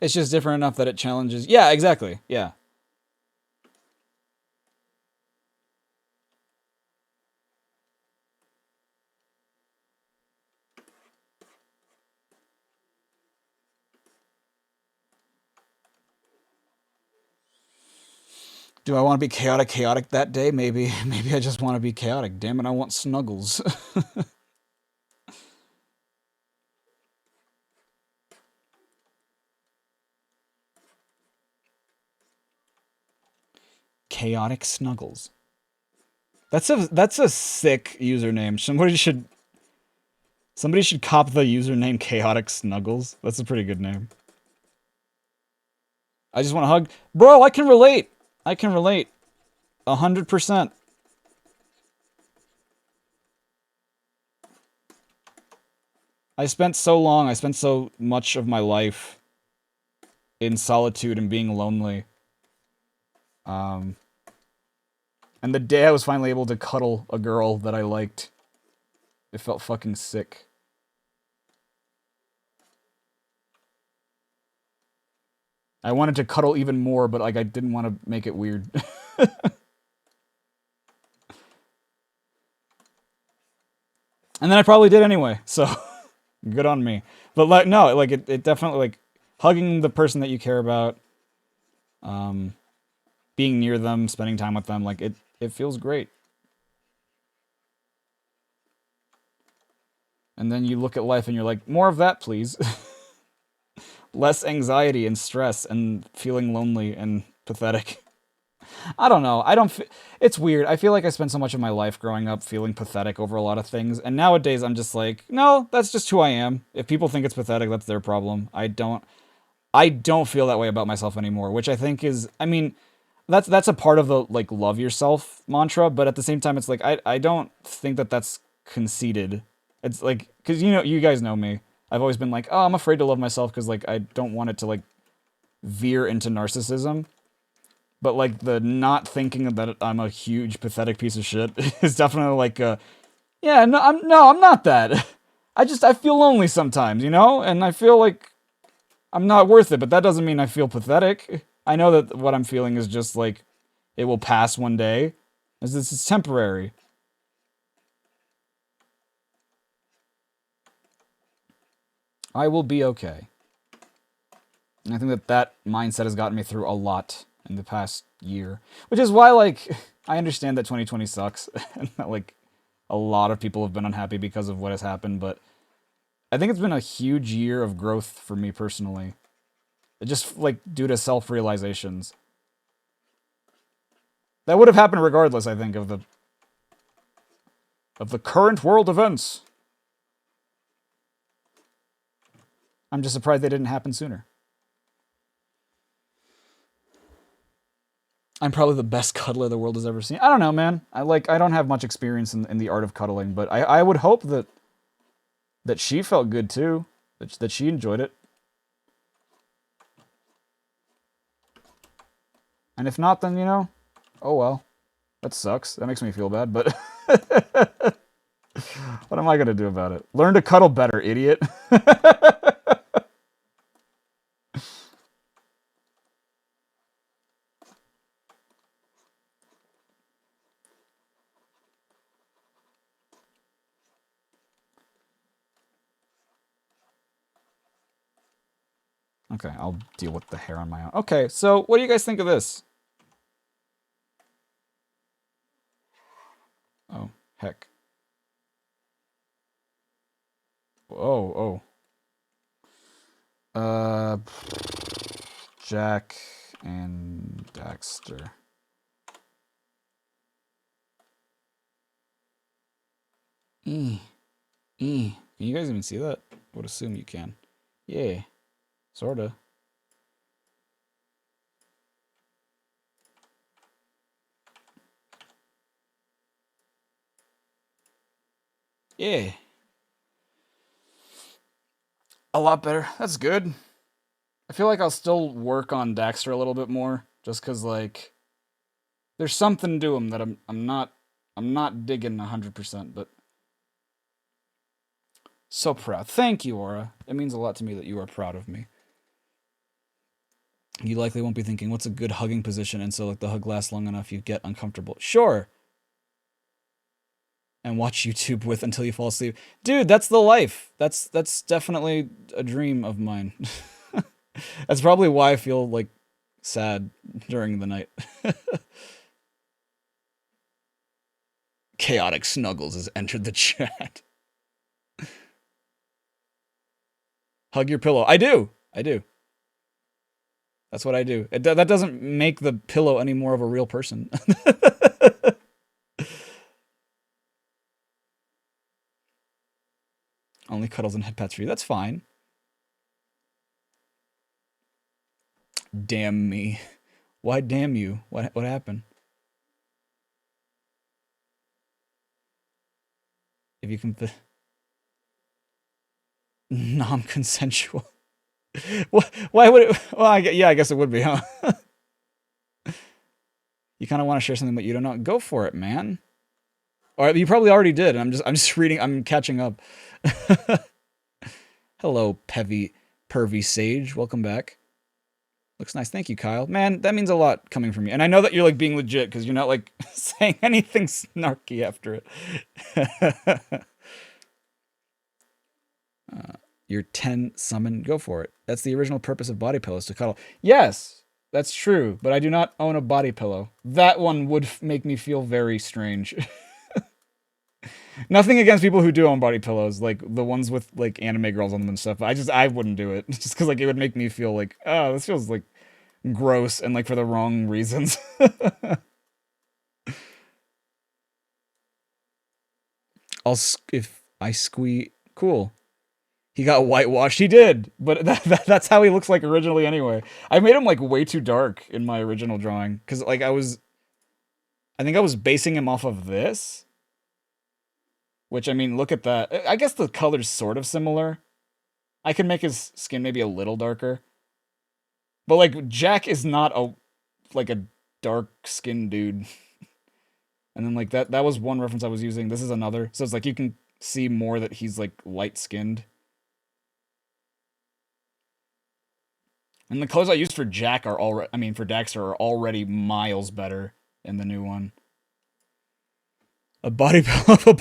It's just different enough that it challenges... Yeah, exactly. Yeah. Do I want to be chaotic that day? Maybe I just want to be chaotic. Damn it, I want snuggles. Chaotic snuggles. That's a sick username. Somebody should cop the username Chaotic Snuggles. That's a pretty good name. I just want to hug. Bro, I can relate. I can relate. 100%. I spent so much of my life in solitude and being lonely. And the day I was finally able to cuddle a girl that I liked, it felt fucking sick. I wanted to cuddle even more, but like I didn't want to make it weird. And then I probably did anyway, so good on me. But like no, like it definitely like hugging the person that you care about, being near them, spending time with them, like it feels great. And then you look at life and you're like, more of that, please. Less anxiety and stress and feeling lonely and pathetic. I don't know. It's weird. I feel like I spent so much of my life growing up feeling pathetic over a lot of things, and nowadays I'm just like, no, that's just who I am. If people think it's pathetic, that's their problem. I don't feel that way about myself anymore, which I think is, I mean, that's a part of the like love yourself mantra, but at the same time it's like I don't think that that's conceited. It's like, cuz you guys know me. I've always been like, "Oh, I'm afraid to love myself cuz like I don't want it to like veer into narcissism." But like the not thinking that I'm a huge pathetic piece of shit is definitely like yeah, no, I'm not that. I feel lonely sometimes, and I feel like I'm not worth it, but that doesn't mean I feel pathetic. I know that what I'm feeling is just like it will pass one day. This is temporary. I will be okay. And I think that mindset has gotten me through a lot in the past year, which is why like I understand that 2020 sucks and that like a lot of people have been unhappy because of what has happened, but I think it's been a huge year of growth for me personally. Just like due to self-realizations. That would have happened regardless, I think, of the current world events. I'm just surprised they didn't happen sooner. I'm probably the best cuddler the world has ever seen. I don't know, man. I don't have much experience in the art of cuddling, but I would hope that she felt good too. That she enjoyed it. And if not, then, oh well. That sucks. That makes me feel bad, but what am I going to do about it? Learn to cuddle better, idiot. Okay, I'll deal with the hair on my own. Okay, so what do you guys think of this? Oh, heck. Oh. Jack and Daxter. Can you guys even see that? I would assume you can. Yeah, sorta. Yeah. A lot better. That's good. I feel like I'll still work on Daxter a little bit more, just because like there's something to him that I'm not digging 100%, but so proud. Thank you, Aura. It means a lot to me that you are proud of me. You likely won't be thinking, what's a good hugging position? And so like the hug lasts long enough, you get uncomfortable. Sure. And watch YouTube with until you fall asleep. Dude, that's the life. That's definitely a dream of mine. That's probably why I feel like sad during the night. Chaotic Snuggles has entered the chat. Hug your pillow. I do. That's what I do. That doesn't make the pillow any more of a real person. Only cuddles and head pats for you. That's fine. Damn me. Why damn you? What happened? If you can... Non-consensual. Why would it... Well, yeah, I guess it would be, huh? You kind of want to share something, but you don't know. Go for it, man. Or you probably already did. I'm just reading. I'm catching up. Hello, Pervy Sage. Welcome back. Looks nice. Thank you, Kyle. Man, that means a lot coming from you. And I know that you're like being legit because you're not like saying anything snarky after it. Your 10 summon. Go for it. That's the original purpose of body pillows, to cuddle. Yes. That's true, but I do not own a body pillow. That one would make me feel very strange. Nothing against people who do own body pillows, like the ones with like anime girls on them and stuff. I wouldn't do it just because like it would make me feel like, oh, this feels like gross and like for the wrong reasons. If I squeeze, cool. He got whitewashed. He did, but that's how he looks like originally anyway. I made him like way too dark in my original drawing because like I think I was basing him off of this. Which, I mean, look at that. I guess the color's sort of similar. I could make his skin maybe a little darker. But like Jack is not a dark skinned dude. And then like that was one reference I was using. This is another. So it's like you can see more that he's like light skinned. And the colors I used for Jack are already, for Daxter are already miles better in the new one. A body pillow,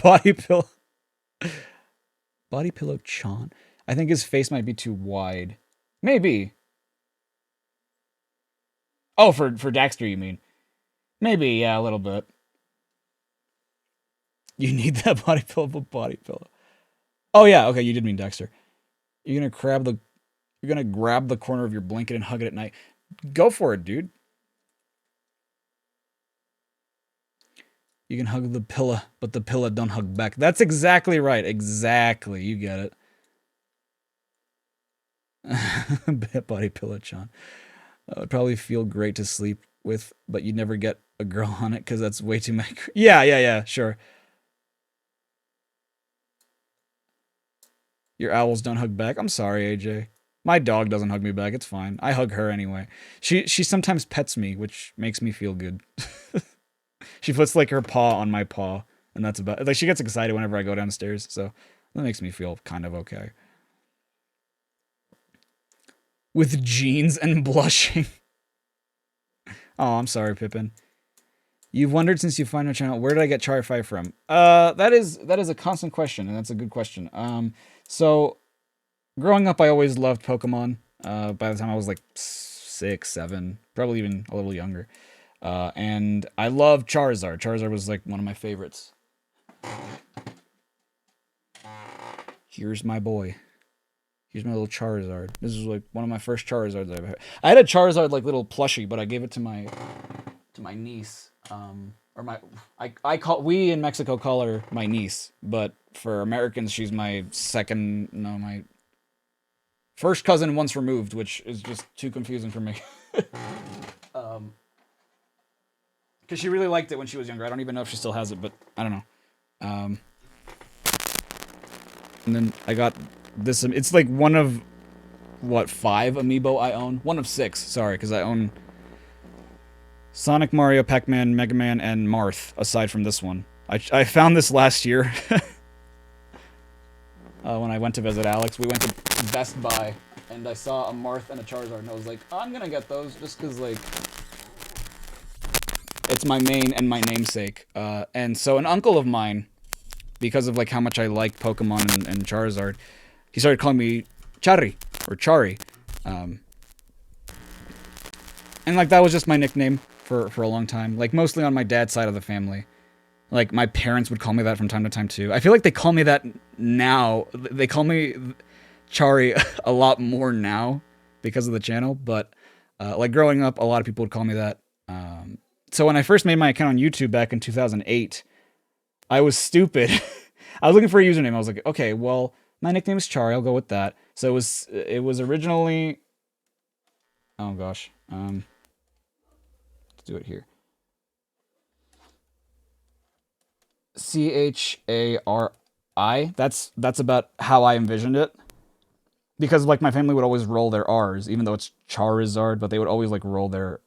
Body pillow Chan. I think his face might be too wide. Maybe. Oh, for Daxter, you mean? Maybe, yeah, a little bit. You need that body pillow. Oh yeah, okay, you did mean Daxter. You're gonna grab the corner of your blanket and hug it at night. Go for it, dude. You can hug the pillow, but the pillow don't hug back. That's exactly right. Exactly. You get it. Body pillow, Chan. It would probably feel great to sleep with, but you'd never get a girl on it because that's way too much. Yeah, sure. Your owls don't hug back. I'm sorry, AJ. My dog doesn't hug me back. It's fine. I hug her anyway. She sometimes pets me, which makes me feel good. She puts like her paw on my paw, and that's about. Like she gets excited whenever I go downstairs, so that makes me feel kind of okay. With jeans and blushing. Oh, I'm sorry, Pippin. You've wondered since you find our channel, where did I get Charriii5 from? That is a constant question, and that's a good question. So growing up, I always loved Pokemon. By the time I was like 6, 7, probably even a little younger. And I love Charizard. Charizard was like one of my favorites. Here's my boy. Here's my little Charizard. This is like one of my first Charizards I've had. I had a Charizard like little plushie, but I gave it to my niece. We in Mexico call her my niece, but for Americans she's my my first cousin once removed, which is just too confusing for me. Because she really liked it when she was younger. I don't even know if she still has it, but I don't know. And then I got this. It's like one of, 5 amiibo I own? One of 6, sorry, because I own Sonic, Mario, Pac-Man, Mega Man, and Marth, aside from this one. I found this last year. When I went to visit Alex. We went to Best Buy, and I saw a Marth and a Charizard, and I was like, I'm gonna get those, just because, like, it's my main and my namesake. And so an uncle of mine, because of like how much I like Pokemon and Charizard, he started calling me Charriii, or Charriii. And like that was just my nickname for a long time. Like mostly on my dad's side of the family. Like my parents would call me that from time to time too. I feel like they call me that now. They call me Charriii a lot more now because of the channel. But like growing up, a lot of people would call me that. So when I first made my account on YouTube back in 2008, I was stupid. I was looking for a username. I was like, okay, well, My nickname is Charriii. I'll go with that. So it was originally. Oh gosh. Let's do it here. CHARI. That's about how I envisioned it. Because like my family would always roll their R's, even though it's Charizard, but they would always like roll their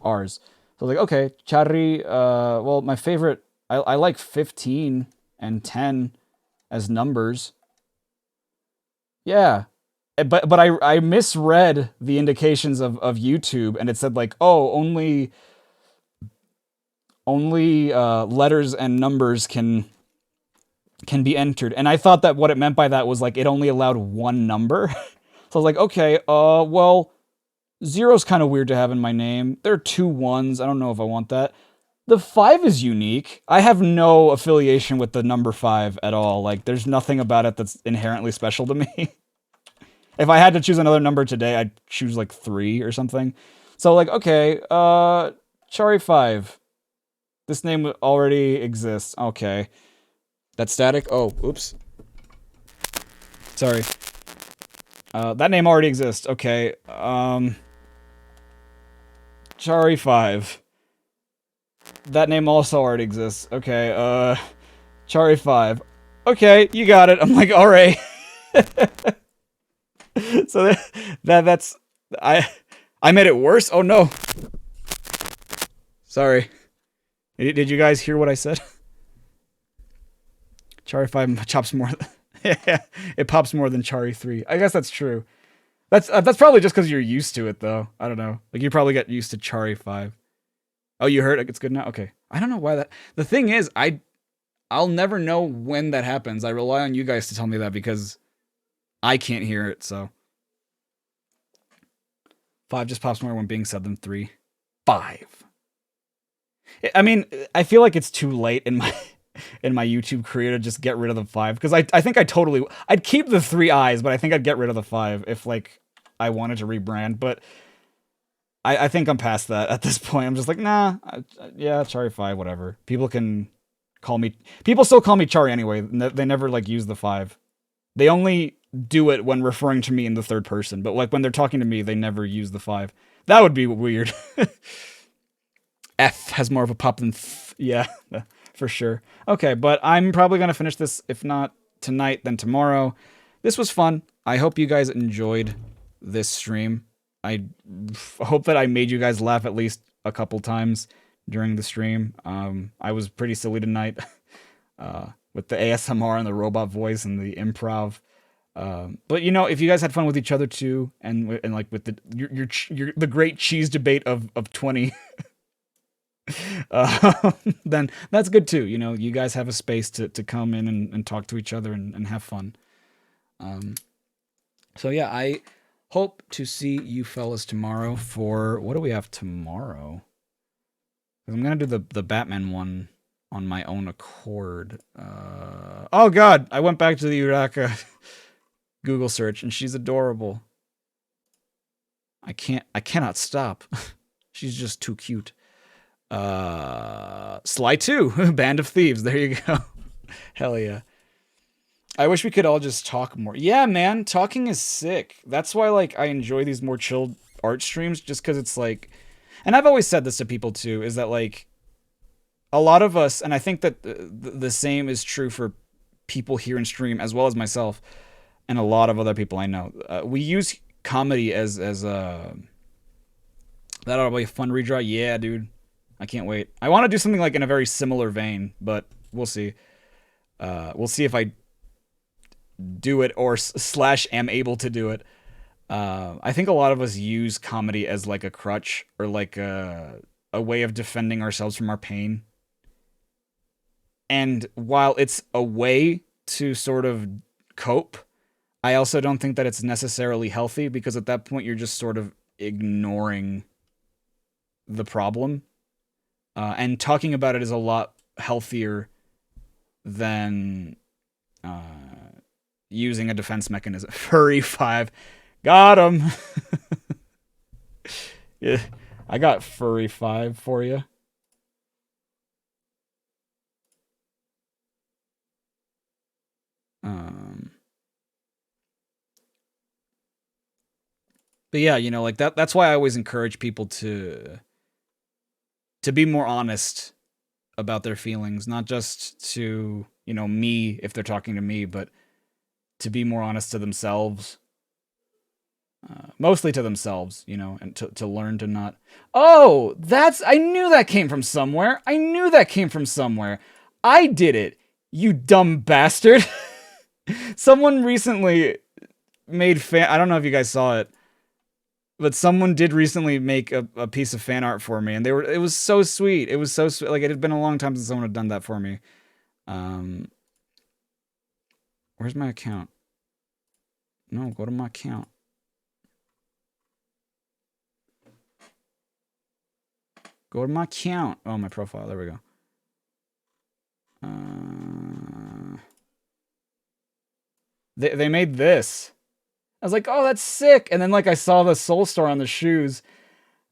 R's. So like, okay, Charriii. Well, my favorite. I like 15 and 10 as numbers. Yeah. But I misread the indications of YouTube, and it said like, oh, only letters and numbers can be entered. And I thought that what it meant by that was like it only allowed one number. So I was like, okay, well, zero's kind of weird to have in my name. There are 2 1s. I don't know if I want that. The 5 is unique. I have no affiliation with the number 5 at all. Like, there's nothing about it that's inherently special to me. If I had to choose another number today, I'd choose like 3 or something. So like, okay, Charriii5. This name already exists. Okay. That's static? Oh, oops. Sorry. That name already exists. Okay. Charriii5. That name also already exists. Okay, Charriii5. Okay, you got it. I'm like, alright. So that's I made it worse? Oh no. Sorry. Did you guys hear what I said? Charriii5 chops more. It pops more than Charriii3. I guess that's true. That's probably just because you're used to it, though. I don't know. Like, you probably get used to Charriii5. Oh, you heard it? It's good now? Okay. I don't know why that... The thing is, I'll never know when that happens. I rely on you guys to tell me that because I can't hear it, so... 5 just pops more when being said than 3. 5. I mean, I feel like it's too late in my YouTube career to just get rid of the 5, because I think I'd keep the 3 eyes, but I think I'd get rid of the 5 if like I wanted to rebrand. But I think I'm past that at this point. I'm just like, nah, yeah, Charriii5, whatever. People still call me Charriii anyway. They never like use the 5. They only do it when referring to me in the 3rd person, but like when they're talking to me, they never use the 5. That would be weird. F has more of a pop than yeah, for sure. Okay, but I'm probably gonna finish this, if not tonight, then tomorrow. This was fun. I hope you guys enjoyed this stream. I hope that I made you guys laugh at least a couple times during the stream. I was pretty silly tonight with the ASMR and the robot voice and the improv. But you know, if you guys had fun with each other too, and like with the great cheese debate of 20, then that's good too. You know, you guys have a space to come in and talk to each other and have fun. So yeah, I hope to see you fellas tomorrow for... What do we have tomorrow? I'm gonna do the Batman one on my own accord. Oh god, I went back to the Uraka Google search and she's adorable. I cannot stop. She's just too cute. Sly 2, Band of Thieves. There you go. Hell yeah. I wish we could all just talk more. Yeah, man, talking is sick. That's why, like, I enjoy these more chilled art streams, just because it's like... And I've always said this to people, too, is that, like, a lot of us, and I think that the same is true for people here in stream, as well as myself, and a lot of other people I know. We use comedy as that ought to be a fun redraw. Yeah, dude. I can't wait. I want to do something, like, in a very similar vein, but we'll see. We'll see if I do it or / am able to do it. I think a lot of us use comedy as like a crutch or like a way of defending ourselves from our pain. And while it's a way to sort of cope, I also don't think that it's necessarily healthy, because at that point you're just sort of ignoring the problem. And talking about it is a lot healthier than using a defense mechanism. Furry5. Got him. Yeah, I got Furry5 for you. But yeah, you know, like that's why I always encourage people to be more honest about their feelings, not just to, you know, me if they're talking to me, but to be more honest to themselves. Mostly to themselves, you know, and to learn to not. Oh, I knew that came from somewhere. I knew that came from somewhere. I did it, you dumb bastard. Someone recently made I don't know if you guys saw it, but someone did recently make a piece of fan art for me, and it was so sweet. It was so sweet. Like, it had been a long time since someone had done that for me. Where's my account? No, go to my account. Go to my account. Oh, my profile. There we go. They made this. I was like, oh, that's sick. And then, like, I saw the Soul Star on the shoes.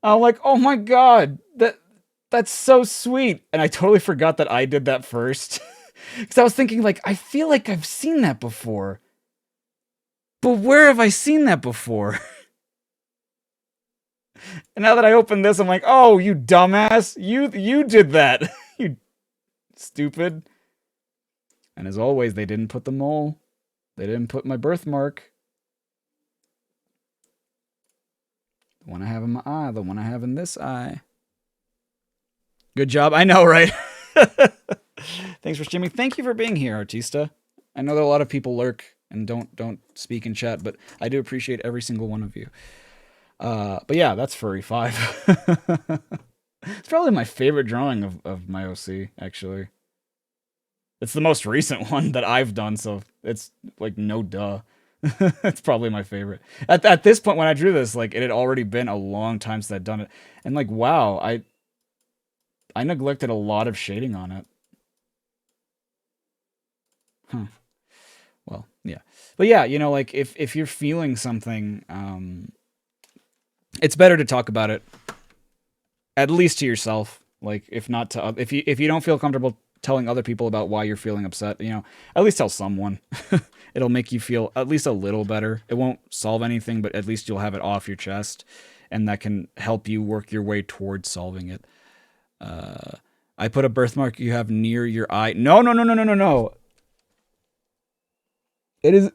I'm like, oh my god, that's so sweet. And I totally forgot that I did that first. Because I was thinking, like, I feel like I've seen that before. But where have I seen that before? And now that I open this, I'm like, oh, you dumbass. You did that. You stupid. And as always, they didn't put the mole. They didn't put my birthmark. The one I have in my eye. The one I have in this eye. Good job. I know, right? Thanks for streaming. Thank you for being here, Artista. I know that a lot of people lurk and don't speak in chat, but I do appreciate every single one of you. But yeah, that's Charriii5. It's probably my favorite drawing of my OC, actually. It's the most recent one that I've done, so it's like no duh. It's probably my favorite. At this point when I drew this, like, it had already been a long time since I'd done it. And like, wow, I neglected a lot of shading on it. Huh. Well, yeah. But yeah, you know, like, if you're feeling something, it's better to talk about it, at least to yourself. Like, if not to, if you don't feel comfortable telling other people about why you're feeling upset, you know, at least tell someone. It'll make you feel at least a little better. It won't solve anything, but at least you'll have it off your chest, and that can help you work your way towards solving it. I put a birthmark you have near your eye. No. It is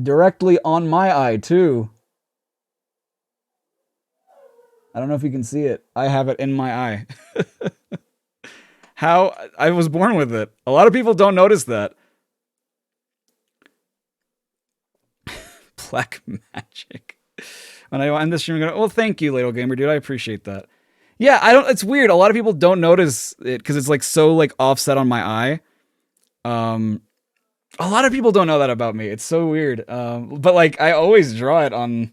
directly on my eye, too. I don't know if you can see it. I have it in my eye. How? I was born with it. A lot of people don't notice that. Black magic. When I end this stream, I'm gonna, well, thank you, Ladle Gamer, dude. I appreciate that. Yeah, it's weird. A lot of people don't notice it because it's like so like offset on my eye. A lot of people don't know that about me. It's so weird. But like, I always draw it on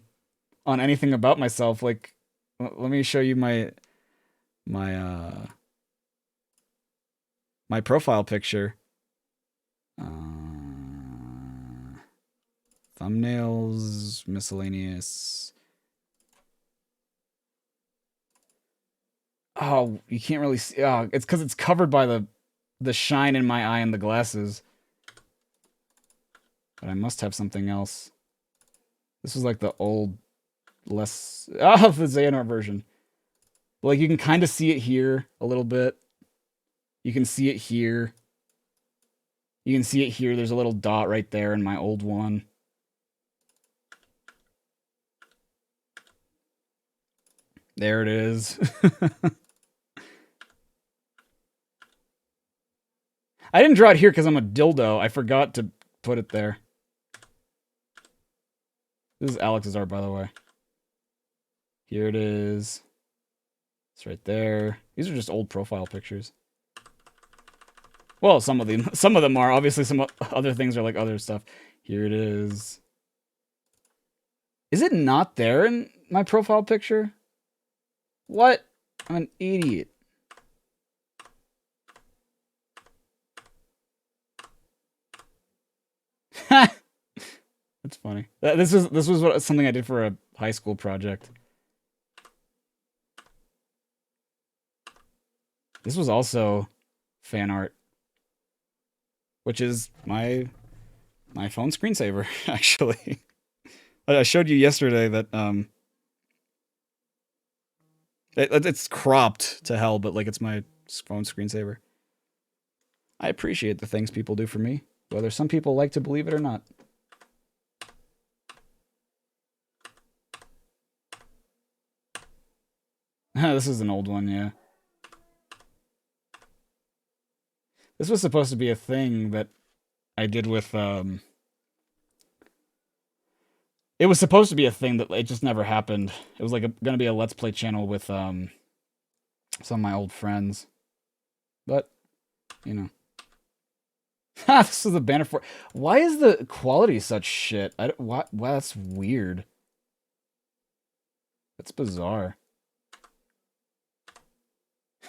anything about myself. Like, let me show you my profile picture. Thumbnails, miscellaneous. Oh, you can't really see. Oh, it's because it's covered by the shine in my eye and the glasses. But I must have something else. This is like the old, less... Oh, the Xehanort version. Like, you can kind of see it here a little bit. You can see it here. You can see it here. There's a little dot right there in my old one. There it is. I didn't draw it here because I'm a dildo. I forgot to put it there. This is Alex's art, by the way. Here it is. It's right there. These are just old profile pictures. Well, some of them are. Obviously, some other things are like other stuff. Here it is. Is it not there in my profile picture? What? I'm an idiot. That's funny. This was something I did for a high school project. This was also fan art, which is my phone screensaver, actually. I showed you yesterday that It's cropped to hell, but like it's my phone screensaver. I appreciate the things people do for me, whether some people like to believe it or not. This is an old one, yeah. This was supposed to be a thing that I did with, it was supposed to be a thing that it just never happened. It was like gonna be a Let's Play channel with, some of my old friends. But, you know. Ha! This is the banner for... Why is the quality such shit? Wow, that's weird. That's bizarre.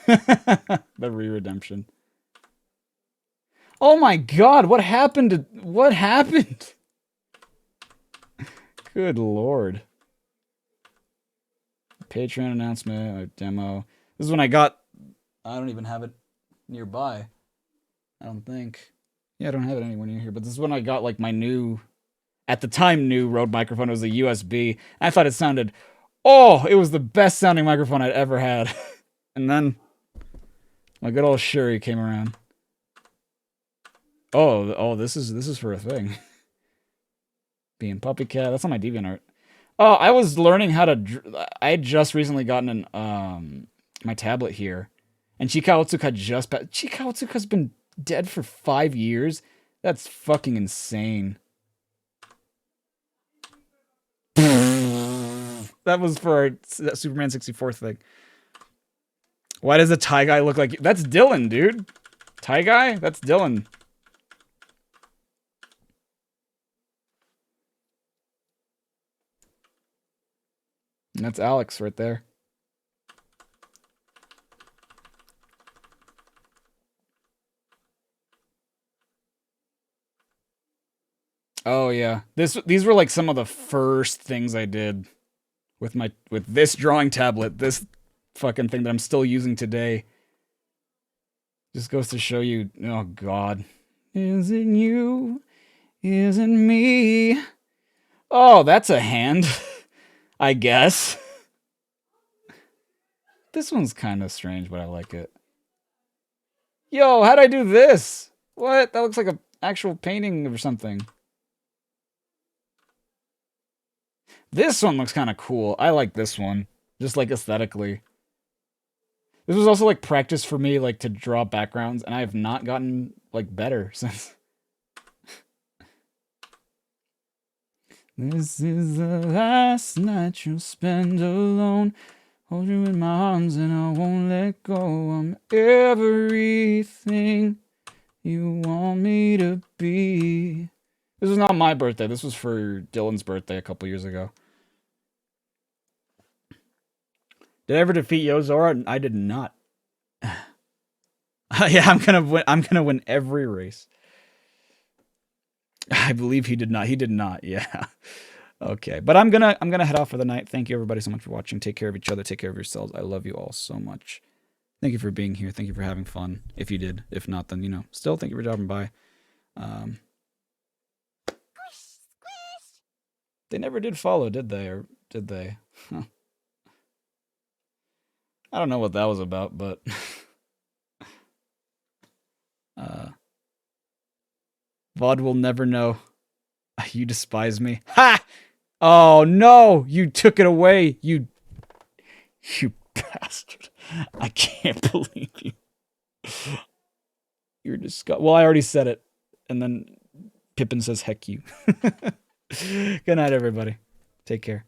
The re-redemption. Oh my god, what happened to... What happened? Good lord. Patreon announcement, demo. This is when I got... I don't even have it nearby. I don't think. Yeah, I don't have it anywhere near here, but this is when I got like my new, at the time new Rode microphone. It was a USB. I thought it sounded, oh, it was the best sounding microphone I'd ever had. And then my good old Charriii came around. Oh, this is for a thing. Being puppy cat. That's on my DeviantArt. Oh, I was learning how to. I had just recently gotten an my tablet here, and Chikaotsuka had just. Chikaotsuka's been dead for 5 years. That's fucking insane. That was for that Superman 64 thing. Why does a Tie Guy look like you? That's Dylan, dude. Tie Guy? That's Dylan. And that's Alex right there. Oh yeah. These were like some of the first things I did with this drawing tablet, this fucking thing that I'm still using today. Just goes to show you, oh god. Is it you? Is it me? Oh, that's a hand. I guess. This one's kind of strange, but I like it. Yo, how'd I do this? What? That looks like an actual painting or something. This one looks kind of cool. I like this one. Just like aesthetically. This was also like practice for me like to draw backgrounds, and I have not gotten like better since. This is the last night you'll spend alone. Hold you in my arms and I won't let go. I'm everything you want me to be. This was not my birthday. This was for Dylan's birthday a couple years ago. Did I ever defeat Aur0raAura? I did not. Yeah, I'm gonna win every race. I believe he did not. He did not. Yeah. Okay, but I'm gonna head off for the night. Thank you everybody so much for watching. Take care of each other. Take care of yourselves. I love you all so much. Thank you for being here. Thank you for having fun. If you did, if not, then you know. Still, thank you for dropping by. They never did follow, did they? Or did they? Huh. I don't know what that was about, but VOD will never know. You despise me. Ha! Oh no! You took it away, you bastard. I can't believe you. You're disgusting. Well, I already said it. And then Pippin says heck you. Good night, everybody. Take care.